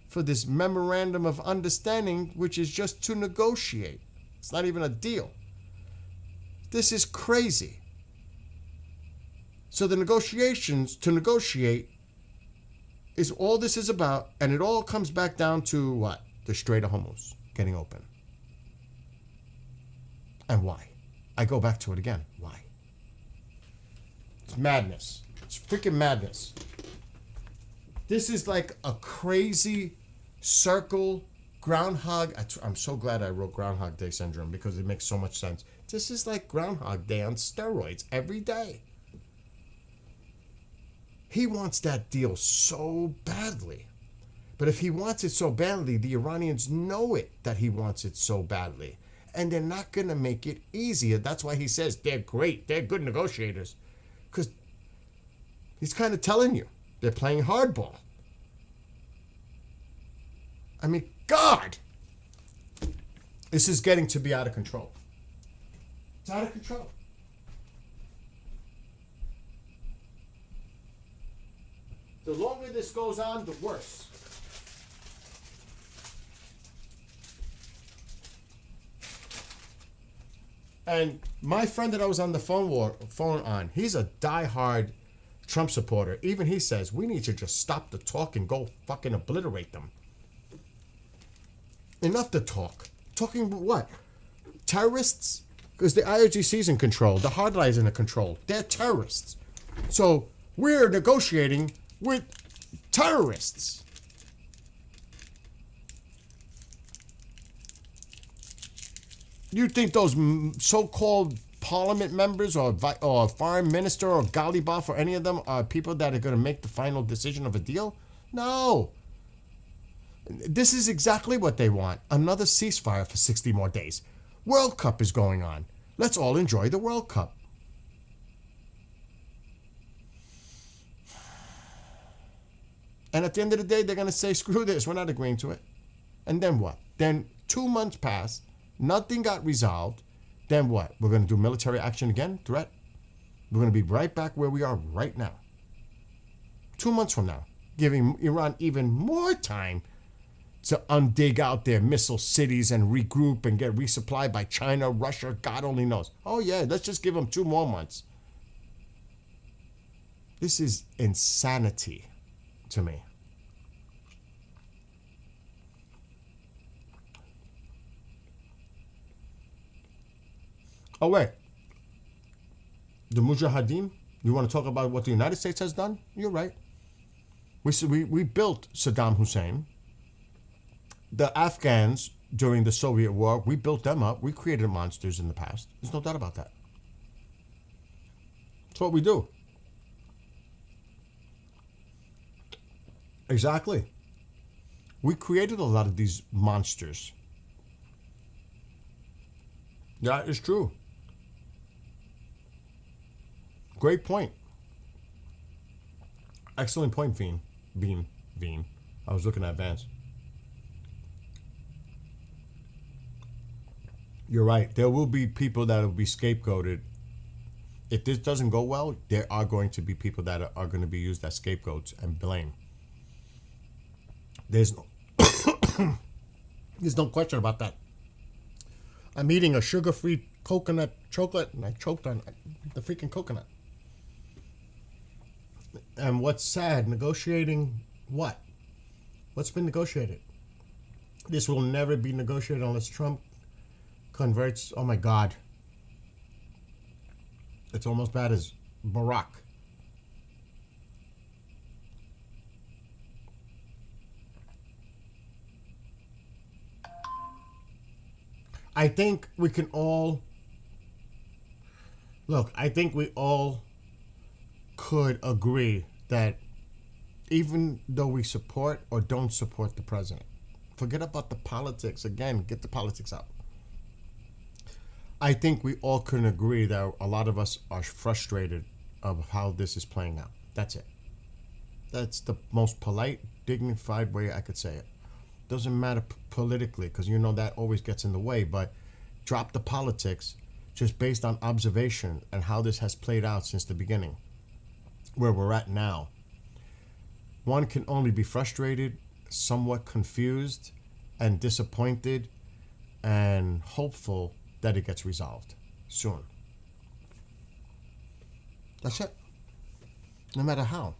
for this memorandum of understanding, which is just to negotiate. It's not even a deal. This is crazy. So the negotiations to negotiate is all this is about, and it all comes back down to what? The Strait of Hormuz getting open. And why? I go back to it again. Why? It's madness. It's freaking madness. This is like a crazy circle groundhog. I'm so glad I wrote Groundhog Day Syndrome because it makes so much sense. This is like Groundhog Day on steroids every day. He wants that deal so badly. But if he wants it so badly, the Iranians know it that he wants it so badly. And they're not going to make it easier. That's why he says they're great. They're good negotiators. Because he's kind of telling you they're playing hardball. I mean, God! This is getting to be out of control. It's out of control. The longer this goes on, the worse. And my friend that I was on the phone on, he's a diehard Trump supporter. Even he says, we need to just stop the talk and go fucking obliterate them. Enough to talk. Talking what? Terrorists? Because the IRGC is in control. The hardline is in control. They're terrorists. So we're negotiating with terrorists. You think those so-called parliament members or foreign minister or Ghalibaf or any of them are people that are going to make the final decision of a deal? No. This is exactly what they want. Another ceasefire for 60 more days. World Cup is going on. Let's all enjoy the World Cup. And at the end of the day, they're going to say, screw this, we're not agreeing to it. And then what? Then 2 months pass, nothing got resolved. Then what? We're going to do military action again? Threat? We're going to be right back where we are right now. 2 months from now, giving Iran even more time to undig out their missile cities and regroup and get resupplied by China, Russia, God only knows. Oh yeah, let's just give them 2 more months. This is insanity to me. Oh wait, the Mujahideen, you want to talk about what the United States has done? You're right. We built Saddam Hussein. The Afghans during the Soviet War, we built them up. We created monsters in the past. There's no doubt about that. That's what we do. Exactly. We created a lot of these monsters. That is true. Great point. Excellent point, Bean. I was looking at Vance. You're right. There will be people that will be scapegoated. If this doesn't go well, there are going to be people that are going to be used as scapegoats and blame. There's no question about that. I'm eating a sugar-free coconut chocolate, and I choked on the freaking coconut. And what's sad, negotiating what? What's been negotiated? This will never be negotiated unless Trump converts. Oh my God. It's almost bad as Barack. I think we can all look. I think we all could agree that even though we support or don't support the president, forget about the politics. Again, get the politics out. I think we all can agree that a lot of us are frustrated of how this is playing out. That's it. That's the most polite, dignified way I could say it. Doesn't matter politically, because you know that always gets in the way, but drop the politics just based on observation and how this has played out since the beginning, where we're at now. One can only be frustrated, somewhat confused, and disappointed, and hopeful that it gets resolved soon. That's it. No matter how.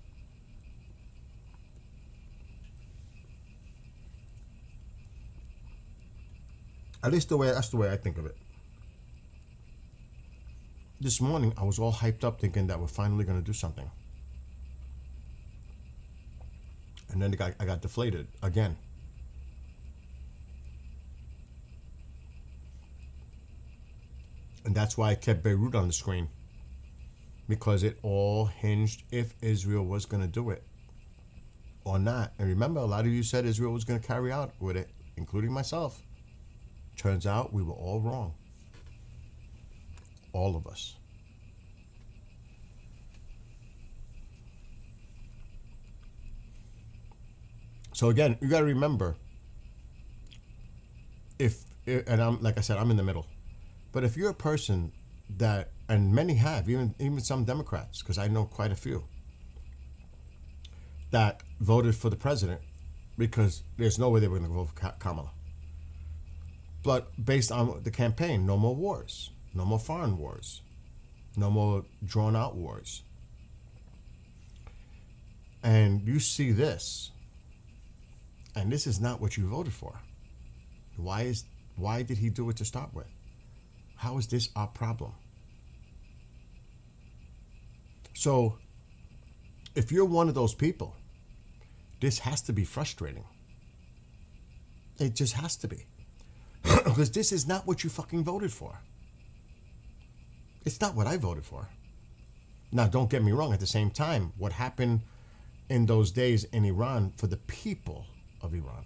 At least that's the way I think of it. This morning, I was all hyped up thinking that we're finally going to do something. And then I got deflated again. And that's why I kept Beirut on the screen. Because it all hinged if Israel was going to do it or not. And remember, a lot of you said Israel was going to carry out with it, including myself. Turns out we were all wrong. All of us. So again, you got to remember, and I'm like I said, I'm in the middle. But if you're a person that, and many have, even some Democrats, because I know quite a few, that voted for the president because there's no way they were going to vote for Kamala. But based on the campaign, no more wars, no more foreign wars, no more drawn out wars. And you see this, and this is not what you voted for. Why did he do it to start with? How is this our problem? So, if you're one of those people, this has to be frustrating. It just has to be. Because this is not what you fucking voted for. It's not what I voted for. Now, don't get me wrong. At the same time, what happened in those days in Iran for the people of Iran,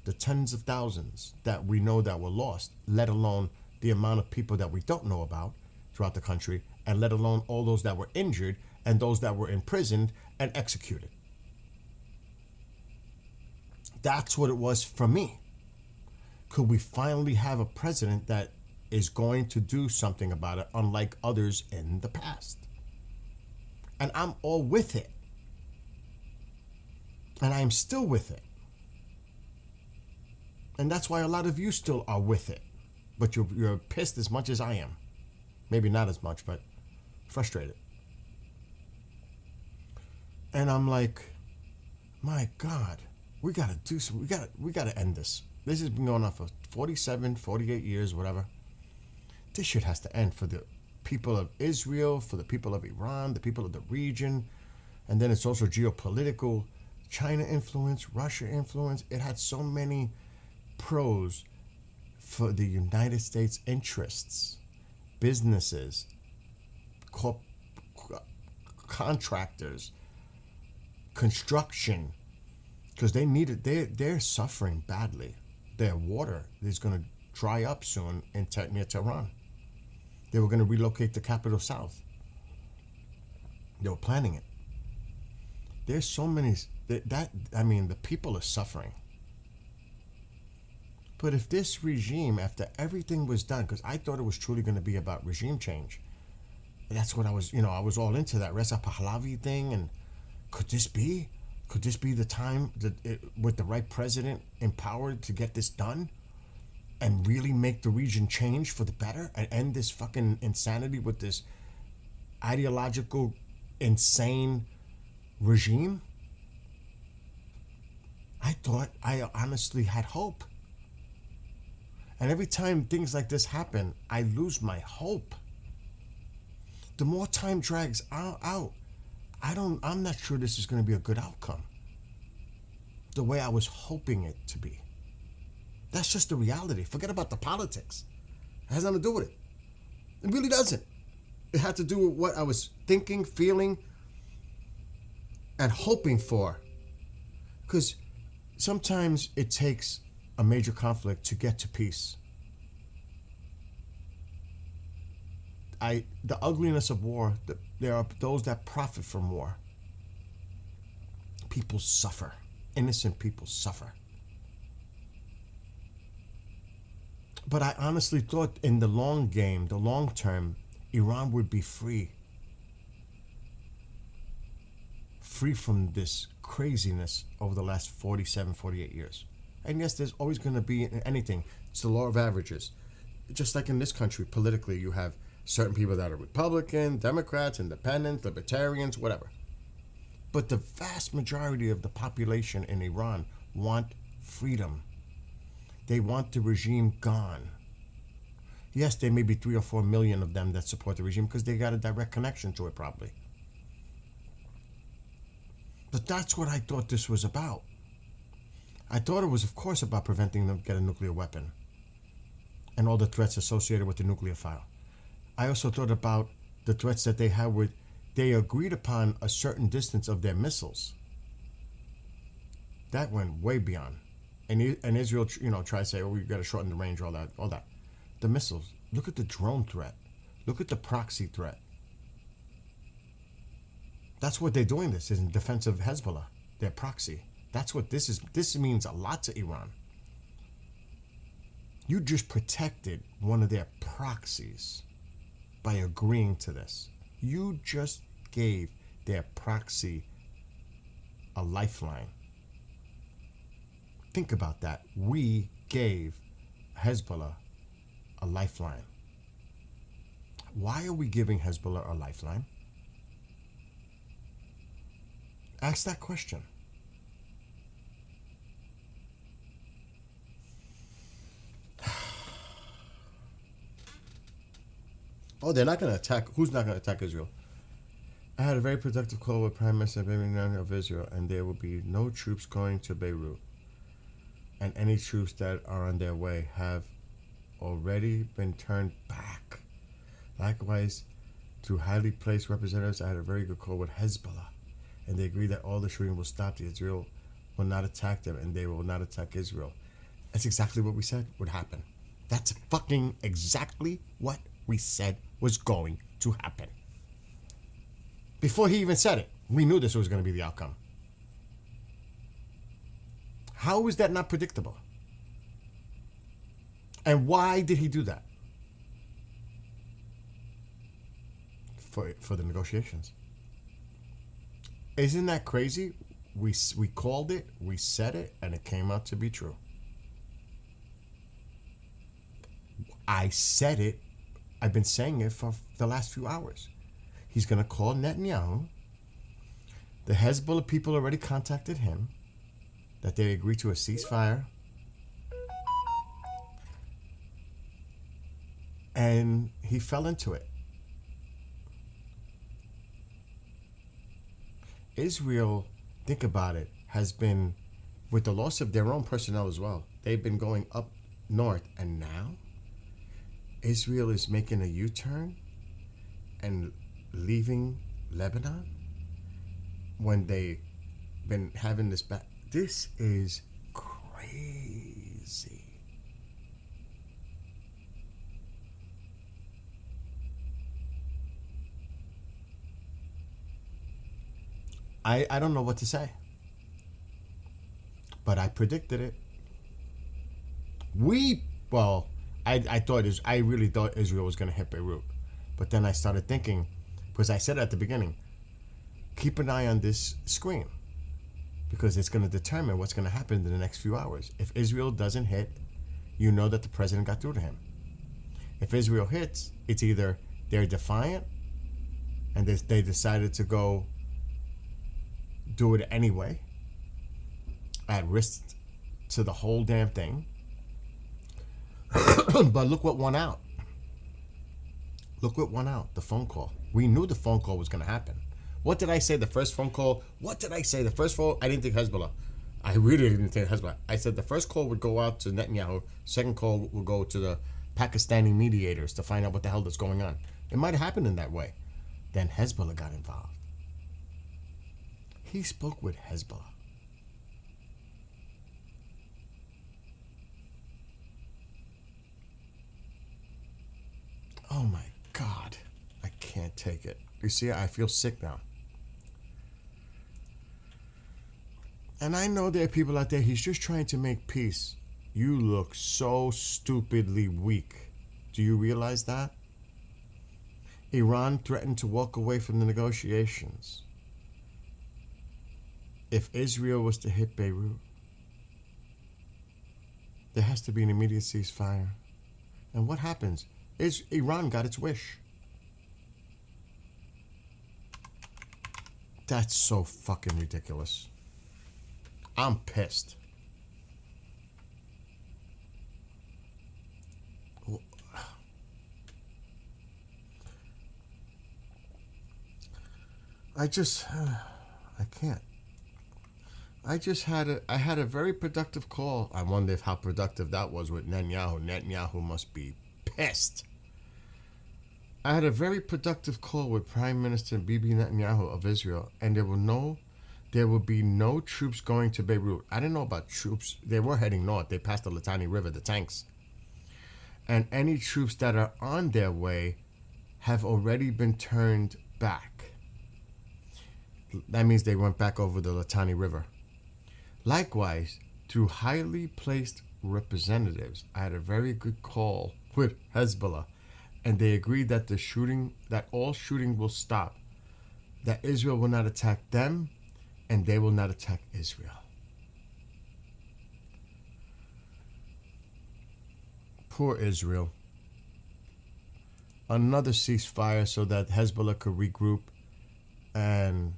the tens of thousands that we know that were lost, let alone the amount of people that we don't know about throughout the country, and let alone all those that were injured and those that were imprisoned and executed. That's what it was for me. Could we finally have a president that is going to do something about it, unlike others in the past? And I'm all with it. And I'm still with it. And that's why a lot of you still are with it. But you're pissed as much as I am. Maybe not as much, but frustrated. And I'm like, my God, we gotta do some. We gotta end this. This has been going on for 47, 48 years, whatever. This shit has to end for the people of Israel, for the people of Iran, the people of the region. And then it's also geopolitical, China influence, Russia influence. It had so many pros for the United States interests, businesses, contractors, construction, because they need it. They're suffering badly. Their water is going to dry up soon near Tehran. They were going to relocate the capital south. They were planning it. There's so many the people are suffering. But if this regime, after everything was done, because I thought it was truly going to be about regime change, and that's what I was all into that Reza Pahlavi thing, and could this be the time with the right president empowered to get this done and really make the region change for the better and end this fucking insanity with this ideological, insane regime? I honestly had hope. And every time things like this happen, I lose my hope. the more time drags out, I'm not sure this is going to be a good outcome. The way I was hoping it to be. That's just the reality. Forget about the politics. It has nothing to do with it. It really doesn't. It had to do with what I was thinking, feeling, and hoping for. Because sometimes it takes a major conflict to get to peace. The ugliness of war, there are those that profit from war. People suffer. Innocent people suffer. But I honestly thought in the long game, the long term, Iran would be free. Free from this craziness over the last 47, 48 years. And yes, there's always going to be anything. It's the law of averages. Just like in this country, politically, you have certain people that are Republican, Democrats, Independents, Libertarians, whatever. But the vast majority of the population in Iran want freedom. They want the regime gone. Yes, there may be 3 or 4 million of them that support the regime because they got a direct connection to it probably. But that's what I thought this was about. I thought it was, of course, about preventing them getting a nuclear weapon and all the threats associated with the nuclear file. I also thought about the threats that they had with, they agreed upon a certain distance of their missiles. That went way beyond. And Israel, tried to say, oh, we got to shorten the range, all that. The missiles. Look at the drone threat. Look at the proxy threat. That's what they're doing. This is in defense of Hezbollah, their proxy. That's what this is. This means a lot to Iran. You just protected one of their proxies by agreeing to this. You just gave their proxy a lifeline. Think about that. We gave Hezbollah a lifeline. Why are we giving Hezbollah a lifeline? Ask that question. Oh, they're not going to attack. Who's not going to attack Israel? I had a very productive call with Prime Minister Benjamin Netanyahu of Israel, and there will be no troops going to Beirut. And any troops that are on their way have already been turned back. Likewise, through highly placed representatives, I had a very good call with Hezbollah, and they agreed that all the shooting will stop. Israel will not attack them, and they will not attack Israel. That's exactly what we said would happen. That's fucking exactly what we said was going to happen. Before he even said it, we knew this was going to be the outcome. How is that not predictable? And why did he do that? For the negotiations. Isn't that crazy? We called it, we said it, and it came out to be true. I said it. I've been saying it for the last few hours. He's going to call Netanyahu. The Hezbollah people already contacted him that they agreed to a ceasefire. And he fell into it. Israel, think about it, has been, with the loss of their own personnel as well, they've been going up north. And now, Israel is making a U-turn and leaving Lebanon when they've been having this back. This is crazy. I don't know what to say. But I predicted it. I really thought Israel was going to hit Beirut. But then I started thinking, because I said at the beginning, keep an eye on this screen, because it's going to determine what's going to happen in the next few hours. If Israel doesn't hit, you know that the president got through to him. If Israel hits, it's either they're defiant and they decided to go do it anyway, at risk to the whole damn thing. But look what won out. Look what won out, the phone call. We knew the phone call was going to happen. What did I say the first phone call? What did I say the first phone? I didn't think Hezbollah. I really didn't think Hezbollah. I said the first call would go out to Netanyahu. Second call would go to the Pakistani mediators to find out what the hell that's going on. It might have happened in that way. Then Hezbollah got involved. He spoke with Hezbollah. Oh my God. I can't take it. You see, I feel sick now. And I know there are people out there, he's just trying to make peace. You look so stupidly weak. Do you realize that? Iran threatened to walk away from the negotiations if Israel was to hit Beirut. There has to be an immediate ceasefire. And what happens? Iran got its wish. That's so fucking ridiculous. I'm pissed. I can't. I had a very productive call. I wonder how productive that was with Netanyahu. Netanyahu must be pissed. I had a very productive call with Prime Minister Bibi Netanyahu of Israel, and there will be no troops going to Beirut. I didn't know about troops. They were heading north. They passed the Litani River, the tanks. And any troops that are on their way have already been turned back. That means they went back over the Litani River. Likewise, through highly placed representatives, I had a very good call with Hezbollah, and they agreed that all shooting will stop, that Israel will not attack them, and they will not attack Israel. Poor Israel. Another ceasefire so that Hezbollah could regroup, and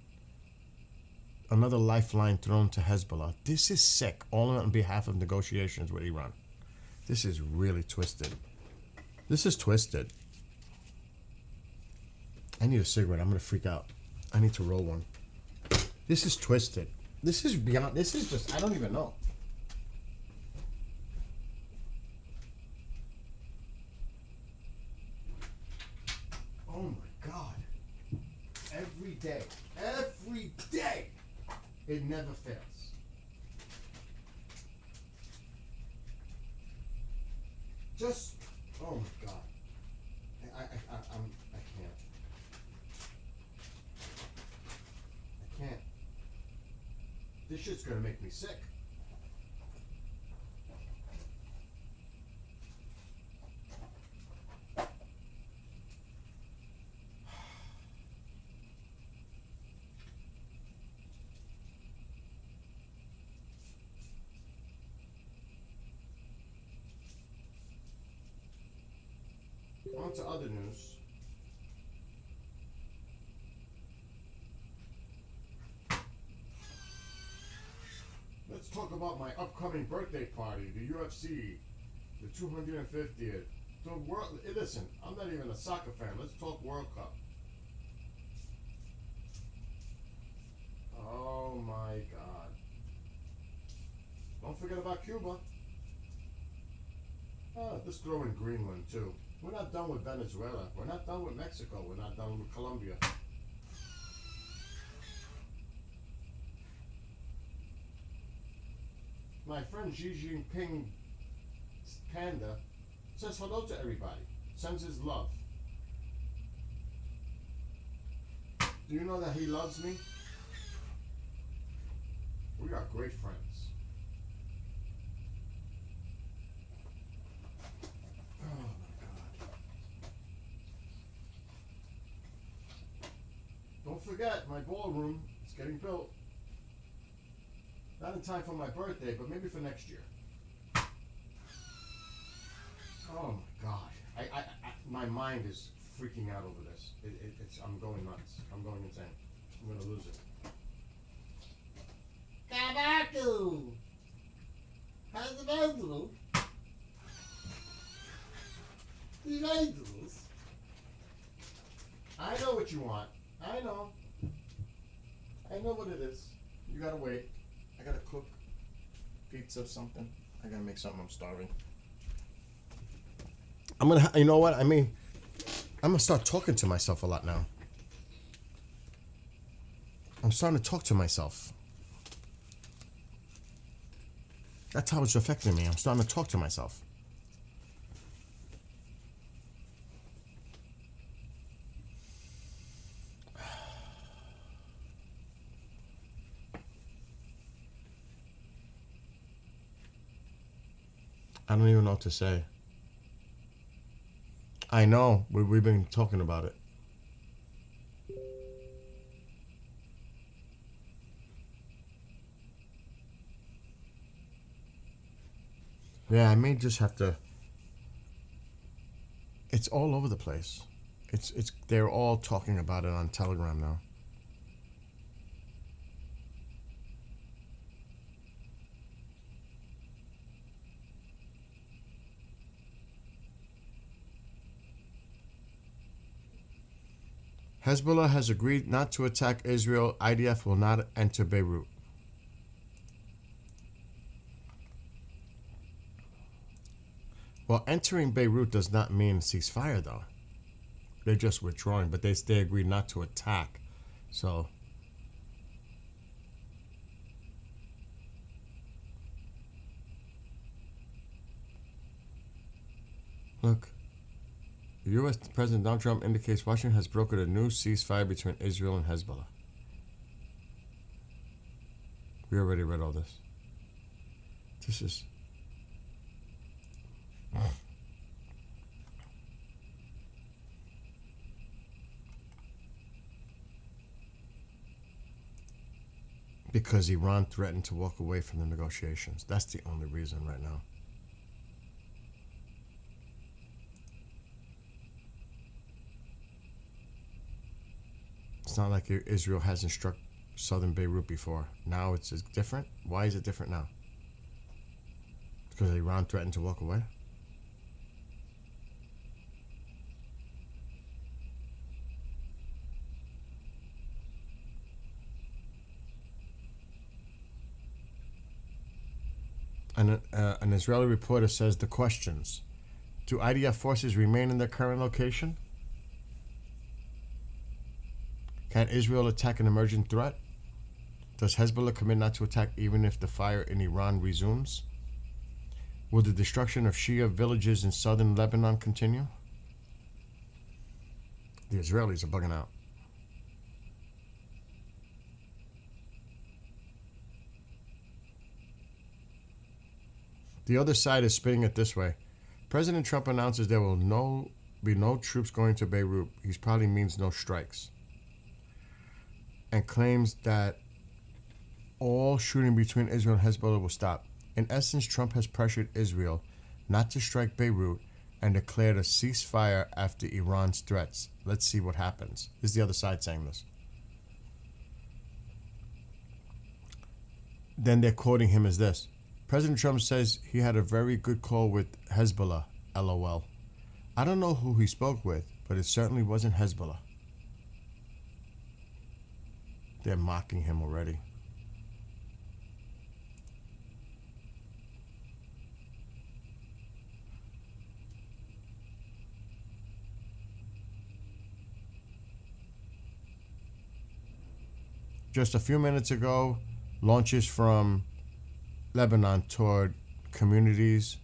another lifeline thrown to Hezbollah. This is sick, all on behalf of negotiations with Iran. This is really twisted. This is twisted. I need a cigarette. I'm going to freak out. I need to roll one. This is twisted. This is beyond. This is just, I don't even know. Oh my God. Every day. It never fails. Just, oh my God. I can't. I can't. This shit's gonna make me sick. On to other news. Let's talk about my upcoming birthday party, the UFC, the 250th. The world. Listen, I'm not even a soccer fan. Let's talk World Cup. Oh my God. Don't forget about Cuba. Let's throw in Greenland too. We're not done with Venezuela. We're not done with Mexico. We're not done with Colombia. My friend Xi Jinping Panda says hello to everybody. Sends his love. Do you know that he loves me? We are great friends. Don't forget, my ballroom is getting built. Not in time for my birthday, but maybe for next year. Oh my God. My mind is freaking out over this. I'm going nuts. I'm going insane. I'm going to lose it. Caraca! How's the I know what you you want. I know. I know what it is. You gotta wait. I gotta cook pizza or something. I gotta make something. I'm starving. You know what? I mean, I'm gonna start talking to myself a lot now. I'm starting to talk to myself. That's how it's affecting me. I'm starting to talk to myself. I don't even know what to say. I know. We've been talking about it. Yeah, I may just have to. It's all over the place. It's. They're all talking about it on Telegram now. Hezbollah has agreed not to attack Israel. IDF will not enter Beirut. Well, entering Beirut does not mean ceasefire, though. They're just withdrawing, but they agreed not to attack. So, look. U.S. President Donald Trump indicates Washington has brokered a new ceasefire between Israel and Hezbollah. We already read all this. This is... Because Iran threatened to walk away from the negotiations. That's the only reason right now. It's not like Israel hasn't struck southern Beirut before. Now it's different. Why is it different now? Because Iran threatened to walk away? An Israeli reporter says the questions. Do IDF forces remain in their current location? Can Israel attack an emerging threat? Does Hezbollah commit not to attack even if the fire in Iran resumes? Will the destruction of Shia villages in southern Lebanon continue? The Israelis are bugging out. The other side is spinning it this way. President Trump announces there will be no troops going to Beirut. He probably means no strikes. And claims that all shooting between Israel and Hezbollah will stop. In essence, Trump has pressured Israel not to strike Beirut and declared a ceasefire after Iran's threats. Let's see what happens. This is the other side saying this. Then they're quoting him as this. President Trump says he had a very good call with Hezbollah, LOL. I don't know who he spoke with, but it certainly wasn't Hezbollah. They're mocking him already. Just a few minutes ago, launches from Lebanon toward communities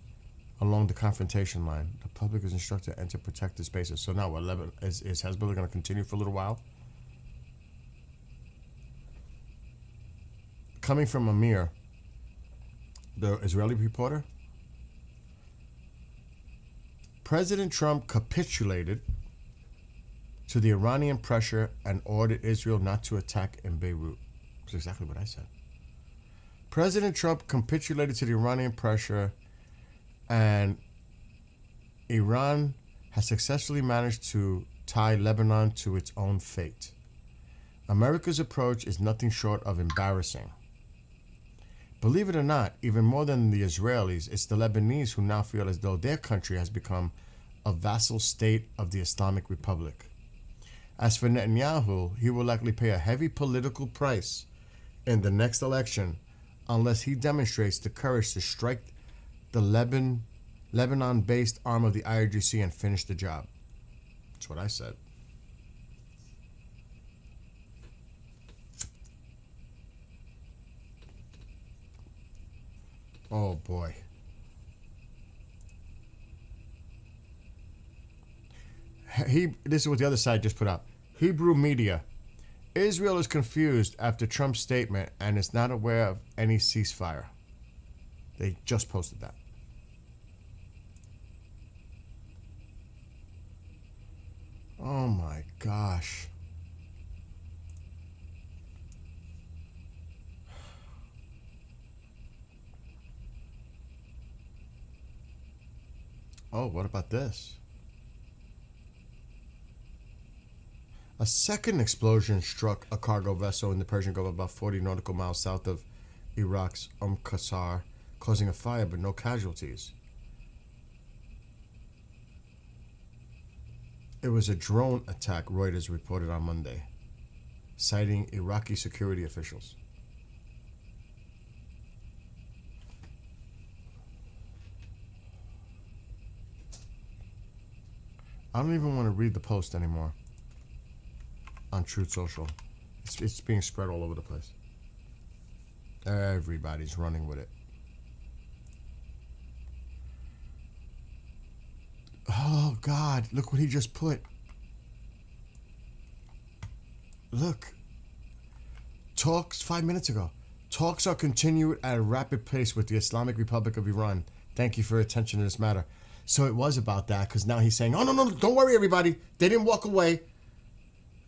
along the confrontation line. The public is instructed to enter protected spaces. So now what? Is Hezbollah going to continue for a little while? Coming from Amir, the Israeli reporter, President Trump capitulated to the Iranian pressure and ordered Israel not to attack in Beirut. That's exactly what I said. President Trump capitulated to the Iranian pressure, and Iran has successfully managed to tie Lebanon to its own fate. America's approach is nothing short of embarrassing. Believe it or not, even more than the Israelis, it's the Lebanese who now feel as though their country has become a vassal state of the Islamic Republic. As for Netanyahu, he will likely pay a heavy political price in the next election unless he demonstrates the courage to strike the Lebanon-based arm of the IRGC and finish the job. That's what I said. Oh boy. This is what the other side just put out. Hebrew media. Israel is confused after Trump's statement and is not aware of any ceasefire. They just posted that. Oh my gosh. Oh, what about this? A second explosion struck a cargo vessel in the Persian Gulf about 40 nautical miles south of Iraq's Qasr, causing a fire but no casualties. It was a drone attack, Reuters reported on Monday, citing Iraqi security officials. I don't even want to read the post anymore on Truth Social. It's being spread all over the place. Everybody's running with it. Oh God, look what he just put. Look. Talks 5 minutes ago. Talks are continued at a rapid pace with the Islamic Republic of Iran. Thank you for your attention to this matter. So it was about that, because now he's saying, oh, no, don't worry, everybody. They didn't walk away.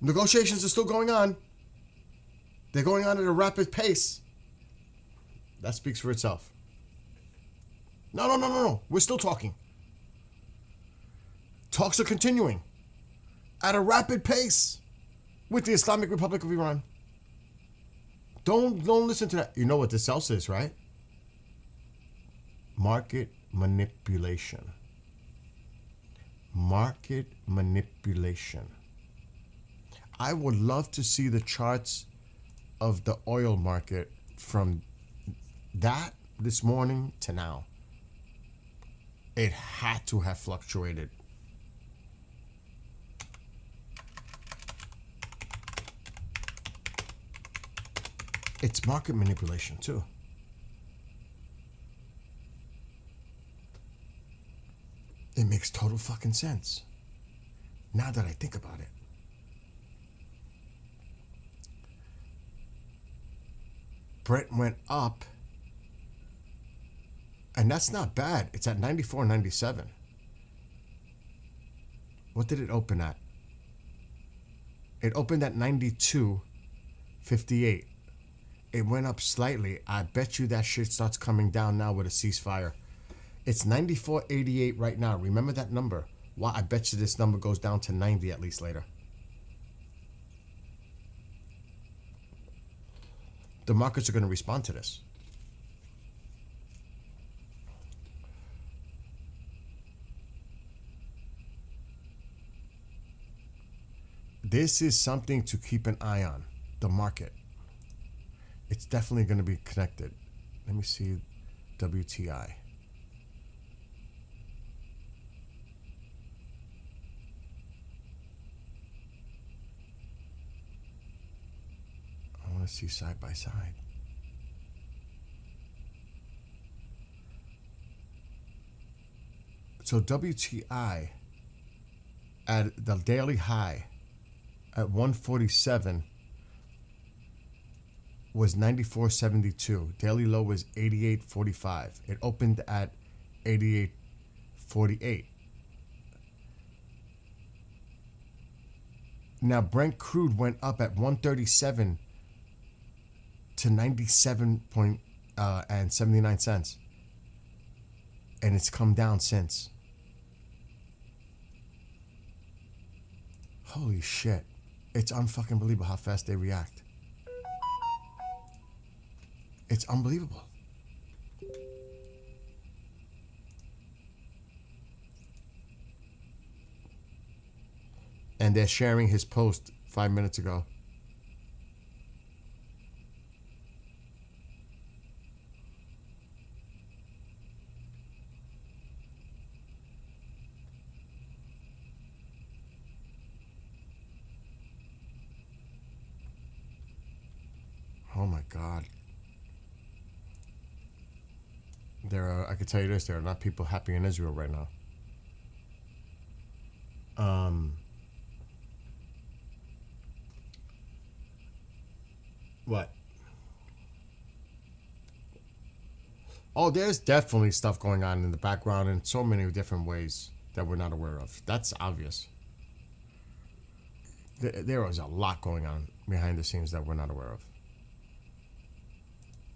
Negotiations are still going on. They're going on at a rapid pace. That speaks for itself. No. We're still talking. Talks are continuing at a rapid pace with the Islamic Republic of Iran. Don't listen to that. You know what this else is, right? Market manipulation. Market manipulation. I would love to see the charts of the oil market from that this morning to now. It had to have fluctuated. It's market manipulation too. It makes total fucking sense. Now that I think about it. Brent went up. And that's not bad. It's at 94.97. What did it open at? It opened at 92.58. It went up slightly. I bet you that shit starts coming down now with a ceasefire. It's 94.88 right now. Remember that number. Why? I bet you this number goes down to 90 at least later. The markets are going to respond to this. This is something to keep an eye on. The market. It's definitely going to be connected. Let me see WTI. I want to see side by side. So WTI at the daily high at 147 was 94.72. Daily low was 88.45. It opened at 88.48. Now Brent crude went up at 137 to 97.79 cents. And it's come down since. Holy shit. It's unfucking believable how fast they react. It's unbelievable. And they're sharing his post 5 minutes ago. Oh my God. I can tell you this, there are not people happy in Israel right now. What? Oh, there's definitely stuff going on in the background in so many different ways that we're not aware of. That's obvious. There is a lot going on behind the scenes that we're not aware of.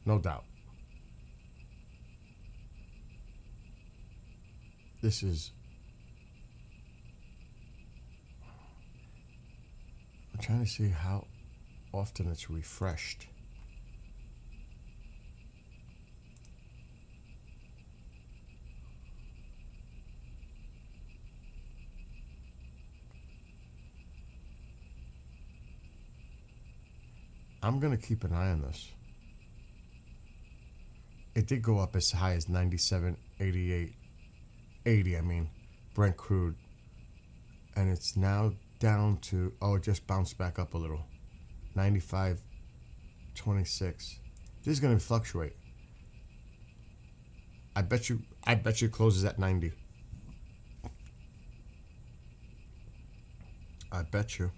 No doubt. This is... I'm trying to see how often it's refreshed. I'm going to keep an eye on this. It did go up as high as 97.88, 80, I mean, Brent crude. And it's now down to, it just bounced back up a little. 95.26. This is going to fluctuate. I bet you it closes at 90. I bet you.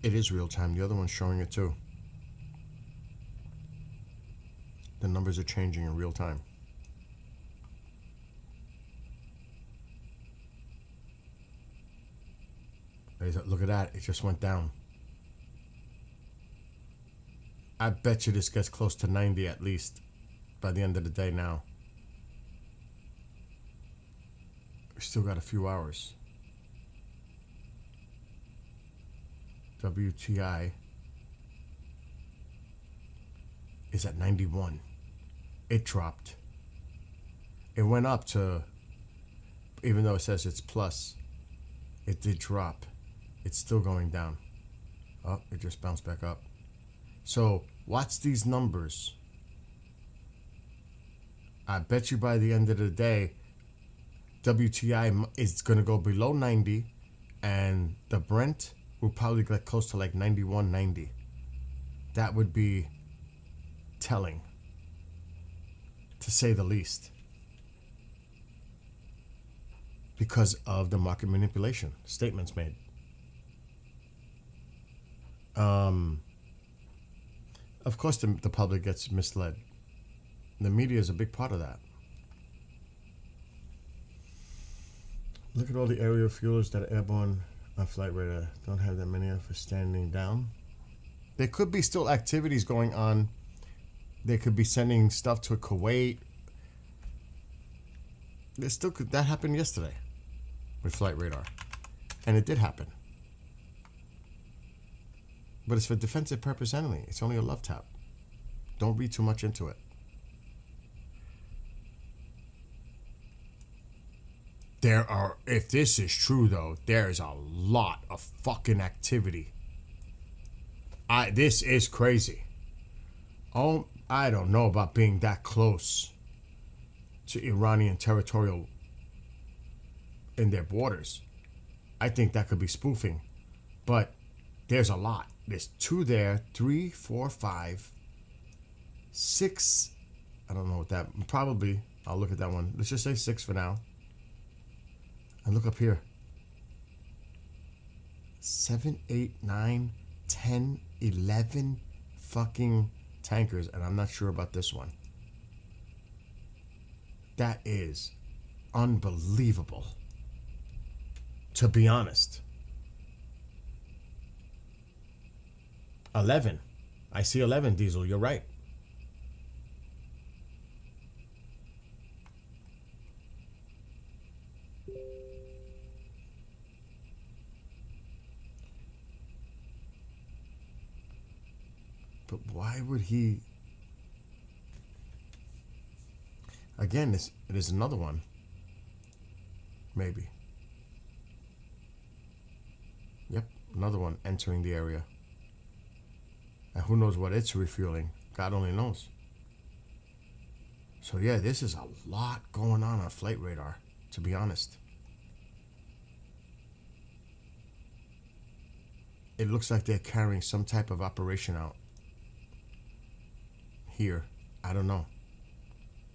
It is real time. The other one's showing it too. The numbers are changing in real time. Look at that. It just went down. I bet you this gets close to 90 at least by the end of the day now. We still got a few hours. WTI is at 91. It dropped. It went up to, even though it says it's plus, it did drop. It's still going down. Oh, it just bounced back up. So watch these numbers. I bet you by the end of the day, WTI is going to go below 90 and the Brent will probably get close to like 91, 90. That would be telling, to say the least, because of the market manipulation statements made. Of course, the public gets misled. The media is a big part of that. Look at all the aerial fuelers that are airborne on flight radar. Don't have that many for standing down. There could be still activities going on. They could be sending stuff to Kuwait. There still could. That happened yesterday with flight radar, and it did happen. But it's for defensive purpose only. It's only a love tap. Don't read too much into it. There are, if this is true though, there's a lot of fucking activity. This is crazy. Oh, I don't know about being that close to Iranian territorial in their borders. I think that could be spoofing. But there's a lot. There's 2 there, 3, 4, 5, 6. I don't know what that, probably, I'll look at that one. Let's just say 6 for now. And look up here. 7, 8, 9, 10, 11 fucking tankers. And I'm not sure about this one. That is unbelievable. To be honest. 11. I see 11, Diesel. You're right. But why would he Again, it is another one. Maybe. Yep, another one entering the area. And who knows what it's refueling? God only knows. So yeah, this is a lot going on flight radar, to be honest. It looks like they're carrying some type of operation out here. I don't know.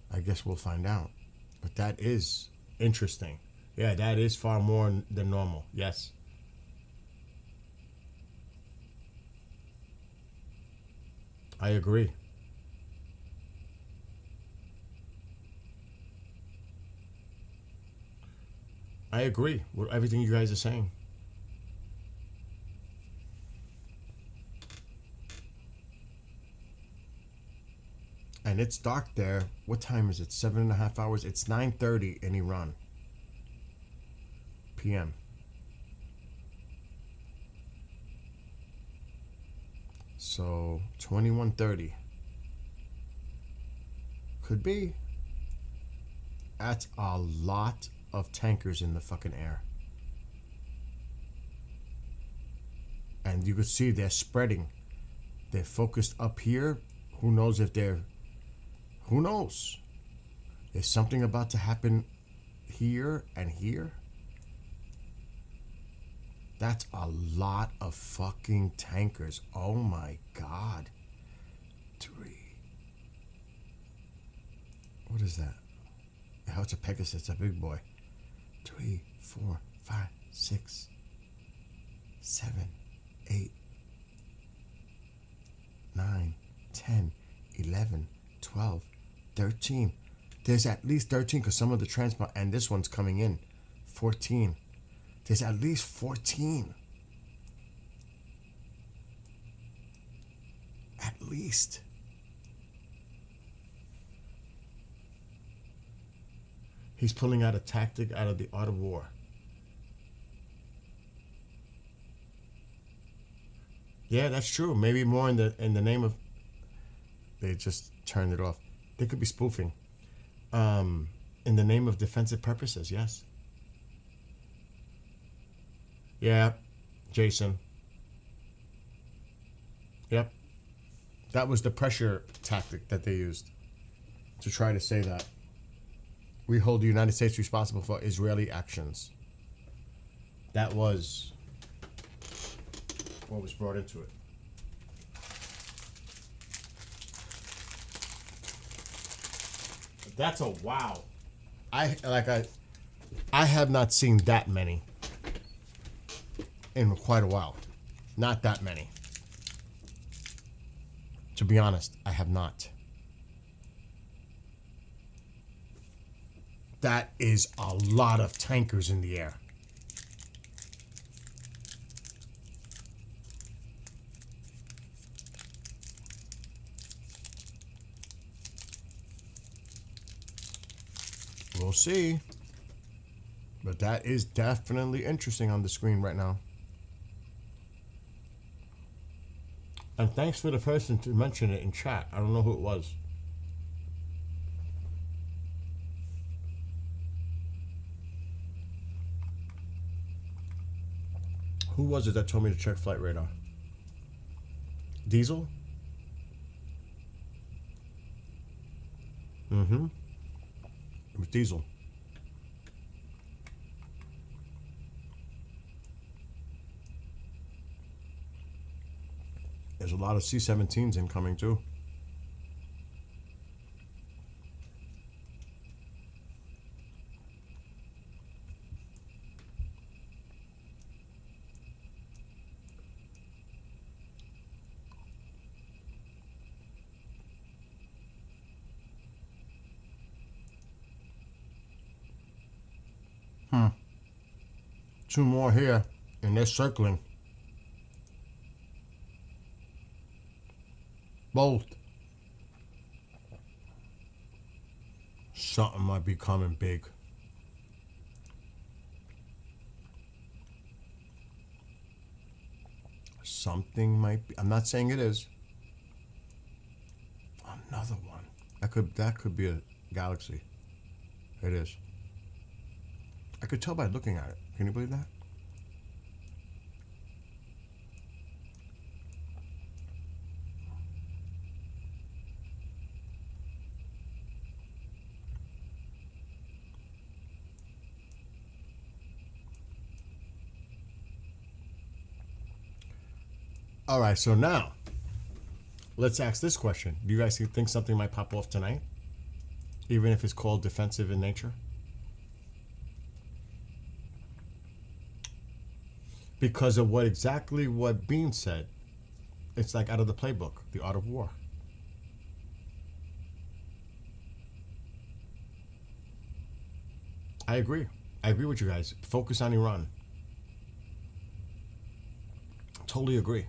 I guess we'll find out. But that is interesting. Yeah, that is far more than normal. Yes. I agree. I agree with everything you guys are saying. And it's dark there. What time is it? 7.5 hours. It's 9:30 in Iran. PM. So 21:30. Could be. That's a lot of tankers in the fucking air. And you could see they're spreading. They're focused up here. Who knows if they're... Who knows? There's something about to happen here and here. That's a lot of fucking tankers. Oh my God. 3. What is that? Oh, it's a Pegasus. It's a big boy. 3, 4, 5, 6, 7, 8, 9, 10, 11, 12, 13. There's at least 13 because some of the transport, and this one's coming in. 14. There's at least 14. At least. He's pulling out a tactic out of the art of war. Yeah, that's true. Maybe more in the name of... They just turned it off. They could be spoofing. In the name of defensive purposes, yes. Yeah, Jason. Yep. That was the pressure tactic that they used to try to say that we hold the United States responsible for Israeli actions. That was what was brought into it. That's a wow. I have not seen that many in quite a while. Not that many. To be honest, I have not. That is a lot of tankers in the air. We'll see. But that is definitely interesting on the screen right now. And thanks for the person to mention it in chat. I don't know who it was. Who was it that told me to check flight radar? Diesel? Mm-hmm. It was Diesel. There's a lot of C-17s incoming too. Two more here, and they're circling. Both. Something might be coming big. Something might be. I'm not saying it is. Another one. That could be a galaxy. It is. I could tell by looking at it. Can you believe that? All right, so now let's ask this question. Do you guys think something might pop off tonight? Even if it's called defensive in nature? Because of what Bean said. It's like out of the playbook, The Art of War. I agree. I agree with you guys. Focus on Iran. Totally agree.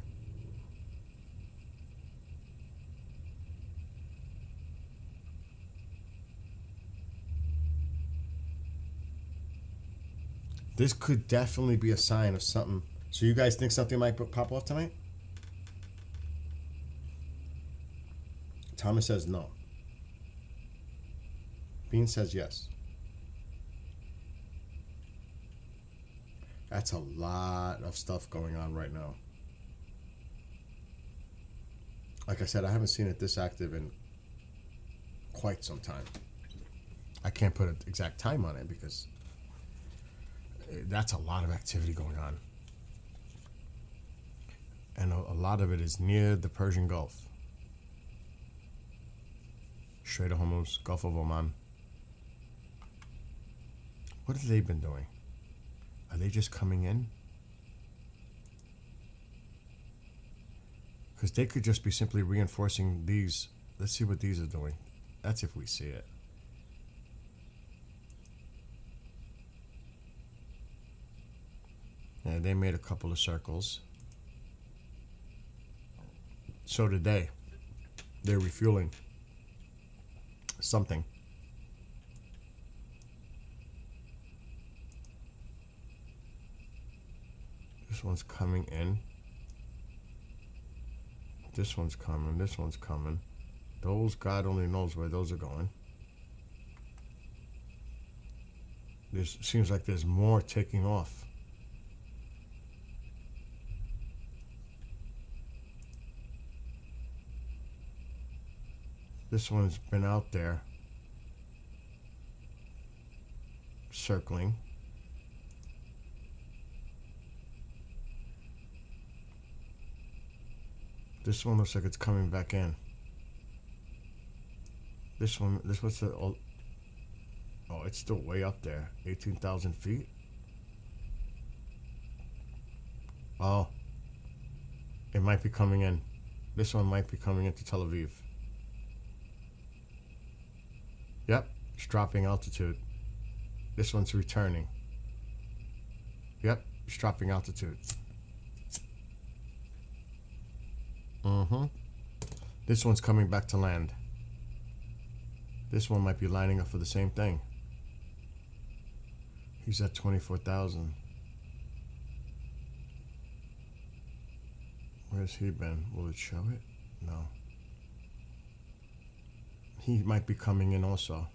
This could definitely be a sign of something. So you guys think something might pop off tonight? Thomas says no. Bean says yes. That's a lot of stuff going on right now. Like I said, I haven't seen it this active in quite some time. I can't put an exact time on it because that's a lot of activity going on. And a lot of it is near the Persian Gulf. Strait of Hormuz, Gulf of Oman. What have they been doing? Are they just coming in? Because they could just be simply reinforcing these. Let's see what these are doing. That's if we see it. Yeah, they made a couple of circles. So did they. They're refueling something. This one's coming in. This one's coming. This one's coming. Those, God only knows where those are going. This seems like there's more taking off. This one's been out there circling. This one looks like it's coming back in. This one, this was the, oh, it's still way up there, 18,000 feet. Oh, it might be coming in. This one might be coming into Tel Aviv. Yep, it's dropping altitude. This one's returning. Yep, it's dropping altitude. This one's coming back to land. This one might be lining up for the same thing. He's at 24,000. Where's he been? Will it show it? No. He might be coming in also.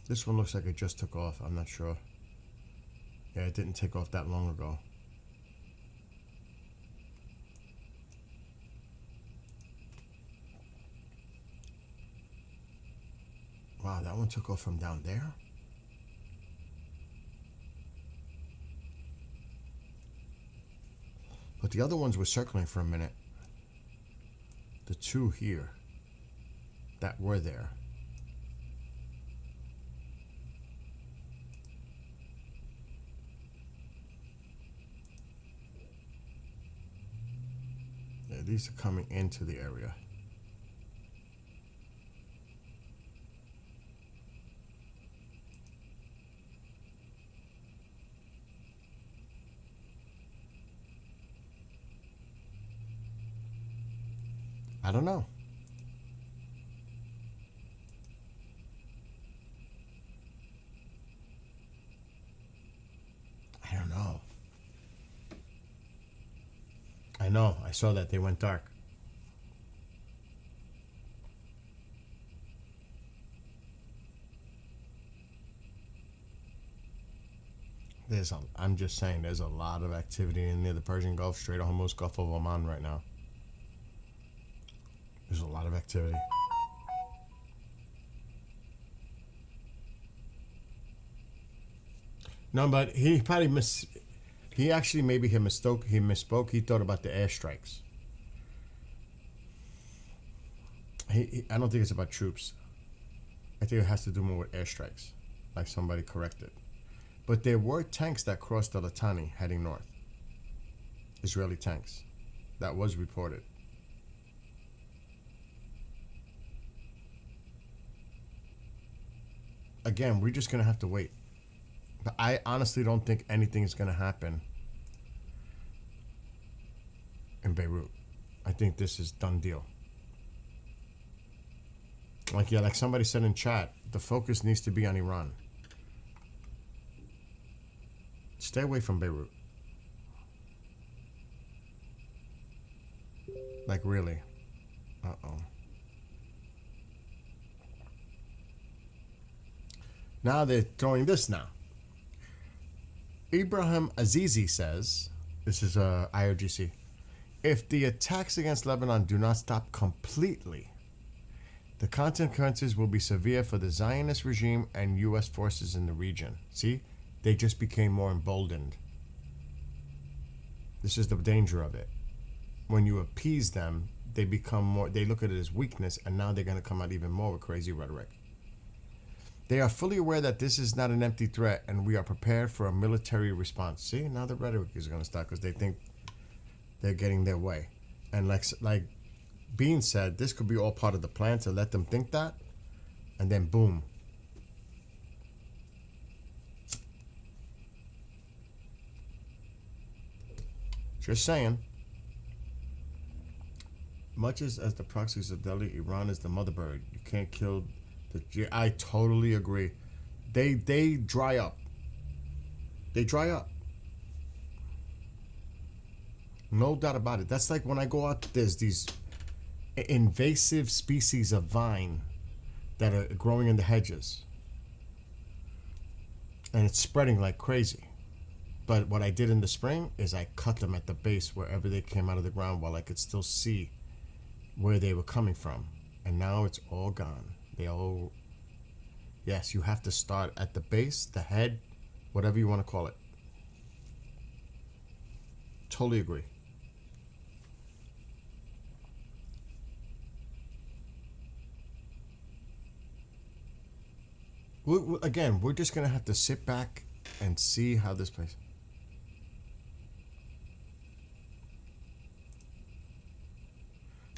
This one looks like it just took off. I'm not sure. Yeah, it didn't take off that long ago. Wow, that one took off from down there? But the other ones were circling for a minute. The two here that were there. Yeah, these are coming into the area. I don't know. I don't know. I know. I saw that they went dark. I'm just saying, there's a lot of activity in near the Persian Gulf, Strait of Hormuz, Gulf of Oman right now. There's a lot of activity. No, but he probably he actually maybe he misspoke. He thought about the airstrikes. I don't think it's about troops. I think it has to do more with airstrikes, like somebody corrected. But there were tanks that crossed the Litani heading north. Israeli tanks. That was reported. Again, we're just going to have to wait. But I honestly don't think anything is going to happen in Beirut. I think this is done deal. Like somebody said in chat, the focus needs to be on Iran. Stay away from Beirut. Like, really. Uh-oh. Now they're throwing this now. Ibrahim Azizi says, this is IRGC, if the attacks against Lebanon do not stop completely, the consequences will be severe for the Zionist regime and U.S. forces in the region. See? They just became more emboldened. This is the danger of it. When you appease them, they become more, they look at it as weakness, and now they're going to come out even more with crazy rhetoric. They are fully aware that this is not an empty threat, and we are prepared for a military response. See, now the rhetoric is going to start because they think they're getting their way. And like Bean said, this could be all part of the plan to let them think that, and then boom. Just saying. Much as the proxies of Delhi, Iran is the mother bird. You can't kill the... I totally agree. They dry up. They dry up. No doubt about it. That's like when I go out, there's these invasive species of vine that are growing in the hedges. And it's spreading like crazy. But what I did in the spring is I cut them at the base wherever they came out of the ground while I could still see where they were coming from. And now it's all gone. They all... Yes, you have to start at the base, the head, whatever you want to call it. Totally agree. Again, we're just going to have to sit back and see how this plays.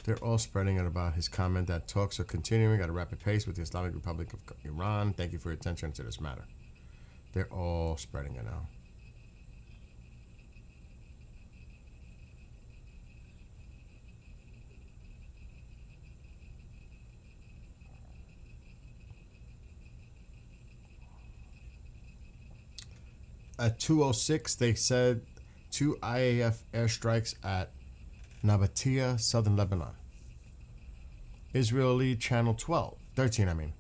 They're all spreading it about his comment that talks are continuing at a rapid pace with the Islamic Republic of Iran. Thank you for your attention to this matter. They're all spreading it now. At 2:06, they said 2 IAF airstrikes at Nabatea, southern Lebanon. Israeli Channel 13, I mean.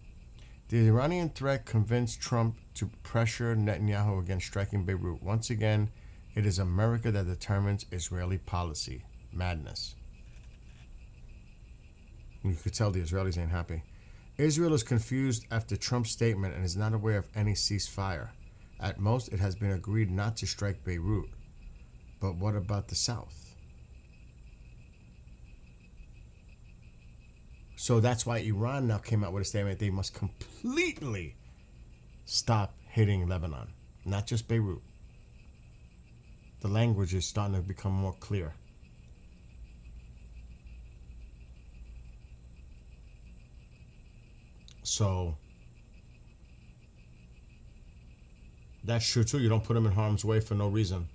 The Iranian threat convinced Trump to pressure Netanyahu against striking Beirut. Once again, it is America that determines Israeli policy. Madness. You could tell the Israelis ain't happy. Israel is confused after Trump's statement and is not aware of any ceasefire. At most, it has been agreed not to strike Beirut. But what about the south? So that's why Iran now came out with a statement. They must completely stop hitting Lebanon, not just Beirut. The language is starting to become more clear. So that's true too. You don't put them in harm's way for no reason.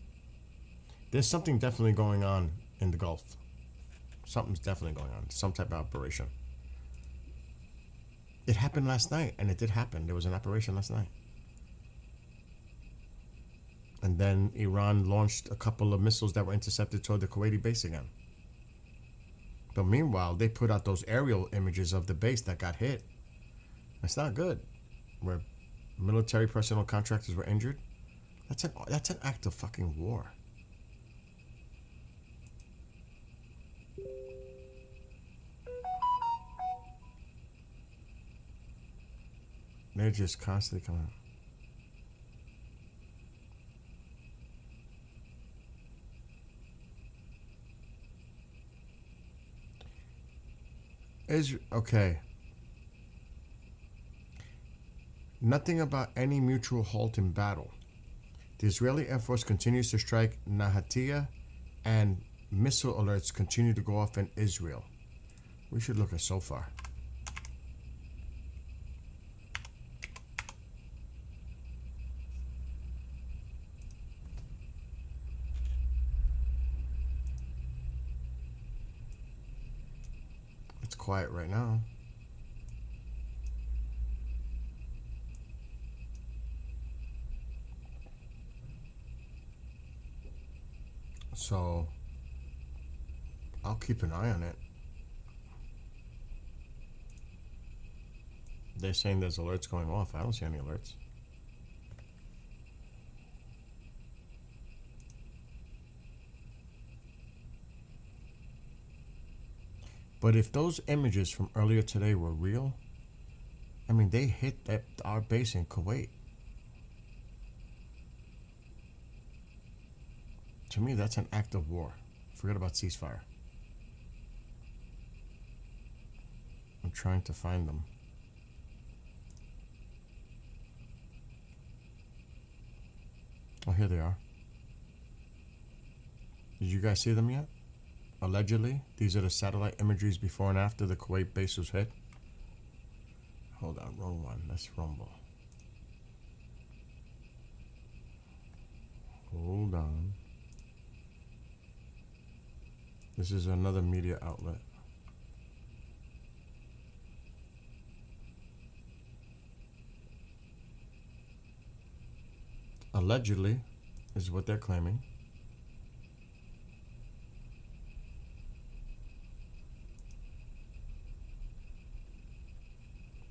There's something definitely going on in the Gulf. Something's definitely going on. Some type of operation. It happened last night, and it did happen. There was an operation last night. And then Iran launched a couple of missiles that were intercepted toward the Kuwaiti base again. But meanwhile, they put out those aerial images of the base that got hit. That's not good. Where military personnel contractors were injured. That's an act of fucking war. They're just constantly coming. Okay. Nothing about any mutual halt in battle. The Israeli Air Force continues to strike Nahatia, and missile alerts continue to go off in Israel. We should look at so far. It's quiet right now. So I'll keep an eye on it. They're saying there's alerts going off. I don't see any alerts. But if those images from earlier today were real, I mean, they hit our base in Kuwait. To me, that's an act of war. Forget about ceasefire. I'm trying to find them. Oh, here they are. Did you guys see them yet? Allegedly, these are the satellite imageries before and after the Kuwait base was hit. Hold on, wrong one. That's Rumble. Hold on. This is another media outlet. Allegedly, is what they're claiming.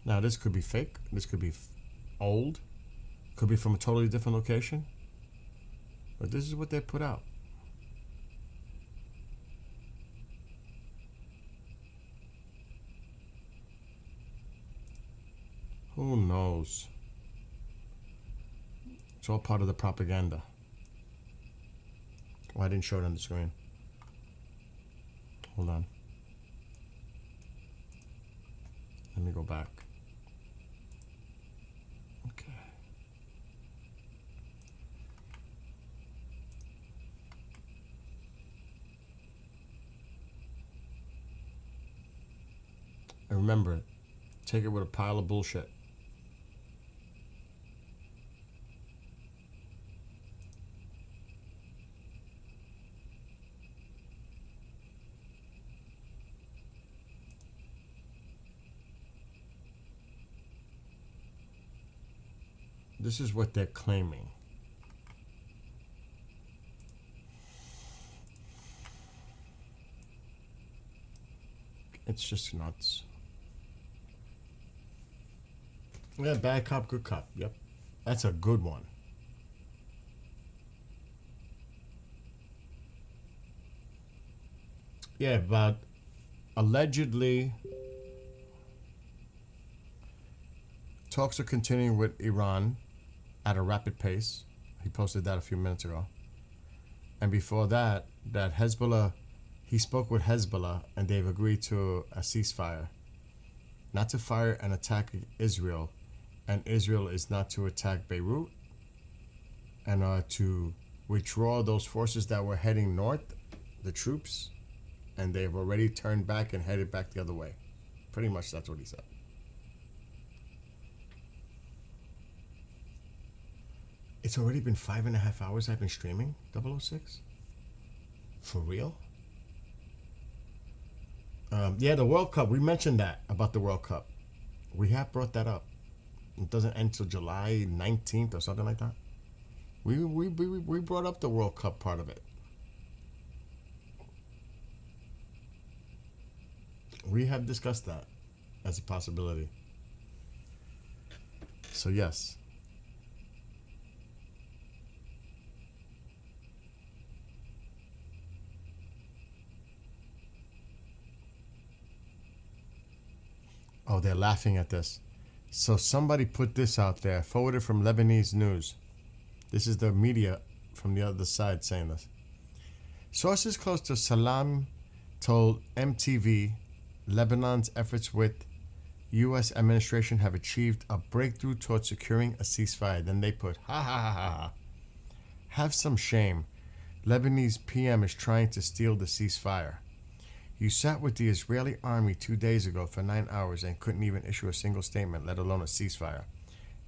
Now, this could be fake. This could be old. Could be from a totally different location. But this is what they put out. Who knows? It's all part of the propaganda. Oh, I didn't show it on the screen. Hold on. Let me go back. Okay. And remember, take it with a pile of bullshit. This is what they're claiming. It's just nuts. Yeah, bad cop, good cop. Yep. That's a good one. Yeah, but allegedly, talks are continuing with Iran at a rapid pace. He posted that a few minutes ago. And before that, that Hezbollah, he spoke with Hezbollah and they've agreed to a ceasefire. Not to fire and attack Israel. And Israel is not to attack Beirut. And to withdraw those forces that were heading north, the troops. And they've already turned back and headed back the other way. Pretty much that's what he said. It's already been 5.5 hours I've been streaming 006? For real? Yeah, the World Cup. We mentioned that about the World Cup. We have brought that up. It doesn't end till July 19th or something like that. We brought up the World Cup part of it. We have discussed that as a possibility. So yes. Oh, they're laughing at this. So somebody put this out there, forwarded from Lebanese news. This is the media from the other side saying this. Sources close to Salam told MTV Lebanon's efforts with U.S. administration have achieved a breakthrough towards securing a ceasefire. Then they put, ha ha ha ha ha. Have some shame. Lebanese PM is trying to steal the ceasefire. You sat with the Israeli army 2 days ago for 9 hours and couldn't even issue a single statement, let alone a ceasefire.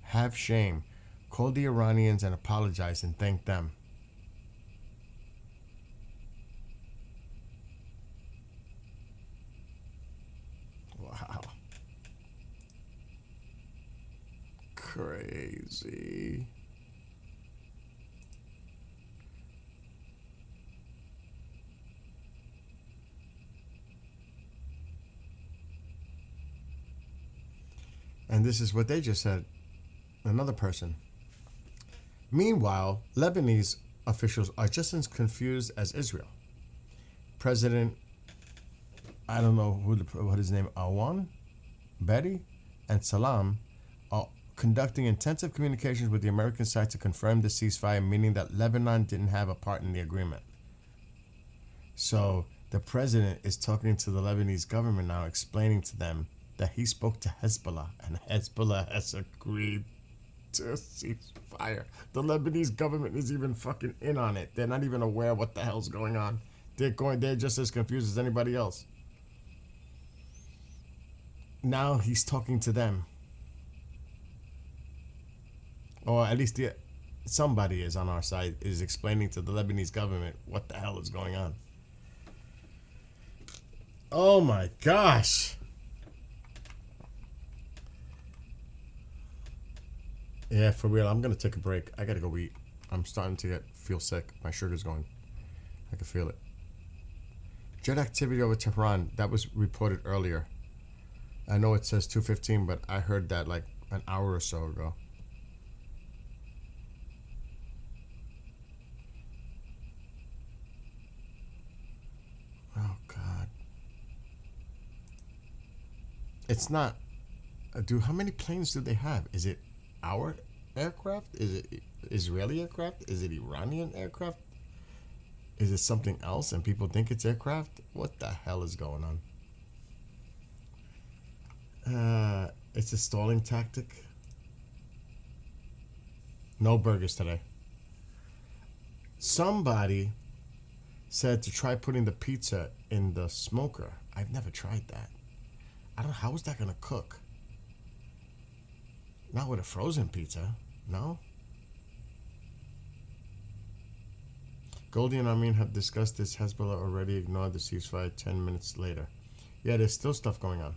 Have shame. Call the Iranians and apologize and thank them. Wow. Crazy. And this is what they just said. Another person. Meanwhile, Lebanese officials are just as confused as Israel. President, I don't know what his name, Awan, Betty, and Salam are conducting intensive communications with the American side to confirm the ceasefire, meaning that Lebanon didn't have a part in the agreement. So the president is talking to the Lebanese government now, explaining to them that he spoke to Hezbollah, and Hezbollah has agreed to a ceasefire. The Lebanese government is even fucking in on it. They're not even aware what the hell's going on. They're just as confused as anybody else. Now he's talking to them. Or at least somebody is on our side, is explaining to the Lebanese government what the hell is going on. Oh my gosh. Yeah, for real. I'm gonna take a break. I gotta go eat. I'm starting to feel sick. My sugar's going. I can feel it. Jet activity over Tehran. That was reported earlier. I know it says 2:15, but I heard that like an hour or so ago. Oh God. It's not. Dude, how many planes do they have? Is it our aircraft? Is it Israeli aircraft? Is it Iranian aircraft? Is it something else and people think it's aircraft? What the hell is going on? It's a stalling tactic. No burgers today. Somebody said to try putting the pizza in the smoker. I've never tried that. I don't know, how is that gonna cook? Not with a frozen pizza, no? Goldie and Amin have discussed this. Hezbollah already ignored the ceasefire 10 minutes later. Yeah, there's still stuff going on.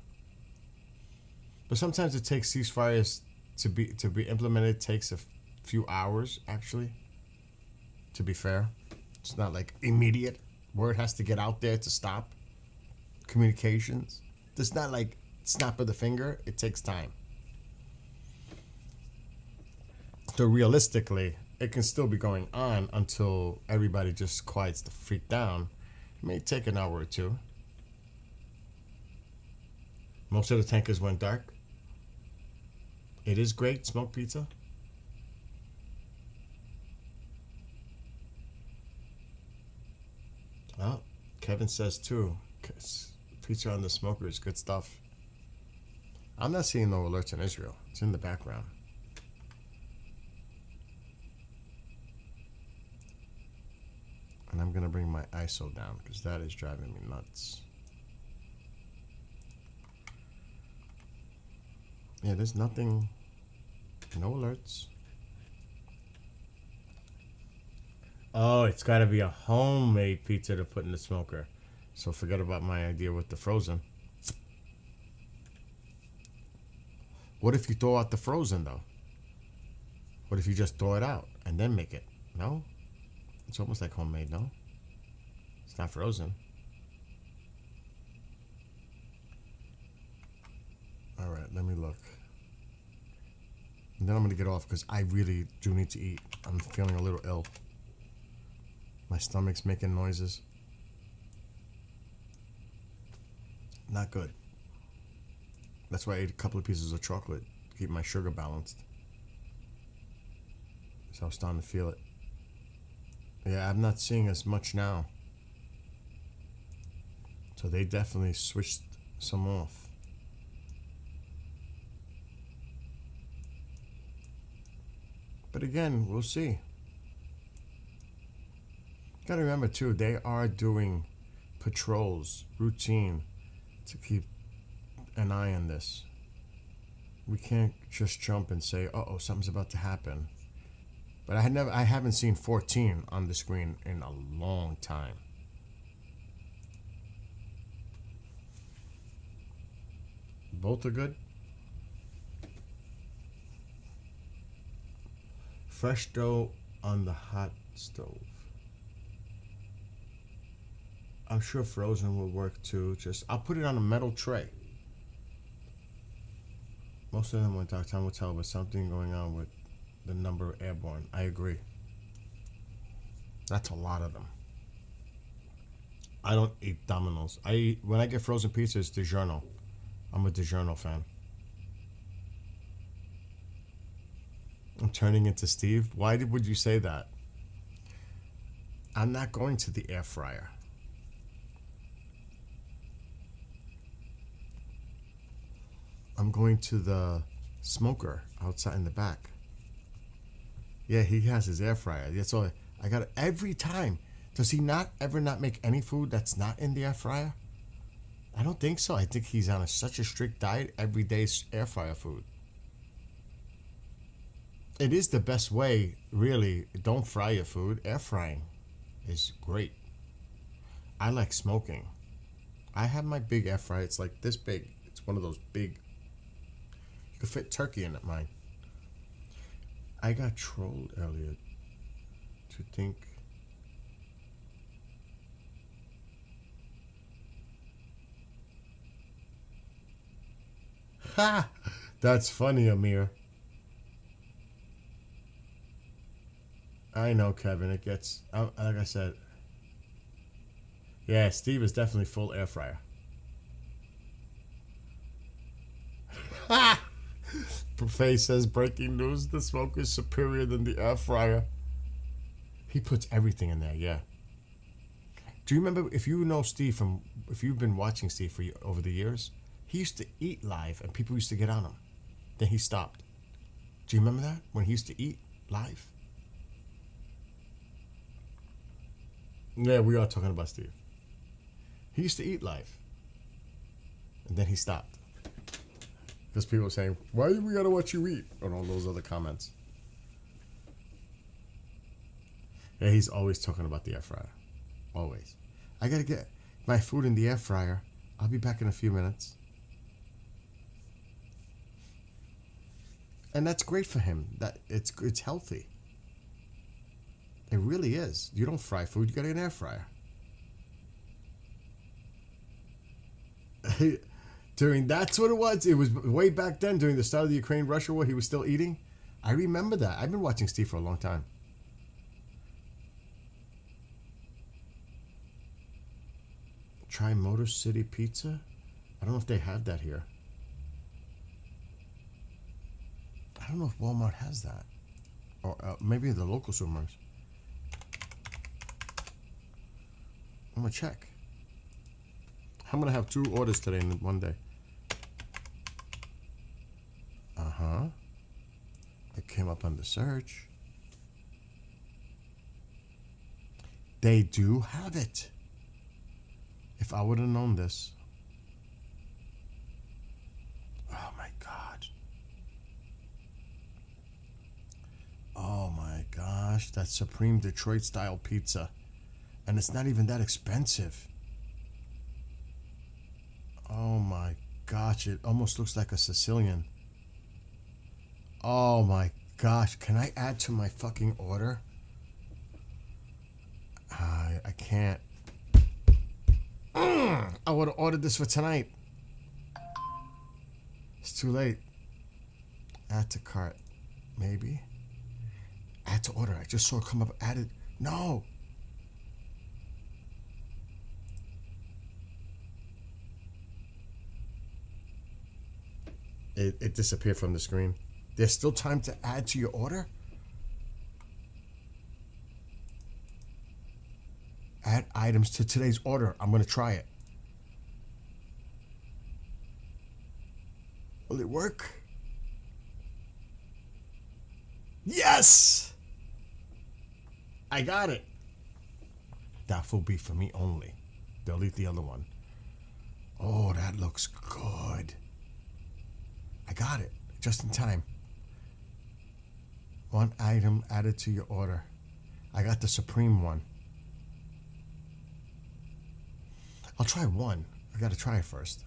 But sometimes it takes ceasefires to be implemented. It takes a few hours, actually, to be fair. It's not like immediate. Word has to get out there to stop communications. It's not like snap of the finger. It takes time. So realistically, it can still be going on until everybody just quiets the freak down. It may take an hour or two. Most of the tankers went dark. It is great, smoked pizza. Well, Kevin says too, pizza on the smoker is good stuff. I'm not seeing no alerts in Israel. It's in the background. And I'm gonna bring my ISO down because that is driving me nuts. Yeah, there's nothing, no alerts. Oh, it's gotta be a homemade pizza to put in the smoker. So forget about my idea with the frozen. What if you throw out the frozen though? What if you just throw it out and then make it? No? It's almost like homemade, no? It's not frozen. All right, let me look. And then I'm going to get off because I really do need to eat. I'm feeling a little ill. My stomach's making noises. Not good. That's why I ate a couple of pieces of chocolate to keep my sugar balanced. So I was starting to feel it. Yeah, I'm not seeing as much now. So they definitely switched some off. But again, we'll see. Gotta remember too, they are doing patrols, routine, to keep an eye on this. We can't just jump and say, "Uh-oh, something's about to happen." But I haven't seen 14 on the screen in a long time. Both are good. Fresh dough on the hot stove. I'm sure frozen will work too. I'll put it on a metal tray. Most of them went out. Time will tell, but something going on with the number of airborne. I agree. That's a lot of them. I don't eat Domino's. When I get frozen pizza, it's DiGiorno. I'm a DiGiorno fan. I'm turning into Steve. Why would you say that? I'm not going to the air fryer. I'm going to the smoker outside in the back. Yeah, he has his air fryer. That's all. I got it every time. Does he not ever not make any food that's not in the air fryer? I don't think so. I think he's on such a strict diet. Every day's air fryer food. It is the best way, really. Don't fry your food. Air frying is great. I like smoking. I have my big air fryer. It's like this big. It's one of those big. You could fit turkey in it, mine. I got trolled earlier to think. Ha! That's funny, Amir. I know, Kevin. It gets, like I said. Yeah, Steve is definitely full air fryer. Ha! Buffet says, breaking news, the smoker is superior than the air fryer. He puts everything in there, yeah. Do you remember, if you know Steve if you've been watching Steve over the years, he used to eat live and people used to get on him. Then he stopped. Do you remember that? When he used to eat live? Yeah, we are talking about Steve. He used to eat live. And then he stopped. Because people were saying, why do we gotta watch you eat? And all those other comments. Yeah, he's always talking about the air fryer. Always. I gotta get my food in the air fryer. I'll be back in a few minutes. And that's great for him. That it's healthy. It really is. You don't fry food, you got an air fryer. That's what it was. It was way back then during the start of the Ukraine-Russia war. He was still eating. I remember that. I've been watching Steve for a long time. Try Motor City Pizza. I don't know if they have that here. I don't know if Walmart has that. Or maybe the local supermarkets. I'm going to check. I'm going to have 2 orders today in one day. Uh-huh. It came up on the search. They do have it. If I would have known this. Oh my God. Oh my gosh. That's Supreme Detroit style pizza. And it's not even that expensive. Oh my gosh. It almost looks like a Sicilian. Oh my gosh. Can I add to my fucking order? I can't. I would have ordered this for tonight. It's too late. Add to cart. Maybe. Add to order. I just saw it come up. Added. No. It disappeared from the screen. There's still time to add to your order? Add items to today's order. I'm going to try it. Will it work? Yes! I got it. That will be for me only. Delete the other one. Oh, that looks good. I got it. Just in time. One item added to your order. I got the Supreme one. I'll try one. I gotta try it first.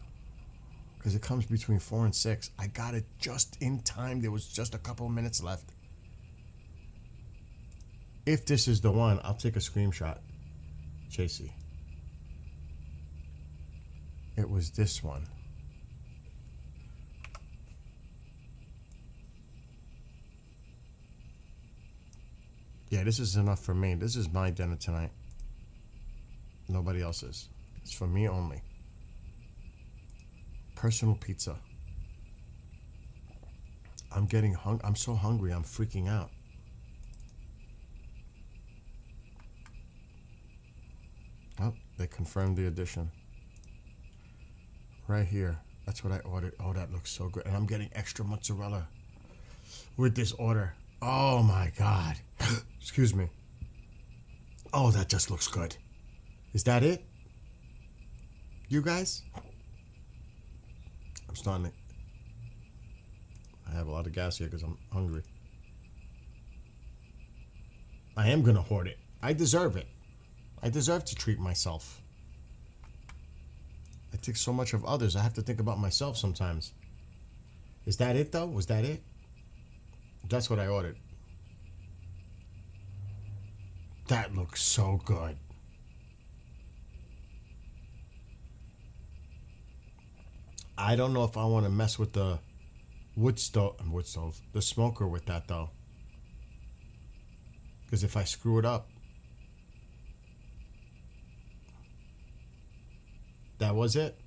Because it comes between 4 and 6. I got it just in time. There was just a couple of minutes left. If this is the one, I'll take a screenshot. Chasey. It was this one. Yeah, this is enough for me. This is my dinner tonight. Nobody else's. It's for me only. Personal pizza. I'm getting I'm so hungry, I'm freaking out. Oh, they confirmed the addition. Right here. That's what I ordered. Oh, that looks so good. And I'm getting extra mozzarella with this order. Oh my God. Excuse me. Oh, that just looks good. Is that it? You guys? I'm starting to... I have a lot of gas here because I'm hungry. I am going to hoard it. I deserve it. I deserve to treat myself. I think so much of others. I have to think about myself sometimes. Is that it, though? Was that it? That's what I ordered. That looks so good. I don't know if I want to mess with the wood stove, the smoker with that, though. Because if I screw it up... That was it?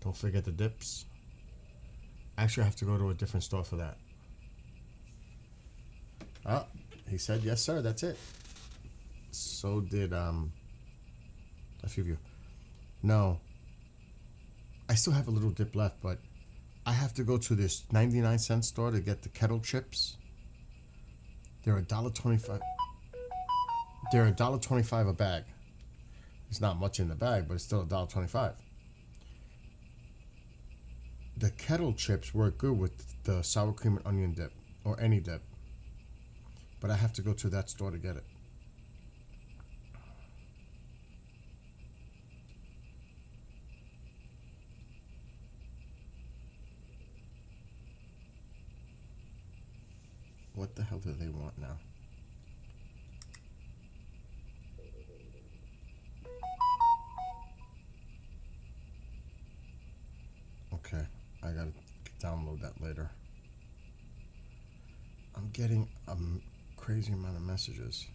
Don't forget the dips. Actually, I have to go to a different store for that. Oh, he said, yes, sir, that's it. So did, a few of you. No. I still have a little dip left, but I have to go to this 99-cent store to get the kettle chips. They're $1.25. They're $1.25 a bag. There's not much in the bag, but it's still $1.25. The kettle chips work good with the sour cream and onion dip, or any dip. But I have to go to that store to get it. What the hell do they want now? Okay, I gotta download that later. I'm getting a crazy amount of messages.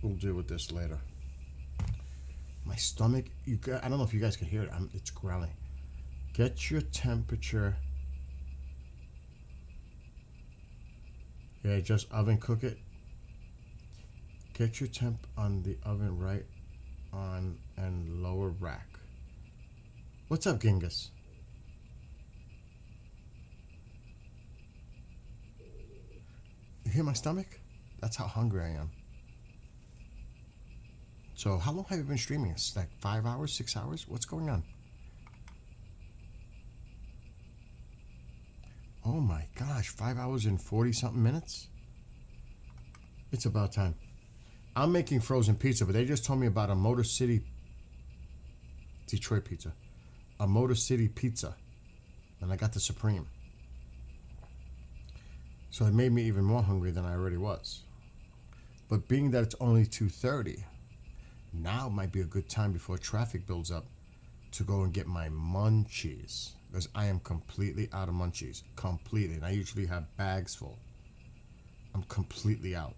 We'll deal with this later. My stomach, I don't know if you guys can hear it. It's growling. Get your temperature. Yeah, just oven cook it. Get your temp on the oven right on and lower rack. What's up, Genghis? You hear my stomach? That's how hungry I am. So how long have you been streaming? It's like 5 hours, 6 hours? What's going on? Oh my gosh, 5 hours and 40 something minutes? It's about time. I'm making frozen pizza, but they just told me about a Motor City Detroit pizza. A Motor City pizza. and I got the Supreme. So it made me even more hungry than I already was. But being that it's only 2:30, now might be a good time before traffic builds up to go and get my munchies. Because I am completely out of munchies. Completely. And I usually have bags full. I'm completely out.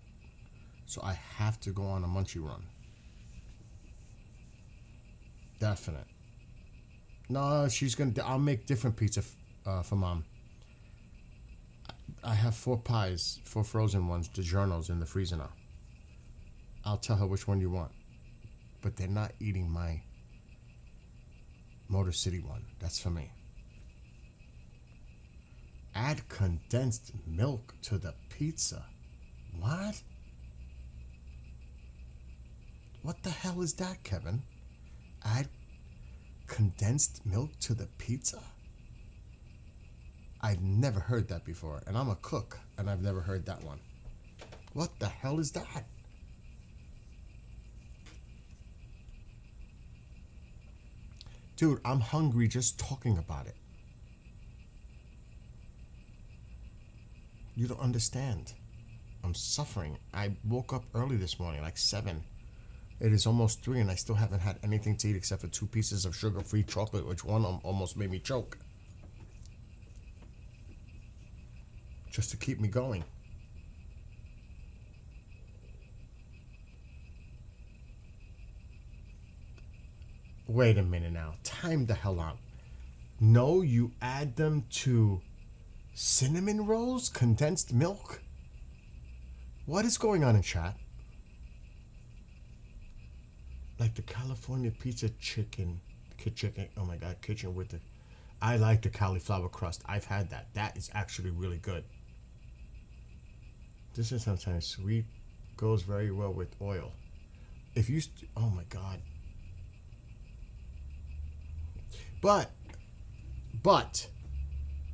So I have to go on a munchie run. Definite. No, she's gonna. I'll make different pizza for Mom. I have 4 pies, 4 frozen ones, DiGiorno's in the freezer now. I'll tell her which one you want. But they're not eating my Motor City one. That's for me. Add condensed milk to the pizza. What? What the hell is that, Kevin? Add condensed milk to the pizza? I've never heard that before, and I'm a cook, and I've never heard that one. What the hell is that? Dude, I'm hungry just talking about it. You don't understand. I'm suffering. I woke up early this morning, like 7. It is almost 3, and I still haven't had anything to eat except for 2 pieces of sugar-free chocolate, which one almost made me choke. Just to keep me going. Wait a minute now. Time the hell out. No, you add them to cinnamon rolls? Condensed milk? What is going on in chat? Like the California pizza chicken. Oh my God, kitchen with the... I like the cauliflower crust. I've had that. That is actually really good. This is sometimes sweet. Goes very well with oil. If you... Oh my God. But,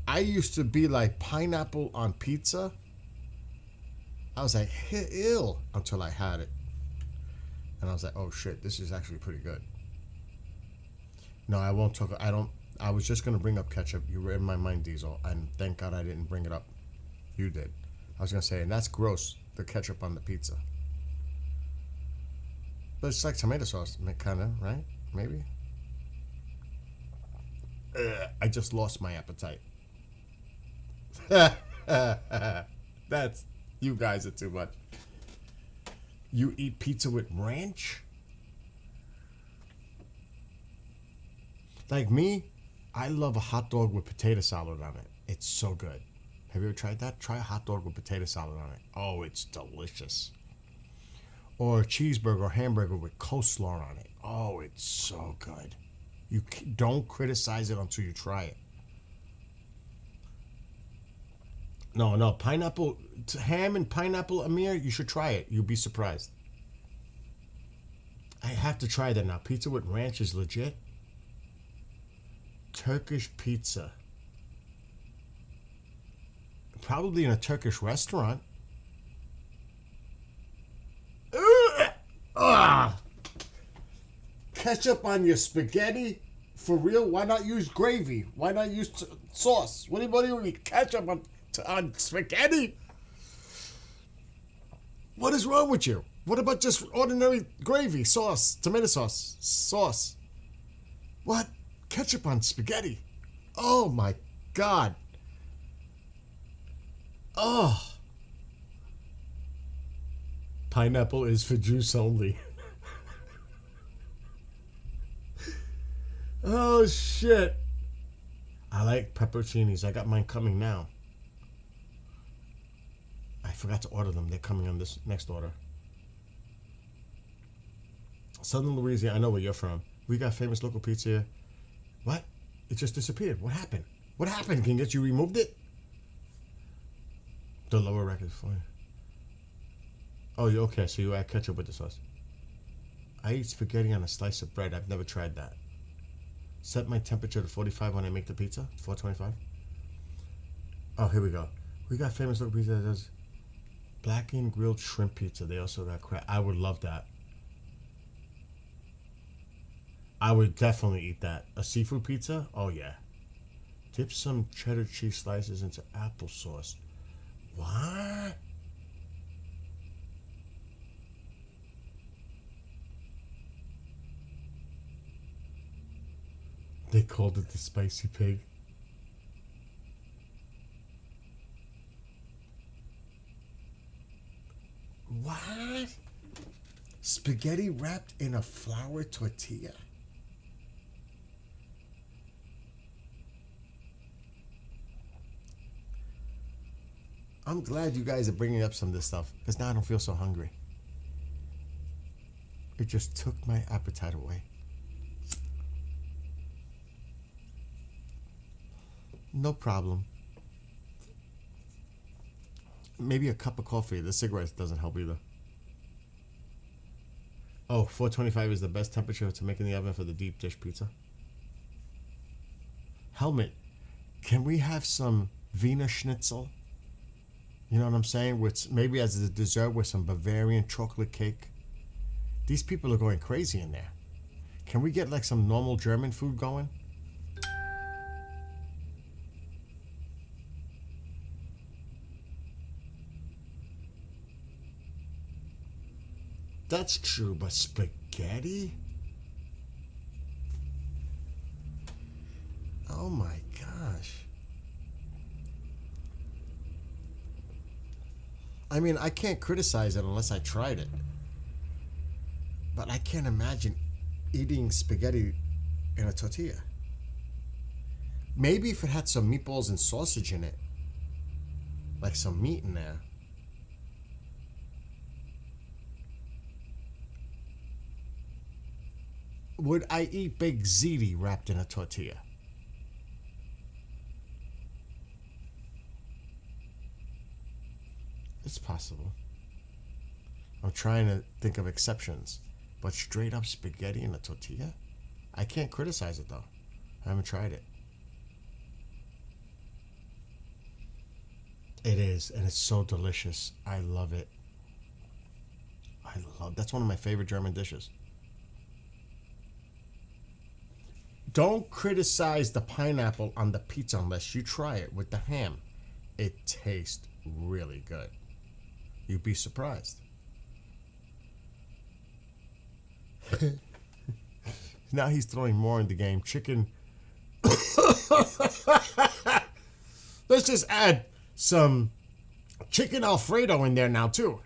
I used to be like pineapple on pizza. I was like, ew, until I had it. And I was like, oh shit, this is actually pretty good. No, I won't talk, I was just going to bring up ketchup. You read my mind, Diesel, and thank God I didn't bring it up. You did. I was going to say, and that's gross, the ketchup on the pizza. But it's like tomato sauce, kind of, right? Maybe? I just lost my appetite. That's... You guys are too much. You eat pizza with ranch? Like me, I love a hot dog with potato salad on it. It's so good. Have you ever tried that? Try a hot dog with potato salad on it. Oh, it's delicious. Or a cheeseburger or hamburger with coleslaw on it. Oh, it's so good. You don't criticize it until you try it. No, pineapple, ham and pineapple, Amir, you should try it. You'll be surprised. I have to try that now. Pizza with ranch is legit. Turkish pizza. Probably in a Turkish restaurant. Ketchup on your spaghetti? For real? Why not use gravy? Why not use sauce? What do you eat? Ketchup on spaghetti? What is wrong with you? What about just ordinary gravy, sauce, tomato sauce? What? Ketchup on spaghetti? Oh my God. Oh. Pineapple is for juice only. Oh shit. I like pepperoncinis. I got mine coming now. I forgot to order them. They're coming on this next order. Southern Louisiana. I know where you're from. We got famous local pizza here. What? It just disappeared. What happened? What happened, King? You removed it? The lower rack is fine. Oh, okay. So you add ketchup with the sauce. I eat spaghetti on a slice of bread. I've never tried that. Set my temperature to 45 when I make the pizza. 425. Oh, here we go. We got famous local pizza that does blackened grilled shrimp pizza. They also got crab. I would love that. I would definitely eat that. A seafood pizza? Oh, yeah. Dip some cheddar cheese slices into applesauce. What? They called it the spicy pig. What? Spaghetti wrapped in a flour tortilla? I'm glad you guys are bringing up some of this stuff because now I don't feel so hungry. It just took my appetite away. No problem. Maybe a cup of coffee. The cigarettes doesn't help either. Oh, 425 is the best temperature to make in the oven for the deep dish pizza. Helmet, can we have some Wiener Schnitzel? You know what I'm saying? With maybe as a dessert with some Bavarian chocolate cake. These people are going crazy in there. Can we get like some normal German food going? That's true, but spaghetti? Oh my gosh. I mean, I can't criticize it unless I tried it. But I can't imagine eating spaghetti in a tortilla. Maybe if it had some meatballs and sausage in it. Like some meat in there. Would I eat baked ziti wrapped in a tortilla? It's possible. I'm trying to think of exceptions. But straight up spaghetti in a tortilla? I can't criticize it though. I haven't tried it. It is, and it's so delicious. I love it. That's one of my favorite German dishes. Don't criticize the pineapple on the pizza unless you try it with the ham. It tastes really good. You'd be surprised. Now he's throwing more in the game. Chicken. Let's just add some chicken Alfredo in there now too.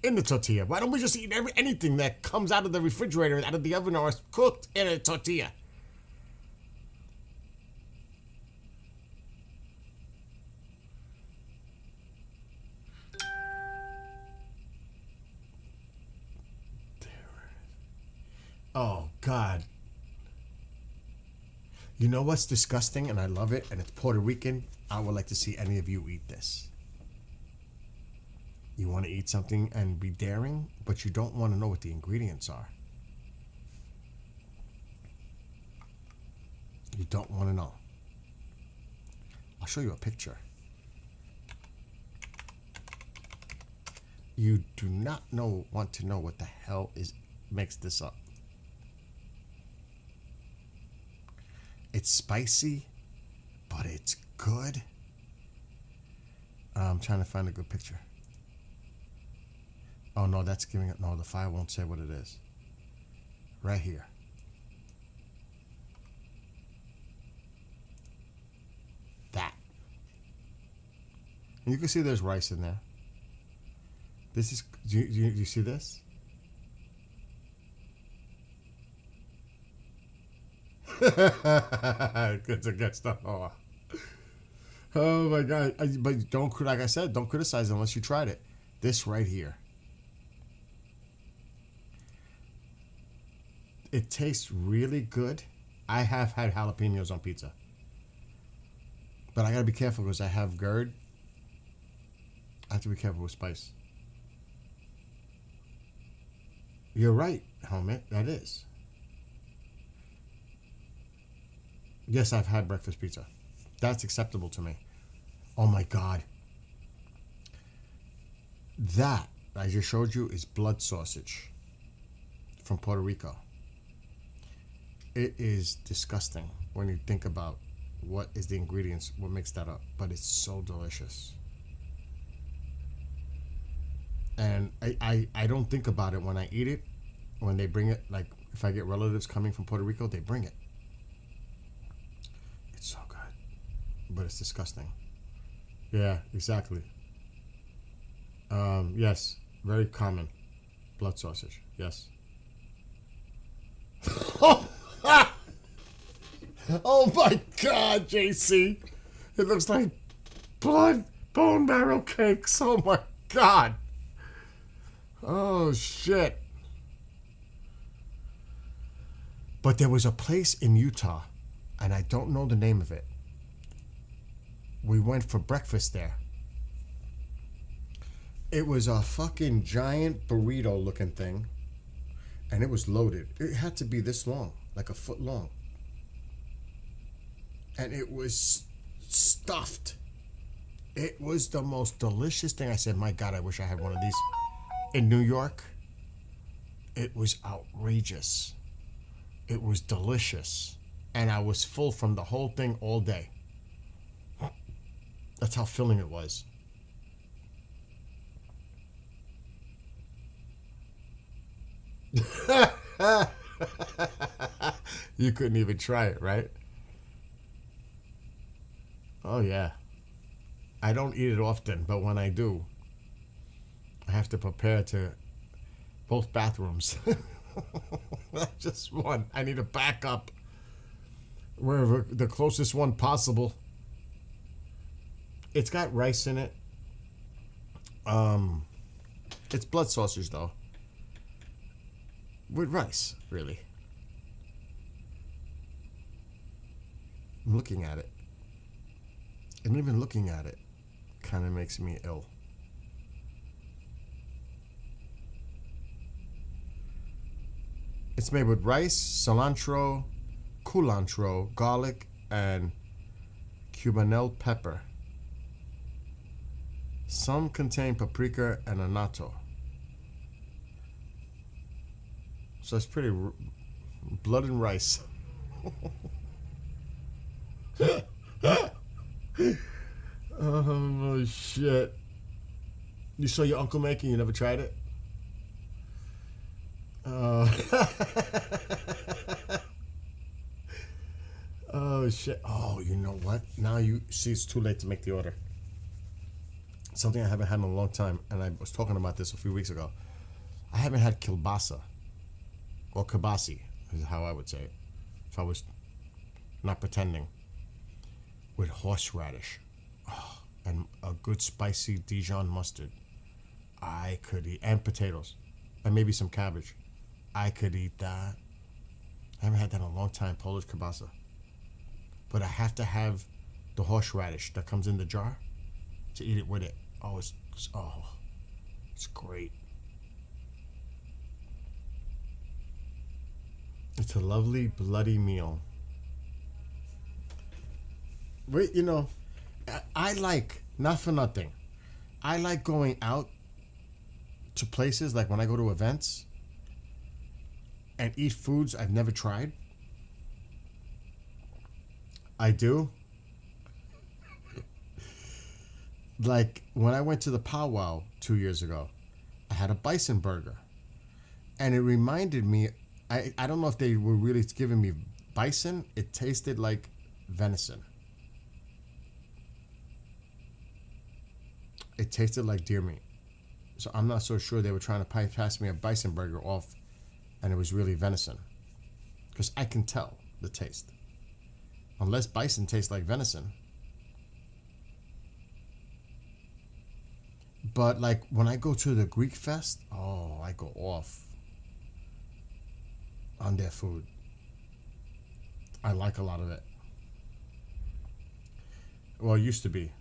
In the tortilla. Why don't we just eat anything that comes out of the refrigerator, out of the oven, or is cooked in a tortilla? Oh, God. You know what's disgusting, and I love it, and it's Puerto Rican? I would like to see any of you eat this. You want to eat something and be daring, but you don't want to know what the ingredients are. You don't want to know. I'll show you a picture. You do not want to know what the hell makes this up. It's spicy, but it's good. I'm trying to find a good picture. Oh no, that's giving it. No, the file won't say what it is. Right here. That. And you can see there's rice in there. This is. Do you see this? It's against the law. Oh my God! But don't, like I said, don't criticize it unless you tried it. This right here. It tastes really good. I have had jalapenos on pizza, but I gotta be careful because I have GERD. I have to be careful with spice. You're right, Helmet. That is. Yes, I've had breakfast pizza. That's acceptable to me. Oh my God. That I just showed you is blood sausage from Puerto Rico. It is disgusting when you think about what is the ingredients, what makes that up, but it's so delicious. And I don't think about it when I eat it. When they bring it, like if I get relatives coming from Puerto Rico, they bring it. It's so good, but it's disgusting. Yeah, exactly. Yes, very common. Blood sausage, yes. Oh my God, JC. It looks like blood bone marrow cakes. Oh my God. Oh shit. But there was a place in Utah, and I don't know the name of it. We went for breakfast there. It was a fucking giant burrito looking thing, and it was loaded. It had to be this long, like a foot long. And it was stuffed. It was the most delicious thing. I said, my God, I wish I had one of these in New York. It was outrageous. It was delicious. And I was full from the whole thing all day. That's how filling it was. You couldn't even try it, right? Oh, yeah. I don't eat it often, but when I do, I have to prepare to both bathrooms. Not just one. I need a backup. Wherever the closest one possible. It's got rice in it. It's blood sausage, though. With rice, really. I'm looking at it. And even looking at it kind of makes me ill. It's made with rice, cilantro, culantro, garlic, and cubanelle pepper. Some contain paprika and annatto. So it's pretty blood and rice. Oh shit! You saw your uncle making. You never tried it. Oh shit! Oh, you know what? Now you see, it's too late to make the order. Something I haven't had in a long time, and I was talking about this a few weeks ago. I haven't had kielbasa, or kibasi, is how I would say it, if I was not pretending, with horseradish, and a good spicy Dijon mustard. I could eat, and potatoes, and maybe some cabbage. I could eat that. I haven't had that in a long time, Polish kielbasa. But I have to have the horseradish that comes in the jar to eat it with it. Oh, it's great. It's a lovely bloody meal. Wait, you know, I like, not for nothing, I like going out to places, like when I go to events and eat foods I've never tried. I do. Like when I went to the powwow 2 years ago, I had a bison burger, and it reminded me, I don't know if they were really giving me bison. It tasted like venison. It tasted like deer meat. So I'm not so sure they were trying to pass me a bison burger off, and it was really venison. Because I can tell the taste. Unless bison tastes like venison. But like when I go to the Greek Fest, oh, I go off on their food. I like a lot of it. Well, it used to be.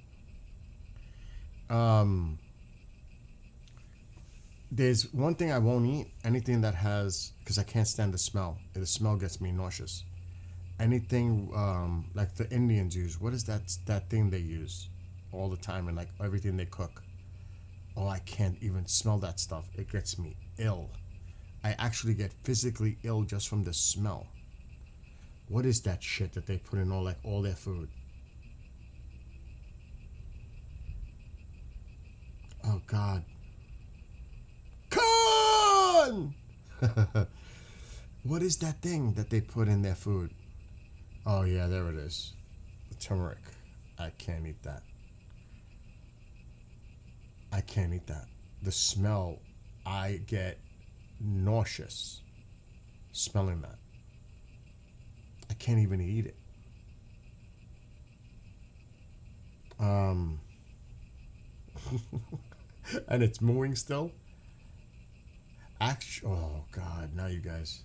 There's one thing I won't eat. Anything that has, because I can't stand the smell. The smell gets me nauseous. Anything like the Indians use. What is that thing they use all the time and like everything they cook? Oh, I can't even smell that stuff. It gets me ill. I actually get physically ill just from the smell. What is that shit that they put in all their food? Oh God. Corn! What is that thing that they put in their food? Oh yeah, there it is. The turmeric. I can't eat that. I can't eat that. The smell, I get nauseous smelling that. I can't even eat it. And it's mooing still. Oh God, now you guys.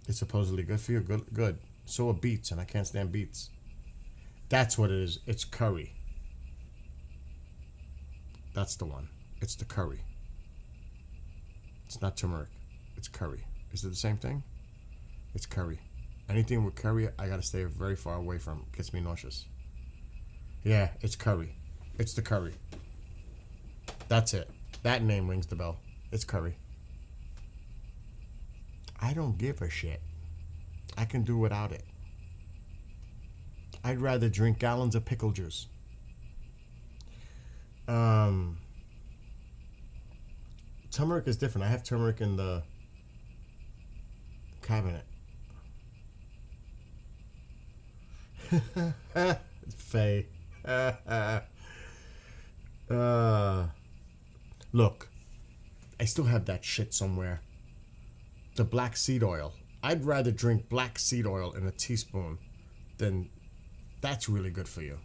It's supposedly good for you. Good. So are beets, and I can't stand beets. That's what it is. It's curry. That's the one. It's the curry. It's not turmeric. It's curry. Is it the same thing? It's curry. Anything with curry, I gotta stay very far away from. It gets me nauseous. Yeah, it's curry. It's the curry. That's it. That name rings the bell. It's curry. I don't give a shit. I can do without it. I'd rather drink gallons of pickle juice. Turmeric is different. I have turmeric in the cabinet. Faye. Look, I still have that shit somewhere. The black seed oil. I'd rather drink black seed oil in a teaspoon than that's really good for you.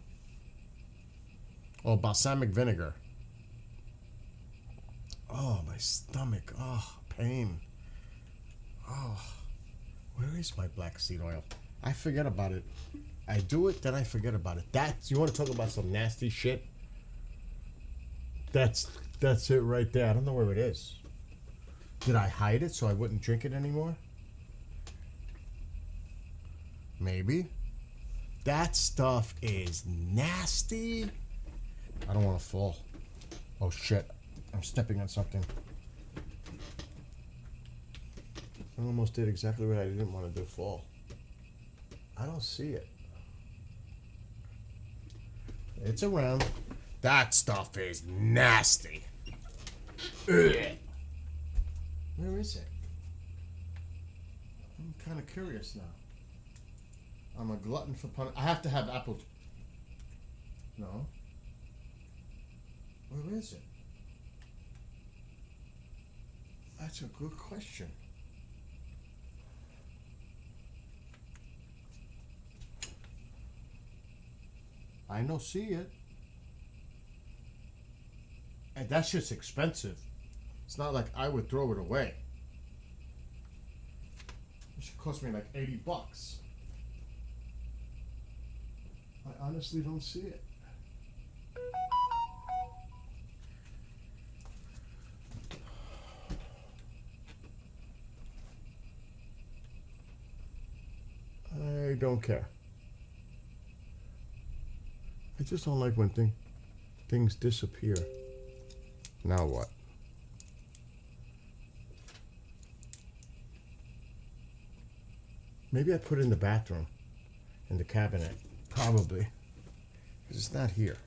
Or balsamic vinegar. Oh, my stomach. Oh, pain. Oh, where is my black seed oil? I forget about it. I do it, then I forget about it. You want to talk about some nasty shit? That's it right there. I don't know where it is. Did I hide it so I wouldn't drink it anymore? Maybe. That stuff is nasty. I don't want to fall. Oh shit. I'm stepping on something. I almost did exactly what I didn't want to do. Fall. I don't see it. It's around. That stuff is nasty. Ugh. Where is it? I'm kind of curious now. I'm a glutton for punishment. I have to have apple. No. Where is it? That's a good question. I don't see it. And that's just expensive. It's not like I would throw it away. It should cost me like $80. I honestly don't see it. I don't care. I just don't like when things disappear. Now what? Maybe I put it in the bathroom, in the cabinet. Probably. Because it's not here.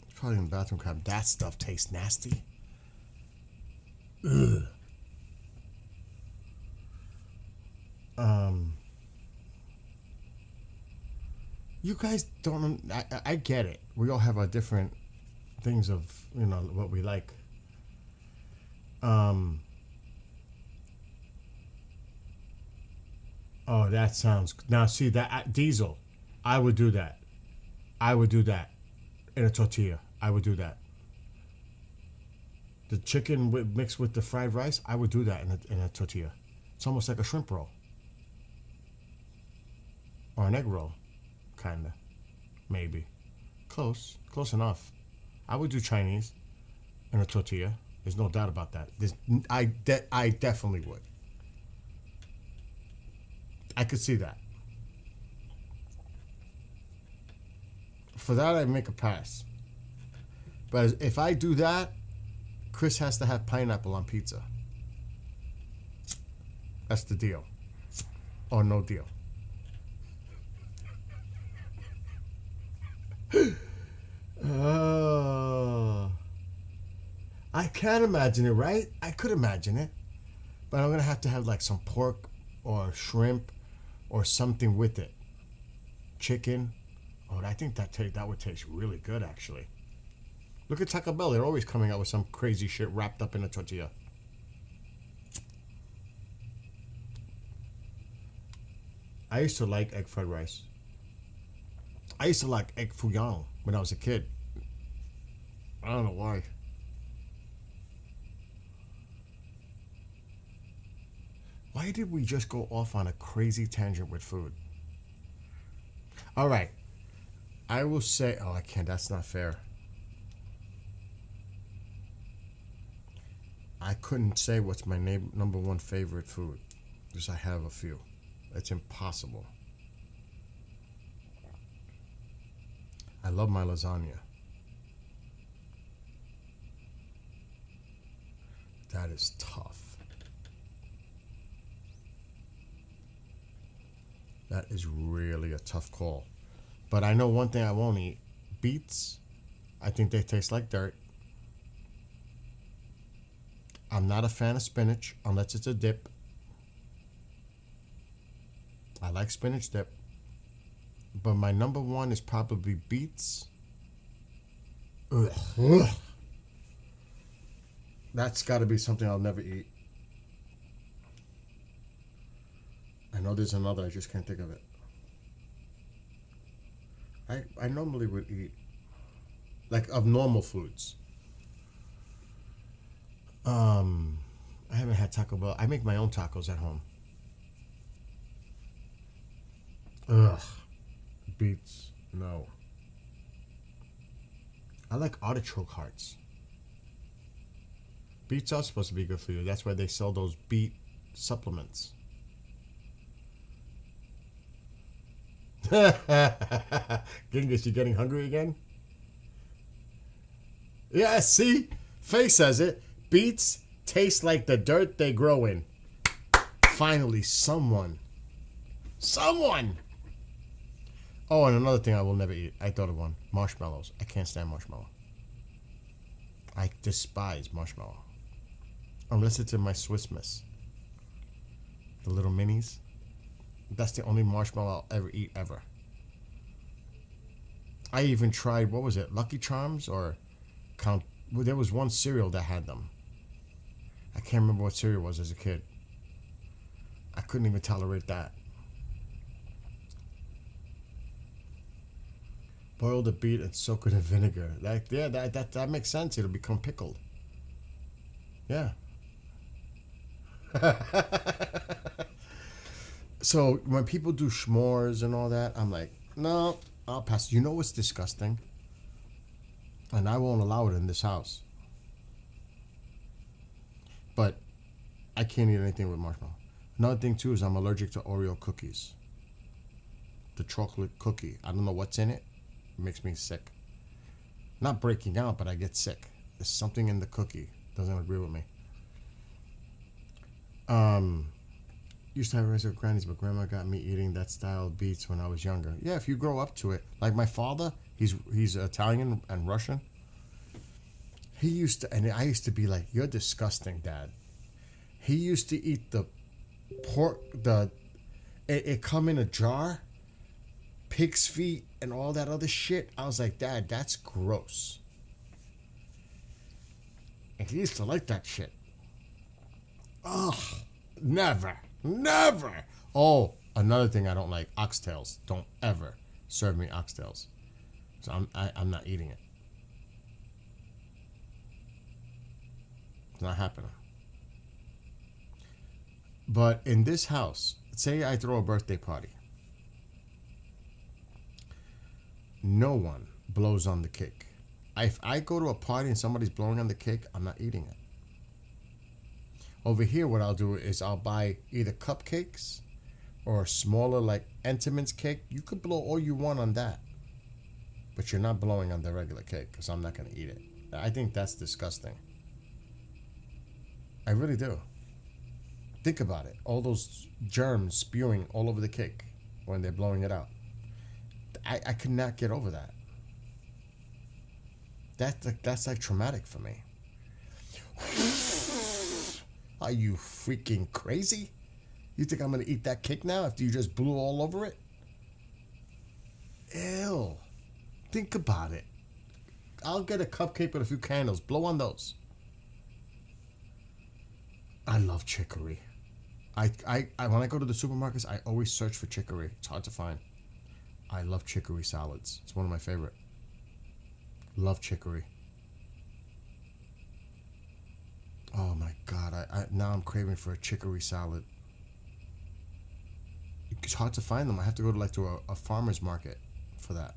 It's probably in the bathroom cabinet. That stuff tastes nasty. Ugh. You guys don't. I get it. We all have our different things of what we like. Oh, that sounds. Now see that diesel. I would do that. I would do that in a tortilla. I would do that. The chicken mixed with the fried rice. I would do that in a tortilla. It's almost like a shrimp roll. Or an egg roll. Kinda. Maybe. Close enough. I would do Chinese in a tortilla. There's no doubt about that. I definitely would. I could see that. For that, I'd make a pass. But if I do that, Chris has to have pineapple on pizza. That's the deal. Or no deal. Oh. I can't imagine it, right? I could imagine it. But I'm going to have like some pork or shrimp or something with it. Chicken. Oh, I think that would taste really good, actually. Look at Taco Bell. They're always coming out with some crazy shit wrapped up in a tortilla. I used to like egg fried rice. I used to like egg fouillon when I was a kid. I don't know why. Why did we just go off on a crazy tangent with food? All right. I will say... Oh, I can't. That's not fair. I couldn't say what's my number one favorite food. Because I have a few. It's impossible. I love my lasagna. That is tough. That is really a tough call. But I know one thing I won't eat. Beets. I think they taste like dirt. I'm not a fan of spinach unless it's a dip. I like spinach dip. But my number one is probably beets. Ugh. Ugh. That's got to be something I'll never eat. I know there's another, I just can't think of it. I normally would eat, like, of normal foods. I haven't had Taco Bell. I make my own tacos at home. Ugh. Beets. No. I like artichoke hearts. Beets are supposed to be good for you. That's why they sell those beet supplements. Genghis, you getting hungry again? Yeah, see? Faye says it. Beets taste like the dirt they grow in. Finally, someone. Oh, and another thing I will never eat. I thought of one. Marshmallows. I can't stand marshmallow. I despise marshmallow. Unless it's in my Swiss Miss. The little minis. That's the only marshmallow I'll ever eat, ever. I even tried, what was it? Lucky Charms or Count... Well, there was one cereal that had them. I can't remember what cereal it was as a kid. I couldn't even tolerate that. Boil the beet and soak it in vinegar. That makes sense. It'll become pickled. Yeah. So when people do s'mores and all that, I'm like, no, I'll pass. You know what's disgusting? And I won't allow it in this house. But I can't eat anything with marshmallow. Another thing too is I'm allergic to Oreo cookies. The chocolate cookie. I don't know what's in it. It makes me sick. Not breaking out, but I get sick. There's something in the cookie. Doesn't agree with me. Used to have rice with grannies, but grandma got me eating that style of beets when I was younger. Yeah, if you grow up to it. Like my father, he's Italian and Russian. He used to, and I used to be like, you're disgusting, Dad. He used to eat the pork, it come in a jar, pig's feet, and all that other shit. I was like, Dad, that's gross. And he used to like that shit. Ugh, never. Oh, another thing I don't like, oxtails. Don't ever serve me oxtails. So I'm not eating it. It's not happening. But in this house, say I throw a birthday party. No one blows on the cake. If I go to a party and somebody's blowing on the cake, I'm not eating it. Over here, what I'll do is I'll buy either cupcakes or a smaller, like, Entenmann's cake. You could blow all you want on that. But you're not blowing on the regular cake because I'm not going to eat it. I think that's disgusting. I really do. Think about it. All those germs spewing all over the cake when they're blowing it out. I could not get over that. That's like traumatic for me. Are you freaking crazy? You think I'm gonna eat that cake now after you just blew all over it? Ew. Think about it. I'll get a cupcake with a few candles. Blow on those. I love chicory. I when I go to the supermarkets, I always search for chicory. It's hard to find. I love chicory salads. It's one of my favorite. Love chicory. Oh my God! I now I'm craving for a chicory salad. It's hard to find them. I have to go to a farmer's market for that.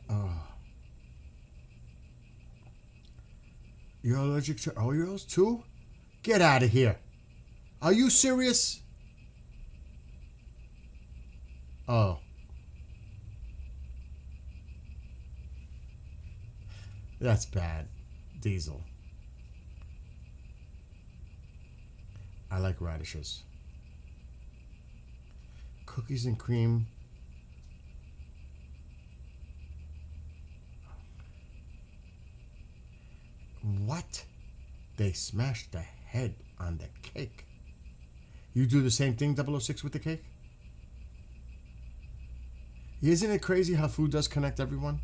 Oh. You're allergic to Oreos too? Get out of here. Are you serious? Oh. That's bad. Diesel. I like radishes. Cookies and cream. What? They smashed the head on the cake. You do the same thing, 006, with the cake? Isn't it crazy how food does connect everyone?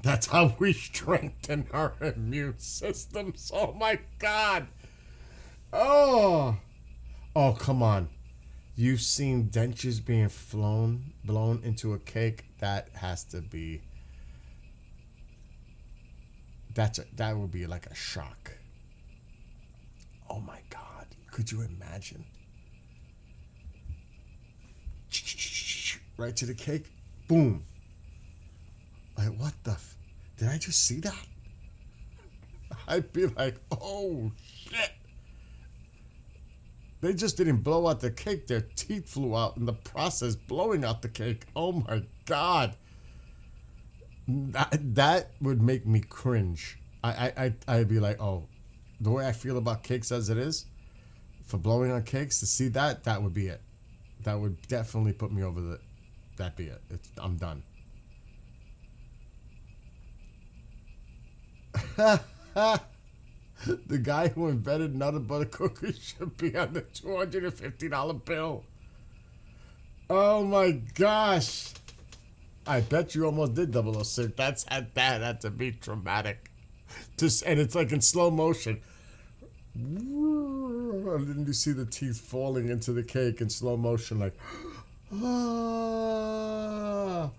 That's how we strengthen our immune systems. Oh my God. Oh. Oh, come on. You've seen dentures being blown into a cake? That has to be... that would be like a shock. Oh my God. Could you imagine? Right to the cake. Boom. Like, what the... Did I just see that? I'd be like, oh, shit. They just didn't blow out the cake. Their teeth flew out in the process, blowing out the cake. Oh, my God. That would make me cringe. I'd be like, oh, the way I feel about cakes as it is, for blowing on cakes, to see that would be it. That would definitely put me over the... That'd be it. I'm done. The guy who invented Nutter Butter Cookies should be on the $250 bill. Oh my gosh. I bet you almost did 006. That had to be traumatic. And it's like in slow motion. And then you see the teeth falling into the cake in slow motion, like, ah.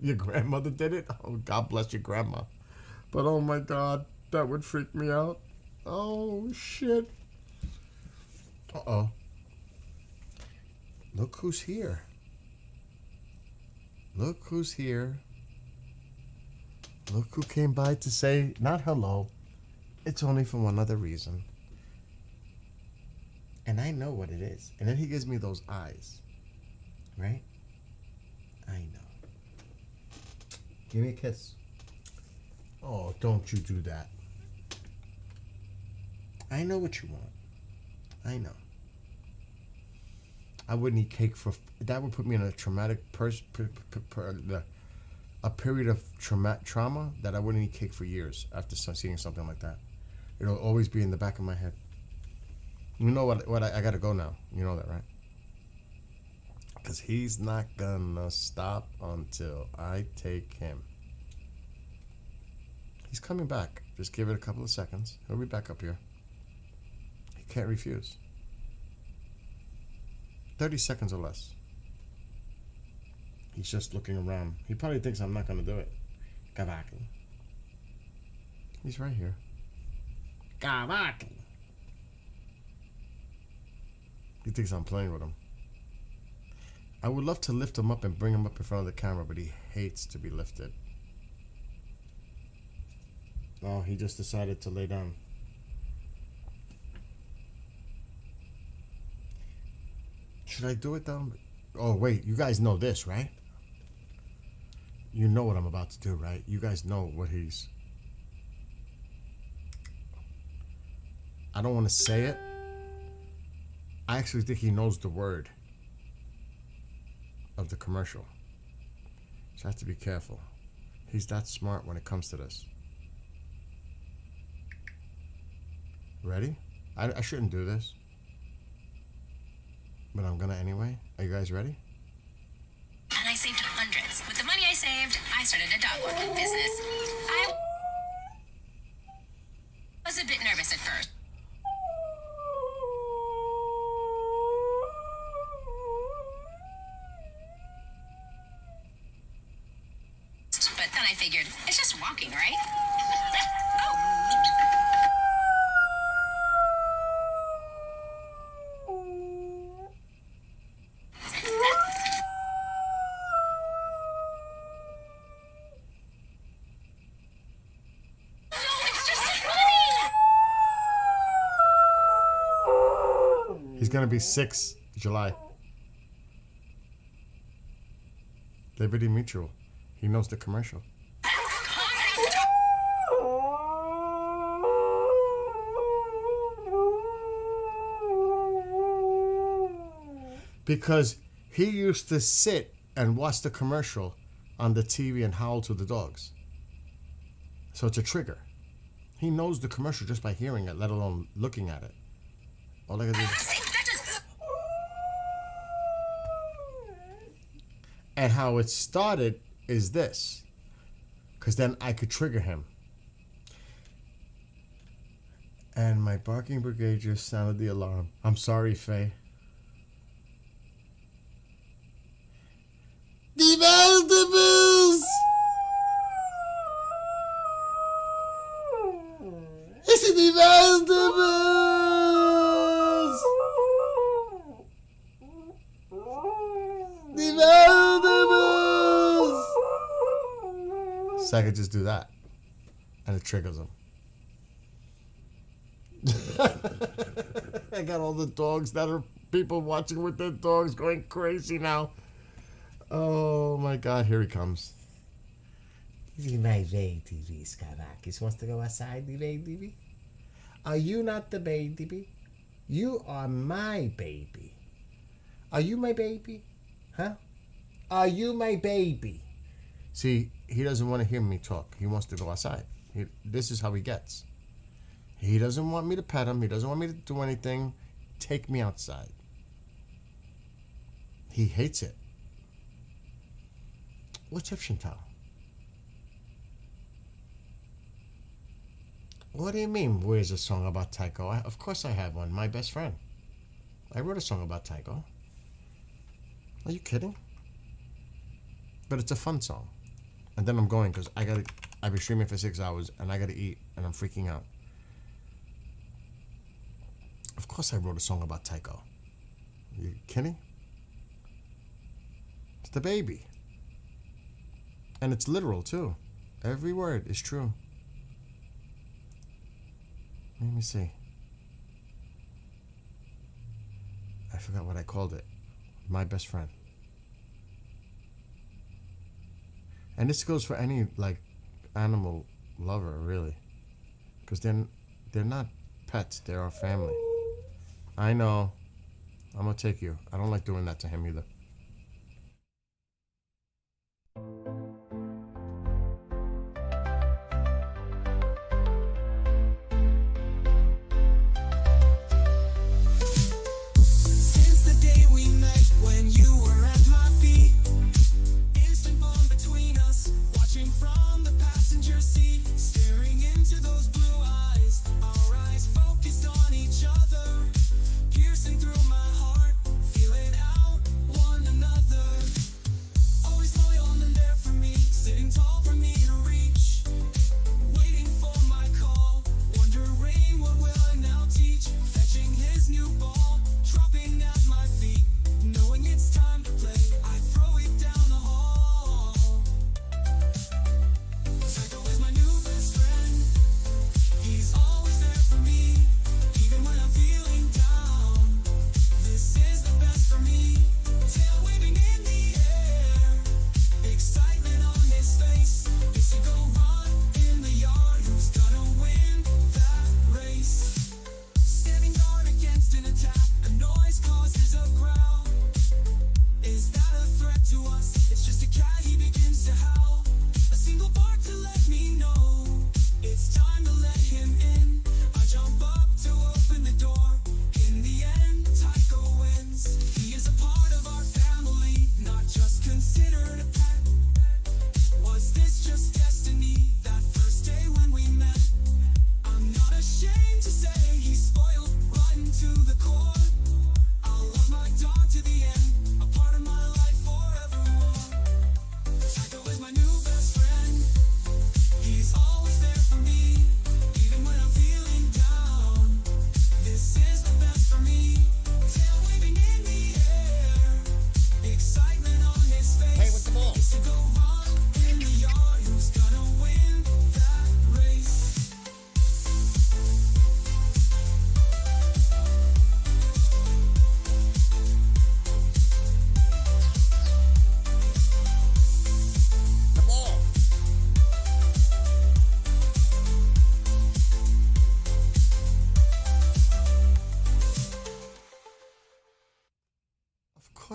Your grandmother did it? Oh, God bless your grandma. But oh my God, that would freak me out. Oh, shit. Uh-oh. Look who's here. Look who's here. Look who came by to say, not hello. It's only for one other reason. And I know what it is. And then he gives me those eyes. Right? I know. Give me a kiss. Oh, don't you do that. I know what you want. I know. I wouldn't eat cake for... That would put me in a traumatic... a period of trauma that I wouldn't eat cake for years after seeing something like that. It'll always be in the back of my head. You know what I gotta go now. You know that, right? Because he's not gonna stop until I take him. He's coming back. Just give it a couple of seconds. He'll be back up here. He can't refuse. 30 seconds or less. He's just looking around. He probably thinks I'm not gonna do it. Gavaki. He's right here. Gavaki. He thinks I'm playing with him. I would love to lift him up and bring him up in front of the camera, but he hates to be lifted. Oh, he just decided to lay down. Should I do it though? Oh, wait, you guys know this, right? You know what I'm about to do, right? You guys know what he's... I don't want to say it. I actually think he knows the word of the commercial. So I have to be careful. He's that smart when it comes to this. Ready? I shouldn't do this. But I'm gonna anyway. Are you guys ready? And I saved hundreds. With the money I saved, I started a dog walking business. I was a bit nervous at first. But then I figured, it's just walking, right? He's gonna be 6 July. Liberty Mutual. He knows the commercial. Because he used to sit and watch the commercial on the TV and howl to the dogs. So it's a trigger. He knows the commercial just by hearing it, let alone looking at it. All I gotta do is... And how it started is this. Because then I could trigger him. And my barking brigade just sounded the alarm. I'm sorry, Faye. The vegetables! It's the vegetables! The vegetables! So I could just do that. And it triggers him. I got all the dogs that are people watching with their dogs going crazy now. Oh my God, here he comes. This is my baby, Skavakis wants to go outside, the baby. Are you not the baby? You are my baby. Are you my baby? Huh? Are you my baby? See, he doesn't want to hear me talk. He wants to go outside. This is how he gets. He doesn't want me to pet him. He doesn't want me to do anything. Take me outside. He hates it. What's up, Chantal? What do you mean, where's a song about Tycho? Of course I have one. My best friend. I wrote a song about Tycho. Are you kidding? But it's a fun song. And then I'm going because I've been streaming for 6 hours and I gotta eat and I'm freaking out. Of course I wrote a song about Tycho. Are you kidding? It's the baby. And it's literal too. Every word is true. Let me see. I forgot what I called it. My best friend. And this goes for any like animal lover, really, because they're not pets; they're our family. I know. I'm gonna take you. I don't like doing that to him either. Piercing through my heart, feeling out.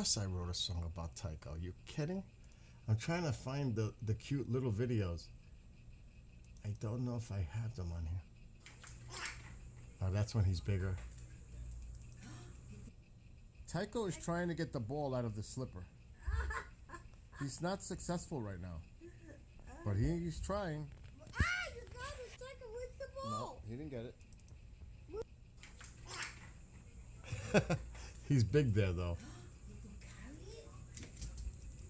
course I wrote a song about Tycho. You kidding? I'm trying to find the cute little videos. I don't know if I have them on here. Oh, that's when he's bigger. Tycho is trying to get the ball out of the slipper. He's not successful right now. But he's trying. Ah, you got it, Tycho with the No, ball. he didn't get it. He's big there, though.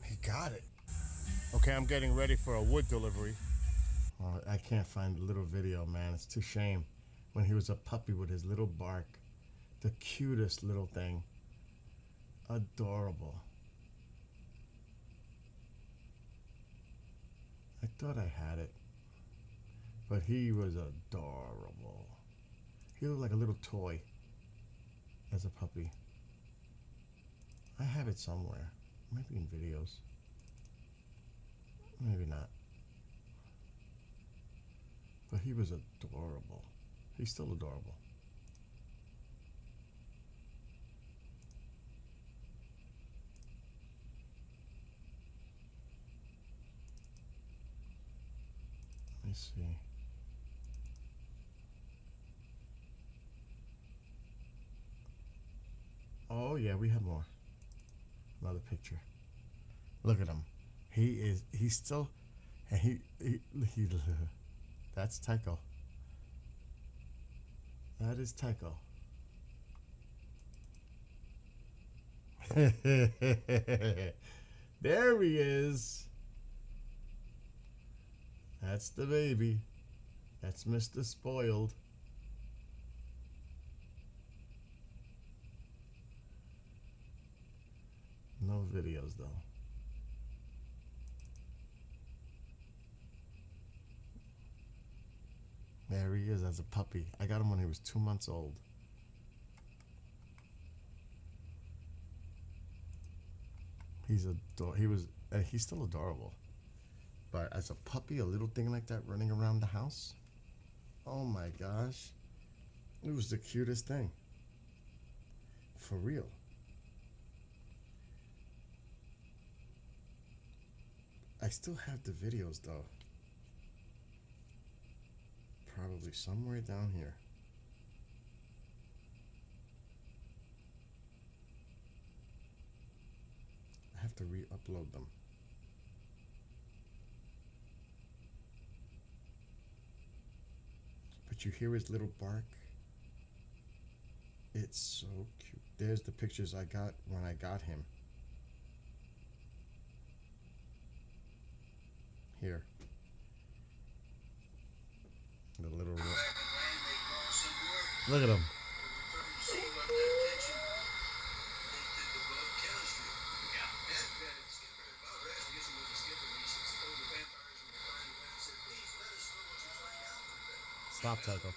He got it. Okay, I'm getting ready for a wood delivery. Oh, I can't find the little video, man. It's too shame. When he was a puppy with his little bark. The cutest little thing. Adorable. I thought I had it. But he was adorable. He looked like a little toy as a puppy. I have it somewhere. Maybe in videos. Maybe not. But he was adorable. He's still adorable. Let me see. Oh yeah, we have more. Another picture. Look at him. He's still, and he that's Tycho. That is Tycho. There he is. That's the baby. That's Mr. Spoiled. No videos though. There he is as a puppy. I got him when he was 2 months old. He's still adorable. But as a puppy, a little thing like that running around the house, oh my gosh. It was the cutest thing. For real. I still have the videos though. Probably somewhere down here. I have to re-upload them. But you hear his little bark? It's so cute. There's the pictures I got when I got him. Here. The little... Look at him. Stop, Tycho.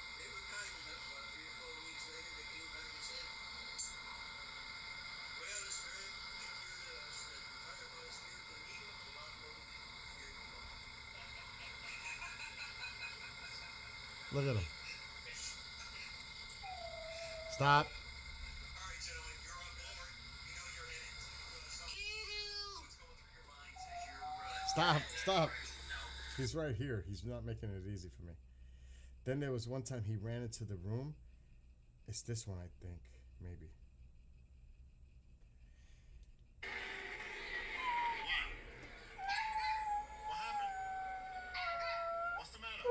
Look at him. Stop. Stop, stop. He's right here. He's not making it easy for me. Then there was one time he ran into the room. It's this one, I think. Maybe. What happened? What's the matter?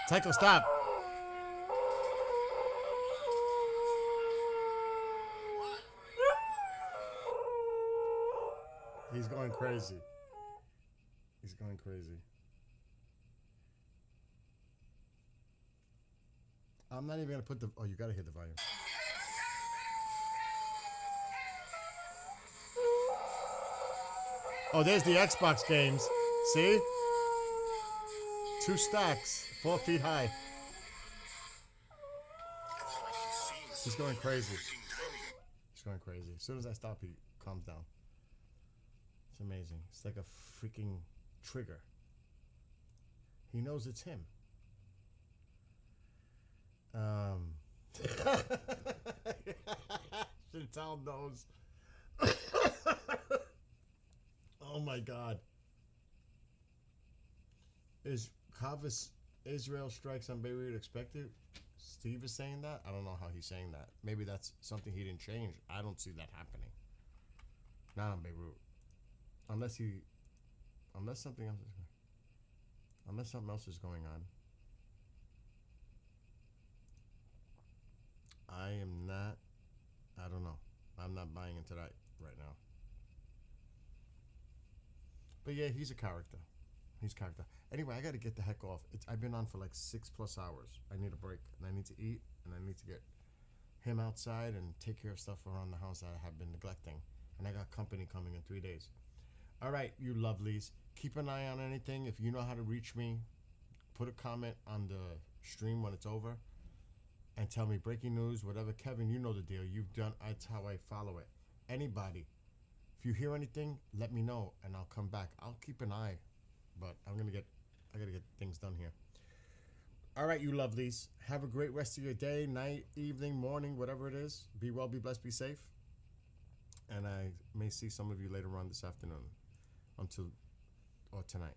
Tycho, stop. What? He's going crazy. He's going crazy. I'm not even going to put the... Oh, you got to hit the volume. Oh, there's the Xbox games. See? 2 stacks. 4 feet high. He's going crazy. He's going crazy. As soon as I stop, he calms down. It's amazing. It's like a freaking trigger. He knows it's him. Chantal knows. my God. Is Kavas Israel strikes on Beirut expected? Steve is saying that. I don't know how he's saying that. Maybe that's something he didn't change. I don't see that happening. Not on Beirut, unless something else is going on. I am not. I don't know. I'm not buying into that right now. But yeah, he's a character. He's a character. Anyway, I got to get the heck off. I've been on for like 6+ hours. I need a break, and I need to eat, and I need to get him outside and take care of stuff around the house that I have been neglecting. And I got company coming in 3 days. All right, you lovelies. Keep an eye on anything. If you know how to reach me, put a comment on the stream when it's over, and tell me breaking news, whatever. Kevin, you know the deal. You've done. That's how I follow it. Anybody, if you hear anything, let me know, and I'll come back. I'll keep an eye. But I gotta get things done here. All right, you lovelies. Have a great rest of your day, night, evening, morning, whatever it is. Be well, be blessed, be safe. And I may see some of you later on this afternoon or tonight.